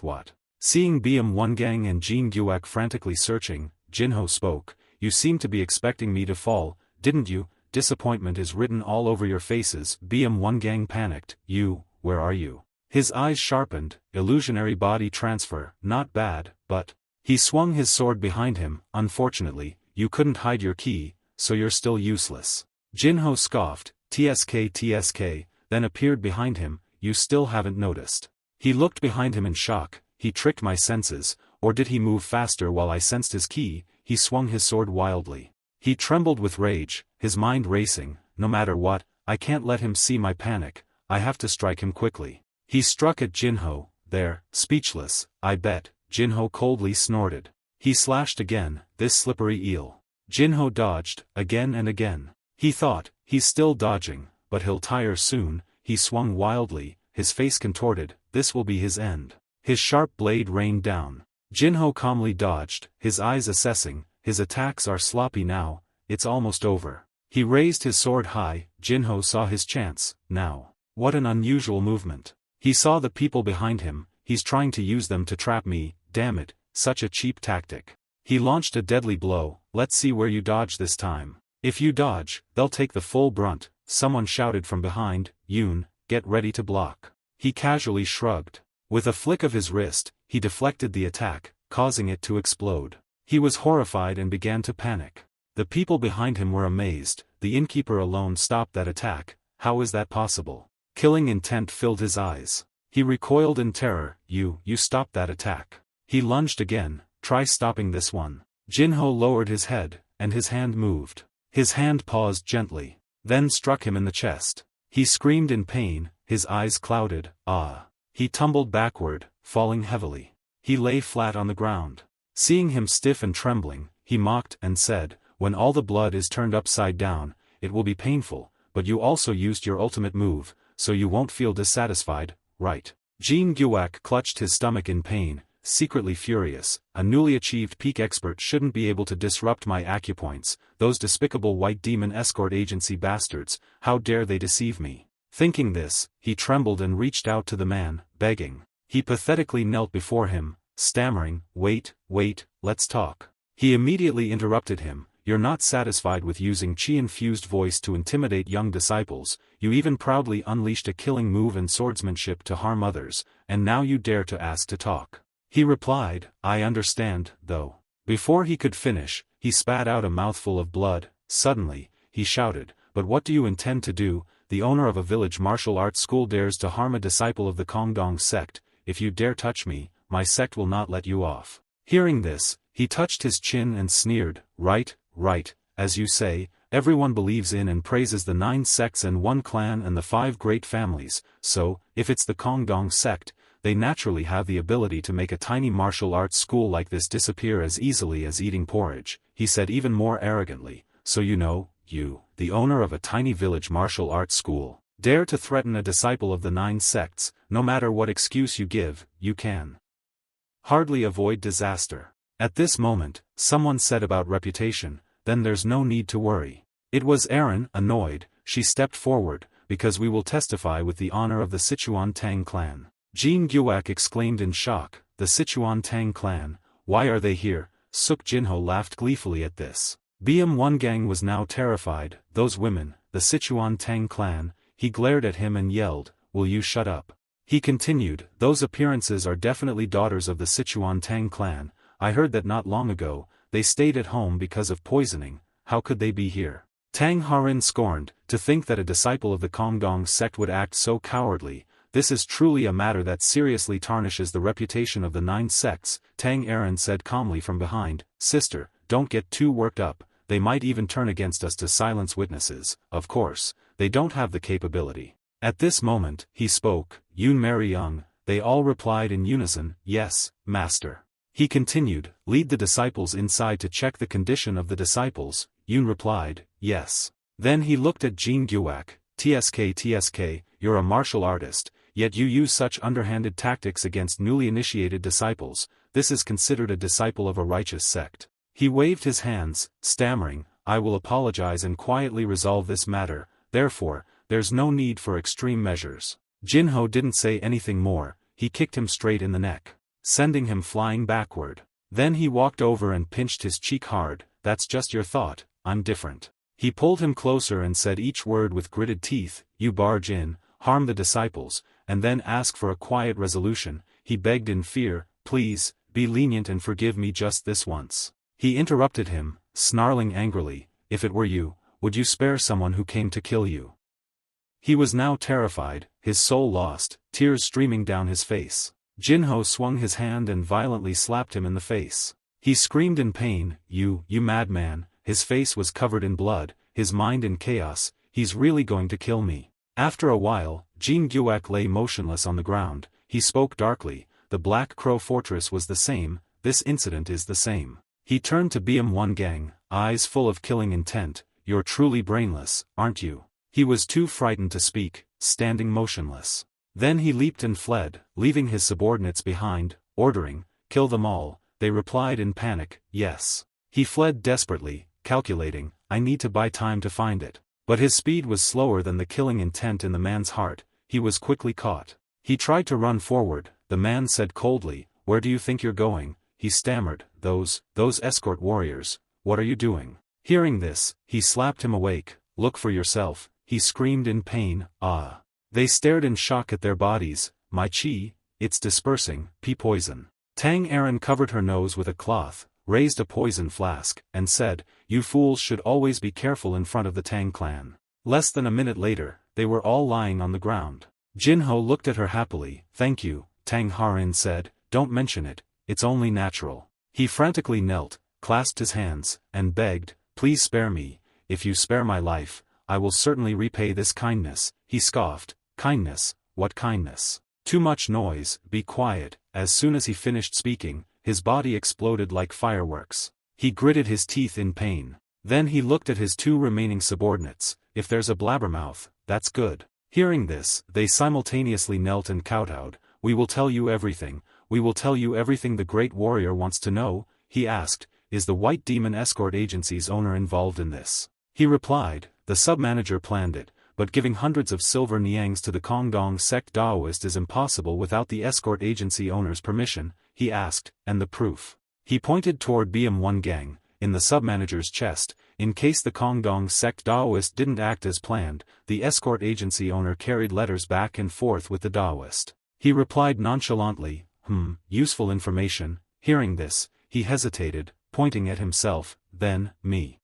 what? Seeing BM1 gang and Jin Gyuak frantically searching, Jinho spoke, you seem to be expecting me to fall, didn't you? Disappointment is written all over your faces. BM1 gang panicked, where are you? His eyes sharpened, illusionary body transfer, not bad, but... He swung his sword behind him, unfortunately, you couldn't hide your key, so you're still useless. Jinho scoffed, TSK, then appeared behind him, you still haven't noticed. He looked behind him in shock, he tricked my senses, or did he move faster while I sensed his key? He swung his sword wildly. He trembled with rage, his mind racing, no matter what, I can't let him see my panic, I have to strike him quickly. He struck at Jinho, there, speechless, I bet. Jinho coldly snorted. He slashed again, this slippery eel. Jinho dodged, again and again. He thought, he's still dodging, but he'll tire soon. He swung wildly, his face contorted, this will be his end. His sharp blade rained down. Jinho calmly dodged, his eyes assessing, his attacks are sloppy now, it's almost over. He raised his sword high, Jinho saw his chance, now. What an unusual movement. He saw the people behind him, he's trying to use them to trap me. Damn it, such a cheap tactic. He launched a deadly blow, let's see where you dodge this time. If you dodge, they'll take the full brunt. Someone shouted from behind, Yoon, get ready to block. He casually shrugged. With a flick of his wrist, he deflected the attack, causing it to explode. He was horrified and began to panic. The people behind him were amazed, the innkeeper alone stopped that attack, how is that possible? Killing intent filled his eyes. He recoiled in terror, you stopped that attack. He lunged again, try stopping this one. Jinho lowered his head, and his hand moved. His hand paused gently, then struck him in the chest. He screamed in pain, his eyes clouded, ah. He tumbled backward, falling heavily. He lay flat on the ground. Seeing him stiff and trembling, he mocked and said, when all the blood is turned upside down, it will be painful, but you also used your ultimate move, so you won't feel dissatisfied, right? Jin Gyuak clutched his stomach in pain, secretly furious, a newly achieved peak expert shouldn't be able to disrupt my acupoints, those despicable white demon escort agency bastards, how dare they deceive me. Thinking this, he trembled and reached out to the man, begging. He pathetically knelt before him, stammering, wait, let's talk. He immediately interrupted him, you're not satisfied with using chi-infused voice to intimidate young disciples, you even proudly unleashed a killing move and swordsmanship to harm others, and now you dare to ask to talk. He replied, I understand, though. Before he could finish, he spat out a mouthful of blood. Suddenly, he shouted, but what do you intend to do? The owner of a village martial arts school dares to harm a disciple of the Kongdong sect. If you dare touch me, my sect will not let you off. Hearing this, he touched his chin and sneered, right, as you say, everyone believes in and praises the 9 sects and 1 clan and the 5 great families, so, if it's the Kongdong sect, they naturally have the ability to make a tiny martial arts school like this disappear as easily as eating porridge, he said even more arrogantly. So you know, you, the owner of a tiny village martial arts school, dare to threaten a disciple of the 9 sects, no matter what excuse you give, you can hardly avoid disaster. At this moment, someone said about reputation, then there's no need to worry. It was Erin, annoyed. She stepped forward, because we will testify with the honor of the Sichuan Tang clan. Jin Guak exclaimed in shock, the Sichuan Tang clan, why are they here? Suk Jinho laughed gleefully at this. BM1 Gang was now terrified, those women, the Sichuan Tang clan. He glared at him and yelled, will you shut up? He continued, those appearances are definitely daughters of the Sichuan Tang clan. I heard that not long ago, they stayed at home because of poisoning. How could they be here? Tang Harin scorned, to think that a disciple of the Kongdong sect would act so cowardly. This is truly a matter that seriously tarnishes the reputation of the 9 sects, Tang Erin said calmly from behind. Sister, don't get too worked up, they might even turn against us to silence witnesses. Of course, they don't have the capability. At this moment, he spoke, Yoon Mary Young. They all replied in unison, yes, master. He continued, lead the disciples inside to check the condition of the disciples. Yoon replied, yes. Then he looked at Jin Guak, TSK, you're a martial artist, yet you use such underhanded tactics against newly initiated disciples. This is considered a disciple of a righteous sect. He waved his hands, stammering, I will apologize and quietly resolve this matter, therefore, there's no need for extreme measures. Jinho didn't say anything more. He kicked him straight in the neck, sending him flying backward. Then he walked over and pinched his cheek hard. That's just your thought, I'm different. He pulled him closer and said each word with gritted teeth, you barge in, harm the disciples, and then ask for a quiet resolution. He begged in fear, please, be lenient and forgive me just this once. He interrupted him, snarling angrily, if it were you, would you spare someone who came to kill you? He was now terrified, his soul lost, tears streaming down his face. Jinho swung his hand and violently slapped him in the face. He screamed in pain, you madman. His face was covered in blood, his mind in chaos. He's really going to kill me. After a while, Jin Guak lay motionless on the ground. He spoke darkly, the Black Crow Fortress was the same, this incident is the same. He turned to BM1 Gang, eyes full of killing intent, you're truly brainless, aren't you? He was too frightened to speak, standing motionless. Then he leaped and fled, leaving his subordinates behind, ordering, kill them all. They replied in panic, yes. He fled desperately, calculating, I need to buy time to find it. But his speed was slower than the killing intent in the man's heart. He was quickly caught. He tried to run forward. The man said coldly, where do you think you're going? He stammered, those escort warriors, what are you doing? Hearing this, he slapped him awake, look for yourself. He screamed in pain, ah. They stared in shock at their bodies, my chi, it's dispersing, poison. Tang Erin covered her nose with a cloth, raised a poison flask, and said, you fools should always be careful in front of the Tang clan. Less than a minute later, they were all lying on the ground. Jinho looked at her happily, thank you, Tang Harin said, don't mention it, it's only natural. He frantically knelt, clasped his hands, and begged, please spare me, if you spare my life, I will certainly repay this kindness. He scoffed, kindness, what kindness? Too much noise, be quiet. As soon as he finished speaking, his body exploded like fireworks. He gritted his teeth in pain. Then he looked at his 2 remaining subordinates, if there's a blabbermouth, that's good. Hearing this, they simultaneously knelt and kowtowed, we will tell you everything, we will tell you everything the great warrior wants to know. He asked, is the White Demon Escort Agency's owner involved in this? He replied, the sub-manager planned it, but giving hundreds of silver niangs to the Kongdong sect Daoist is impossible without the escort agency owner's permission. He asked, and the proof? He pointed toward BM1 Gang, in the sub-manager's chest. In case the Kongdong sect Daoist didn't act as planned, the escort agency owner carried letters back and forth with the Daoist. He replied nonchalantly, useful information. Hearing this, he hesitated, pointing at himself, then, me.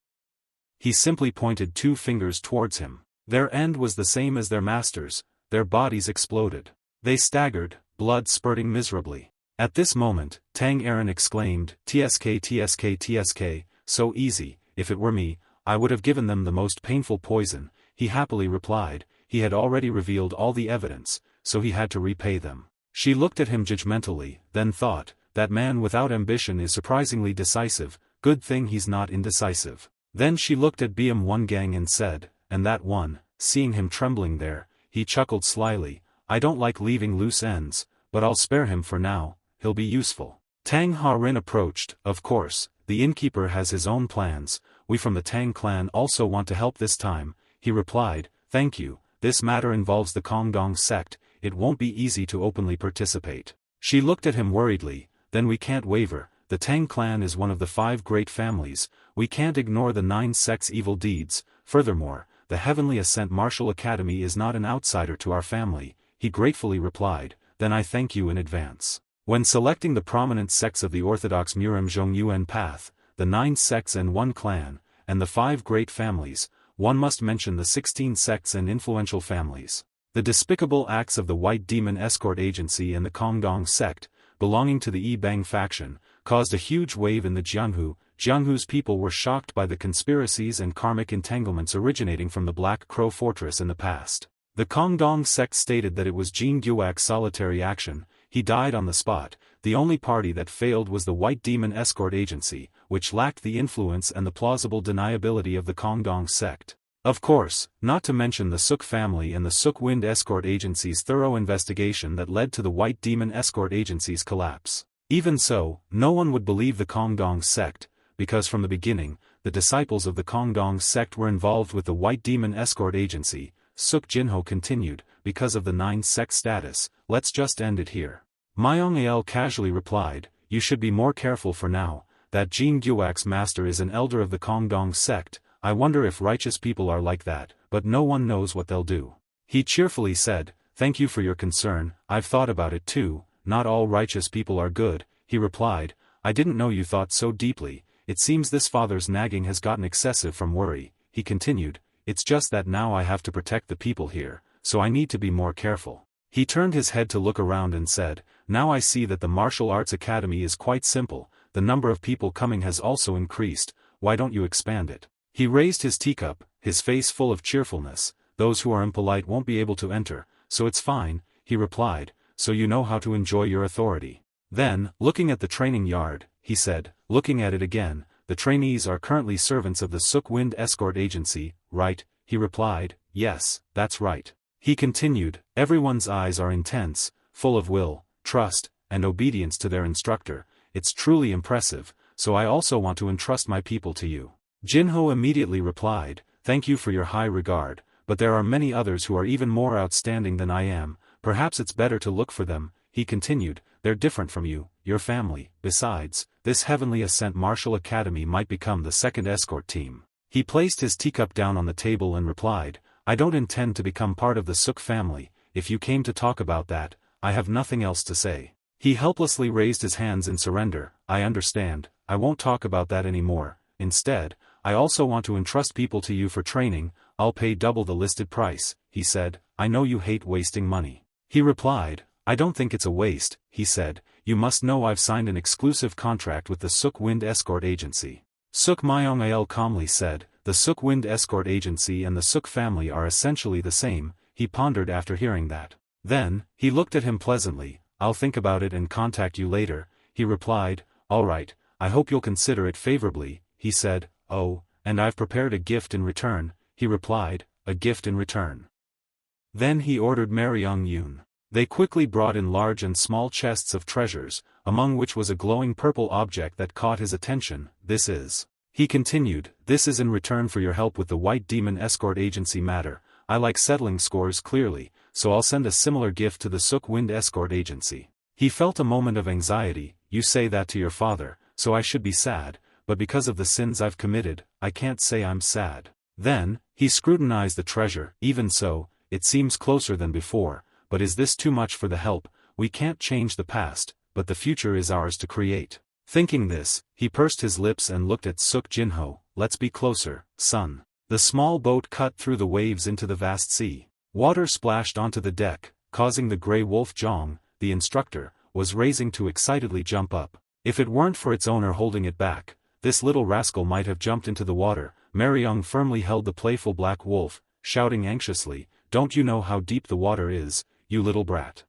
He simply pointed 2 fingers towards him. Their end was the same as their master's, their bodies exploded. They staggered, blood spurting miserably. At this moment, Tang Erin exclaimed, TSK, so easy, if it were me, I would have given them the most painful poison. He happily replied, he had already revealed all the evidence, so he had to repay them. She looked at him judgmentally, then thought, that man without ambition is surprisingly decisive, good thing he's not indecisive. Then she looked at BM1 Gang and said, and that one, seeing him trembling there, he chuckled slyly, I don't like leaving loose ends, but I'll spare him for now, he'll be useful. Tang Ha-rin approached, of course, the innkeeper has his own plans, we from the Tang clan also want to help this time, he replied, thank you, this matter involves the Kongdong sect, it won't be easy to openly participate. She looked at him worriedly, then we can't waver, the Tang clan is one of the 5 great families, we can't ignore the 9 sects' evil deeds, furthermore, the Heavenly Ascent Martial Academy is not an outsider to our family, he gratefully replied, then I thank you in advance. When selecting the prominent sects of the Orthodox Murim Zhongyuan path, the 9 sects and 1 clan, and the 5 great families, one must mention the 16 sects and influential families. The despicable acts of the White Demon Escort Agency and the Kongdong sect, belonging to the Yi-Bang faction, caused a huge wave in the Jianghu. Jianghu's people were shocked by the conspiracies and karmic entanglements originating from the Black Crow Fortress in the past. The Kongdong sect stated that it was Jin Guak's solitary action, he died on the spot. The only party that failed was the White Demon Escort Agency, which lacked the influence and the plausible deniability of the Kongdong sect. Of course, not to mention the Suk family and the Suk Wind Escort Agency's thorough investigation that led to the White Demon Escort Agency's collapse. Even so, no one would believe the Kongdong sect, because from the beginning, the disciples of the Kongdong sect were involved with the White Demon Escort Agency. Suk Jinho continued, because of the 9 sect status, let's just end it here. Myong Al casually replied, you should be more careful for now, that Jin Guak's master is an elder of the Kongdong sect, I wonder if righteous people are like that, but no one knows what they'll do. He cheerfully said, thank you for your concern, I've thought about it too, not all righteous people are good, he replied, I didn't know you thought so deeply, it seems this father's nagging has gotten excessive from worry, he continued, it's just that now I have to protect the people here, so I need to be more careful. He turned his head to look around and said, now I see that the martial arts academy is quite simple, the number of people coming has also increased, why don't you expand it? He raised his teacup, his face full of cheerfulness, those who are impolite won't be able to enter, so it's fine, he replied, so you know how to enjoy your authority. Then, looking at the training yard, he said, looking at it again, the trainees are currently servants of the Suk Wind Escort Agency, right? He replied, yes, that's right. He continued, everyone's eyes are intense, full of will, trust, and obedience to their instructor, it's truly impressive, so I also want to entrust my people to you. Jinho immediately replied, thank you for your high regard, but there are many others who are even more outstanding than I am, perhaps it's better to look for them, he continued, they're different from you, your family, besides, this Heavenly Ascent Martial Academy might become the second escort team. He placed his teacup down on the table and replied, I don't intend to become part of the Suk family, if you came to talk about that, I have nothing else to say. He helplessly raised his hands in surrender, I understand, I won't talk about that anymore, instead, I also want to entrust people to you for training, I'll pay double the listed price, he said, I know you hate wasting money. He replied, I don't think it's a waste, he said, you must know I've signed an exclusive contract with the Suk Wind Escort Agency. Suk Myong Al calmly said, the Suk Wind Escort Agency and the Suk family are essentially the same, he pondered after hearing that. Then, he looked at him pleasantly, I'll think about it and contact you later, he replied, all right, I hope you'll consider it favorably, he said, oh, and I've prepared a gift in return, he replied, a gift in return. Then he ordered Mariung Yoon. They quickly brought in large and small chests of treasures, among which was a glowing purple object that caught his attention, this is. He continued, this is in return for your help with the White Demon Escort Agency matter, I like settling scores clearly, so I'll send a similar gift to the Suk Wind Escort Agency. He felt a moment of anxiety, you say that to your father, so I should be sad, but because of the sins I've committed, I can't say I'm sad. Then, he scrutinized the treasure, even so, it seems closer than before, but is this too much for the help? We can't change the past, but the future is ours to create. Thinking this, he pursed his lips and looked at Suk Jinho, let's be closer, son. The small boat cut through the waves into the vast sea. Water splashed onto the deck, causing the grey wolf Zhong, the instructor, was raising to excitedly jump up. If it weren't for its owner holding it back, this little rascal might have jumped into the water. Mariung firmly held the playful black wolf, shouting anxiously, don't you know how deep the water is, you little brat?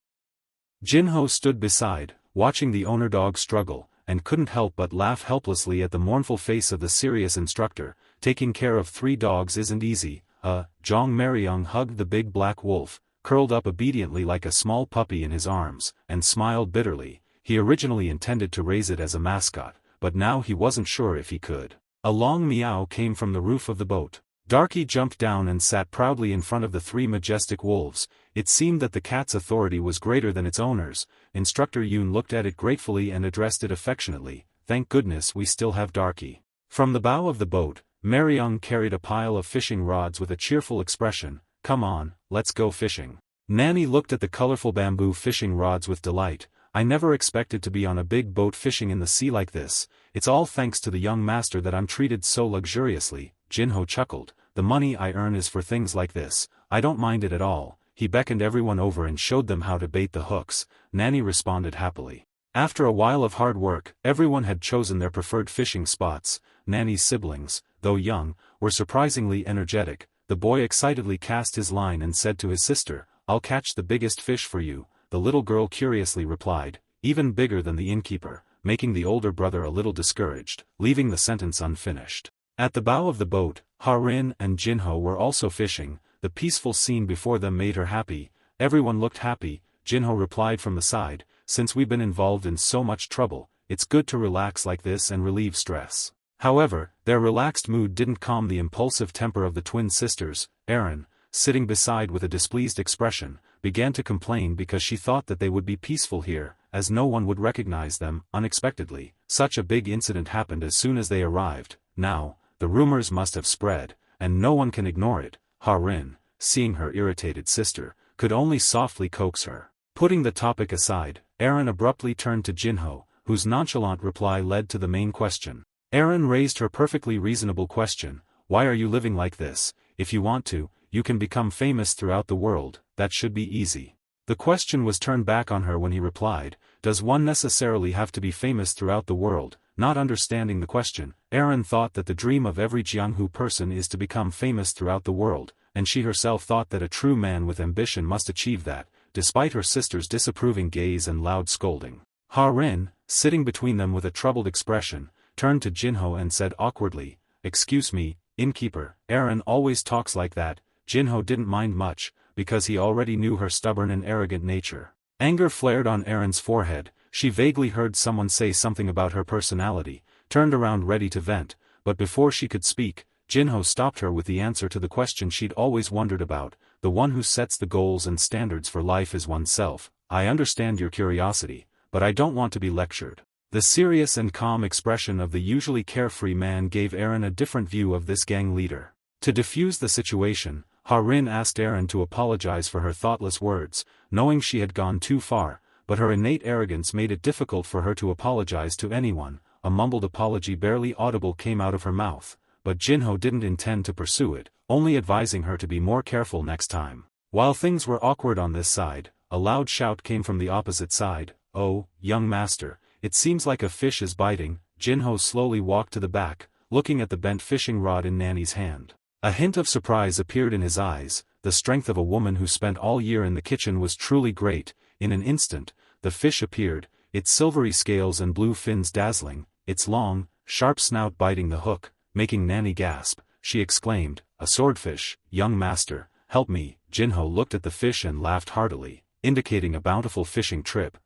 Jinho stood beside, watching the owner dog struggle, and couldn't help but laugh helplessly at the mournful face of the serious instructor. Taking care of 3 dogs isn't easy. Jong Maryung hugged the big black wolf, curled up obediently like a small puppy in his arms, and smiled bitterly. He originally intended to raise it as a mascot, but now he wasn't sure if he could. A long meow came from the roof of the boat. Darky jumped down and sat proudly in front of the 3 majestic wolves. It seemed that the cat's authority was greater than its owner's. Instructor Yoon looked at it gratefully and addressed it affectionately. "Thank goodness we still have Darky." From the bow of the boat, Maryung carried a pile of fishing rods with a cheerful expression. "Come on, let's go fishing." Nanny looked at the colorful bamboo fishing rods with delight. "I never expected to be on a big boat fishing in the sea like this. It's all thanks to the young master that I'm treated so luxuriously." Jinho chuckled. "The money I earn is for things like this. I don't mind it at all." He beckoned everyone over and showed them how to bait the hooks. Nanny responded happily. After a while of hard work, everyone had chosen their preferred fishing spots. Nanny's siblings, though young, were surprisingly energetic. The boy excitedly cast his line and said to his sister, "I'll catch the biggest fish for you." The little girl curiously replied, "Even bigger than the innkeeper," making the older brother a little discouraged, leaving the sentence unfinished. At the bow of the boat, Ha-rin and Jinho were also fishing. The peaceful scene before them made her happy. Everyone looked happy. Jinho replied from the side, "Since we've been involved in so much trouble, it's good to relax like this and relieve stress." However, their relaxed mood didn't calm the impulsive temper of the twin sisters. Erin, sitting beside with a displeased expression, began to complain because she thought that they would be peaceful here, as no one would recognize them. Unexpectedly, such a big incident happened as soon as they arrived. Now, the rumors must have spread, and no one can ignore it. Ha-rin, seeing her irritated sister, could only softly coax her. Putting the topic aside, Erin abruptly turned to Jinho, whose nonchalant reply led to the main question. Erin raised her perfectly reasonable question, "Why are you living like this? If you want to, you can become famous throughout the world, that should be easy." The question was turned back on her when he replied, "Does one necessarily have to be famous throughout the world?" Not understanding the question, Erin thought that the dream of every Jianghu person is to become famous throughout the world, and she herself thought that a true man with ambition must achieve that, despite her sister's disapproving gaze and loud scolding. Ha-rin, sitting between them with a troubled expression, turned to Jinho and said awkwardly, "Excuse me, innkeeper, Erin always talks like that." Jinho didn't mind much, because he already knew her stubborn and arrogant nature. Anger flared on Erin's forehead. She vaguely heard someone say something about her personality, turned around ready to vent, but before she could speak, Jinho stopped her with the answer to the question she'd always wondered about. "The one who sets the goals and standards for life is oneself. I understand your curiosity, but I don't want to be lectured." The serious and calm expression of the usually carefree man gave Erin a different view of this gang leader. To defuse the situation, Ha-rin asked Erin to apologize for her thoughtless words, knowing she had gone too far, but her innate arrogance made it difficult for her to apologize to anyone. A mumbled apology barely audible came out of her mouth, but Jinho didn't intend to pursue it, only advising her to be more careful next time. While things were awkward on this side, a loud shout came from the opposite side. "Oh, young master, it seems like a fish is biting." Jinho slowly walked to the back, looking at the bent fishing rod in Nanny's hand. A hint of surprise appeared in his eyes. The strength of a woman who spent all year in the kitchen was truly great. In an instant, the fish appeared, its silvery scales and blue fins dazzling, its long, sharp snout biting the hook, making Nanny gasp. She exclaimed, "A swordfish, young master, help me." Jinho looked at the fish and laughed heartily, indicating a bountiful fishing trip.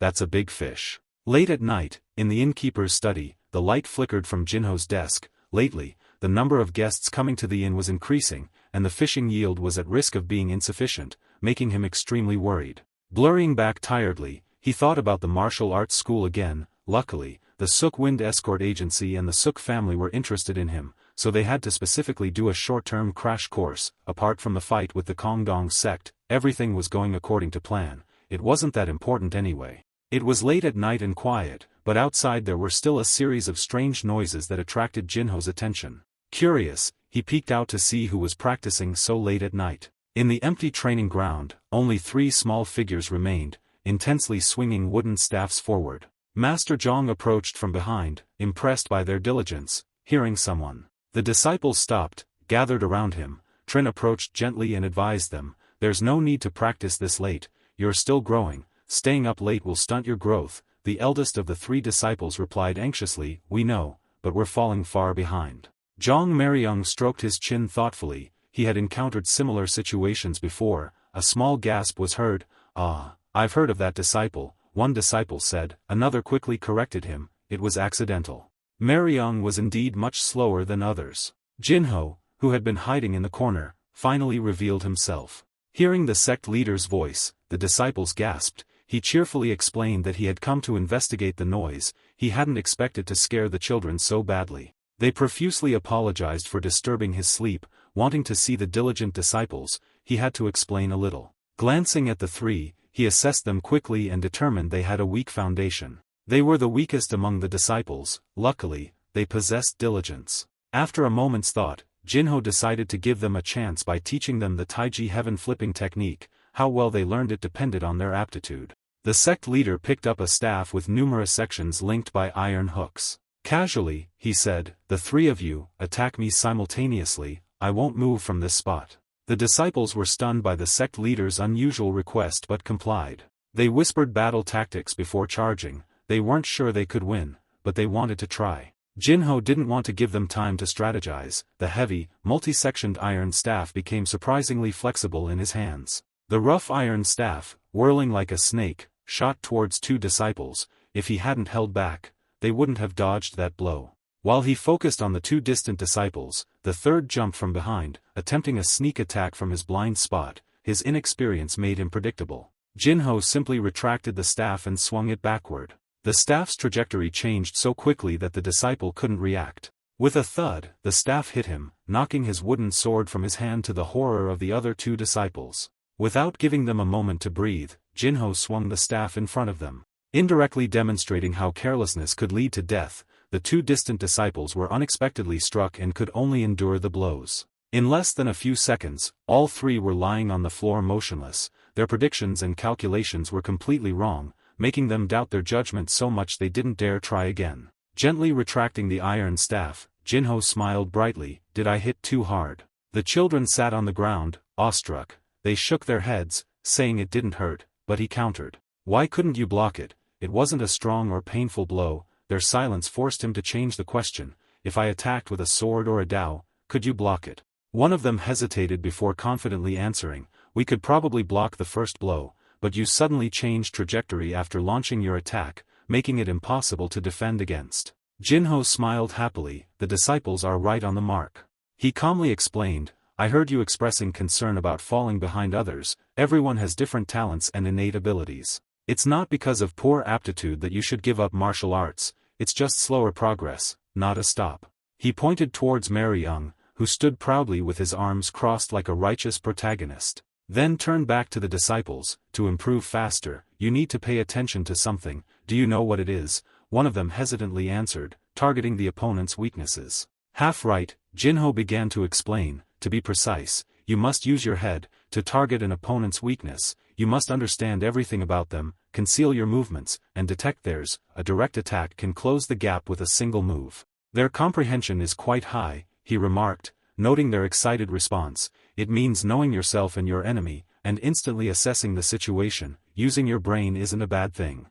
That's a big fish." Late at night, in the innkeeper's study, the light flickered from Jinho's desk. Lately, the number of guests coming to the inn was increasing, and the fishing yield was at risk of being insufficient, making him extremely worried. Blurring back tiredly, he thought about the martial arts school again. Luckily, the Suk Wind Escort Agency and the Suk family were interested in him, so they had to specifically do a short-term crash course. Apart from the fight with the Kongdong sect, everything was going according to plan. It wasn't that important anyway. It was late at night and quiet, but outside there were still a series of strange noises that attracted Jinho's attention. Curious, he peeked out to see who was practicing so late at night. In the empty training ground, only 3 small figures remained, intensely swinging wooden staffs forward. Master Zhang approached from behind, impressed by their diligence. Hearing someone, the disciples stopped, gathered around him. Trin approached gently and advised them, "There's no need to practice this late, you're still growing." staying up late will stunt your growth. The eldest of the 3 disciples replied anxiously, we know, but we're falling far behind. Zhang Maryung stroked his chin thoughtfully. He had encountered similar situations before. A small gasp was heard. Ah, I've heard of that disciple, one disciple said. Another quickly corrected him, it was accidental. Maryung was indeed much slower than others. Jinho, who had been hiding in the corner, finally revealed himself. Hearing the sect leader's voice, the disciples gasped. He cheerfully explained that he had come to investigate the noise. He hadn't expected to scare the children so badly. They profusely apologized for disturbing his sleep. Wanting to see the diligent disciples, he had to explain a little. Glancing at the 3, he assessed them quickly and determined they had a weak foundation. They were the weakest among the disciples. Luckily, they possessed diligence. After a moment's thought, Jinho decided to give them a chance by teaching them the Taiji heaven flipping technique. How well they learned it depended on their aptitude. The sect leader picked up a staff with numerous sections linked by iron hooks. Casually, he said, the 3 of you, attack me simultaneously. I won't move from this spot. The disciples were stunned by the sect leader's unusual request but complied. They whispered battle tactics before charging. They weren't sure they could win, but they wanted to try. Jinho didn't want to give them time to strategize. The heavy, multi-sectioned iron staff became surprisingly flexible in his hands. The rough iron staff, whirling like a snake, shot towards 2 disciples. If he hadn't held back, they wouldn't have dodged that blow. While he focused on the 2 distant disciples, the 3rd jumped from behind, attempting a sneak attack from his blind spot. His inexperience made him predictable. Jinho simply retracted the staff and swung it backward. The staff's trajectory changed so quickly that the disciple couldn't react. With a thud, the staff hit him, knocking his wooden sword from his hand to the horror of the other 2 disciples. Without giving them a moment to breathe, Jinho swung the staff in front of them. Indirectly demonstrating how carelessness could lead to death, the 2 distant disciples were unexpectedly struck and could only endure the blows. In less than a few seconds, all 3 were lying on the floor motionless. Their predictions and calculations were completely wrong, making them doubt their judgment so much they didn't dare try again. Gently retracting the iron staff, Jinho smiled brightly. Did I hit too hard? The children sat on the ground, awestruck. They shook their heads, saying it didn't hurt, but he countered. Why couldn't you block it? It wasn't a strong or painful blow. Their silence forced him to change the question. If I attacked with a sword or a dao, could you block it? One of them hesitated before confidently answering. We could probably block the first blow, but you suddenly changed trajectory after launching your attack, making it impossible to defend against. Jinho smiled happily. The disciples are right on the mark. He calmly explained, I heard you expressing concern about falling behind others. Everyone has different talents and innate abilities. It's not because of poor aptitude that you should give up martial arts, it's just slower progress, not a stop. He pointed towards Maryung, who stood proudly with his arms crossed like a righteous protagonist. Then turned back to the disciples. To improve faster, you need to pay attention to something. Do you know what it is? One of them hesitantly answered, targeting the opponent's weaknesses. Half right, Jinho began to explain. To be precise, you must use your head. To target an opponent's weakness, you must understand everything about them, conceal your movements, and detect theirs. A direct attack can close the gap with a single move. Their comprehension is quite high, he remarked, noting their excited response. It means knowing yourself and your enemy, and instantly assessing the situation. Using your brain isn't a bad thing.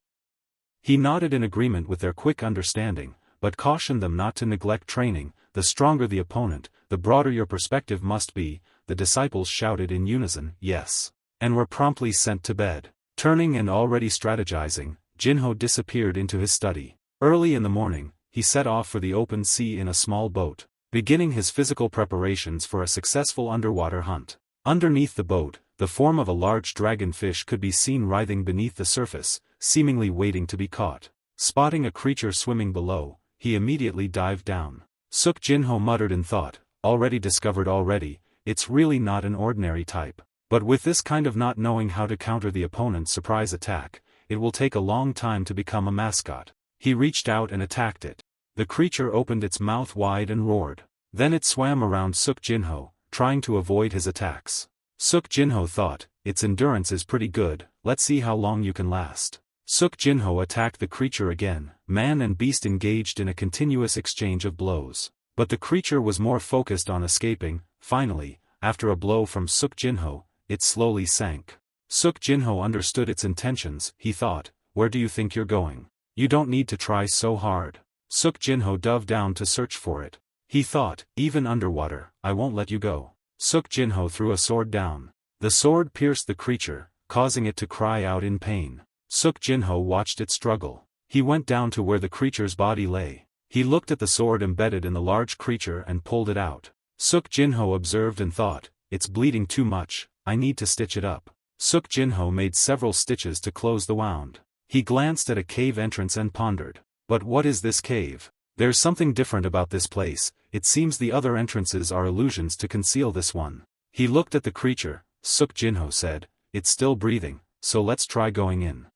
He nodded in agreement with their quick understanding, but cautioned them not to neglect training. The stronger the opponent, the broader your perspective must be. The disciples shouted in unison, yes, and were promptly sent to bed. Turning and already strategizing, Jinho disappeared into his study. Early in the morning, he set off for the open sea in a small boat, beginning his physical preparations for a successful underwater hunt. Underneath the boat, the form of a large dragonfish could be seen writhing beneath the surface, seemingly waiting to be caught. Spotting a creature swimming below, he immediately dived down. Suk Jinho muttered in thought, already discovered already, it's really not an ordinary type. But with this kind of not knowing how to counter the opponent's surprise attack, it will take a long time to become a mascot. He reached out and attacked it. The creature opened its mouth wide and roared. Then it swam around Suk Jinho, trying to avoid his attacks. Suk Jinho thought, its endurance is pretty good, let's see how long you can last. Suk Jinho attacked the creature again. Man and beast engaged in a continuous exchange of blows. But the creature was more focused on escaping. Finally, after a blow from Suk Jinho, it slowly sank. Suk Jinho understood its intentions. He thought, where do you think you're going? You don't need to try so hard. Suk Jinho dove down to search for it. He thought, even underwater, I won't let you go. Suk Jinho threw a sword down. The sword pierced the creature, causing it to cry out in pain. Suk Jinho watched it struggle. He went down to where the creature's body lay. He looked at the sword embedded in the large creature and pulled it out. Suk Jinho observed and thought, it's bleeding too much, I need to stitch it up. Suk Jinho made several stitches to close the wound. He glanced at a cave entrance and pondered. But what is this cave? There's something different about this place. It seems the other entrances are illusions to conceal this one. He looked at the creature. Suk Jinho said, it's still breathing, so let's try going in.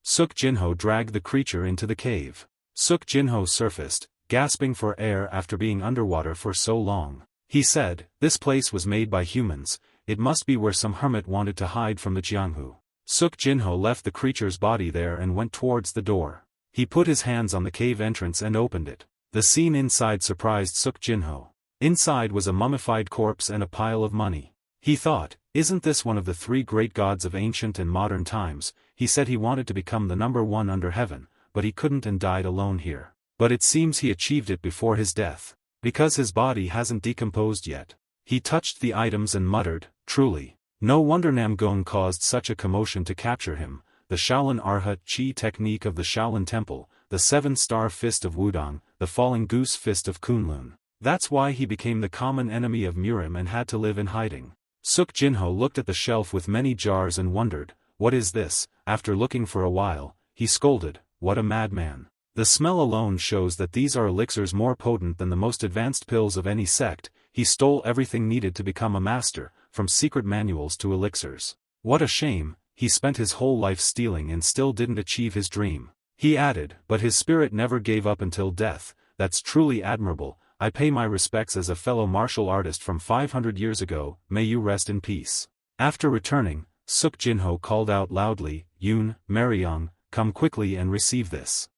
Suk Jinho dragged the creature into the cave. Suk Jinho surfaced, gasping for air after being underwater for so long. He said, this place was made by humans, it must be where some hermit wanted to hide from the Jianghu. Suk Jinho left the creature's body there and went towards the door. He put his hands on the cave entrance and opened it. The scene inside surprised Suk Jinho. Inside was a mummified corpse and a pile of money. He thought, isn't this one of the three great gods of ancient and modern times? He said he wanted to become the number one under heaven, but he couldn't and died alone here. But it seems he achieved it before his death. Because his body hasn't decomposed yet. He touched the items and muttered, truly. No wonder Namgong caused such a commotion to capture him. The Shaolin Arhat Chi technique of the Shaolin Temple, the 7-star fist of Wudong, the falling goose fist of Kunlun. That's why he became the common enemy of Murim and had to live in hiding. Suk Jinho looked at the shelf with many jars and wondered, what is this? After looking for a while, he scolded, what a madman. The smell alone shows that these are elixirs more potent than the most advanced pills of any sect. He stole everything needed to become a master, from secret manuals to elixirs. What a shame, he spent his whole life stealing and still didn't achieve his dream. He added, but his spirit never gave up until death. That's truly admirable. I pay my respects as a fellow martial artist from 500 years ago, may you rest in peace. After returning, Suk Jinho called out loudly, Yoon, Mariong, come quickly and receive this.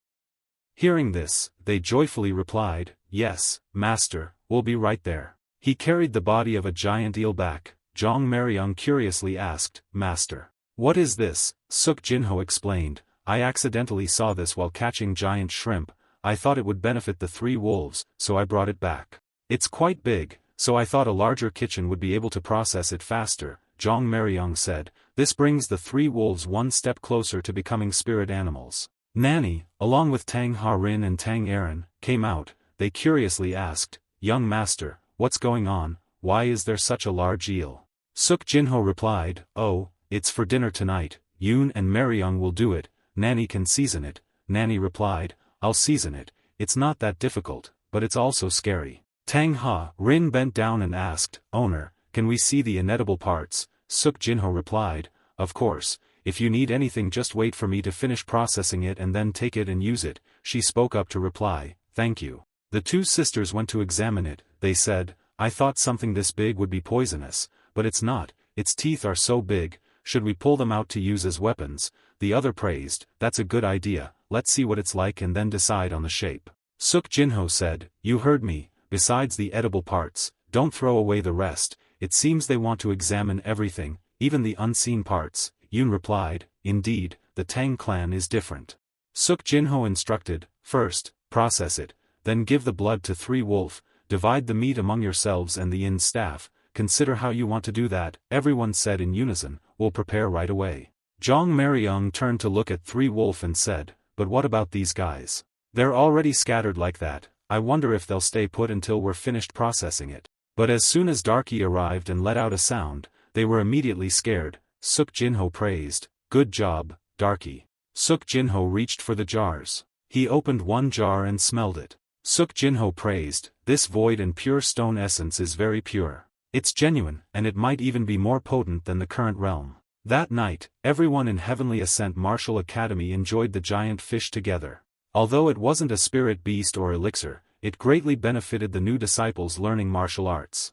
Hearing this, they joyfully replied, yes, master, we'll be right there. He carried the body of a giant eel back. Zhang Mariong curiously asked, master, what is this? Suk Jinho explained, I accidentally saw this while catching giant shrimp. I thought it would benefit the 3 wolves, so I brought it back. It's quite big, so I thought a larger kitchen would be able to process it faster, Zhang Mariong said. This brings the 3 wolves one step closer to becoming spirit animals. Nanny, along with Tang Ha-rin and Tang Aaron, came out. They curiously asked, young master, what's going on? Why is there such a large eel? Suk Jinho replied, oh, it's for dinner tonight. Yoon and Mariong will do it. Nanny can season it. Nanny replied, I'll season it. It's not that difficult, but it's also scary. Tang Ha-rin bent down and asked, owner, can we see the inedible parts? Suk Jinho replied, of course, if you need anything just wait for me to finish processing it and then take it and use it. She spoke up to reply, thank you. The 2 sisters went to examine it. They said, I thought something this big would be poisonous, but it's not. Its teeth are so big, should we pull them out to use as weapons? The other praised, that's a good idea, let's see what it's like and then decide on the shape. Suk Jinho said, you heard me, besides the edible parts, don't throw away the rest. It seems they want to examine everything, even the unseen parts. Yoon replied, indeed, the Tang clan is different. Suk Jinho instructed, first, process it, then give the blood to 3 wolf, divide the meat among yourselves and the inn staff, consider how you want to do that. Everyone said in unison, we'll prepare right away. Zhang Mariong turned to look at 3 wolf and said, but what about these guys? They're already scattered like that, I wonder if they'll stay put until we're finished processing it. But as soon as Darky arrived and let out a sound, they were immediately scared. Suk Jinho praised, good job, Darky. Suk Jinho reached for the jars. He opened one jar and smelled it. Suk Jinho praised, this void and pure stone essence is very pure. It's genuine, and it might even be more potent than the current realm. That night, everyone in Heavenly Ascent Martial Academy enjoyed the giant fish together. Although it wasn't a spirit beast or elixir, it greatly benefited the new disciples learning martial arts.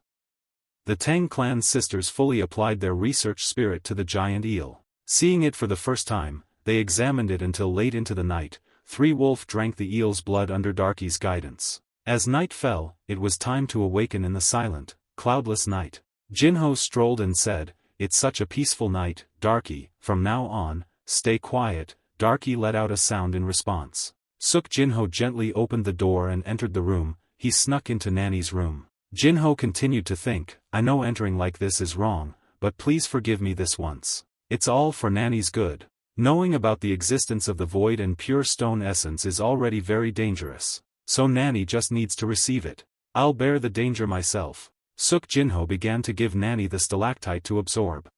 The Tang clan sisters fully applied their research spirit to the giant eel. Seeing it for the first time, they examined it until late into the night. 3 wolf drank the eel's blood under Darky's guidance. As night fell, it was time to awaken in the silent, cloudless night. Jinho strolled and said, it's such a peaceful night, Darky, from now on, stay quiet." Darky let out a sound in response. Suk Jinho gently opened the door and entered the room. He snuck into Nanny's room. Jinho continued to think, "I know entering like this is wrong, but please forgive me this once. It's all for Nanny's good. Knowing about the existence of the void and pure stone essence is already very dangerous. So Nanny just needs to receive it. I'll bear the danger myself." Suk Jinho began to give Nanny the stalactite to absorb.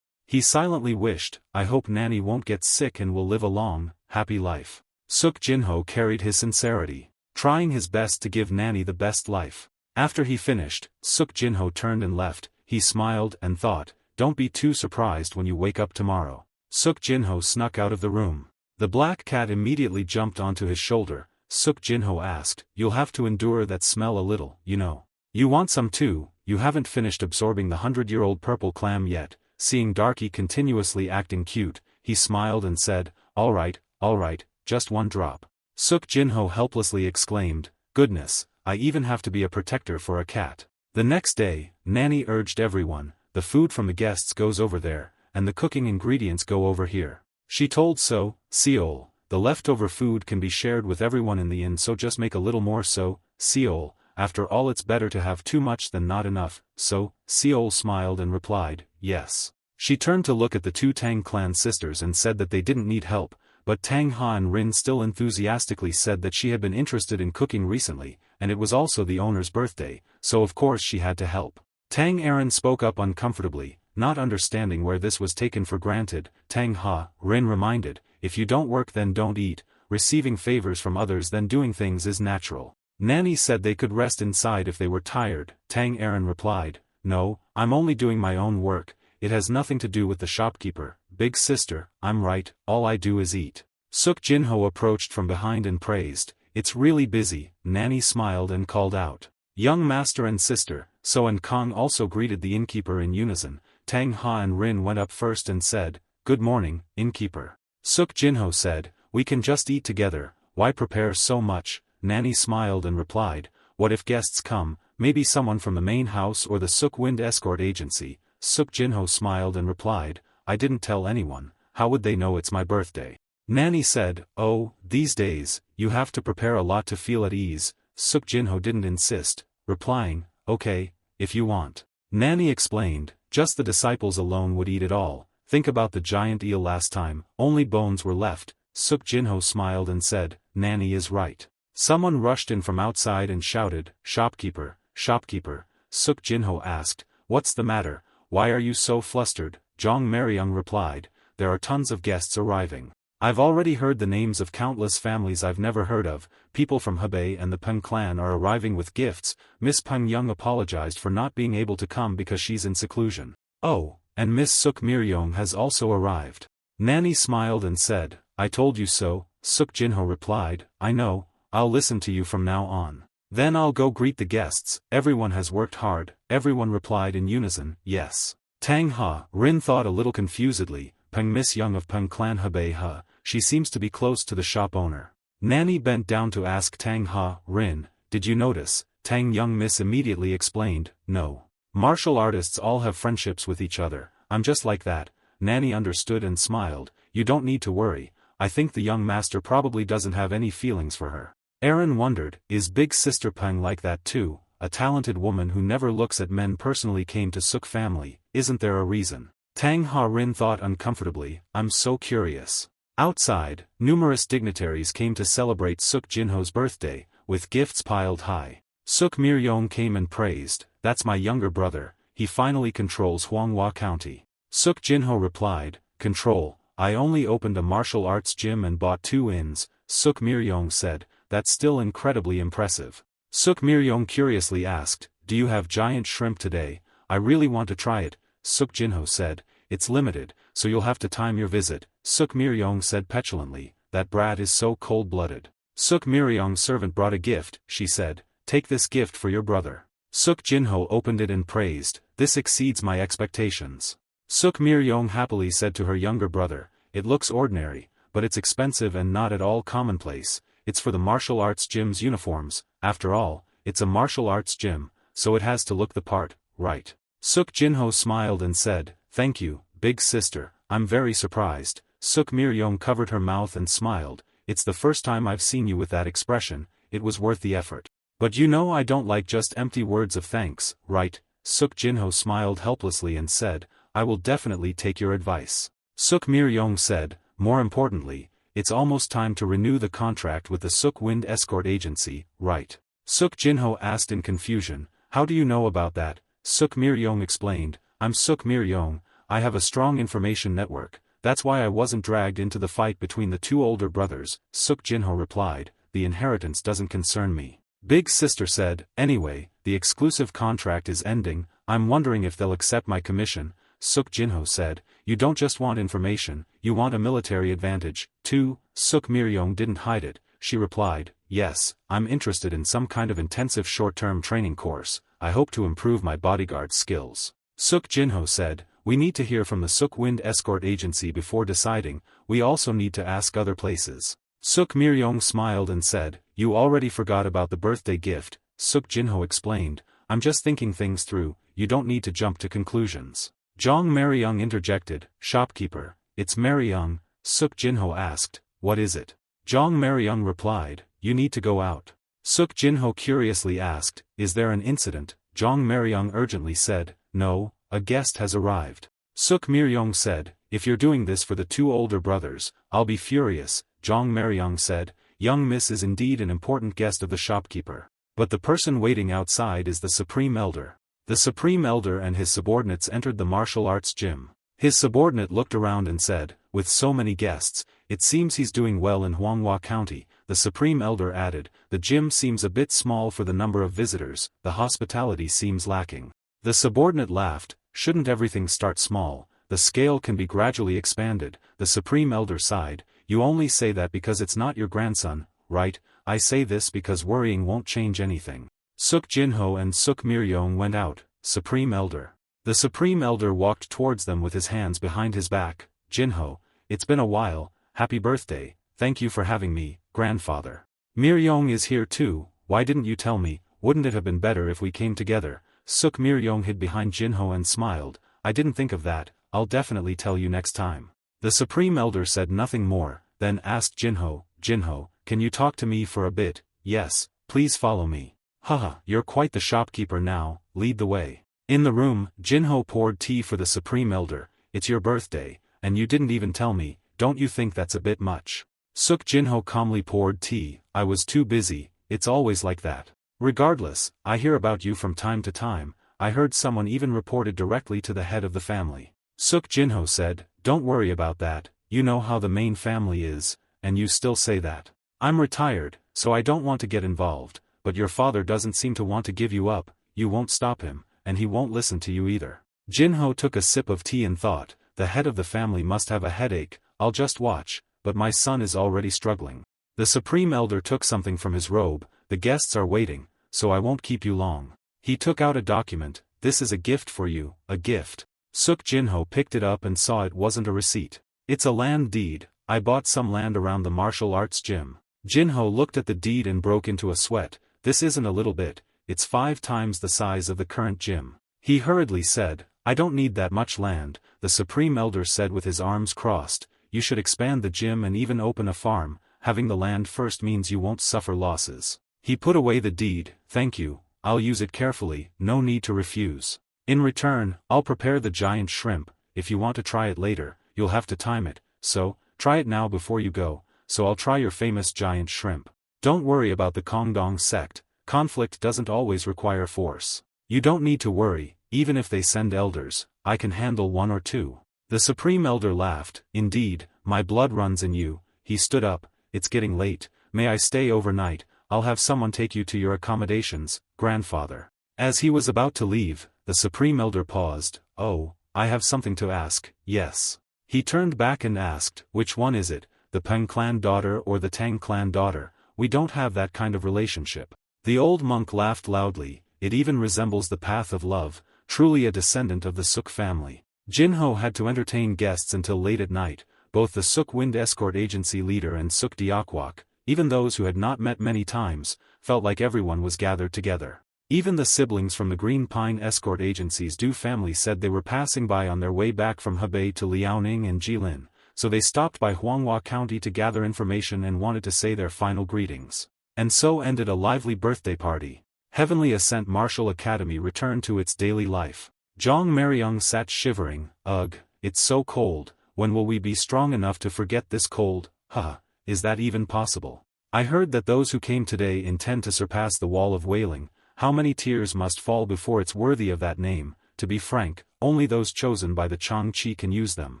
He silently wished, "I hope Nanny won't get sick and will live a long, happy life." Suk Jinho carried his sincerity, trying his best to give Nanny the best life. After he finished, Suk Jinho turned and left. He smiled and thought, "Don't be too surprised when you wake up tomorrow." Suk Jinho snuck out of the room. The black cat immediately jumped onto his shoulder. Suk Jinho asked, "You'll have to endure that smell a little, you know. You want some too? You haven't finished absorbing the 100-year-old purple clam yet." Seeing Darky continuously acting cute, he smiled and said, all right, just one drop." Suk Jinho helplessly exclaimed, "Goodness, I even have to be a protector for a cat." The next day, Nanny urged everyone, "The food from the guests goes over there, and the cooking ingredients go over here." She told Seol, "The leftover food can be shared with everyone in the inn, so just make a little more." Seol, "After all, it's better to have too much than not enough." Seol smiled and replied, "Yes." She turned to look at the two Tang clan sisters and said that they didn't need help, but Tang Ha and Rin still enthusiastically said that she had been interested in cooking recently, and it was also the owner's birthday, so of course she had to help. Tang Aaron spoke up uncomfortably, not understanding where this was taken for granted. Tang Ha, Rin reminded, "If you don't work then don't eat, receiving favors from others then doing things is natural." Nanny said they could rest inside if they were tired. Tang Aaron replied, "No, I'm only doing my own work, it has nothing to do with the shopkeeper." "Big sister, I'm right, all I do is eat." Suk Jinho approached from behind and praised, "It's really busy." Nanny smiled and called out, "Young master and sister." So and Kong also greeted the innkeeper in unison. Tang Ha and Rin went up first and said, "Good morning, innkeeper." Suk Jinho said, "We can just eat together, why prepare so much?" Nanny smiled and replied, "What if guests come, maybe someone from the main house or the Suk Wind escort agency?" Suk Jinho smiled and replied, "I didn't tell anyone, how would they know it's my birthday?" Nanny said, "Oh, these days, you have to prepare a lot to feel at ease." Suk Jinho didn't insist, replying, "Okay, if you want." Nanny explained, "Just the disciples alone would eat it all. Think about the giant eel last time, only bones were left." Suk Jinho smiled and said, "Nanny is right." Someone rushed in from outside and shouted, "Shopkeeper, shopkeeper." Suk Jinho asked, "What's the matter? Why are you so flustered?" Jong Maryung replied, "There are tons of guests arriving. I've already heard the names of countless families I've never heard of. People from Hebei and the Peng clan are arriving with gifts." Miss Peng Young apologized for not being able to come because she's in seclusion. "Oh, and Miss Suk Miryong has also arrived." Nanny smiled and said, "I told you so." Suk Jinho replied, "I know, I'll listen to you from now on. Then I'll go greet the guests. Everyone has worked hard." Everyone replied in unison, "Yes." Tang Ha, Rin thought a little confusedly, "Peng Miss Young of Peng clan Hebei Ha, she seems to be close to the shop owner." Nanny bent down to ask Tang Ha, "Rin, did you notice?" Tang Young Miss immediately explained, "No. Martial artists all have friendships with each other, I'm just like that." Nanny understood and smiled, "You don't need to worry, I think the young master probably doesn't have any feelings for her." Aaron wondered, is big sister Peng like that too? A talented woman who never looks at men personally came to Suk family, isn't there a reason? Tang Ha Rin thought uncomfortably, "I'm so curious." Outside, numerous dignitaries came to celebrate Suk Jinho's birthday, with gifts piled high. Suk Miryong came and praised, "That's my younger brother, he finally controls Huanghua County." Suk Jinho replied, "Control, I only opened a martial arts gym and bought 2 inns." Suk Miryong said, "That's still incredibly impressive." Suk Miryong curiously asked, "Do you have giant shrimp today? I really want to try it." Suk Jinho said, "It's limited, so you'll have to time your visit." Suk Miryong said petulantly, "That brat is so cold-blooded." Suk Miryong's servant brought a gift. She said, "Take this gift for your brother." Suk Jinho opened it and praised, "This exceeds my expectations." Suk Miryong happily said to her younger brother, "It looks ordinary, but it's expensive and not at all commonplace. It's for the martial arts gym's uniforms. After all, it's a martial arts gym, so it has to look the part, right?" Suk Jinho smiled and said, thank you, big sister, I'm very surprised. Suk Miryong covered her mouth and smiled. It's the first time I've seen you with that expression, it was worth the effort. But you know I don't like just empty words of thanks, right? Suk Jinho smiled helplessly and said, I will definitely take your advice. Suk Miryong said, more importantly, it's almost time to renew the contract with the Suk Wind Escort Agency, right? Suk Jinho asked in confusion, how do you know about that? Suk Miryong explained, I'm Suk Miryong, I have a strong information network, that's why I wasn't dragged into the fight between the two older brothers. Suk Jinho replied, the inheritance doesn't concern me. Big sister said, anyway, the exclusive contract is ending, I'm wondering if they'll accept my commission. Suk Jinho said, you don't just want information, you want a military advantage, too. Suk Miryong didn't hide it, she replied, yes, I'm interested in some kind of intensive short-term training course, I hope to improve my bodyguard skills. Suk Jinho said, we need to hear from the Suk Wind Escort Agency before deciding, we also need to ask other places. Suk Miryong smiled and said, you already forgot about the birthday gift. Suk Jinho explained, I'm just thinking things through, you don't need to jump to conclusions. Jong Maryung interjected, shopkeeper, it's Maryung. Suk Jinho asked, what is it? Jong Maryung replied, you need to go out. Suk Jinho curiously asked, is there an incident? Jong Maryung urgently said, no, a guest has arrived. Suk Miryong said, if you're doing this for the two older brothers, I'll be furious. Jong Maryung said, young miss is indeed an important guest of the shopkeeper. But the person waiting outside is the Supreme Elder. The Supreme Elder and his subordinates entered the martial arts gym. His subordinate looked around and said, with so many guests, it seems he's doing well in Huanghua County. The Supreme Elder added, the gym seems a bit small for the number of visitors, the hospitality seems lacking. The subordinate laughed, shouldn't everything start small, the scale can be gradually expanded. The Supreme Elder sighed, you only say that because it's not your grandson, right? I say this because worrying won't change anything. Suk Jinho and Suk Miryong went out. Supreme Elder. The Supreme Elder walked towards them with his hands behind his back. Jinho, it's been a while, happy birthday, thank you for having me, grandfather. Miryong is here too, why didn't you tell me, wouldn't it have been better if we came together? Suk Miryong hid behind Jinho and smiled, I didn't think of that, I'll definitely tell you next time. The Supreme Elder said nothing more, then asked Jinho, Jinho, can you talk to me for a bit? Yes, please follow me. Haha, you're quite the shopkeeper now, lead the way. In the room, Jinho poured tea for the Supreme Elder, it's your birthday, and you didn't even tell me, don't you think that's a bit much? Suk Jinho calmly poured tea, I was too busy, it's always like that. Regardless, I hear about you from time to time, I heard someone even reported directly to the head of the family. Suk Jinho said, don't worry about that, you know how the main family is, and you still say that. I'm retired, so I don't want to get involved, but your father doesn't seem to want to give you up, you won't stop him, and he won't listen to you either. Jinho took a sip of tea and thought, the head of the family must have a headache, I'll just watch, but my son is already struggling. The Supreme Elder took something from his robe, the guests are waiting, so I won't keep you long. He took out a document, this is a gift for you, a gift. Suk Jinho picked it up and saw it wasn't a receipt. It's a land deed, I bought some land around the martial arts gym. Jinho looked at the deed and broke into a sweat, this isn't a little bit, it's 5 times the size of the current gym. He hurriedly said, I don't need that much land, the Supreme Elder said with his arms crossed, you should expand the gym and even open a farm, having the land first means you won't suffer losses. He put away the deed, thank you, I'll use it carefully, no need to refuse. In return, I'll prepare the giant shrimp, if you want to try it later, you'll have to time it, so, try it now before you go, so I'll try your famous giant shrimp. Don't worry about the Kongdong sect, conflict doesn't always require force. You don't need to worry, even if they send elders, I can handle 1 or 2. The Supreme Elder laughed, indeed, my blood runs in you. He stood up, it's getting late, may I stay overnight, I'll have someone take you to your accommodations, grandfather. As he was about to leave, the Supreme Elder paused, oh, I have something to ask, yes. He turned back and asked, which one is it, the Peng clan daughter or the Tang clan daughter? We don't have that kind of relationship. The old monk laughed loudly, it even resembles the path of love, truly a descendant of the Suk family. Jinho had to entertain guests until late at night, both the Suk Wind Escort Agency leader and Suk Diakwak, even those who had not met many times, felt like everyone was gathered together. Even the siblings from the Green Pine escort agency's Du family said they were passing by on their way back from Hebei to Liaoning and Jilin, so they stopped by Huanghua County to gather information and wanted to say their final greetings. And so ended a lively birthday party. Heavenly Ascent Martial Academy returned to its daily life. Zhang Meryung sat shivering. Ugh, it's so cold, when will we be strong enough to forget this cold? Huh, is that even possible? I heard that those who came today intend to surpass the wall of wailing. How many tears must fall before it's worthy of that name? To be frank, only those chosen by the Chang Qi can use them.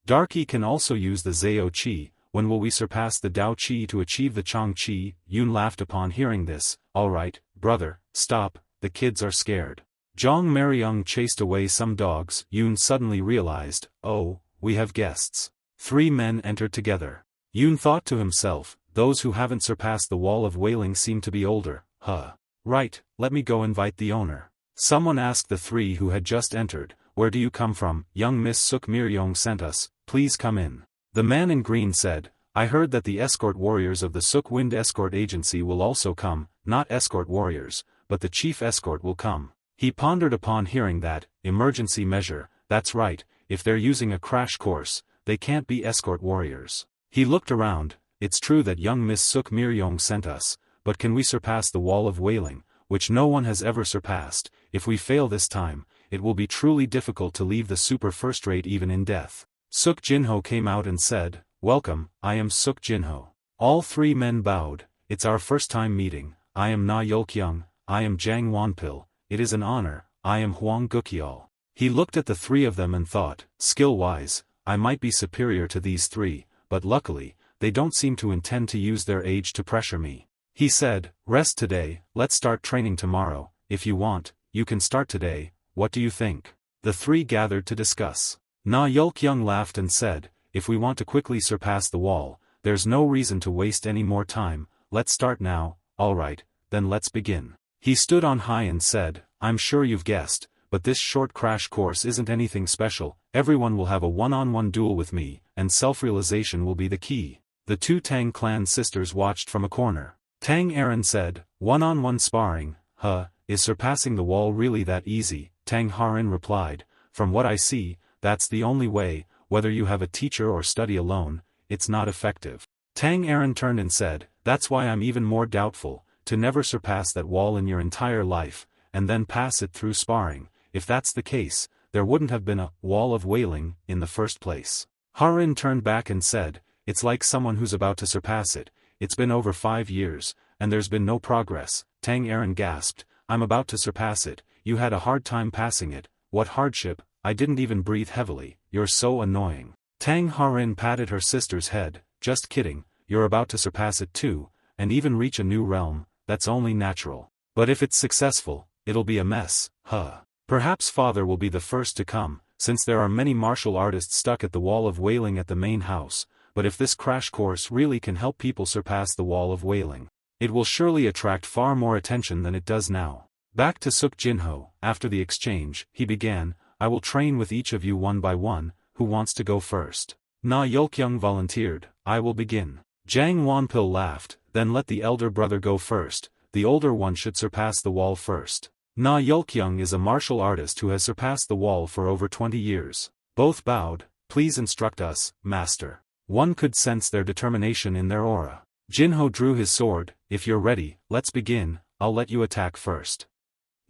Darky can also use the Zhao Qi. When will we surpass the Dao Qi to achieve the Chang Qi? Yun laughed upon hearing this. Alright, brother, stop, the kids are scared. Zhang Meryung chased away some dogs. Yun suddenly realized, oh, we have guests. 3 men entered together. Yun thought to himself, those who haven't surpassed the wall of wailing seem to be older, huh? Right, let me go invite the owner. Someone asked the 3 who had just entered, where do you come from? Young Miss Suk Miryong sent us, please come in. The man in green said, I heard that the escort warriors of the Suk Wind Escort Agency will also come, not escort warriors, but the chief escort will come. He pondered upon hearing that, emergency measure, that's right, if they're using a crash course, they can't be escort warriors. He looked around, it's true that young Miss Suk Miryong sent us, but can we surpass the wall of wailing, which no one has ever surpassed? If we fail this time, it will be truly difficult to leave the super first rate even in death. Suk Jinho came out and said, welcome, I am Suk Jinho. All 3 men bowed, it's our first time meeting. I am Na Yolkyung, I am Zhang Wanpil, it is an honor, I am Huang Guqiao. He looked at the 3 of them and thought, skill-wise, I might be superior to these 3, but luckily, they don't seem to intend to use their age to pressure me. He said, rest today, let's start training tomorrow. If you want, you can start today, what do you think? The 3 gathered to discuss. Na Yolkyung laughed and said, if we want to quickly surpass the wall, there's no reason to waste any more time, let's start now. Alright, then let's begin. He stood on high and said, I'm sure you've guessed, but this short crash course isn't anything special, everyone will have a one-on-one duel with me, and self-realization will be the key. The 2 Tang clan sisters watched from a corner. Tang Aaron said, one-on-one sparring, is surpassing the wall really that easy? Tang Harin replied, from what I see, that's the only way, whether you have a teacher or study alone, it's not effective. Tang Aaron turned and said, that's why I'm even more doubtful, to never surpass that wall in your entire life, and then pass it through sparring. If that's the case, there wouldn't have been a wall of wailing in the first place. Harin turned back and said, it's like someone who's about to surpass it. It's been over 5 years, and there's been no progress. Tang Aaron gasped, I'm about to surpass it. You had a hard time passing it. What hardship? I didn't even breathe heavily. You're so annoying. Tang Harin patted her sister's head, just kidding, you're about to surpass it too, and even reach a new realm, that's only natural. But if it's successful, it'll be a mess, Perhaps father will be the first to come, since there are many martial artists stuck at the wall of wailing at the main house. But if this crash course really can help people surpass the wall of wailing, it will surely attract far more attention than it does now. Back to Suk Jinho, after the exchange, he began, I will train with each of you one by one, who wants to go first? Na Yolkyung volunteered, I will begin. Zhang Wanpil laughed, then let the elder brother go first, the older one should surpass the wall first. Na Yolkyung is a martial artist who has surpassed the wall for over 20 years. Both bowed, please instruct us, master. One could sense their determination in their aura. Jinho drew his sword, if you're ready, let's begin, I'll let you attack first.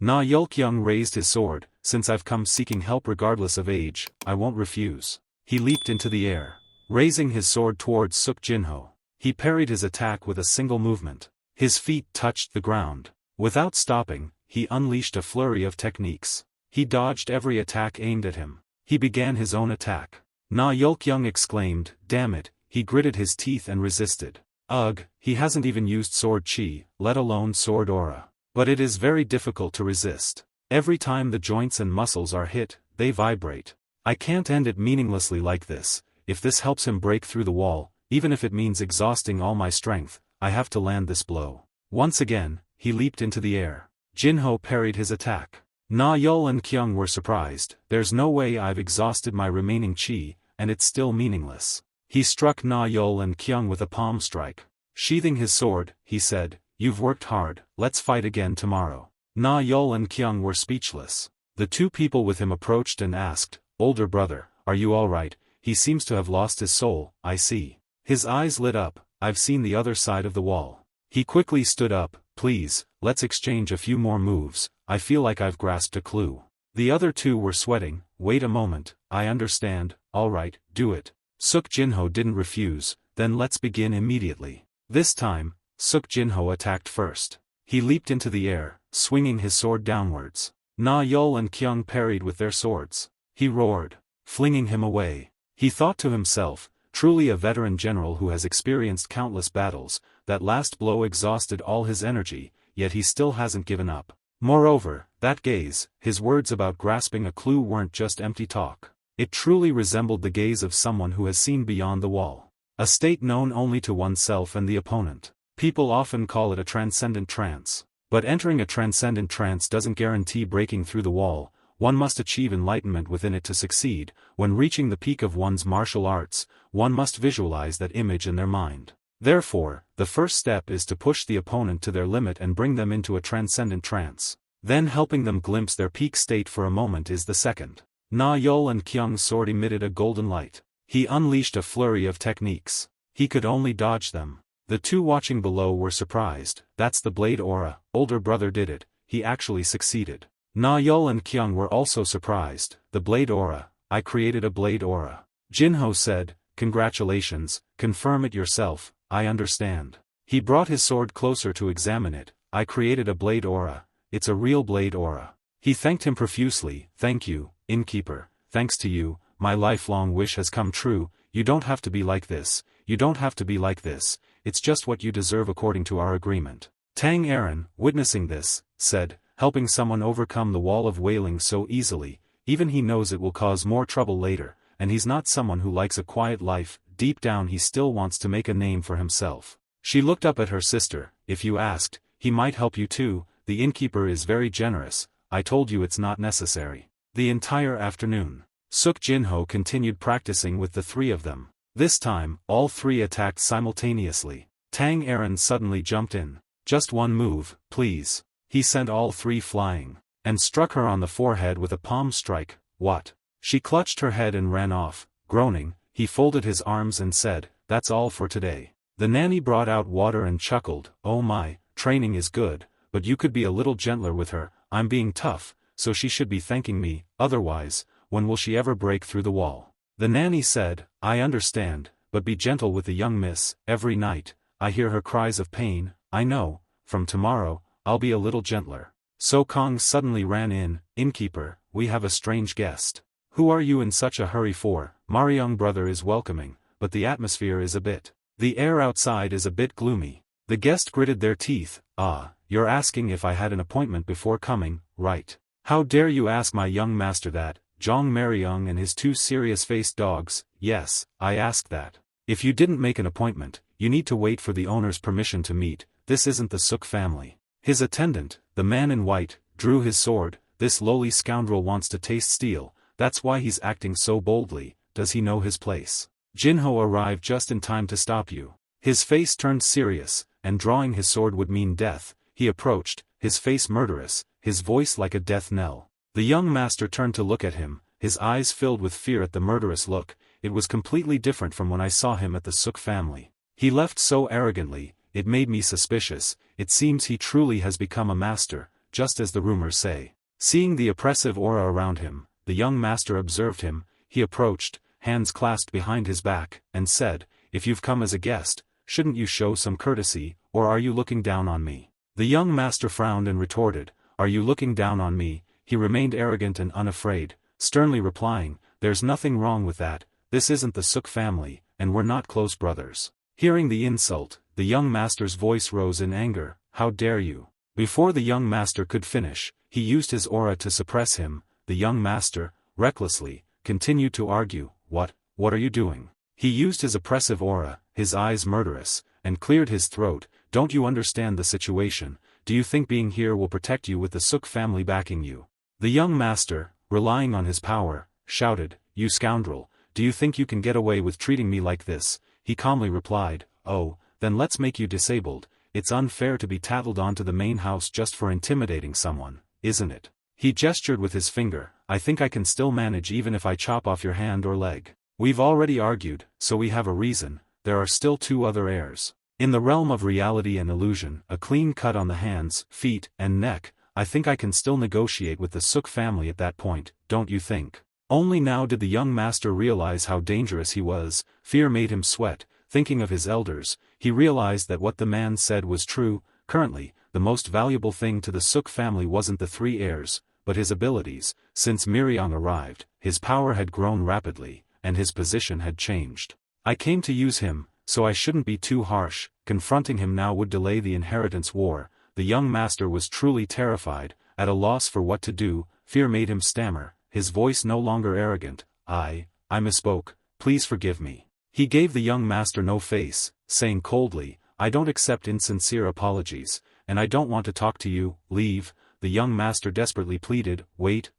Na Yolkyung raised his sword, since I've come seeking help regardless of age, I won't refuse. He leaped into the air, raising his sword towards Suk Jinho. He parried his attack with a single movement. His feet touched the ground. Without stopping, he unleashed a flurry of techniques. He dodged every attack aimed at him. He began his own attack. Na Yolkyung exclaimed, damn it, he gritted his teeth and resisted. Ugh, he hasn't even used sword chi, let alone sword aura. But it is very difficult to resist. Every time the joints and muscles are hit, they vibrate. I can't end it meaninglessly like this. If this helps him break through the wall, even if it means exhausting all my strength, I have to land this blow. Once again, he leaped into the air. Jinho parried his attack. Na Yol and Kyung were surprised, there's no way I've exhausted my remaining chi, and it's still meaningless. He struck Na Yol and Kyung with a palm strike. Sheathing his sword, he said, you've worked hard, let's fight again tomorrow. Na Yul and Kyung were speechless. The two people with him approached and asked, "Older brother, are you alright? He seems to have lost his soul, I see." His eyes lit up. "I've seen the other side of the wall." He quickly stood up. "Please, let's exchange a few more moves, I feel like I've grasped a clue." The other two were sweating. "Wait a moment, I understand, alright, do it." Suk Jinho didn't refuse. "Then let's begin immediately." This time, Suk Jinho attacked first. He leaped into the air, swinging his sword downwards. Na Yul and Kyung parried with their swords. He roared, flinging him away. He thought to himself, truly a veteran general who has experienced countless battles, that last blow exhausted all his energy, yet he still hasn't given up. Moreover, that gaze, his words about grasping a clue weren't just empty talk. It truly resembled the gaze of someone who has seen beyond the wall. A state known only to oneself and the opponent. People often call it a transcendent trance. But entering a transcendent trance doesn't guarantee breaking through the wall. One must achieve enlightenment within it to succeed. When reaching the peak of one's martial arts, one must visualize that image in their mind. Therefore, the first step is to push the opponent to their limit and bring them into a transcendent trance. Then helping them glimpse their peak state for a moment is the second. Na Yul and Kyung's sword emitted a golden light. He unleashed a flurry of techniques. He could only dodge them. The two watching below were surprised. "That's the blade aura, older brother did it, he actually succeeded." Na Yul and Kyung were also surprised. "The blade aura, I created a blade aura." Jinho said, "Congratulations, confirm it yourself, I understand." He brought his sword closer to examine it. "I created a blade aura, it's a real blade aura." He thanked him profusely. "Thank you, innkeeper, thanks to you, my lifelong wish has come true. You don't have to be like this, you don't have to be like this, it's just what you deserve according to our agreement." Tang Aaron, witnessing this, said, "Helping someone overcome the wall of wailing so easily, even he knows it will cause more trouble later, and he's not someone who likes a quiet life, deep down he still wants to make a name for himself." She looked up at her sister. "If you asked, he might help you too, the innkeeper is very generous, I told you it's not necessary." The entire afternoon, Suk Jinho continued practicing with the three of them. This time, all three attacked simultaneously. Tang Aaron suddenly jumped in. "Just one move, please." He sent all three flying, and struck her on the forehead with a palm strike. "What?" She clutched her head and ran off, groaning. He folded his arms and said, "That's all for today." The nanny brought out water and chuckled. "Oh my, training is good, but you could be a little gentler with her, I'm being tough, so she should be thanking me, otherwise, when will she ever break through the wall?" The nanny said, "I understand, but be gentle with the young miss. Every night, I hear her cries of pain. I know, from tomorrow, I'll be a little gentler." So Kong suddenly ran in. "Innkeeper, we have a strange guest." "Who are you in such a hurry for?" "Mariung brother is welcoming, but the atmosphere is a bit. The air outside is a bit gloomy." The guest gritted their teeth. "Ah, you're asking if I had an appointment before coming, right? How dare you ask my young master that?" Jong Mariung and his two serious-faced dogs. "Yes, I asked that. If you didn't make an appointment, you need to wait for the owner's permission to meet. This isn't the Suk family." His attendant, the man in white, drew his sword. "This lowly scoundrel wants to taste steel, that's why he's acting so boldly. Does he know his place?" Jinho arrived just in time to stop you. His face turned serious, and drawing his sword would mean death. He approached, his face murderous, his voice like a death knell. The young master turned to look at him, his eyes filled with fear at the murderous look. It was completely different from when I saw him at the Suk family. He left so arrogantly, it made me suspicious. It seems he truly has become a master, just as the rumors say. Seeing the oppressive aura around him, the young master observed him. He approached, hands clasped behind his back, and said, "If you've come as a guest, shouldn't you show some courtesy, or are you looking down on me?" The young master frowned and retorted, "Are you looking down on me?" He remained arrogant and unafraid, sternly replying, "There's nothing wrong with that, this isn't the Suk family, and we're not close brothers." Hearing the insult, the young master's voice rose in anger. "How dare you?" Before the young master could finish, he used his aura to suppress him. The young master, recklessly, continued to argue. What are you doing?" He used his oppressive aura, his eyes murderous, and cleared his throat. "Don't you understand the situation? Do you think being here will protect you with the Suk family backing you?" The young master, relying on his power, shouted, "You scoundrel, do you think you can get away with treating me like this?" He calmly replied, "Oh, then let's make you disabled. it's unfair to be tattled onto the main house just for intimidating someone, isn't it? He gestured with his finger. I think I can still manage even if I chop off your hand or leg. We've already argued, so we have a reason. There are still 2 other heirs. In the realm of reality and illusion, a clean cut on the hands, feet, and neck, I think I can still negotiate with the Suk family at that point, don't you think? Only now did the young master realize how dangerous he was. Fear made him sweat. Thinking of his elders, he realized that what the man said was true. Currently, the most valuable thing to the Suk family wasn't the 3 heirs, but his abilities. Since Miryang arrived, his power had grown rapidly, and his position had changed. I came to use him, so I shouldn't be too harsh. Confronting him now would delay the inheritance war. The young master was truly terrified, at a loss for what to do. Fear made him stammer, his voice no longer arrogant. I misspoke, please forgive me. He gave the young master no face, saying coldly, I don't accept insincere apologies, and I don't want to talk to you. Leave. The young master desperately pleaded. Wait,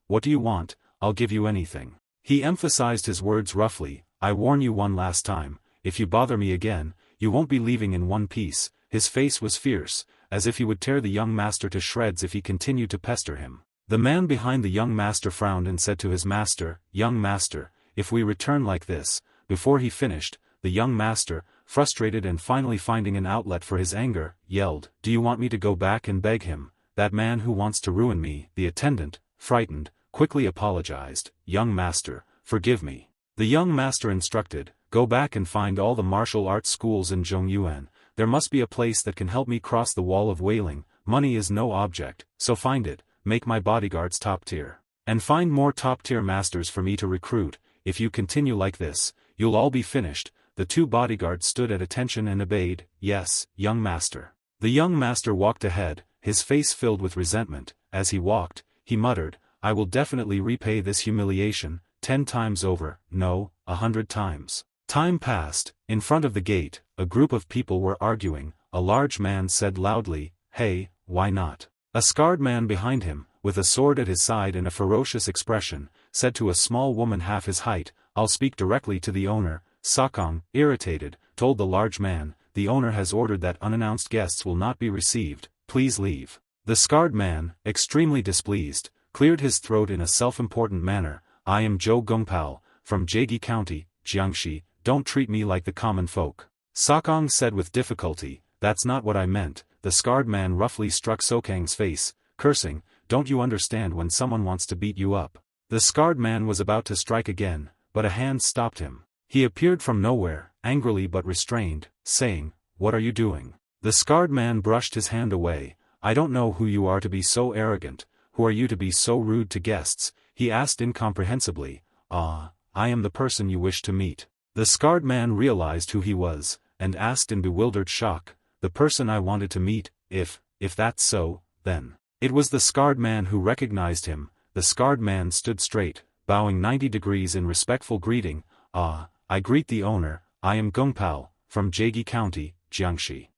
what do you want? I'll give you anything. He emphasized his words roughly. I warn you one last time, if you bother me again, you won't be leaving in one piece. His face was fierce, as if he would tear the young master to shreds if he continued to pester him. The man behind the young master frowned and said to his master, Young master, if we return like this. Before he finished, the young master, frustrated and finally finding an outlet for his anger, yelled, Do you want me to go back and beg him? That man who wants to ruin me. The attendant, frightened, quickly apologized. Young master, forgive me. The young master instructed, Go back and find all the martial arts schools in Zhongyuan. There must be a place that can help me cross the wall of wailing. Money is no object, so find it, make my bodyguards top tier. And find more top tier masters for me to recruit. If you continue like this, you'll all be finished. The 2 bodyguards stood at attention and obeyed. Yes, young master. The young master walked ahead, his face filled with resentment. As he walked, he muttered, I will definitely repay this humiliation, 10 times over, no, 100 times. Time passed. In front of the gate, a group of people were arguing. A large man said loudly, Hey, why not? A scarred man behind him, with a sword at his side and a ferocious expression, said to a small woman half his height, I'll speak directly to the owner. Sakong, irritated, told the large man, The owner has ordered that unannounced guests will not be received, please leave. The scarred man, extremely displeased, cleared his throat in a self-important manner. I am Zhou Gongpao, from Jegi County, Jiangxi, don't treat me like the common folk. Sakong said with difficulty, That's not what I meant. The scarred man roughly struck Sokang's face, cursing, Don't you understand when someone wants to beat you up? The scarred man was about to strike again, but a hand stopped him. He appeared from nowhere, angrily but restrained, saying, What are you doing? The scarred man brushed his hand away. I don't know who you are to be so arrogant. Who are you to be so rude to guests? He asked incomprehensibly. I am the person you wish to meet. The scarred man realized who he was, and asked in bewildered shock, The person I wanted to meet. If that's so, then. It was the scarred man who recognized him. The scarred man stood straight, bowing 90 degrees in respectful greeting. I greet the owner. I am Gongpao, from Jegi County, Jiangxi.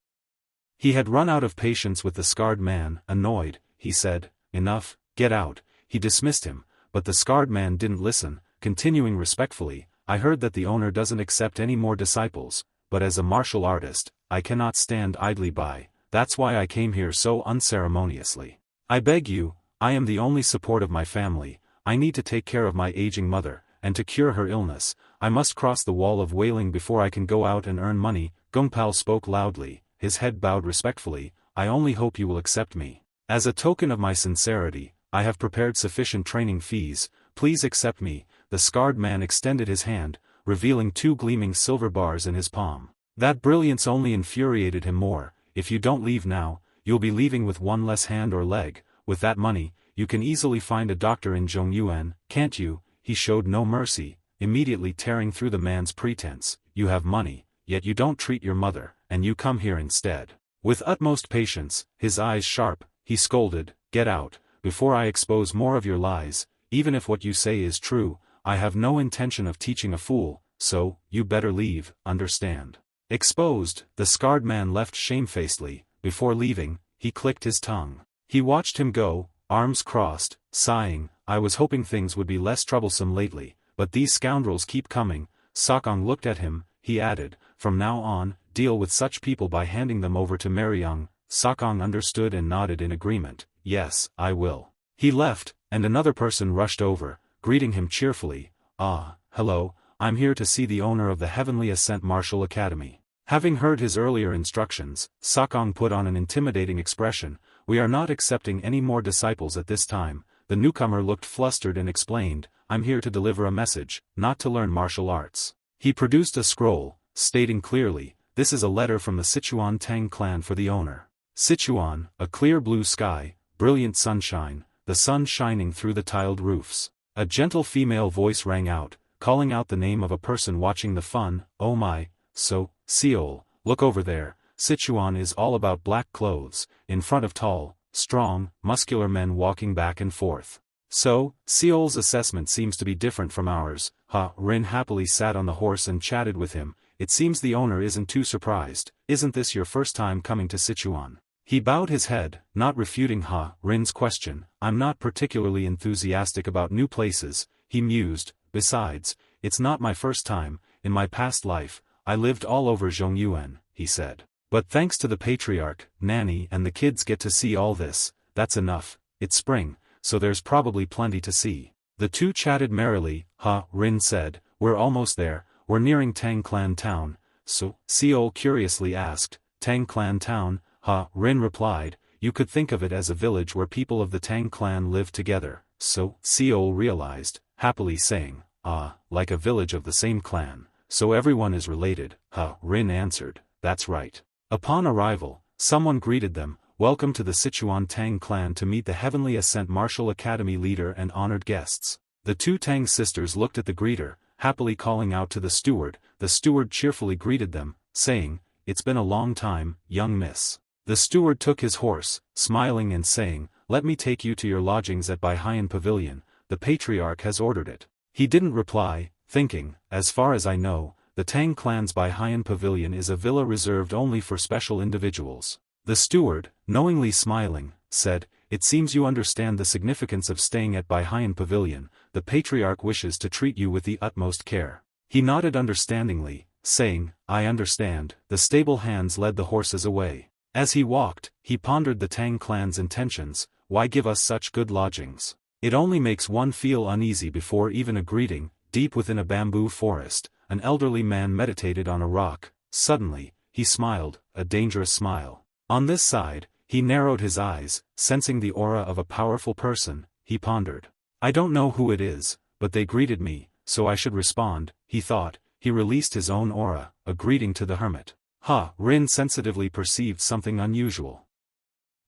He had run out of patience with the scarred man. Annoyed, he said, Enough, get out. He dismissed him, but the scarred man didn't listen, continuing respectfully, I heard that the owner doesn't accept any more disciples, but as a martial artist, I cannot stand idly by. That's why I came here so unceremoniously. I beg you, I am the only support of my family. I need to take care of my aging mother, and to cure her illness, I must cross the wall of wailing before I can go out and earn money. Gongpao spoke loudly, his head bowed respectfully. I only hope you will accept me. As a token of my sincerity, I have prepared sufficient training fees. Please accept me. The scarred man extended his hand, revealing 2 gleaming silver bars in his palm. That brilliance only infuriated him more. If you don't leave now, you'll be leaving with 1 less hand or leg. With that money, you can easily find a doctor in Zhongyuan, can't you? He showed no mercy, immediately tearing through the man's pretense. You have money, yet you don't treat your mother, and you come here instead. With utmost patience, his eyes sharp, he scolded, Get out, before I expose more of your lies. Even if what you say is true, I have no intention of teaching a fool, so, you better leave, understand? Exposed, the scarred man left shamefacedly. Before leaving, he clicked his tongue. He watched him go, arms crossed, sighing, I was hoping things would be less troublesome lately, but these scoundrels keep coming. Sakong looked at him, he added, From now on, deal with such people by handing them over to Mariang. Sakong understood and nodded in agreement. Yes, I will. He left, and another person rushed over, greeting him cheerfully. Ah, hello, I'm here to see the owner of the Heavenly Ascent Martial Academy. Having heard his earlier instructions, Sakong put on an intimidating expression. We are not accepting any more disciples at this time. The newcomer looked flustered and explained, I'm here to deliver a message, not to learn martial arts. He produced a scroll, stating clearly, this is a letter from the Sichuan Tang clan for the owner. Sichuan, a clear blue sky, brilliant sunshine, the sun shining through the tiled roofs. A gentle female voice rang out, calling out the name of a person watching the fun. Oh my, so, Seol, look over there. Sichuan is all about black clothes, in front of tall, strong, muscular men walking back and forth. So, Seol's assessment seems to be different from ours. Rin happily sat on the horse and chatted with him. It seems the owner isn't too surprised. Isn't this your first time coming to Sichuan? He bowed his head, not refuting Rin's question. I'm not particularly enthusiastic about new places, he mused. Besides, it's not my first time. In my past life, I lived all over Zhongyuan, he said. But thanks to the patriarch, Nanny and the kids get to see all this. That's enough. It's spring, so there's probably plenty to see. The two chatted merrily. Rin said, we're almost there, we're nearing Tang Clan Town. So, Seol curiously asked, Tang Clan Town? Rin replied, you could think of it as a village where people of the Tang clan live together. So, Seol realized, happily saying, like a village of the same clan, so everyone is related. Rin answered, that's right. Upon arrival, someone greeted them, welcome to the Sichuan Tang clan to meet the Heavenly Ascent Martial Academy leader and honored guests. The two Tang sisters looked at the greeter, happily calling out to the steward. The steward cheerfully greeted them, saying, it's been a long time, young miss. The steward took his horse, smiling and saying, let me take you to your lodgings at Baihayan Pavilion, the patriarch has ordered it. He didn't reply, thinking, as far as I know, the Tang clan's Baihayan Pavilion is a villa reserved only for special individuals. The steward, knowingly smiling, said, it seems you understand the significance of staying at Baihayan Pavilion. The patriarch wishes to treat you with the utmost care. He nodded understandingly, saying, I understand. The stable hands led the horses away. As he walked, he pondered the Tang clan's intentions. Why give us such good lodgings? It only makes one feel uneasy before even a greeting. Deep within a bamboo forest, an elderly man meditated on a rock. Suddenly, he smiled, a dangerous smile. On this side, he narrowed his eyes, sensing the aura of a powerful person. He pondered. I don't know who it is, but they greeted me, so I should respond, he thought. He released his own aura, a greeting to the hermit. Rin sensitively perceived something unusual.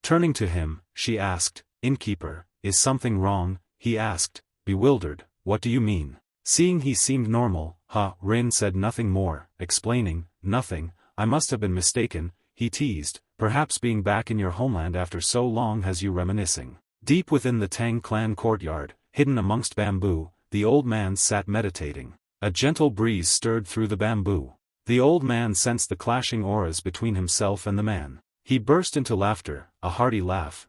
Turning to him, she asked, Innkeeper, is something wrong? He asked, bewildered, what do you mean? Seeing he seemed normal, Rin said nothing more, explaining, nothing, I must have been mistaken, he teased, perhaps being back in your homeland after so long has you reminiscing. Deep within the Tang clan courtyard, hidden amongst bamboo, the old man sat meditating. A gentle breeze stirred through the bamboo. The old man sensed the clashing auras between himself and the man. He burst into laughter, a hearty laugh.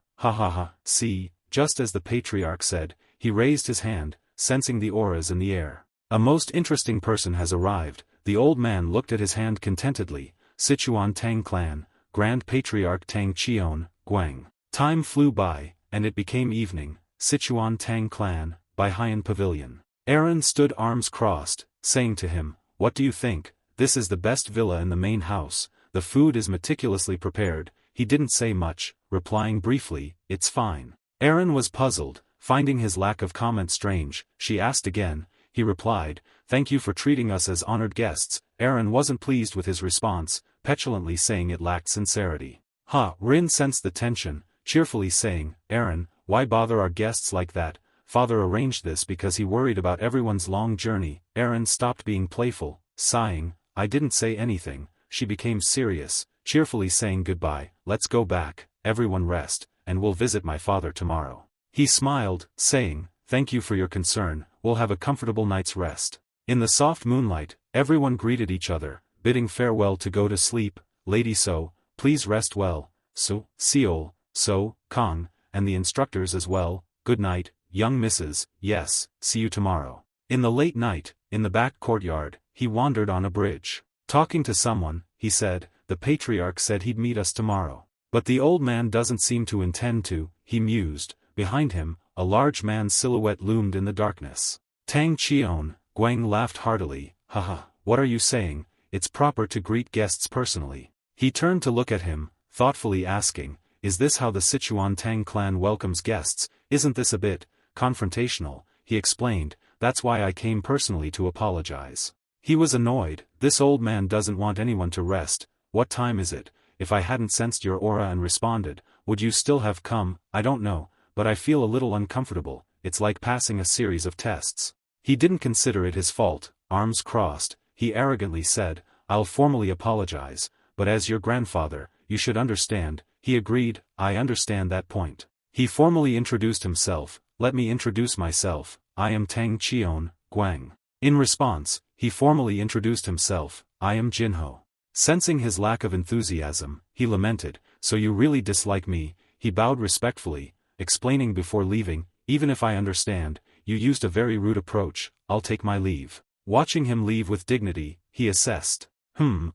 See, just as the patriarch said, he raised his hand, sensing the auras in the air. A most interesting person has arrived. The old man looked at his hand contentedly. Sichuan Tang clan, Grand Patriarch Tang Cheon, Guang. Time flew by, and it became evening. Sichuan Tang clan, Baihayan Pavilion. Aaron stood arms crossed, saying to him, what do you think? This is the best villa in the main house. The food is meticulously prepared. He didn't say much, replying briefly, it's fine. Aaron was puzzled, finding his lack of comment strange. She asked again. He replied, thank you for treating us as honored guests. Aaron wasn't pleased with his response, petulantly saying it lacked sincerity. Rin sensed the tension, cheerfully saying, Aaron, why bother our guests like that? Father arranged this because he worried about everyone's long journey. Aaron stopped being playful, sighing, I didn't say anything. She became serious, cheerfully saying goodbye, let's go back, everyone rest, and we'll visit my father tomorrow. He smiled, saying, thank you for your concern, we'll have a comfortable night's rest. In the soft moonlight, everyone greeted each other, bidding farewell to go to sleep. Lady So, please rest well. So, Seol, So, Kong, and the instructors as well, good night, young misses. Yes, see you tomorrow. In the late night, in the back courtyard, he wandered on a bridge. Talking to someone, he said, the patriarch said he'd meet us tomorrow. But the old man doesn't seem to intend to, he mused. Behind him, a large man's silhouette loomed in the darkness. Tang Cheon, Guang laughed heartily. Haha, what are you saying? It's proper to greet guests personally. He turned to look at him, thoughtfully asking, is this how the Sichuan Tang clan welcomes guests? Isn't this a bit confrontational? He explained, that's why I came personally to apologize. He was annoyed. This old man doesn't want anyone to rest. What time is it? If I hadn't sensed your aura and responded, would you still have come? I don't know, but I feel a little uncomfortable. It's like passing a series of tests. He didn't consider it his fault. Arms crossed, he arrogantly said, I'll formally apologize, but as your grandfather, you should understand. He agreed, I understand that point. He formally introduced himself. Let me introduce myself. I am Tang Cheon, Guang. In response, he formally introduced himself. I am Jinho. Sensing his lack of enthusiasm, he lamented, so you really dislike me? He bowed respectfully, explaining before leaving, even if I understand, you used a very rude approach, I'll take my leave. Watching him leave with dignity, he assessed.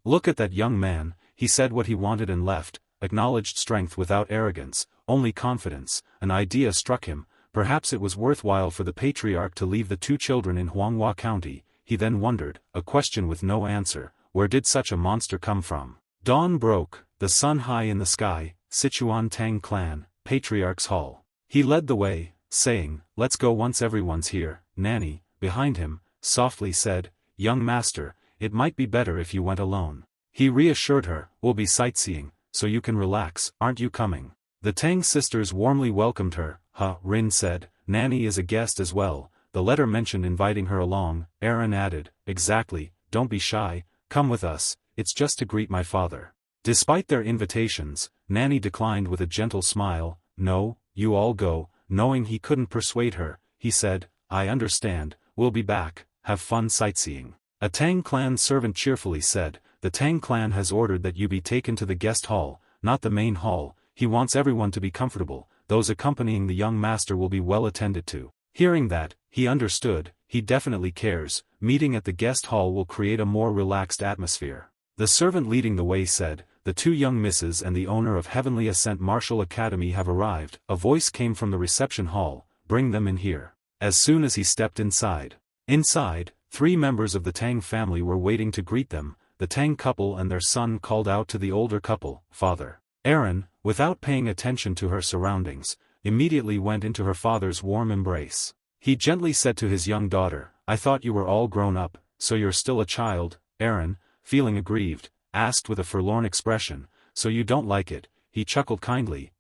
Look at that young man. He said what he wanted and left, acknowledged strength without arrogance, only confidence. An idea struck him. Perhaps it was worthwhile for the patriarch to leave the two children in Huanghua County. He then wondered, a question with no answer, where did such a monster come from? Dawn broke, the sun high in the sky, Sichuan Tang clan, Patriarch's Hall. He led the way, saying, let's go once everyone's here. Nanny, behind him, softly said, young master, it might be better if you went alone. He reassured her, we'll be sightseeing, so you can relax, aren't you coming? The Tang sisters warmly welcomed her. Rin said, Nanny is a guest as well. The letter mentioned inviting her along. Aaron added, exactly, don't be shy, come with us, it's just to greet my father. Despite their invitations, Nanny declined with a gentle smile. No, you all go. Knowing he couldn't persuade her, he said, I understand, we'll be back, have fun sightseeing. A Tang clan servant cheerfully said, the Tang clan has ordered that you be taken to the guest hall, not the main hall. He wants everyone to be comfortable. Those accompanying the young master will be well attended to. Hearing that, he understood, he definitely cares. Meeting at the guest hall will create a more relaxed atmosphere. The servant leading the way said, the two young misses and the owner of Heavenly Ascent Martial Academy have arrived. A voice came from the reception hall, bring them in here. As soon as he stepped inside. Inside, 3 members of the Tang family were waiting to greet them. The Tang couple and their son called out to the older couple, Father. Aaron, without paying attention to her surroundings, immediately went into her father's warm embrace. He gently said to his young daughter, I thought you were all grown up, so you're still a child. Aaron, feeling aggrieved, asked with a forlorn expression, so you don't like it? He chuckled kindly,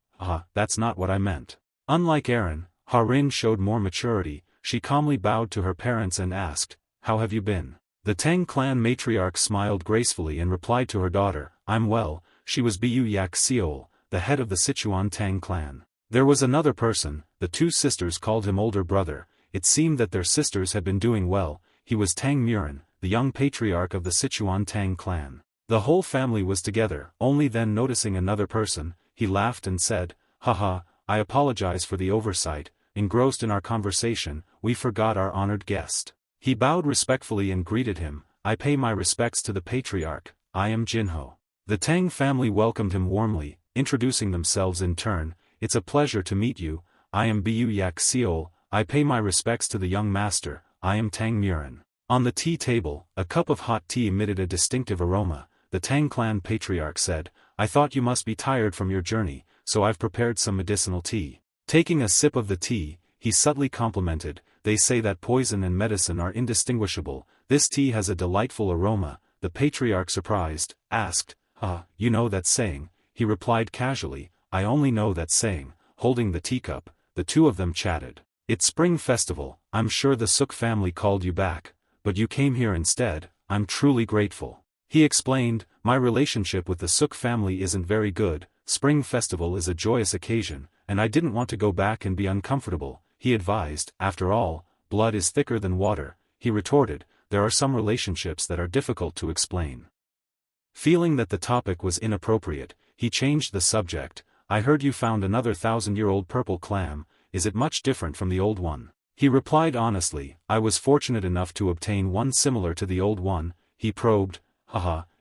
that's not what I meant. Unlike Aaron, Rin showed more maturity. She calmly bowed to her parents and asked, how have you been? The Tang clan matriarch smiled gracefully and replied to her daughter, I'm well. She was Bu Yak Seol, the head of the Sichuan Tang clan. There was another person. The 2 sisters called him older brother. It seemed that their sisters had been doing well. He was Tang Murin, the young patriarch of the Sichuan Tang clan. The whole family was together. Only then noticing another person, he laughed and said, I apologize for the oversight. Engrossed in our conversation, we forgot our honored guest. He bowed respectfully and greeted him. I pay my respects to the patriarch. I am Jinho. The Tang family welcomed him warmly, introducing themselves in turn. It's a pleasure to meet you. I am Bu Yak Seol. I pay my respects to the young master. I am Tang Murin. On the tea table, a cup of hot tea emitted a distinctive aroma. The Tang clan patriarch said, I thought you must be tired from your journey, so I've prepared some medicinal tea. Taking a sip of the tea, he subtly complimented, they say that poison and medicine are indistinguishable. This tea has a delightful aroma. The patriarch, surprised, asked, you know that saying? He replied casually, I only know that saying. Holding the teacup, the 2 of them chatted. It's spring festival. I'm sure the Suk family called you back, but you came here instead. I'm truly grateful. He explained, my relationship with the Suk family isn't very good. Spring festival is a joyous occasion, and I didn't want to go back and be uncomfortable. He advised, after all, blood is thicker than water. He retorted, there are some relationships that are difficult to explain. Feeling that the topic was inappropriate, he changed the subject. I heard you found another 1,000-year-old purple clam. Is it much different from the old one? He replied honestly, I was fortunate enough to obtain one similar to the old one. He probed,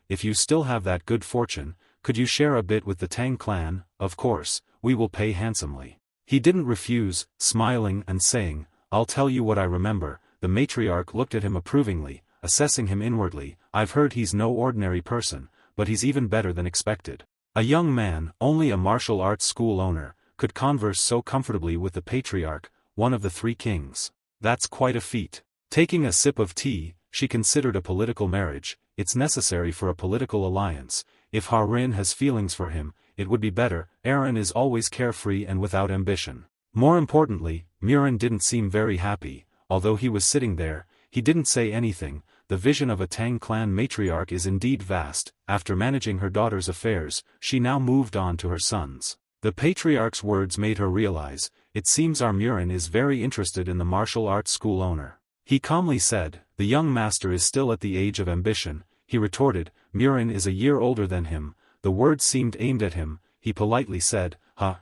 if you still have that good fortune, could you share a bit with the Tang clan? Of course, we will pay handsomely. He didn't refuse, smiling and saying, I'll tell you what I remember. The matriarch looked at him approvingly, assessing him inwardly. I've heard he's no ordinary person, but he's even better than expected. A young man, only a martial arts school owner, could converse so comfortably with the patriarch, one of the three kings. That's quite a feat. Taking a sip of tea, she considered a political marriage. It's necessary for a political alliance. If Ha-Rin has feelings for him, it would be better. Aaron is always carefree and without ambition. More importantly, Murin didn't seem very happy. Although he was sitting there, he didn't say anything. The vision of a Tang clan matriarch is indeed vast. After managing her daughter's affairs, she now moved on to her sons. The patriarch's words made her realize, it seems our Murin is very interested in the martial arts school owner. He calmly said, the young master is still at the age of ambition. He retorted, Murin is a year older than him. The words seemed aimed at him. He politely said,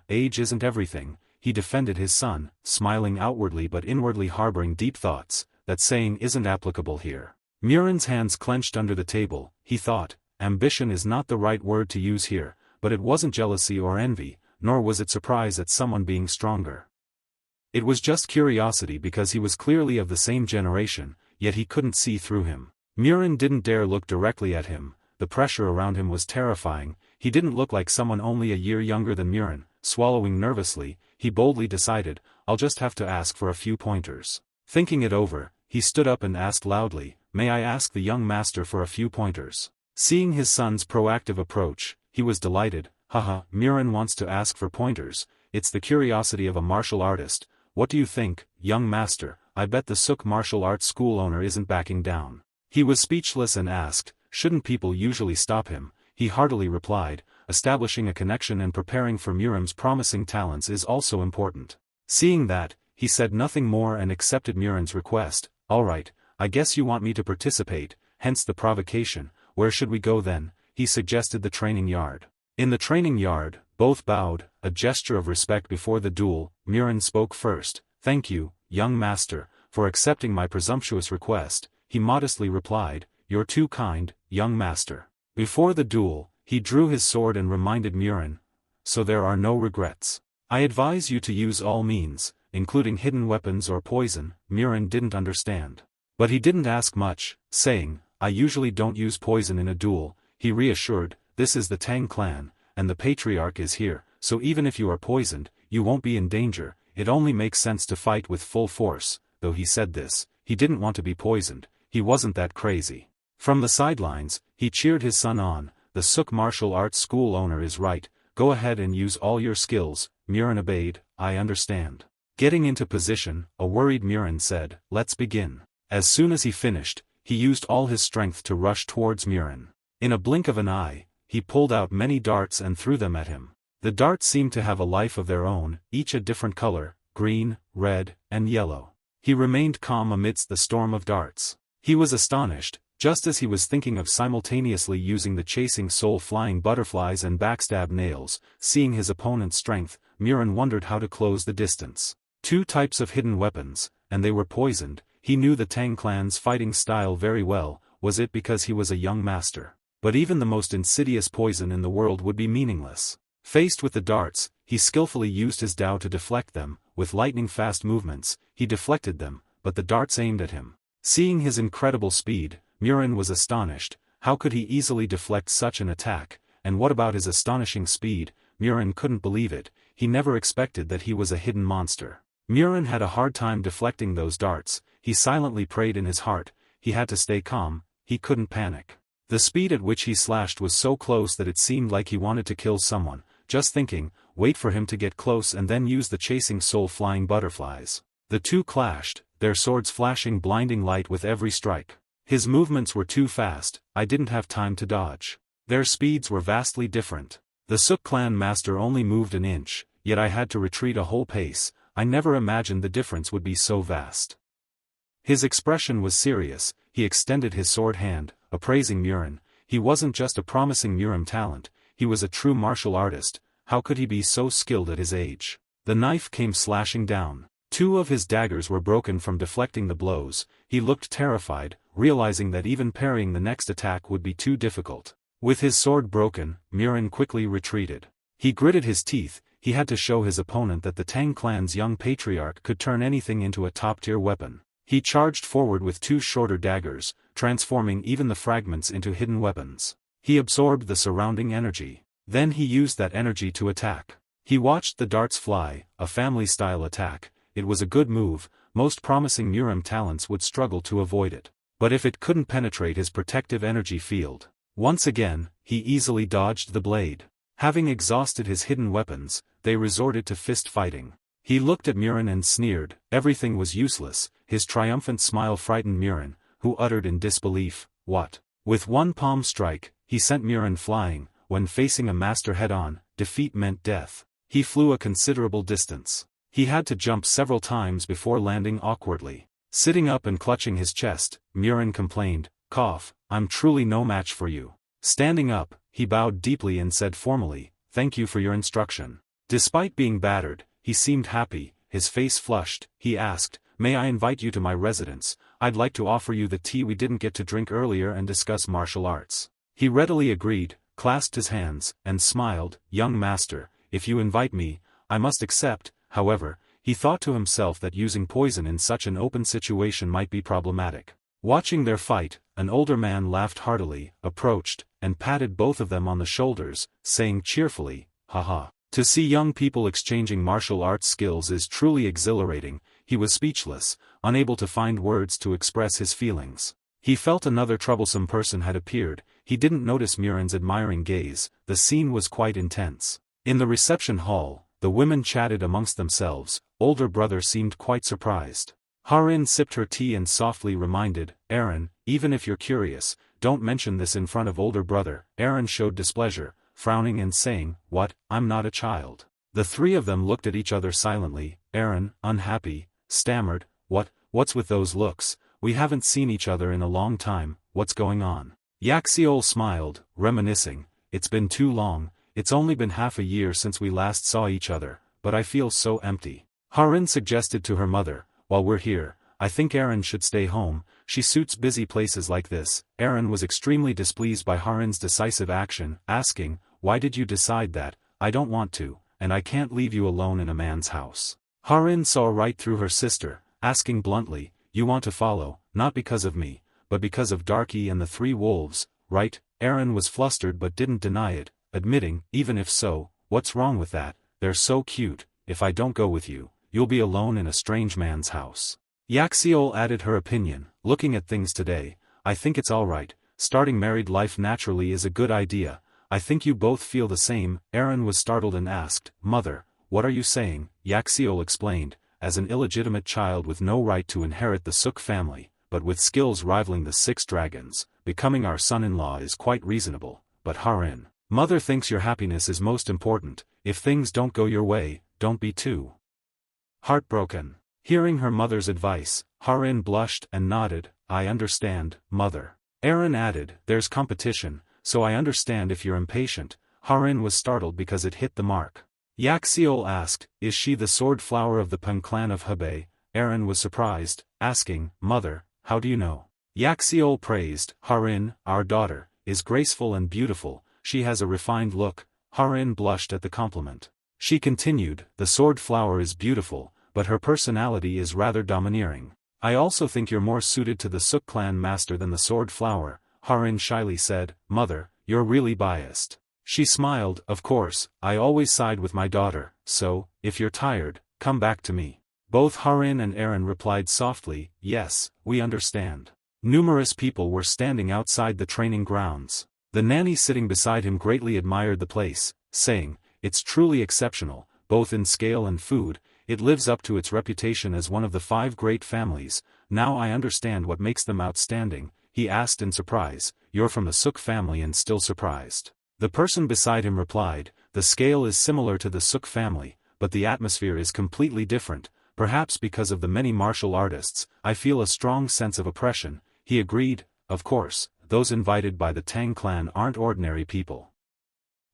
age isn't everything. He defended his son, smiling outwardly but inwardly harboring deep thoughts. That saying isn't applicable here. Murin's hands clenched under the table. He thought, ambition is not the right word to use here, but it wasn't jealousy or envy, nor was it surprise at someone being stronger. It was just curiosity because he was clearly of the same generation, yet he couldn't see through him. Murin didn't dare look directly at him. The pressure around him was terrifying. He didn't look like someone only a year younger than Murin. Swallowing nervously, he boldly decided, I'll just have to ask for a few pointers. Thinking it over, he stood up and asked loudly, may I ask the young master for a few pointers? Seeing his son's proactive approach, he was delighted. Murin wants to ask for pointers. It's the curiosity of a martial artist. What do you think, young master? I bet the Suk martial arts school owner isn't backing down. He was speechless and asked, shouldn't people usually stop him? He heartily replied, establishing a connection and preparing for Murin's promising talents is also important. Seeing that, he said nothing more and accepted Murin's request. All right, I guess you want me to participate, hence the provocation. Where should we go then? He suggested the training yard. In the training yard, both bowed, a gesture of respect before the duel. Murin spoke first. Thank you, young master, for accepting my presumptuous request. He modestly replied, you're too kind, young master. Before the duel, he drew his sword and reminded Murin, so there are no regrets. I advise you to use all means, including hidden weapons or poison. Murin didn't understand. But he didn't ask much, saying, I usually don't use poison in a duel. He reassured, this is the Tang clan, and the patriarch is here, so even if you are poisoned, you won't be in danger. It only makes sense to fight with full force. Though he said this, he didn't want to be poisoned. He wasn't that crazy. From the sidelines, he cheered his son on. The Suk martial arts school owner is right. Go ahead and use all your skills. Murin obeyed. I understand. Getting into position, a worried Murin said, let's begin. As soon as he finished, he used all his strength to rush towards Murin. In a blink of an eye, he pulled out many darts and threw them at him. The darts seemed to have a life of their own, each a different color, green, red, and yellow. He remained calm amidst the storm of darts. He was astonished, just as he was thinking of simultaneously using the chasing soul flying butterflies and backstab nails. Seeing his opponent's strength, Murin wondered how to close the distance. Two types of hidden weapons, and they were poisoned. He knew the Tang clan's fighting style very well. Was it because he was a young master? But even the most insidious poison in the world would be meaningless. Faced with the darts, he skillfully used his Dao to deflect them. With lightning-fast movements, he deflected them, but the darts aimed at him. Seeing his incredible speed, Murin was astonished. How could he easily deflect such an attack? And what about his astonishing speed? Murin couldn't believe it. He never expected that he was a hidden monster. Murin had a hard time deflecting those darts. He silently prayed in his heart. He had to stay calm. He couldn't panic. The speed at which he slashed was so close that it seemed like he wanted to kill someone. Just thinking, wait for him to get close and then use the chasing soul flying butterflies. The two clashed, their swords flashing blinding light with every strike. His movements were too fast. I didn't have time to dodge. Their speeds were vastly different. The Suk clan master only moved an inch, yet I had to retreat a whole pace. I never imagined the difference would be so vast. His expression was serious. He extended his sword hand, appraising Murin. He wasn't just a promising Murin talent, he was a true martial artist. How could he be so skilled at his age? The knife came slashing down. Two of his daggers were broken from deflecting the blows. He looked terrified. realizing that even parrying the next attack would be too difficult. With his sword broken, Murin quickly retreated. He gritted his teeth. He had to show his opponent that the Tang clan's young patriarch could turn anything into a top-tier weapon. He charged forward with 2 shorter daggers, transforming even the fragments into hidden weapons. He absorbed the surrounding energy. Then he used that energy to attack. He watched the darts fly, a family-style attack. It was a good move. Most promising Murim talents would struggle to avoid it. But if it couldn't penetrate his protective energy field, once again, he easily dodged the blade. Having exhausted his hidden weapons, they resorted to fist fighting. He looked at Murin and sneered. Everything was useless. His triumphant smile frightened Murin, who uttered in disbelief, "What?" With one palm strike, he sent Murin flying. When facing a master head-on, defeat meant death. He flew a considerable distance. He had to jump several times before landing awkwardly. Sitting up and clutching his chest, Murin complained, "Cough, I'm truly no match for you." Standing up, he bowed deeply and said formally, "Thank you for your instruction." Despite being battered, he seemed happy. His face flushed. He asked, "May I invite you to my residence? I'd like to offer you the tea we didn't get to drink earlier and discuss martial arts." He readily agreed, clasped his hands, and smiled. "Young master, if you invite me, I must accept." However, he thought to himself that using poison in such an open situation might be problematic. Watching their fight, an older man laughed heartily, approached, and patted both of them on the shoulders, saying cheerfully, "Haha. To see young people exchanging martial arts skills is truly exhilarating." He was speechless, unable to find words to express his feelings. He felt another troublesome person had appeared. He didn't notice Murin's admiring gaze. The scene was quite intense. In the reception hall, the women chatted amongst themselves. Older brother seemed quite surprised. Harin sipped her tea and softly reminded, "Aaron, even if you're curious, don't mention this in front of older brother." Aaron showed displeasure, frowning and saying, "What, I'm not a child." The 3 of them looked at each other silently. Aaron, unhappy, stammered, What's with those looks? We haven't seen each other in a long time. What's going on?" Yaxiol smiled, reminiscing, "It's been too long. It's only been half a year since we last saw each other, but I feel so empty." Harin suggested to her mother, "While we're here, I think Aaron should stay home. She suits busy places like this." Aaron was extremely displeased by Harin's decisive action, asking, "Why did you decide that?" "I don't want to, and I can't leave you alone in a man's house." Harin saw right through her sister, asking bluntly, "You want to follow, not because of me, but because of Darky and the 3 wolves, right?" Aaron was flustered but didn't deny it, admitting, "Even if so, what's wrong with that? They're so cute. If I don't go with you, you'll be alone in a strange man's house." Yaxiol added her opinion, "Looking at things today, I think it's alright. Starting married life naturally is a good idea. I think you both feel the same." Aaron was startled and asked, "Mother, what are you saying?" Yaxiol explained, "As an illegitimate child with no right to inherit the Suk family, but with skills rivaling the 6 dragons, becoming our son-in-law is quite reasonable. But Harin, Mother thinks your happiness is most important. If things don't go your way, don't be too heartbroken." Hearing her mother's advice, Harin blushed and nodded, "I understand, Mother." Aaron added, "There's competition, so I understand if you're impatient." Harin was startled because it hit the mark. Yaxiol asked, "Is she the sword flower of the Peng clan of Hebei?" Aaron was surprised, asking, "Mother, how do you know?" Yaxiol praised, "Harin, our daughter, is graceful and beautiful. She has a refined look." Harin blushed at the compliment. She continued, "The sword flower is beautiful, but her personality is rather domineering. I also think you're more suited to the Suk clan master than the sword flower." Harin shyly said, "Mother, you're really biased." She smiled, "Of course, I always side with my daughter, so, if you're tired, come back to me." Both Harin and Aaron replied softly, "Yes, we understand." Numerous people were standing outside the training grounds. The nanny sitting beside him greatly admired the place, saying, "It's truly exceptional, both in scale and food. It lives up to its reputation as one of the 5 great families. Now I understand what makes them outstanding." He asked in surprise, "You're from the Suk family and still surprised?" The person beside him replied, "The scale is similar to the Suk family, but the atmosphere is completely different. Perhaps because of the many martial artists, I feel a strong sense of oppression." He agreed, "Of course, those invited by the Tang clan aren't ordinary people.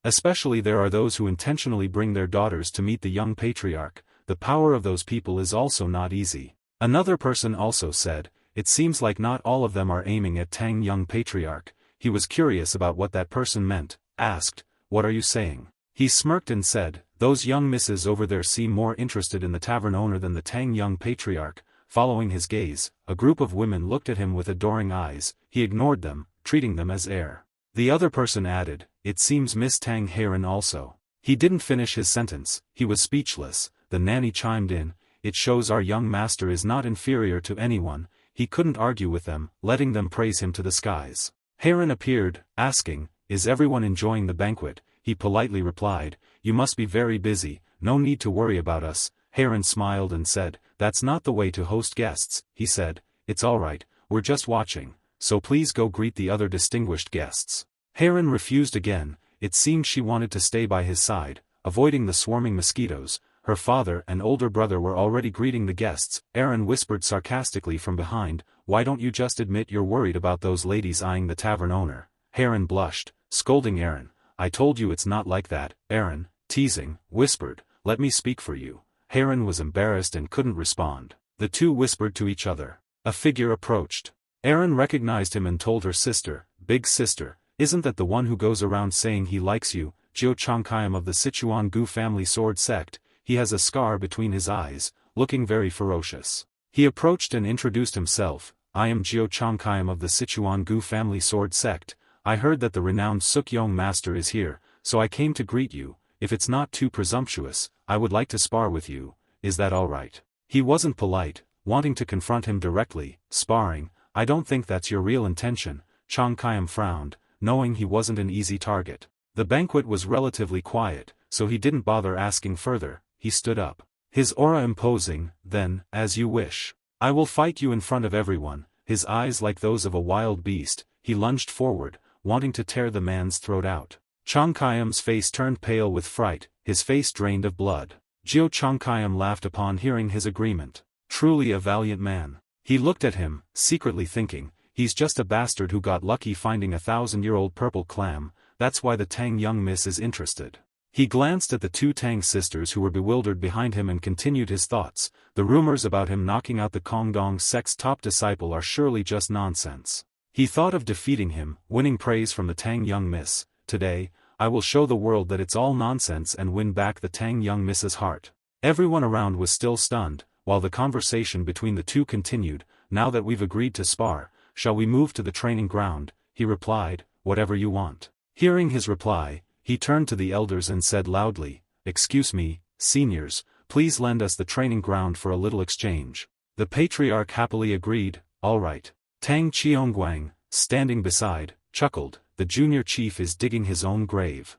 Especially there are those who intentionally bring their daughters to meet the young patriarch. The power of those people is also not easy." Another person also said, It seems like not all of them are aiming at Tang young patriarch. He was curious about what that person meant, asked, "What are you saying?" He smirked and said, "Those young misses over there seem more interested in the tavern owner than the Tang young patriarch." Following his gaze, a group of women looked at him with adoring eyes. He ignored them, treating them as air. The other person added, "It seems Miss Tang Heron also." He didn't finish his sentence, he was speechless. The nanny chimed in, "It shows our young master is not inferior to anyone." He couldn't argue with them, letting them praise him to the skies. Heron appeared, asking, "Is everyone enjoying the banquet?" He politely replied, "You must be very busy, no need to worry about us." Heron smiled and said, "That's not the way to host guests." He said, "It's alright, we're just watching, so please go greet the other distinguished guests." Heron refused again. It seemed she wanted to stay by his side, avoiding the swarming mosquitoes. Her father and older brother were already greeting the guests. Aaron whispered sarcastically from behind, "Why don't you just admit you're worried about those ladies eyeing the tavern owner?" Heron blushed, scolding Aaron. "I told you it's not like that." Aaron, teasing, whispered, "Let me speak for you." Heron was embarrassed and couldn't respond. The two whispered to each other. A figure approached. Aaron recognized him and told her sister, "Big sister, isn't that the one who goes around saying he likes you, Jiao Changkayam of the Sichuan Gu family sword sect?" He has a scar between his eyes, looking very ferocious. He approached and introduced himself, "I am Jiao Changkayam of the Sichuan Gu family sword sect. I heard that the renowned Sukyong master is here, so I came to greet you. If it's not too presumptuous, I would like to spar with you. Is that alright?" He wasn't polite, wanting to confront him directly. "Sparring? I don't think that's your real intention." Changkayam frowned, knowing he wasn't an easy target. The banquet was relatively quiet, so he didn't bother asking further. He stood up, his aura imposing. "Then, as you wish. I will fight you in front of everyone." His eyes like those of a wild beast, he lunged forward, wanting to tear the man's throat out. Changkayam's face turned pale with fright, his face drained of blood. Jiao Changkayam laughed upon hearing his agreement. Truly a valiant man. He looked at him, secretly thinking, he's just a bastard who got lucky finding a 1,000-year-old purple clam. That's why the Tang young miss is interested. He glanced at the two Tang sisters who were bewildered behind him and continued his thoughts. The rumors about him knocking out the Kongdong sect's top disciple are surely just nonsense. He thought of defeating him, winning praise from the Tang young miss. Today, I will show the world that it's all nonsense and win back the Tang young miss's heart. Everyone around was still stunned, while the conversation between the two continued. "Now that we've agreed to spar, shall we move to the training ground?" He replied, "Whatever you want." Hearing his reply, he turned to the elders and said loudly, "Excuse me, seniors, please lend us the training ground for a little exchange." The patriarch happily agreed, "All right." Tang Cheongguang, standing beside, chuckled, "The junior chief is digging his own grave."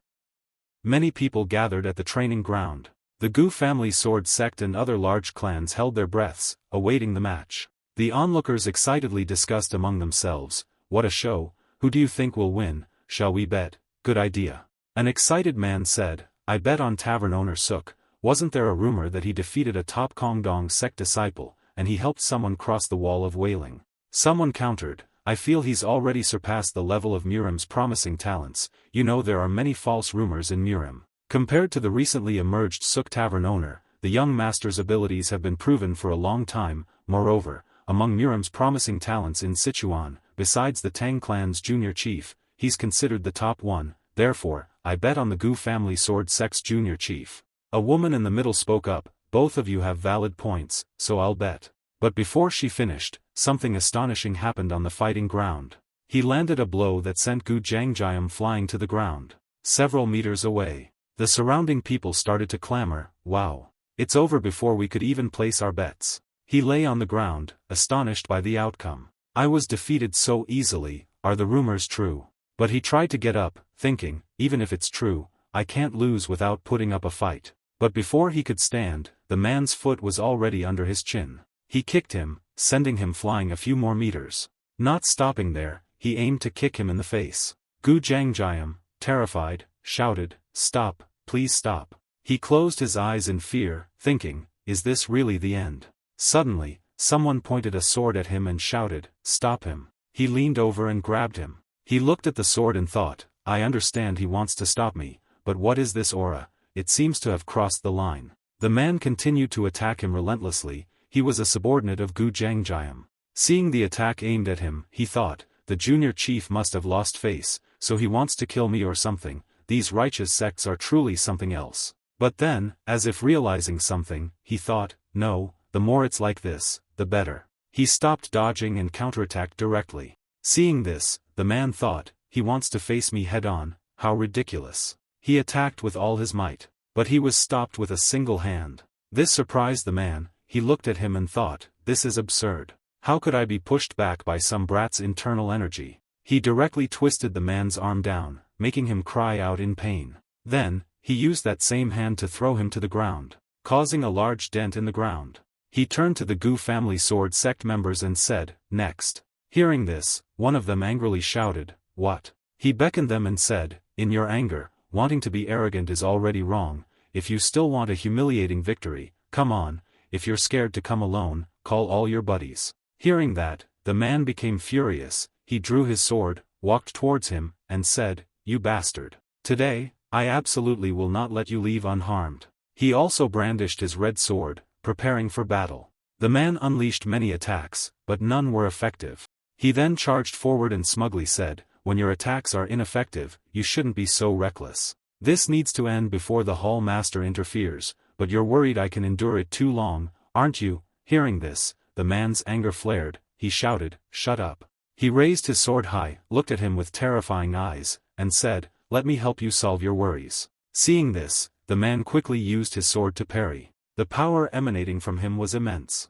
Many people gathered at the training ground. The Gu family sword sect and other large clans held their breaths, awaiting the match. The onlookers excitedly discussed among themselves, "What a show, who do you think will win? Shall we bet?" "Good idea." An excited man said, "I bet on tavern owner Suk. Wasn't there a rumor that he defeated a top Kongdong sect disciple, and he helped someone cross the wall of wailing?" Someone countered, "I feel he's already surpassed the level of Murim's promising talents. You know there are many false rumors in Murim. Compared to the recently emerged Suk tavern owner, the young master's abilities have been proven for a long time. Moreover, among Murim's promising talents in Sichuan, besides the Tang clan's junior chief, he's considered the top one. Therefore, I bet on the Gu family sword sect's junior chief." A woman in the middle spoke up, "Both of you have valid points, so I'll bet." But before she finished, something astonishing happened on the fighting ground. He landed a blow that sent Gu Jangjayam flying to the ground. Several meters away, the surrounding people started to clamor, "Wow! It's over before we could even place our bets." He lay on the ground, astonished by the outcome. "I was defeated so easily, are the rumors true?" But he tried to get up, thinking, even if it's true, I can't lose without putting up a fight. But before he could stand, the man's foot was already under his chin. He kicked him, sending him flying a few more meters. Not stopping there, he aimed to kick him in the face. Gu Jangjayam, terrified, shouted, "Stop, please stop." He closed his eyes in fear, thinking, is this really the end? Suddenly, someone pointed a sword at him and shouted, "Stop him." He leaned over and grabbed him. He looked at the sword and thought, I understand he wants to stop me, but what is this aura? It seems to have crossed the line. The man continued to attack him relentlessly. He was a subordinate of Gu Jangjayam. Seeing the attack aimed at him, he thought, the junior chief must have lost face, so he wants to kill me or something. These righteous sects are truly something else. But then, as if realizing something, he thought, no, the more it's like this, the better. He stopped dodging and counterattacked directly. Seeing this, the man thought, he wants to face me head-on, how ridiculous. He attacked with all his might. But he was stopped with a single hand. This surprised the man. He looked at him and thought, this is absurd. How could I be pushed back by some brat's internal energy? He directly twisted the man's arm down, making him cry out in pain. Then, he used that same hand to throw him to the ground, causing a large dent in the ground. He turned to the Gu family sword sect members and said, next. Hearing this, one of them angrily shouted, what? He beckoned them and said, in your anger, wanting to be arrogant is already wrong. If you still want a humiliating victory, come on. If you're scared to come alone, call all your buddies. Hearing that, the man became furious. He drew his sword, walked towards him, and said, you bastard. Today, I absolutely will not let you leave unharmed. He also brandished his red sword, preparing for battle. The man unleashed many attacks, but none were effective. He then charged forward and smugly said, when your attacks are ineffective, you shouldn't be so reckless. This needs to end before the hall master interferes, but you're worried I can endure it too long, aren't you? Hearing this, the man's anger flared. He shouted, shut up. He raised his sword high, looked at him with terrifying eyes, and said, let me help you solve your worries. Seeing this, the man quickly used his sword to parry. The power emanating from him was immense.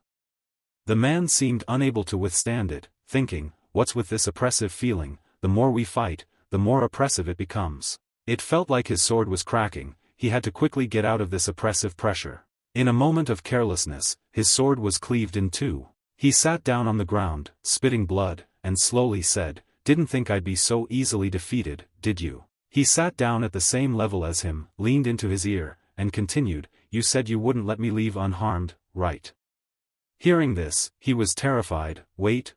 The man seemed unable to withstand it, thinking, what's with this oppressive feeling? The more we fight, the more oppressive it becomes. It felt like his sword was cracking. He had to quickly get out of this oppressive pressure. In a moment of carelessness, his sword was cleaved in two. He sat down on the ground, spitting blood, and slowly said, didn't think I'd be so easily defeated, did you? He sat down at the same level as him, leaned into his ear, and continued, you said you wouldn't let me leave unharmed, right? Hearing this, he was terrified. Wait,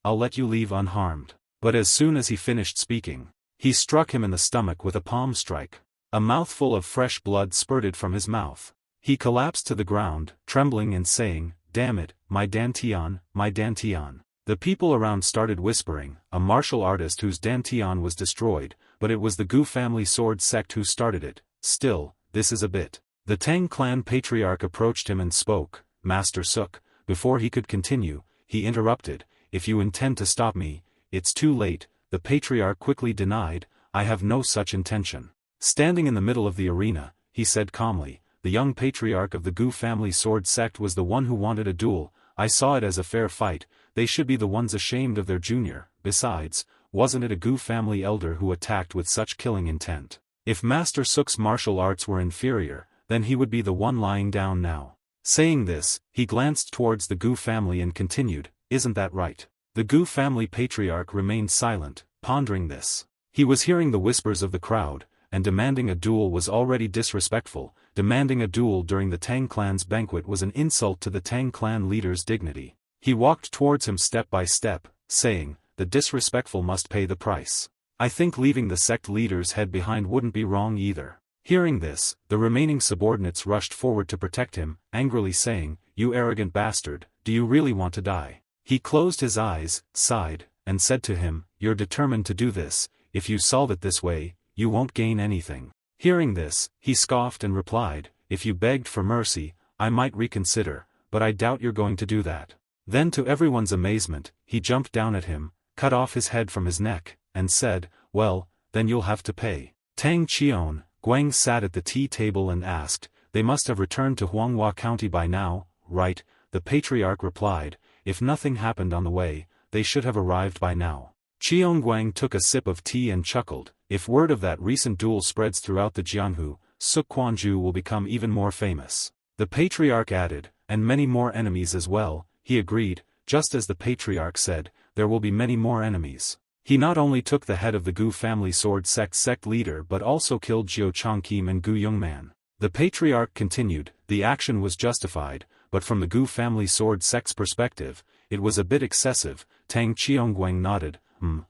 I'll let you leave unharmed. But as soon as he finished speaking, he struck him in the stomach with a palm strike. A mouthful of fresh blood spurted from his mouth. He collapsed to the ground, trembling and saying, damn it, my dantian, my dantian. The people around started whispering, a martial artist whose dantian was destroyed, but it was the Gu family sword sect who started it. Still, this is a bit. The Tang clan patriarch approached him and spoke, Master Suk. Before he could continue, he interrupted, if you intend to stop me, it's too late. The patriarch quickly denied, I have no such intention. Standing in the middle of the arena, he said calmly, the young patriarch of the Gu family sword sect was the one who wanted a duel. I saw it as a fair fight. They should be the ones ashamed of their junior. Besides, wasn't it a Gu family elder who attacked with such killing intent? If Master Suk's martial arts were inferior, then he would be the one lying down now. Saying this, he glanced towards the Gu family and continued, isn't that right? The Gu family patriarch remained silent, pondering this. He was hearing the whispers of the crowd, and demanding a duel was already disrespectful. Demanding a duel during the Tang clan's banquet was an insult to the Tang clan leader's dignity. He walked towards him step by step, saying, the disrespectful must pay the price. I think leaving the sect leader's head behind wouldn't be wrong either. Hearing this, the remaining subordinates rushed forward to protect him, angrily saying, you arrogant bastard, do you really want to die? He closed his eyes, sighed, and said to him, you're determined to do this. If you solve it this way, you won't gain anything. Hearing this, he scoffed and replied, if you begged for mercy, I might reconsider, but I doubt you're going to do that. Then to everyone's amazement, he jumped down at him, cut off his head from his neck, and said, well, then you'll have to pay. Tang Qion, Guang sat at the tea table and asked, they must have returned to Huanghua County by now, right? The patriarch replied, if nothing happened on the way, they should have arrived by now. Qion Guang took a sip of tea and chuckled, if word of that recent duel spreads throughout the Jianghu, Suk Quanju will become even more famous. The patriarch added, and many more enemies as well. He agreed, just as the patriarch said, there will be many more enemies. He not only took the head of the Gu family sword sect leader but also killed Jiao Chongqim and Gu Yongman. The patriarch continued, the action was justified, but from the Gu family sword sect's perspective, it was a bit excessive. Tang Qiongguang nodded,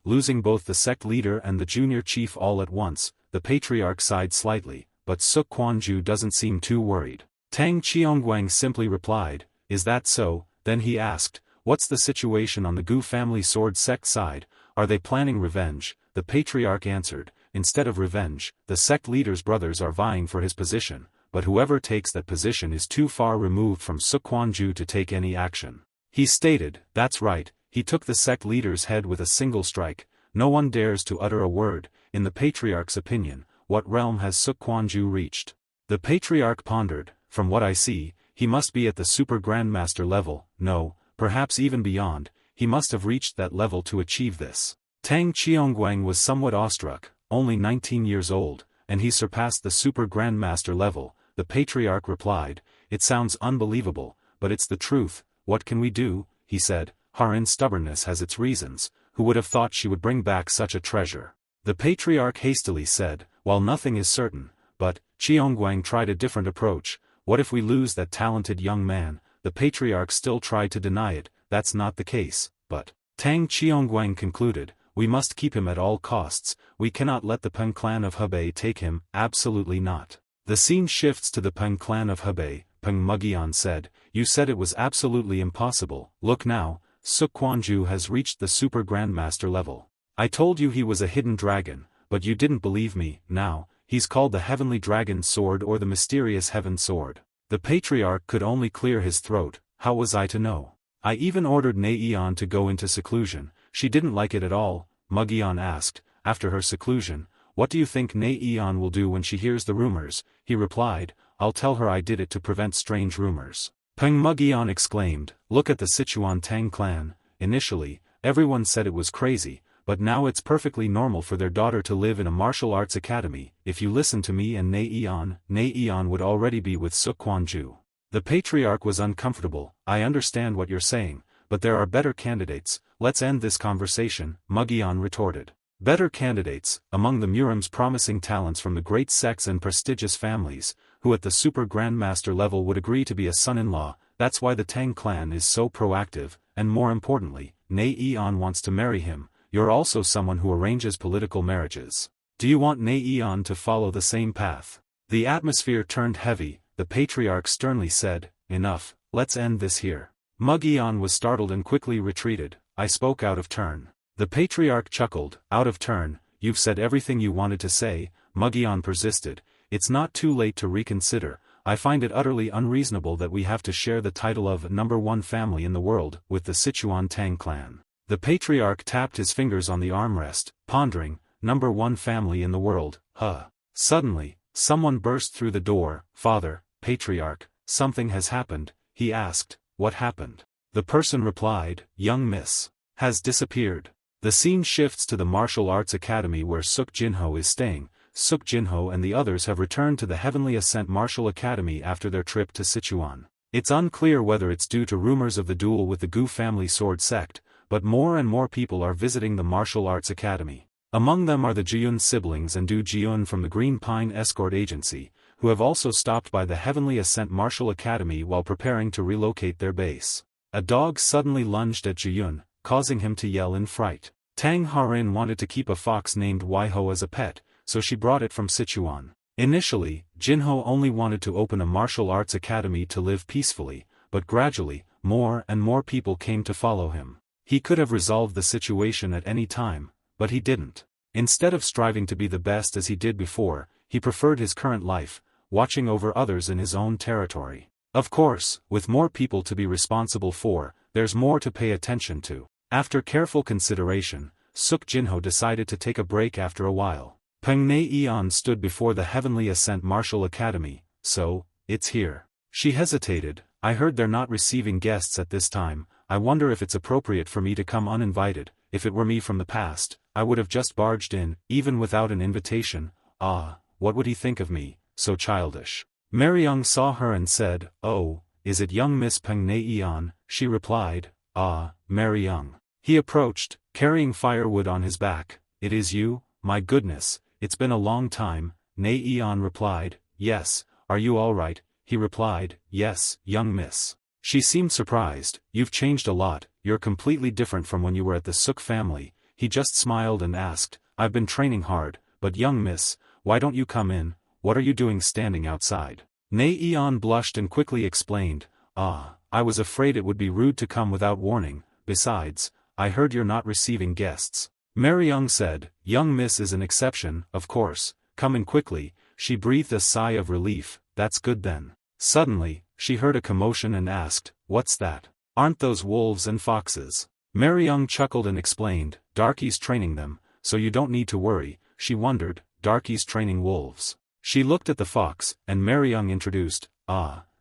losing both the sect leader and the junior chief all at once. The patriarch sighed slightly, but Suk Quanju doesn't seem too worried. Tang Qiongguang simply replied, is that so? Then he asked, What's the situation on the Gu family sword sect side? Are they planning revenge? The patriarch answered, instead of revenge, the sect leader's brothers are vying for his position, but whoever takes that position is too far removed from Sukwonju to take any action. He stated, that's right, he took the sect leader's head with a single strike. No one dares to utter a word. In the patriarch's opinion, what realm has Sukwonju reached? The patriarch pondered, from what I see, he must be at the super grandmaster level, no, perhaps even beyond, he must have reached that level to achieve this. Tang Qiongguang was somewhat awestruck, only 19 years old, and he surpassed the super grandmaster level. The patriarch replied, it sounds unbelievable, but it's the truth. What can we do? He said, Harin's stubbornness has its reasons, who would have thought she would bring back such a treasure? The patriarch hastily said, while nothing is certain, but, Qiongguang tried a different approach. What if we lose that talented young man? The patriarch still tried to deny it, that's not the case, but, Tang Qiongguang concluded, we must keep him at all costs, we cannot let the Peng clan of Hebei take him, absolutely not. The scene shifts to the Peng clan of Hebei. Peng Mugian said, you said it was absolutely impossible, look now, Sukwonju has reached the super grandmaster level. I told you he was a hidden dragon, but you didn't believe me. Now, he's called the Heavenly Dragon Sword or the Mysterious Heaven Sword. The patriarch could only clear his throat. How was I to know? I even ordered Neian to go into seclusion. She didn't like it at all. Mugian asked, after her seclusion, what do you think Neian will do when she hears the rumors? He replied, I'll tell her I did it to prevent strange rumors. Peng Mugian exclaimed, look at the Sichuan Tang clan. Initially, everyone said it was crazy, but now it's perfectly normal for their daughter to live in a martial arts academy. If you listen to me and Neian would already be with Sukwonju. The patriarch was uncomfortable. I understand what you're saying, but there are better candidates. Let's end this conversation, Mugian retorted. Better candidates, among the Murim's promising talents from the great sects and prestigious families, who at the super grandmaster level would agree to be a son-in-law. That's why the Tang clan is so proactive, and more importantly, Neian wants to marry him. You're also someone who arranges political marriages. Do you want Neian to follow the same path? The atmosphere turned heavy. The patriarch sternly said, enough, let's end this here. Mugian was startled and quickly retreated. I spoke out of turn. The patriarch chuckled, out of turn, you've said everything you wanted to say. Mugian persisted, it's not too late to reconsider. I find it utterly unreasonable that we have to share the title of #1 family in the world with the Sichuan Tang clan. The patriarch tapped his fingers on the armrest, pondering, #1 family in the world, huh? Suddenly, someone burst through the door. Father, patriarch, something has happened, he asked, what happened? The person replied, young miss, has disappeared. The scene shifts to the martial arts academy where Suk Jinho is staying. Suk Jinho and the others have returned to the Heavenly Ascent Martial Academy after their trip to Sichuan. It's unclear whether it's due to rumors of the duel with the Gu family sword sect, but more and more people are visiting the martial arts academy. Among them are the Jiyun siblings and Du Jiyun from the Green Pine Escort Agency, who have also stopped by the Heavenly Ascent Martial Academy while preparing to relocate their base. A dog suddenly lunged at Jiyun, causing him to yell in fright. Tang Harin wanted to keep a fox named Waiho as a pet, so she brought it from Sichuan. Initially, Jinho only wanted to open a martial arts academy to live peacefully, but gradually, more and more people came to follow him. He could have resolved the situation at any time, but he didn't. Instead of striving to be the best as he did before, he preferred his current life, watching over others in his own territory. Of course, with more people to be responsible for, there's more to pay attention to. After careful consideration, Suk Jinho decided to take a break after a while. Peng Neian stood before the Heavenly Ascent Martial Academy. So, it's here. She hesitated. I heard they're not receiving guests at this time. I wonder if it's appropriate for me to come uninvited. If it were me from the past, I would have just barged in, even without an invitation. Ah, what would he think of me, so childish? Mariyoung saw her and said, oh, is it young Miss Peng Neian? She replied, ah, Mariyoung. He approached, carrying firewood on his back. It is you? My goodness, it's been a long time. Neian replied, yes, are you all right? He replied, yes, young miss. She seemed surprised. You've changed a lot, you're completely different from when you were at the Suk family. He just smiled and asked, I've been training hard, but young miss, why don't you come in? What are you doing standing outside? Neian blushed and quickly explained, I I was afraid it would be rude to come without warning. Besides, I heard you're not receiving guests. Mary said, young miss is an exception, of course. Come in quickly. She breathed a sigh of relief. That's good then. Suddenly, she heard a commotion and asked, what's that? Aren't those wolves and foxes? Mary chuckled and explained, Darky's training them, so you don't need to worry. She wondered, Darky's training wolves. She looked at the fox, and Mary introduced,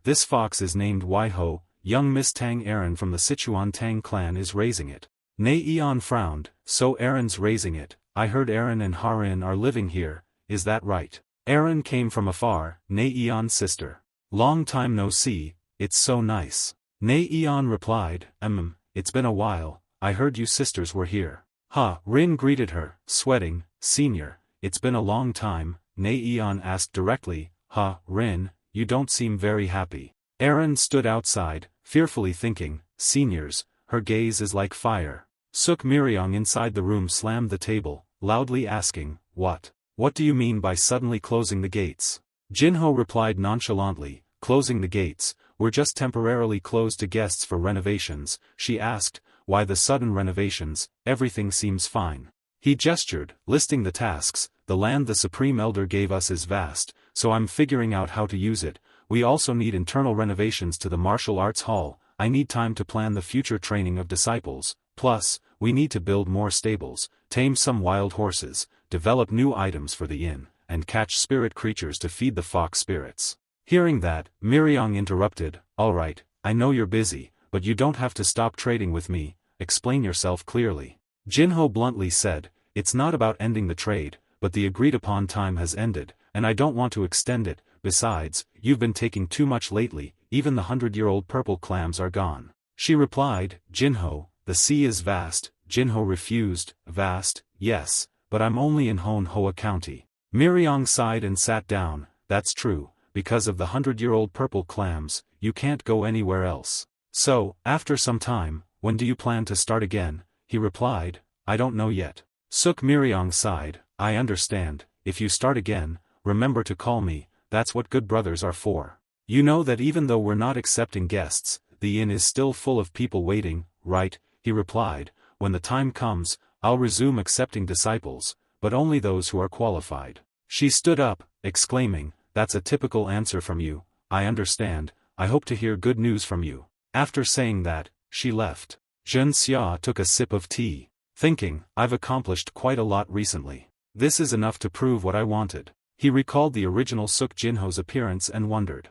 this fox is named Waiho. Young Miss Tang Aaron from the Sichuan Tang clan is raising it. Nei frowned, so Aaron's raising it. I heard Aaron and Harin are living here, is that right? Aaron came from afar, Nei sister. Long time no see, it's so nice. Nei replied, it's been a while, I heard you sisters were here. Rin greeted her, sweating, senior, it's been a long time. Nei asked directly, Rin, you don't seem very happy. Aaron stood outside, fearfully thinking, seniors, her gaze is like fire. Suk Miryong inside the room slammed the table, loudly asking, what? What do you mean by suddenly closing the gates? Jinho replied nonchalantly, closing the gates, we're just temporarily closed to guests for renovations. She asked, why the sudden renovations? Everything seems fine. He gestured, listing the tasks. The land the Supreme Elder gave us is vast, so I'm figuring out how to use it. We also need internal renovations to the martial arts hall. I need time to plan the future training of disciples. Plus, we need to build more stables, tame some wild horses, develop new items for the inn, and catch spirit creatures to feed the fox spirits. Hearing that, Miryong interrupted, alright, I know you're busy, but you don't have to stop trading with me. Explain yourself clearly. Jinho bluntly said, it's not about ending the trade, but the agreed-upon time has ended, and I don't want to extend it. Besides, you've been taking too much lately, even the 100-year-old purple clams are gone. She replied, Jinho, the sea is vast. Jinho refused, vast, yes, but I'm only in Honhua County. Miryong sighed and sat down, that's true, because of the 100-year-old purple clams, you can't go anywhere else. So, after some time, when do you plan to start again? He replied, I don't know yet. Suk Miryong sighed, I understand, if you start again, remember to call me, that's what good brothers are for. You know that even though we're not accepting guests, the inn is still full of people waiting, right? He replied, when the time comes, I'll resume accepting disciples, but only those who are qualified. She stood up, exclaiming, that's a typical answer from you. I understand, I hope to hear good news from you. After saying that, she left. Zhen Xia took a sip of tea, thinking, I've accomplished quite a lot recently. This is enough to prove what I wanted. He recalled the original Suk Jinho's appearance and wondered.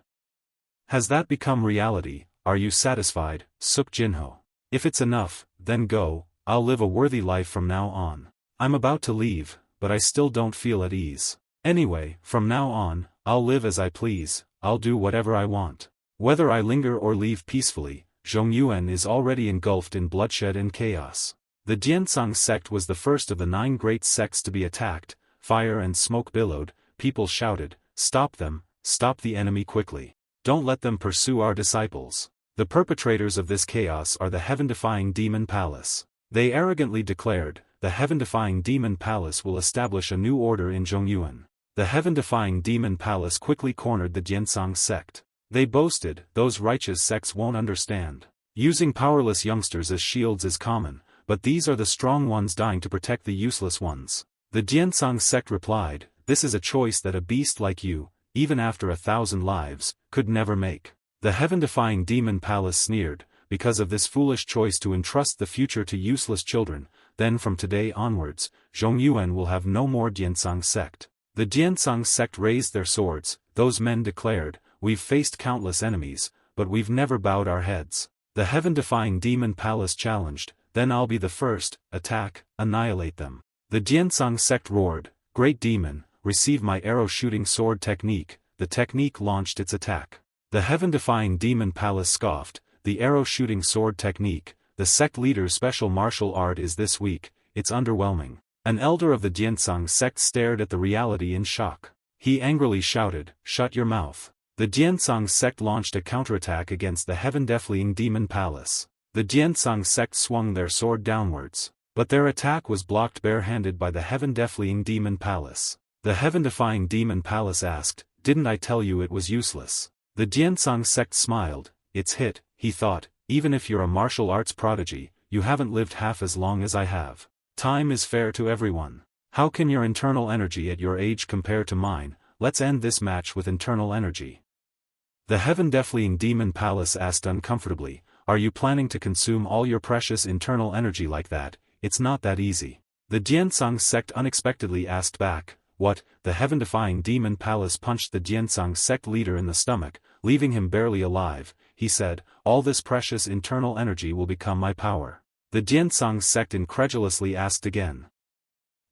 Has that become reality? Are you satisfied, Suk Jinho? If it's enough, then go, I'll live a worthy life from now on. I'm about to leave, but I still don't feel at ease. Anyway, from now on, I'll live as I please, I'll do whatever I want. Whether I linger or leave peacefully, Zhongyuan is already engulfed in bloodshed and chaos. The Diansang sect was the first of the 9 great sects to be attacked. Fire and smoke billowed, people shouted, stop them, stop the enemy quickly. Don't let them pursue our disciples. The perpetrators of this chaos are the heaven-defying Demon Palace. They arrogantly declared, the heaven-defying Demon Palace will establish a new order in Zhongyuan. The heaven-defying Demon Palace quickly cornered the Diansang sect. They boasted, those righteous sects won't understand. Using powerless youngsters as shields is common, but these are the strong ones dying to protect the useless ones. The Diansang sect replied, this is a choice that a beast like you, even after 1,000 lives, could never make. The heaven-defying Demon Palace sneered, because of this foolish choice to entrust the future to useless children, then from today onwards, Zhongyuan will have no more Diansang sect. The Diansang sect raised their swords. Those men declared, we've faced countless enemies, but we've never bowed our heads. The heaven-defying Demon Palace challenged, then I'll be the first, attack, annihilate them. The Diansang sect roared, great demon, receive my arrow-shooting sword technique. The technique launched its attack. The heaven-defying Demon Palace scoffed, the arrow-shooting sword technique, the sect leader's special martial art is this weak, it's underwhelming. An elder of the Diansang sect stared at the reality in shock. He angrily shouted, shut your mouth. The Diansang sect launched a counterattack against the heaven-defying Demon Palace. The Diansang sect swung their sword downwards, but their attack was blocked barehanded by the heaven-defying Demon Palace. The heaven-defying Demon Palace asked, didn't I tell you it was useless? The Diansang sect smiled, it's hit. he thought, even if you're a martial arts prodigy, you haven't lived half as long as I have. Time is fair to everyone. How can your internal energy at your age compare to mine? Let's end this match with internal energy. The heaven-defying demon palace asked uncomfortably, are you planning to consume all your precious internal energy like that? It's not that easy. The Jiansang sect unexpectedly asked back, what? The heaven-defying demon palace punched the Jiansang sect leader in the stomach, leaving him barely alive. He said, all this precious internal energy will become my power. The Jiansang sect incredulously asked again.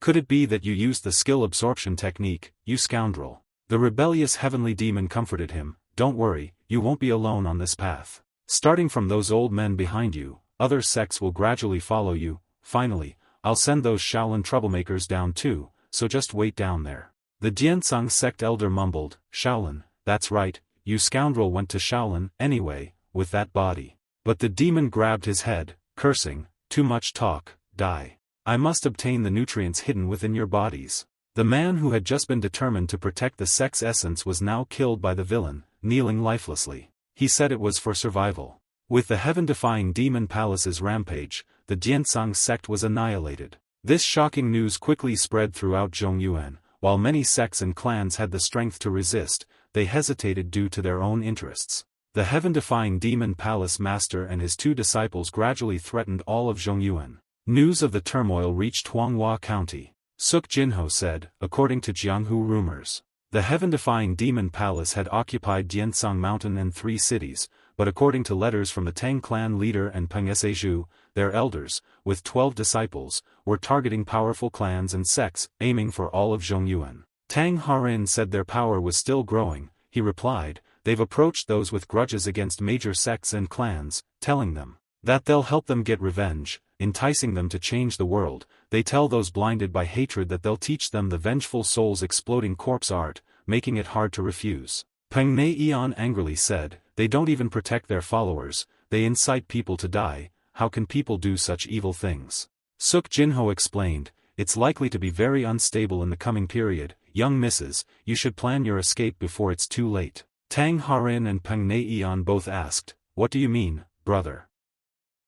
Could it be that you used the skill absorption technique, you scoundrel? The rebellious heavenly demon comforted him, don't worry, you won't be alone on this path. Starting from those old men behind you, other sects will gradually follow you. Finally, I'll send those Shaolin troublemakers down too, so just wait down there. The Jiansang sect elder mumbled, Shaolin, that's right, you scoundrel went to Shaolin anyway, with that body. But the demon grabbed his head, cursing, too much talk, die. I must obtain the nutrients hidden within your bodies. The man who had just been determined to protect the sect's essence was now killed by the villain, kneeling lifelessly. He said it was for survival. With the heaven-defying demon palace's rampage, the Jiansang sect was annihilated. This shocking news quickly spread throughout Zhongyuan. While many sects and clans had the strength to resist, they hesitated due to their own interests. The heaven-defying demon palace master and his 2 disciples gradually threatened all of Zhongyuan. News of the turmoil reached Huanghua County. Suk Jinho said, according to Jianghu rumors, the heaven-defying demon palace had occupied Jiansang Mountain and 3 cities, but according to letters from the Tang clan leader and Peng Seju, their elders, with 12 disciples, were targeting powerful clans and sects, aiming for all of Zhongyuan. Tang Harin said their power was still growing. He replied, they've approached those with grudges against major sects and clans, telling them that they'll help them get revenge, enticing them to change the world. They tell those blinded by hatred that they'll teach them the vengeful soul's exploding corpse art, making it hard to refuse. Peng Neian angrily said, they don't even protect their followers, they incite people to die. How can people do such evil things? Suk Jinho explained, it's likely to be very unstable in the coming period. Young missus, you should plan your escape before it's too late. Tang Harin and Peng Neian both asked, what do you mean, brother?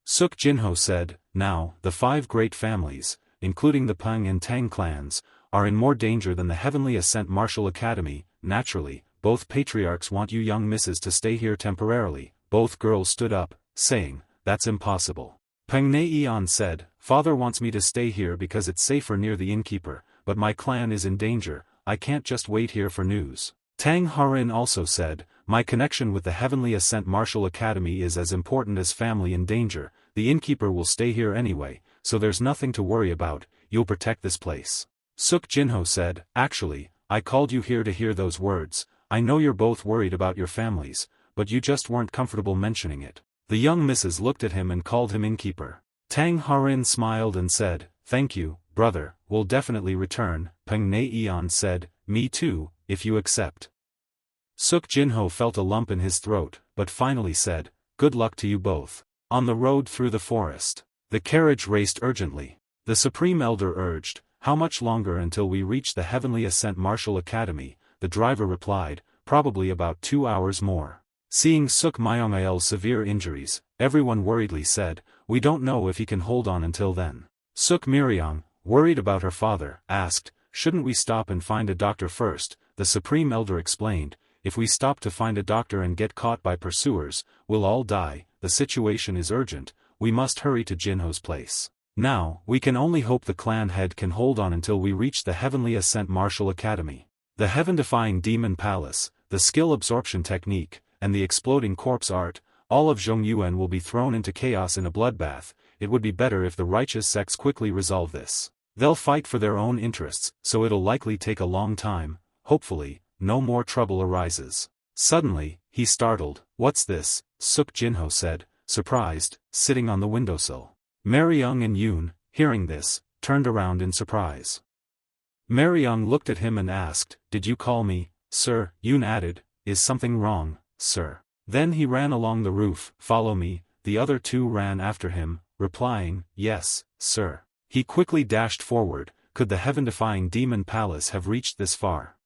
Suk Jinho said, now, the 5 great families, including the Peng and Tang clans, are in more danger than the Heavenly Ascent Martial Academy. Naturally, both patriarchs want you young misses to stay here temporarily. Both girls stood up, saying, that's impossible. Peng Neian said, father wants me to stay here because it's safer near the innkeeper, but my clan is in danger, I can't just wait here for news. Tang Harin also said, my connection with the Heavenly Ascent Martial Academy is as important as family in danger. The innkeeper will stay here anyway, so there's nothing to worry about, you'll protect this place. Suk Jinho said, actually, I called you here to hear those words. I know you're both worried about your families, but you just weren't comfortable mentioning it. The young missus looked at him and called him innkeeper. Tang Harin smiled and said, thank you, brother, we'll definitely return. Peng Neian said, me too, if you accept. Suk Jinho felt a lump in his throat, but finally said, good luck to you both. On the road through the forest, the carriage raced urgently. The Supreme Elder urged, how much longer until we reach the Heavenly Ascent Martial Academy? The driver replied, probably about 2 hours more. Seeing Suk Myongil's severe injuries, everyone worriedly said, we don't know if he can hold on until then. Suk Myryong, worried about her father, asked, shouldn't we stop and find a doctor first? The Supreme Elder explained, if we stop to find a doctor and get caught by pursuers, we'll all die. The situation is urgent, we must hurry to Jinho's place. Now, we can only hope the clan head can hold on until we reach the Heavenly Ascent Martial Academy. The heaven-defying demon palace, the skill absorption technique, and the exploding corpse art, all of Zhongyuan will be thrown into chaos in a bloodbath. It would be better if the righteous sects quickly resolve this. They'll fight for their own interests, so it'll likely take a long time. Hopefully, no more trouble arises. Suddenly, he startled. What's this? Suk Jinho said, surprised, sitting on the windowsill. Maryung and Yoon, hearing this, turned around in surprise. Maryung looked at him and asked, did you call me, sir? Yoon added, is something wrong, sir? Then he ran along the roof. Follow me. The other 2 ran after him, replying, yes, sir. He quickly dashed forward. Could the heaven-defying demon palace have reached this far?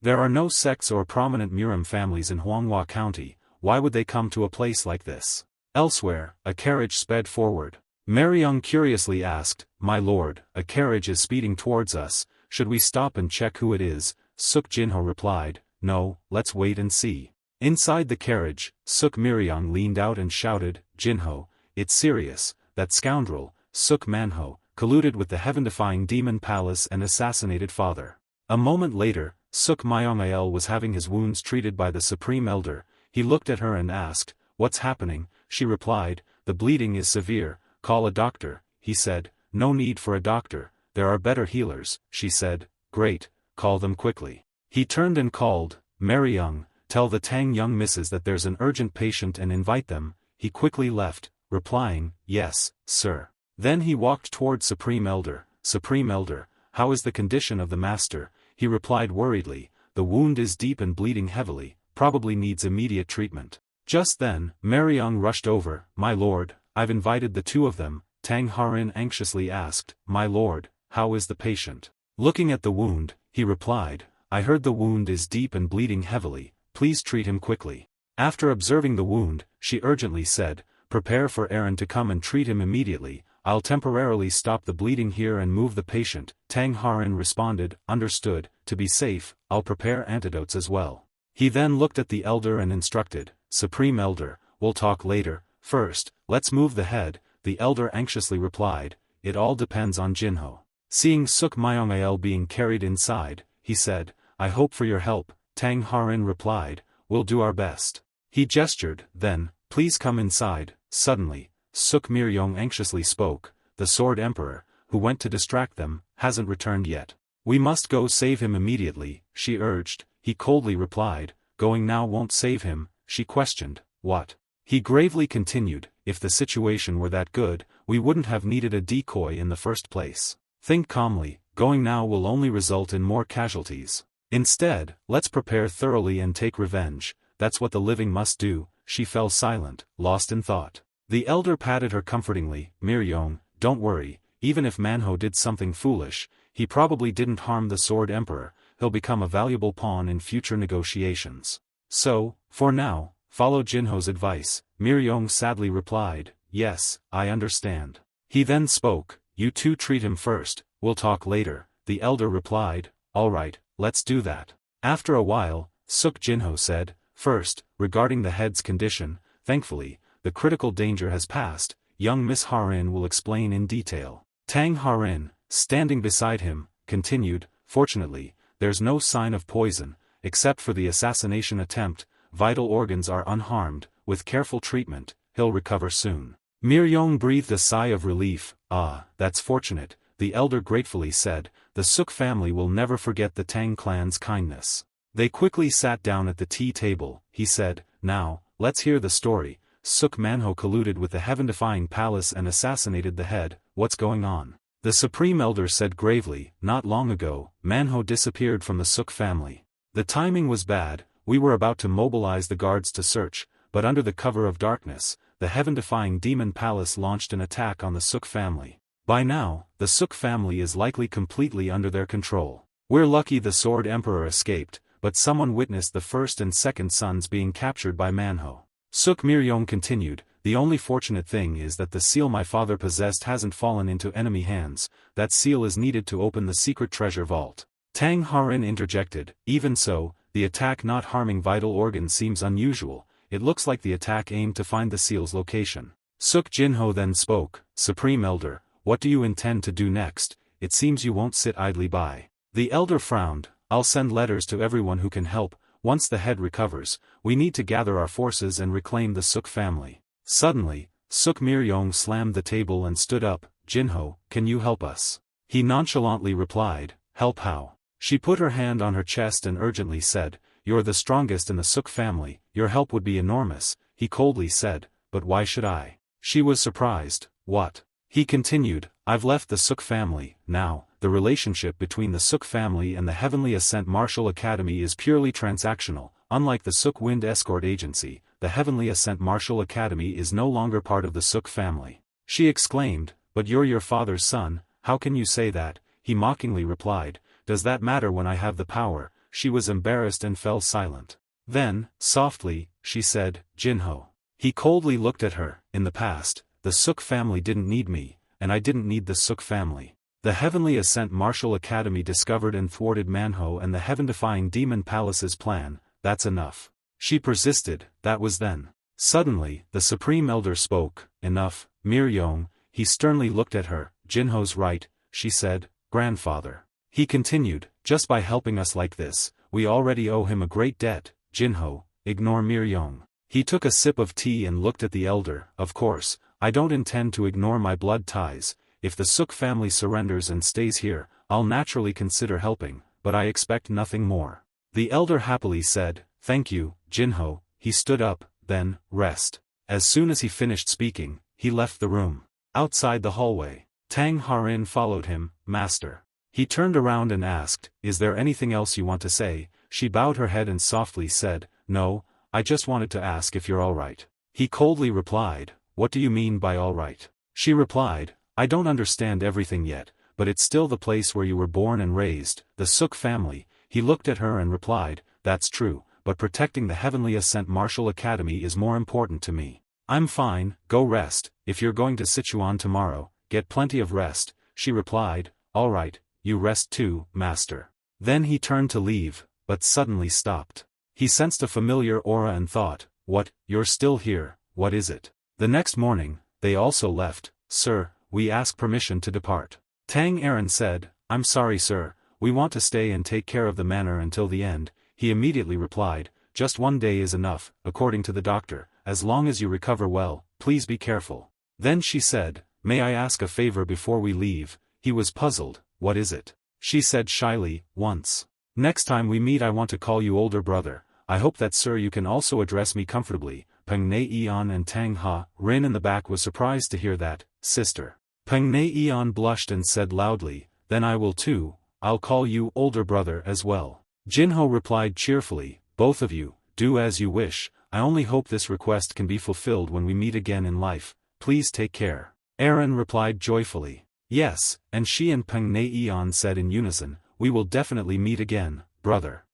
There are no sects or prominent Murim families in Huanghua County. why would they come to a place like this? Elsewhere, a carriage sped forward. Mariung curiously asked, "My lord, a carriage is speeding towards us, should we stop and check who it is?" Suk Jinho replied, "No, let's wait and see." Inside the carriage, Suk Mariung leaned out and shouted, "Jinho, it's serious, that scoundrel, Suk Manhwa, colluded with the heaven-defying demon palace and assassinated father." A moment later, Suk Myongael was having his wounds treated by the Supreme Elder. He looked at her and asked, "What's happening?" She replied, "The bleeding is severe, call a doctor." He said, "No need for a doctor, there are better healers." She said, "Great, call them quickly." He turned and called, "Mariung, tell the Tang young misses that there's an urgent patient and invite them." He quickly left, replying, "Yes, sir." Then he walked toward Supreme Elder. "Supreme Elder, how is the condition of the master?" He replied worriedly, "The wound is deep and bleeding heavily, probably needs immediate treatment." Just then, Mariung rushed over. "My lord, I've invited the two of them." Tang Harin anxiously asked, "My lord, how is the patient?" Looking at the wound, he replied, "I heard the wound is deep and bleeding heavily, please treat him quickly." After observing the wound, she urgently said, "Prepare for Aaron to come and treat him immediately. I'll temporarily stop the bleeding here and move the patient." Tang Harin responded, "Understood, to be safe, I'll prepare antidotes as well." He then looked at the elder and instructed, "Supreme Elder, we'll talk later, first, let's move the head." The elder anxiously replied, "It all depends on Jinho." Seeing Suk Myongael being carried inside, he said, "I hope for your help." Tang Harin replied, "We'll do our best." He gestured, then, "Please come inside." Suddenly, Suk Miryong anxiously spoke, "The Sword Emperor, who went to distract them, hasn't returned yet. We must go save him immediately," she urged. He coldly replied, "Going now won't save him." She questioned, "What?" He gravely continued, "If the situation were that good, we wouldn't have needed a decoy in the first place. Think calmly, going now will only result in more casualties. Instead, let's prepare thoroughly and take revenge, that's what the living must do." She fell silent, lost in thought. The elder patted her comfortingly, "Miryong, don't worry, even if Manhwa did something foolish, he probably didn't harm the Sword Emperor, he'll become a valuable pawn in future negotiations. So, for now, follow Jinho's advice." Miryong sadly replied, "Yes, I understand." He then spoke, "You two treat him first, we'll talk later." The elder replied, "All right, let's do that." After a while, Suk Jinho said, "First, regarding the head's condition, thankfully, the critical danger has passed. Young Miss Harin will explain in detail." Tang Harin, standing beside him, continued, "Fortunately, there's no sign of poison, except for the assassination attempt, vital organs are unharmed, with careful treatment, he'll recover soon." Miryong breathed a sigh of relief. "Ah, that's fortunate," the elder gratefully said, "the Suk family will never forget the Tang clan's kindness." They quickly sat down at the tea table. He said, "Now, let's hear the story. Suk Manhwa colluded with the heaven-defying palace and assassinated the head, what's going on?" The Supreme Elder said gravely, "Not long ago, Manhwa disappeared from the Suk family. The timing was bad, we were about to mobilize the guards to search, but under the cover of darkness, the heaven-defying demon palace launched an attack on the Suk family. By now, the Suk family is likely completely under their control. We're lucky the Sword Emperor escaped, but someone witnessed the first and second sons being captured by Manhwa." Suk Miryong continued, "The only fortunate thing is that the seal my father possessed hasn't fallen into enemy hands, that seal is needed to open the secret treasure vault." Tang Harin interjected, "Even so, the attack not harming vital organs seems unusual, it looks like the attack aimed to find the seal's location." Suk Jinho then spoke, "Supreme Elder, what do you intend to do next? It seems you won't sit idly by." The elder frowned, "I'll send letters to everyone who can help. Once the head recovers, we need to gather our forces and reclaim the Suk family." Suddenly, Suk Miryong slammed the table and stood up, "Jinho, can you help us?" He nonchalantly replied, "Help how?" She put her hand on her chest and urgently said, "You're the strongest in the Suk family, your help would be enormous." He coldly said, "But why should I?" She was surprised. "What?" He continued, "I've left the Suk family, now, the relationship between the Suk family and the Heavenly Ascent Martial Academy is purely transactional. Unlike the Suk Wind Escort Agency, the Heavenly Ascent Martial Academy is no longer part of the Suk family." She exclaimed, "But you're your father's son, how can you say that?" He mockingly replied, "Does that matter when I have the power?" She was embarrassed and fell silent. Then, softly, she said, Jinho. He coldly looked at her. In the past, the Suk family didn't need me, and I didn't need the Suk family. The Heavenly Ascent Martial Academy discovered and thwarted Manhwa and the heaven-defying Demon Palace's plan. That's enough. She persisted. That was then. Suddenly, the Supreme Elder spoke. Enough, Miryong. He sternly looked at her. Jinho's right, she said, grandfather. He continued, just by helping us like this, we already owe him a great debt. Jinho, ignore Miryong. He took a sip of tea and looked at the elder. Of course, I don't intend to ignore my blood ties. If the Suk family surrenders and stays here, I'll naturally consider helping, but I expect nothing more. The elder happily said, thank you, Jinho. He stood up, then, rest. As soon as he finished speaking, he left the room. Outside the hallway, Tang Harin followed him. Master. He turned around and asked, is there anything else you want to say? She bowed her head and softly said, no, I just wanted to ask if you're all right. He coldly replied, what do you mean by all right? She replied, I don't understand everything yet, but it's still the place where you were born and raised, the Suk family. He looked at her and replied, that's true, but protecting the Heavenly Ascent Martial Academy is more important to me. I'm fine, go rest. If you're going to Sichuan tomorrow, get plenty of rest. She replied, all right, you rest too, master. Then he turned to leave, but suddenly stopped. He sensed a familiar aura and thought, what, you're still here, what is it? The next morning, they also left. Sir, we ask permission to depart. Tang Aaron said, I'm sorry sir, we want to stay and take care of the manor until the end. He immediately replied, just one day is enough, according to the doctor, as long as you recover well, please be careful. Then she said, may I ask a favor before we leave? He was puzzled, what is it? She said shyly, once. Next time we meet I want to call you older brother. I hope that sir you can also address me comfortably. Peng Ne Eon and Tang Ha Rin in the back was surprised to hear that, sister. Peng Ne Eon blushed and said loudly, then I will too, I'll call you older brother as well. Jinho replied cheerfully, both of you, do as you wish, I only hope this request can be fulfilled when we meet again in life, please take care. Aaron replied joyfully, yes, and she and Peng Ne Eon said in unison, we will definitely meet again, brother.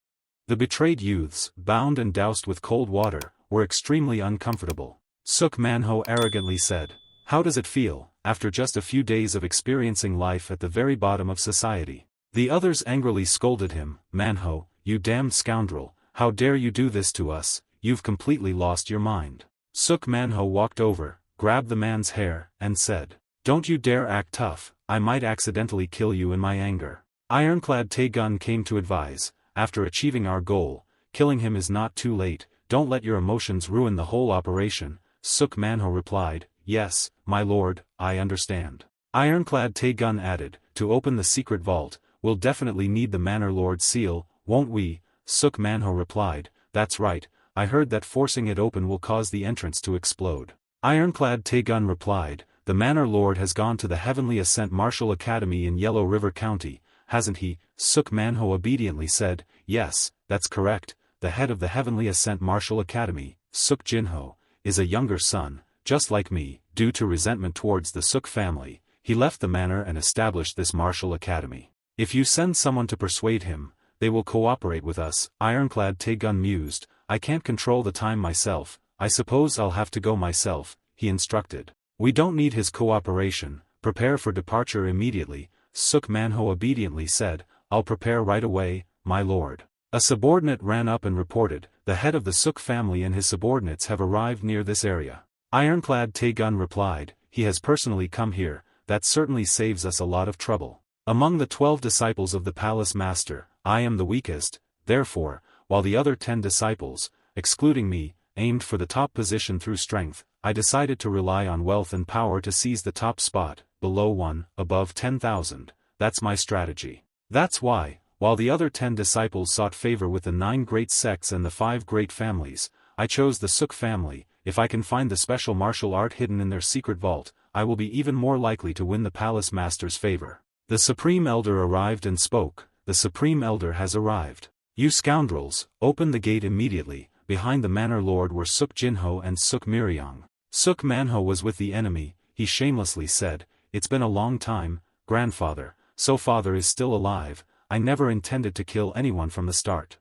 The betrayed youths, bound and doused with cold water, were extremely uncomfortable. Suk Manhwa arrogantly said, how does it feel, after just a few days of experiencing life at the very bottom of society? The others angrily scolded him, Manhwa, you damned scoundrel, how dare you do this to us, you've completely lost your mind. Suk Manhwa walked over, grabbed the man's hair, and said, don't you dare act tough, I might accidentally kill you in my anger. Ironclad Taegun came to advise, after achieving our goal, killing him is not too late, don't let your emotions ruin the whole operation. Suk Manhwa replied, yes, my lord, I understand. Ironclad Taegun added, to open the secret vault, we'll definitely need the Manor Lord's seal, won't we? Suk Manhwa replied, that's right, I heard that forcing it open will cause the entrance to explode. Ironclad Taegun replied, the Manor Lord has gone to the Heavenly Ascent Martial Academy in Yellow River County, hasn't he? Suk Manhwa obediently said, yes, that's correct, the head of the Heavenly Ascent Martial Academy, Suk Jinho, is a younger son, just like me. Due to resentment towards the Suk family, he left the manor and established this martial academy. If you send someone to persuade him, they will cooperate with us. Ironclad Taegun mused, I can't control the time myself, I suppose I'll have to go myself, he instructed. We don't need his cooperation, prepare for departure immediately. Suk Manhwa obediently said, I'll prepare right away, my lord. A subordinate ran up and reported, the head of the Suk family and his subordinates have arrived near this area. Ironclad Taegun replied, he has personally come here, that certainly saves us a lot of trouble. Among the 12 disciples of the palace master, I am the weakest, therefore, while the other 10 disciples, excluding me, aimed for the top position through strength, I decided to rely on wealth and power to seize the top spot, below 1, above 10,000, that's my strategy. That's why, while the other 10 disciples sought favor with the 9 great sects and the 5 great families, I chose the Suk family. If I can find the special martial art hidden in their secret vault, I will be even more likely to win the palace master's favor. The Supreme Elder arrived and spoke, the Supreme Elder has arrived. You scoundrels, open the gate immediately. Behind the Manor Lord were Suk Jinho and Suk Miryong. Suk Manhwa was with the enemy, he shamelessly said, it's been a long time, grandfather, so father is still alive, I never intended to kill anyone from the start.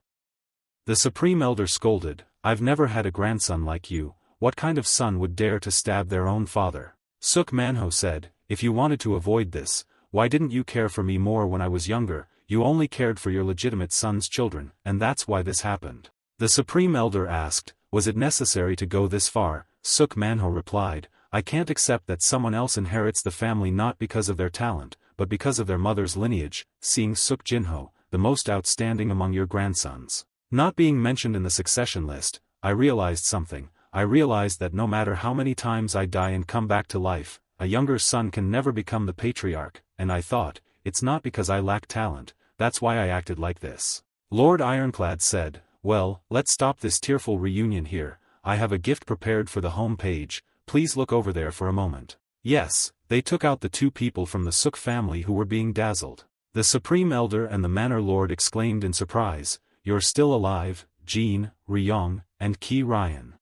The Supreme Elder scolded, I've never had a grandson like you. What kind of son would dare to stab their own father? Suk Manho said, if you wanted to avoid this, why didn't you care for me more when I was younger? You only cared for your legitimate son's children, and that's why this happened. The Supreme Elder asked, was it necessary to go this far? Suk Manho replied, I can't accept that someone else inherits the family not because of their talent, but because of their mother's lineage. Seeing Suk Jinho, the most outstanding among your grandsons, not being mentioned in the succession list, I realized something. I realized that no matter how many times I die and come back to life, a younger son can never become the patriarch, and I thought, it's not because I lack talent, that's why I acted like this. Lord Ironclad said, well, let's stop this tearful reunion here. I have a gift prepared for the home page, please look over there for a moment. Yes, they took out the two people from the Suk family who were being dazzled. The Supreme Elder and the Manor Lord exclaimed in surprise, you're still alive, Jin, Ryong, and Ki Ryan.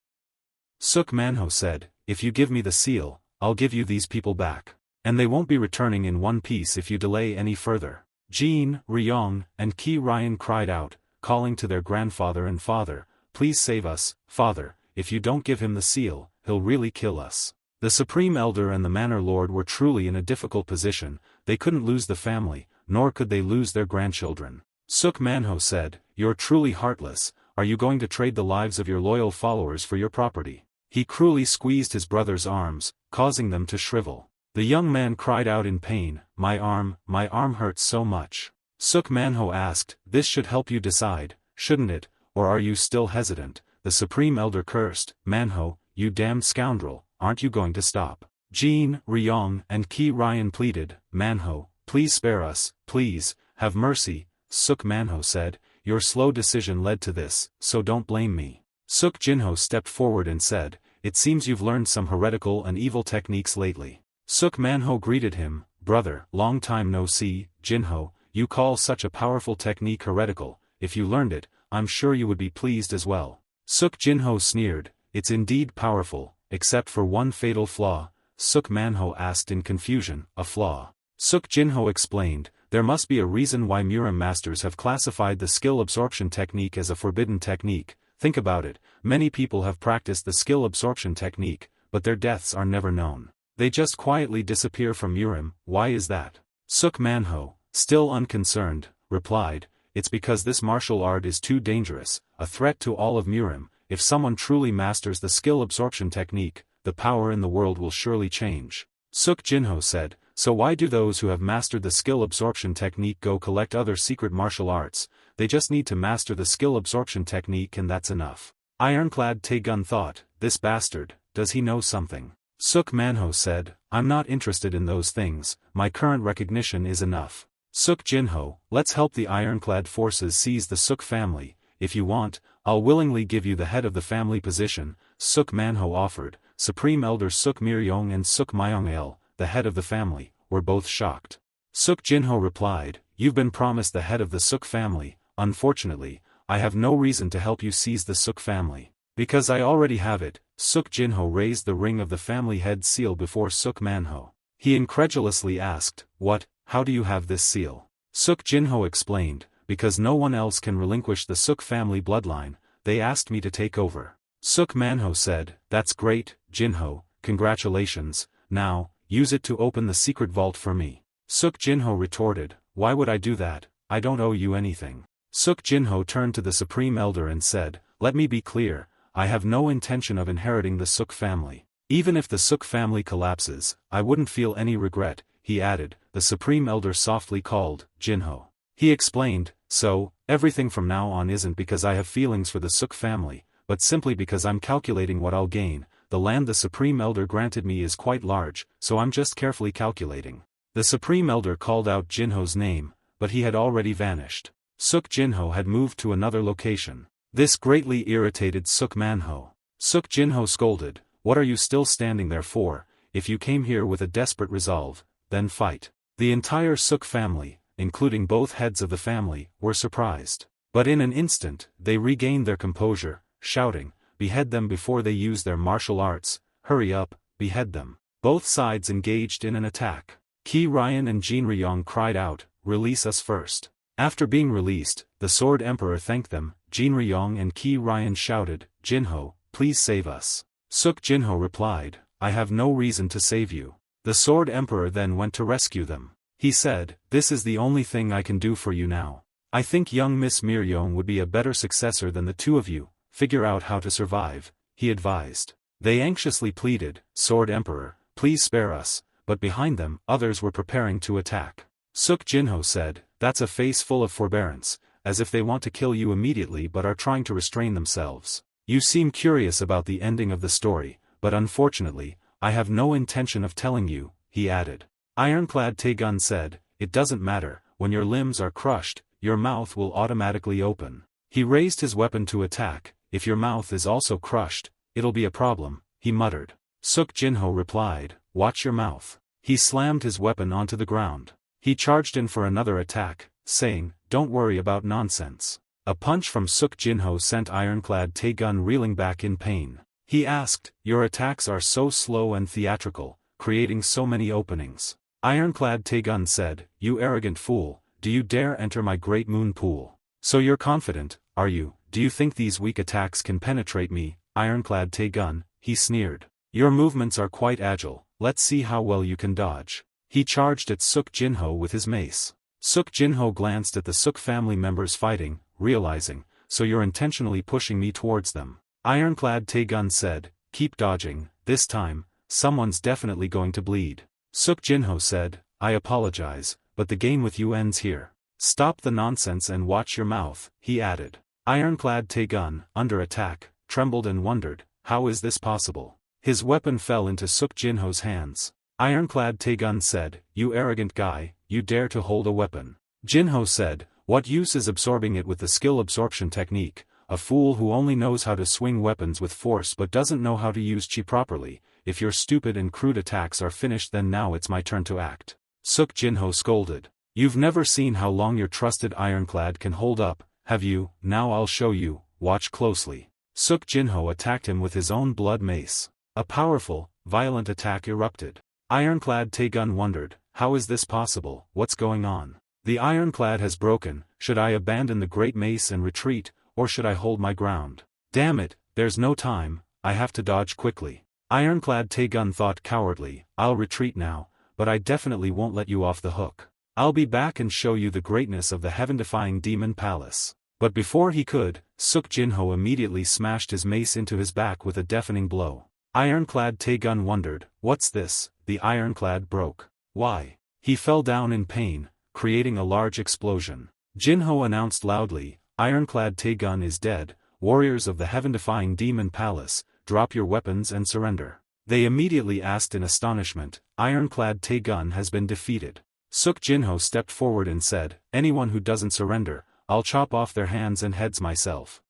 Suk Manho said, if you give me the seal, I'll give you these people back. And they won't be returning in one piece if you delay any further. Jin, Ryong, and Ki Ryan cried out, calling to their grandfather and father, please save us, father, if you don't give him the seal, he'll really kill us. The Supreme Elder and the Manor Lord were truly in a difficult position. They couldn't lose the family, nor could they lose their grandchildren. Suk Manho said, you're truly heartless. Are you going to trade the lives of your loyal followers for your property? He cruelly squeezed his brother's arms, causing them to shrivel. The young man cried out in pain, my arm hurts so much. Suk Manho asked, this should help you decide, shouldn't it, or are you still hesitant? The Supreme Elder cursed, Manho, you damned scoundrel, aren't you going to stop? Jin, Ryong, and Ki Ryan pleaded, Manho, please spare us, please, have mercy. Suk Manho said, your slow decision led to this, so don't blame me. Suk Jinho stepped forward and said, it seems you've learned some heretical and evil techniques lately. Suk Manho greeted him, brother, long time no see, Jinho, you call such a powerful technique heretical, if you learned it, I'm sure you would be pleased as well. Suk Jinho sneered, it's indeed powerful, except for one fatal flaw. Suk Manho asked in confusion, a flaw? Suk Jinho explained, there must be a reason why Murim masters have classified the skill absorption technique as a forbidden technique. Think about it, many people have practiced the skill absorption technique, but their deaths are never known. They just quietly disappear from Murim. Why is that? Suk Manho, still unconcerned, replied, it's because this martial art is too dangerous, a threat to all of Murim. If someone truly masters the skill absorption technique, the power in the world will surely change. Suk Jinho said, so why do those who have mastered the skill absorption technique go collect other secret martial arts? They just need to master the skill absorption technique and that's enough. Ironclad Taegun thought, this bastard, does he know something? Suk Manho said, I'm not interested in those things, my current recognition is enough. Suk Jinho, let's help the Ironclad forces seize the Suk family. If you want, I'll willingly give you the head of the family position, Suk Manho offered. Supreme Elder Suk Miryong and Suk Myong-el, the head of the family, were both shocked. Suk Jinho replied, you've been promised the head of the Suk family. Unfortunately, I have no reason to help you seize the Suk family. Because I already have it. Suk Jinho raised the ring of the family head seal before Suk Manho. He incredulously asked, what, how do you have this seal? Suk Jinho explained, because no one else can relinquish the Suk family bloodline, they asked me to take over. Suk Manho said, that's great, Jinho, congratulations, now, use it to open the secret vault for me. Suk Jinho retorted, why would I do that? I don't owe you anything. Suk Jinho turned to the Supreme Elder and said, let me be clear, I have no intention of inheriting the Suk family. Even if the Suk family collapses, I wouldn't feel any regret, he added. The Supreme Elder softly called, Jinho. He explained, so, everything from now on isn't because I have feelings for the Suk family, but simply because I'm calculating what I'll gain. The land the Supreme Elder granted me is quite large, so I'm just carefully calculating. The Supreme Elder called out Jinho's name, but he had already vanished. Suk Jinho had moved to another location. This greatly irritated Suk Manho. Suk Jinho scolded, what are you still standing there for? If you came here with a desperate resolve, then fight. The entire Suk family, including both heads of the family, were surprised. But in an instant, they regained their composure, shouting, behead them before they use their martial arts, hurry up, behead them. Both sides engaged in an attack. Ki Ryan and Jin Ryong cried out, release us first. After being released, the Sword Emperor thanked them, Jin Ryong and Ki Ryan shouted, Jinho, please save us. Suk Jinho replied, I have no reason to save you. The Sword Emperor then went to rescue them. He said, this is the only thing I can do for you now. I think young Miss Miryong would be a better successor than the two of you. Figure out how to survive, he advised. They anxiously pleaded, Sword Emperor, please spare us, but behind them, others were preparing to attack. Suk Jinho said, that's a face full of forbearance, as if they want to kill you immediately but are trying to restrain themselves. You seem curious about the ending of the story, but unfortunately, I have no intention of telling you, he added. Ironclad Taegun said, it doesn't matter, when your limbs are crushed, your mouth will automatically open. He raised his weapon to attack, if your mouth is also crushed, it'll be a problem, he muttered. Suk Jinho replied, watch your mouth. He slammed his weapon onto the ground. He charged in for another attack, saying, don't worry about nonsense. A punch from Suk Jinho sent Ironclad Taegun reeling back in pain. He asked, your attacks are so slow and theatrical, creating so many openings. Ironclad Taegun said, you arrogant fool, do you dare enter my great moon pool? So you're confident, are you? Do you think these weak attacks can penetrate me, Ironclad Taegun? He sneered. Your movements are quite agile, let's see how well you can dodge. He charged at Suk Jinho with his mace. Suk Jinho glanced at the Suk family members fighting, realizing, so you're intentionally pushing me towards them. Ironclad Taegun said, keep dodging, this time, someone's definitely going to bleed. Suk Jinho said, I apologize, but the game with you ends here. Stop the nonsense and watch your mouth, he added. Ironclad Taegun, under attack, trembled and wondered, how is this possible? His weapon fell into Suk Jinho's hands. Ironclad Taegun said, you arrogant guy, you dare to hold a weapon. Jinho said, what use is absorbing it with the skill absorption technique, a fool who only knows how to swing weapons with force but doesn't know how to use chi properly. If your stupid and crude attacks are finished then now it's my turn to act. Suk Jinho scolded. You've never seen how long your trusted Ironclad can hold up, have you? Now I'll show you, watch closely. Suk Jinho attacked him with his own blood mace. A powerful, violent attack erupted. Ironclad Taegun wondered, how is this possible, what's going on? The Ironclad has broken, should I abandon the great mace and retreat, or should I hold my ground? Damn it, there's no time, I have to dodge quickly. Ironclad Taegun thought cowardly, I'll retreat now, but I definitely won't let you off the hook. I'll be back and show you the greatness of the heaven-defying demon palace. But before he could, Suk Jinho immediately smashed his mace into his back with a deafening blow. Ironclad Taegun wondered, what's this? The Ironclad broke. Why? He fell down in pain, creating a large explosion. Jinho announced loudly, Ironclad Taegun is dead, warriors of the heaven-defying demon palace, drop your weapons and surrender. They immediately asked in astonishment, Ironclad Taegun has been defeated. Suk Jinho stepped forward and said, anyone who doesn't surrender, I'll chop off their hands and heads myself.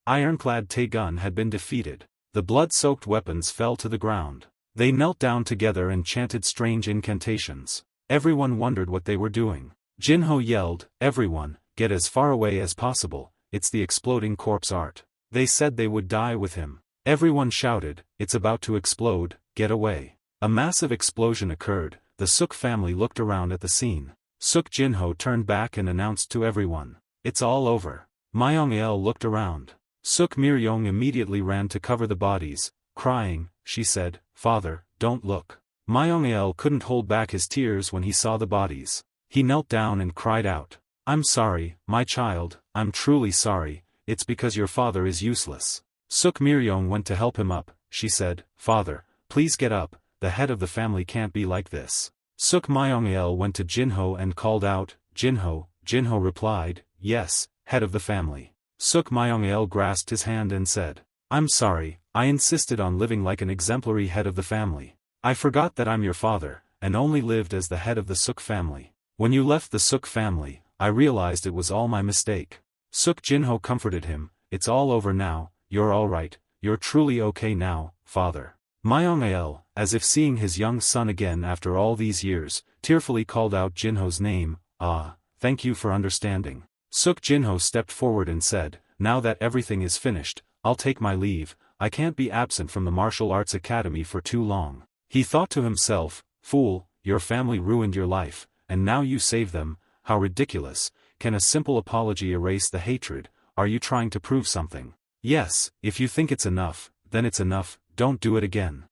Ironclad Taegun had been defeated. The blood-soaked weapons fell to the ground. They knelt down together and chanted strange incantations. Everyone wondered what they were doing. Jinho yelled, everyone, get as far away as possible, it's the exploding corpse art. They said they would die with him. Everyone shouted, it's about to explode, get away. A massive explosion occurred, the Suk family looked around at the scene. Suk Jinho turned back and announced to everyone, it's all over. Myong-il looked around. Suk Miryong immediately ran to cover the bodies, crying, she said, Father, don't look. Myong-il couldn't hold back his tears when he saw the bodies. He knelt down and cried out, I'm sorry, my child, I'm truly sorry, it's because your father is useless. Suk Miryong went to help him up, she said, Father, please get up, the head of the family can't be like this. Suk Myong-il went to Jinho and called out, Jinho. Jinho replied, yes, head of the family. Suk Myong-il grasped his hand and said, I'm sorry, I insisted on living like an exemplary head of the family. I forgot that I'm your father, and only lived as the head of the Suk family. When you left the Suk family, I realized it was all my mistake. Suk Jinho comforted him, it's all over now, you're alright, you're truly okay now, father. Myong-il, as if seeing his young son again after all these years, tearfully called out Jinho's name, thank you for understanding. Suk Jinho stepped forward and said, now that everything is finished, I'll take my leave, I can't be absent from the martial arts academy for too long. He thought to himself, fool, your family ruined your life, and now you save them, how ridiculous, can a simple apology erase the hatred, Are you trying to prove something? Yes, if you think it's enough, then it's enough, don't do it again.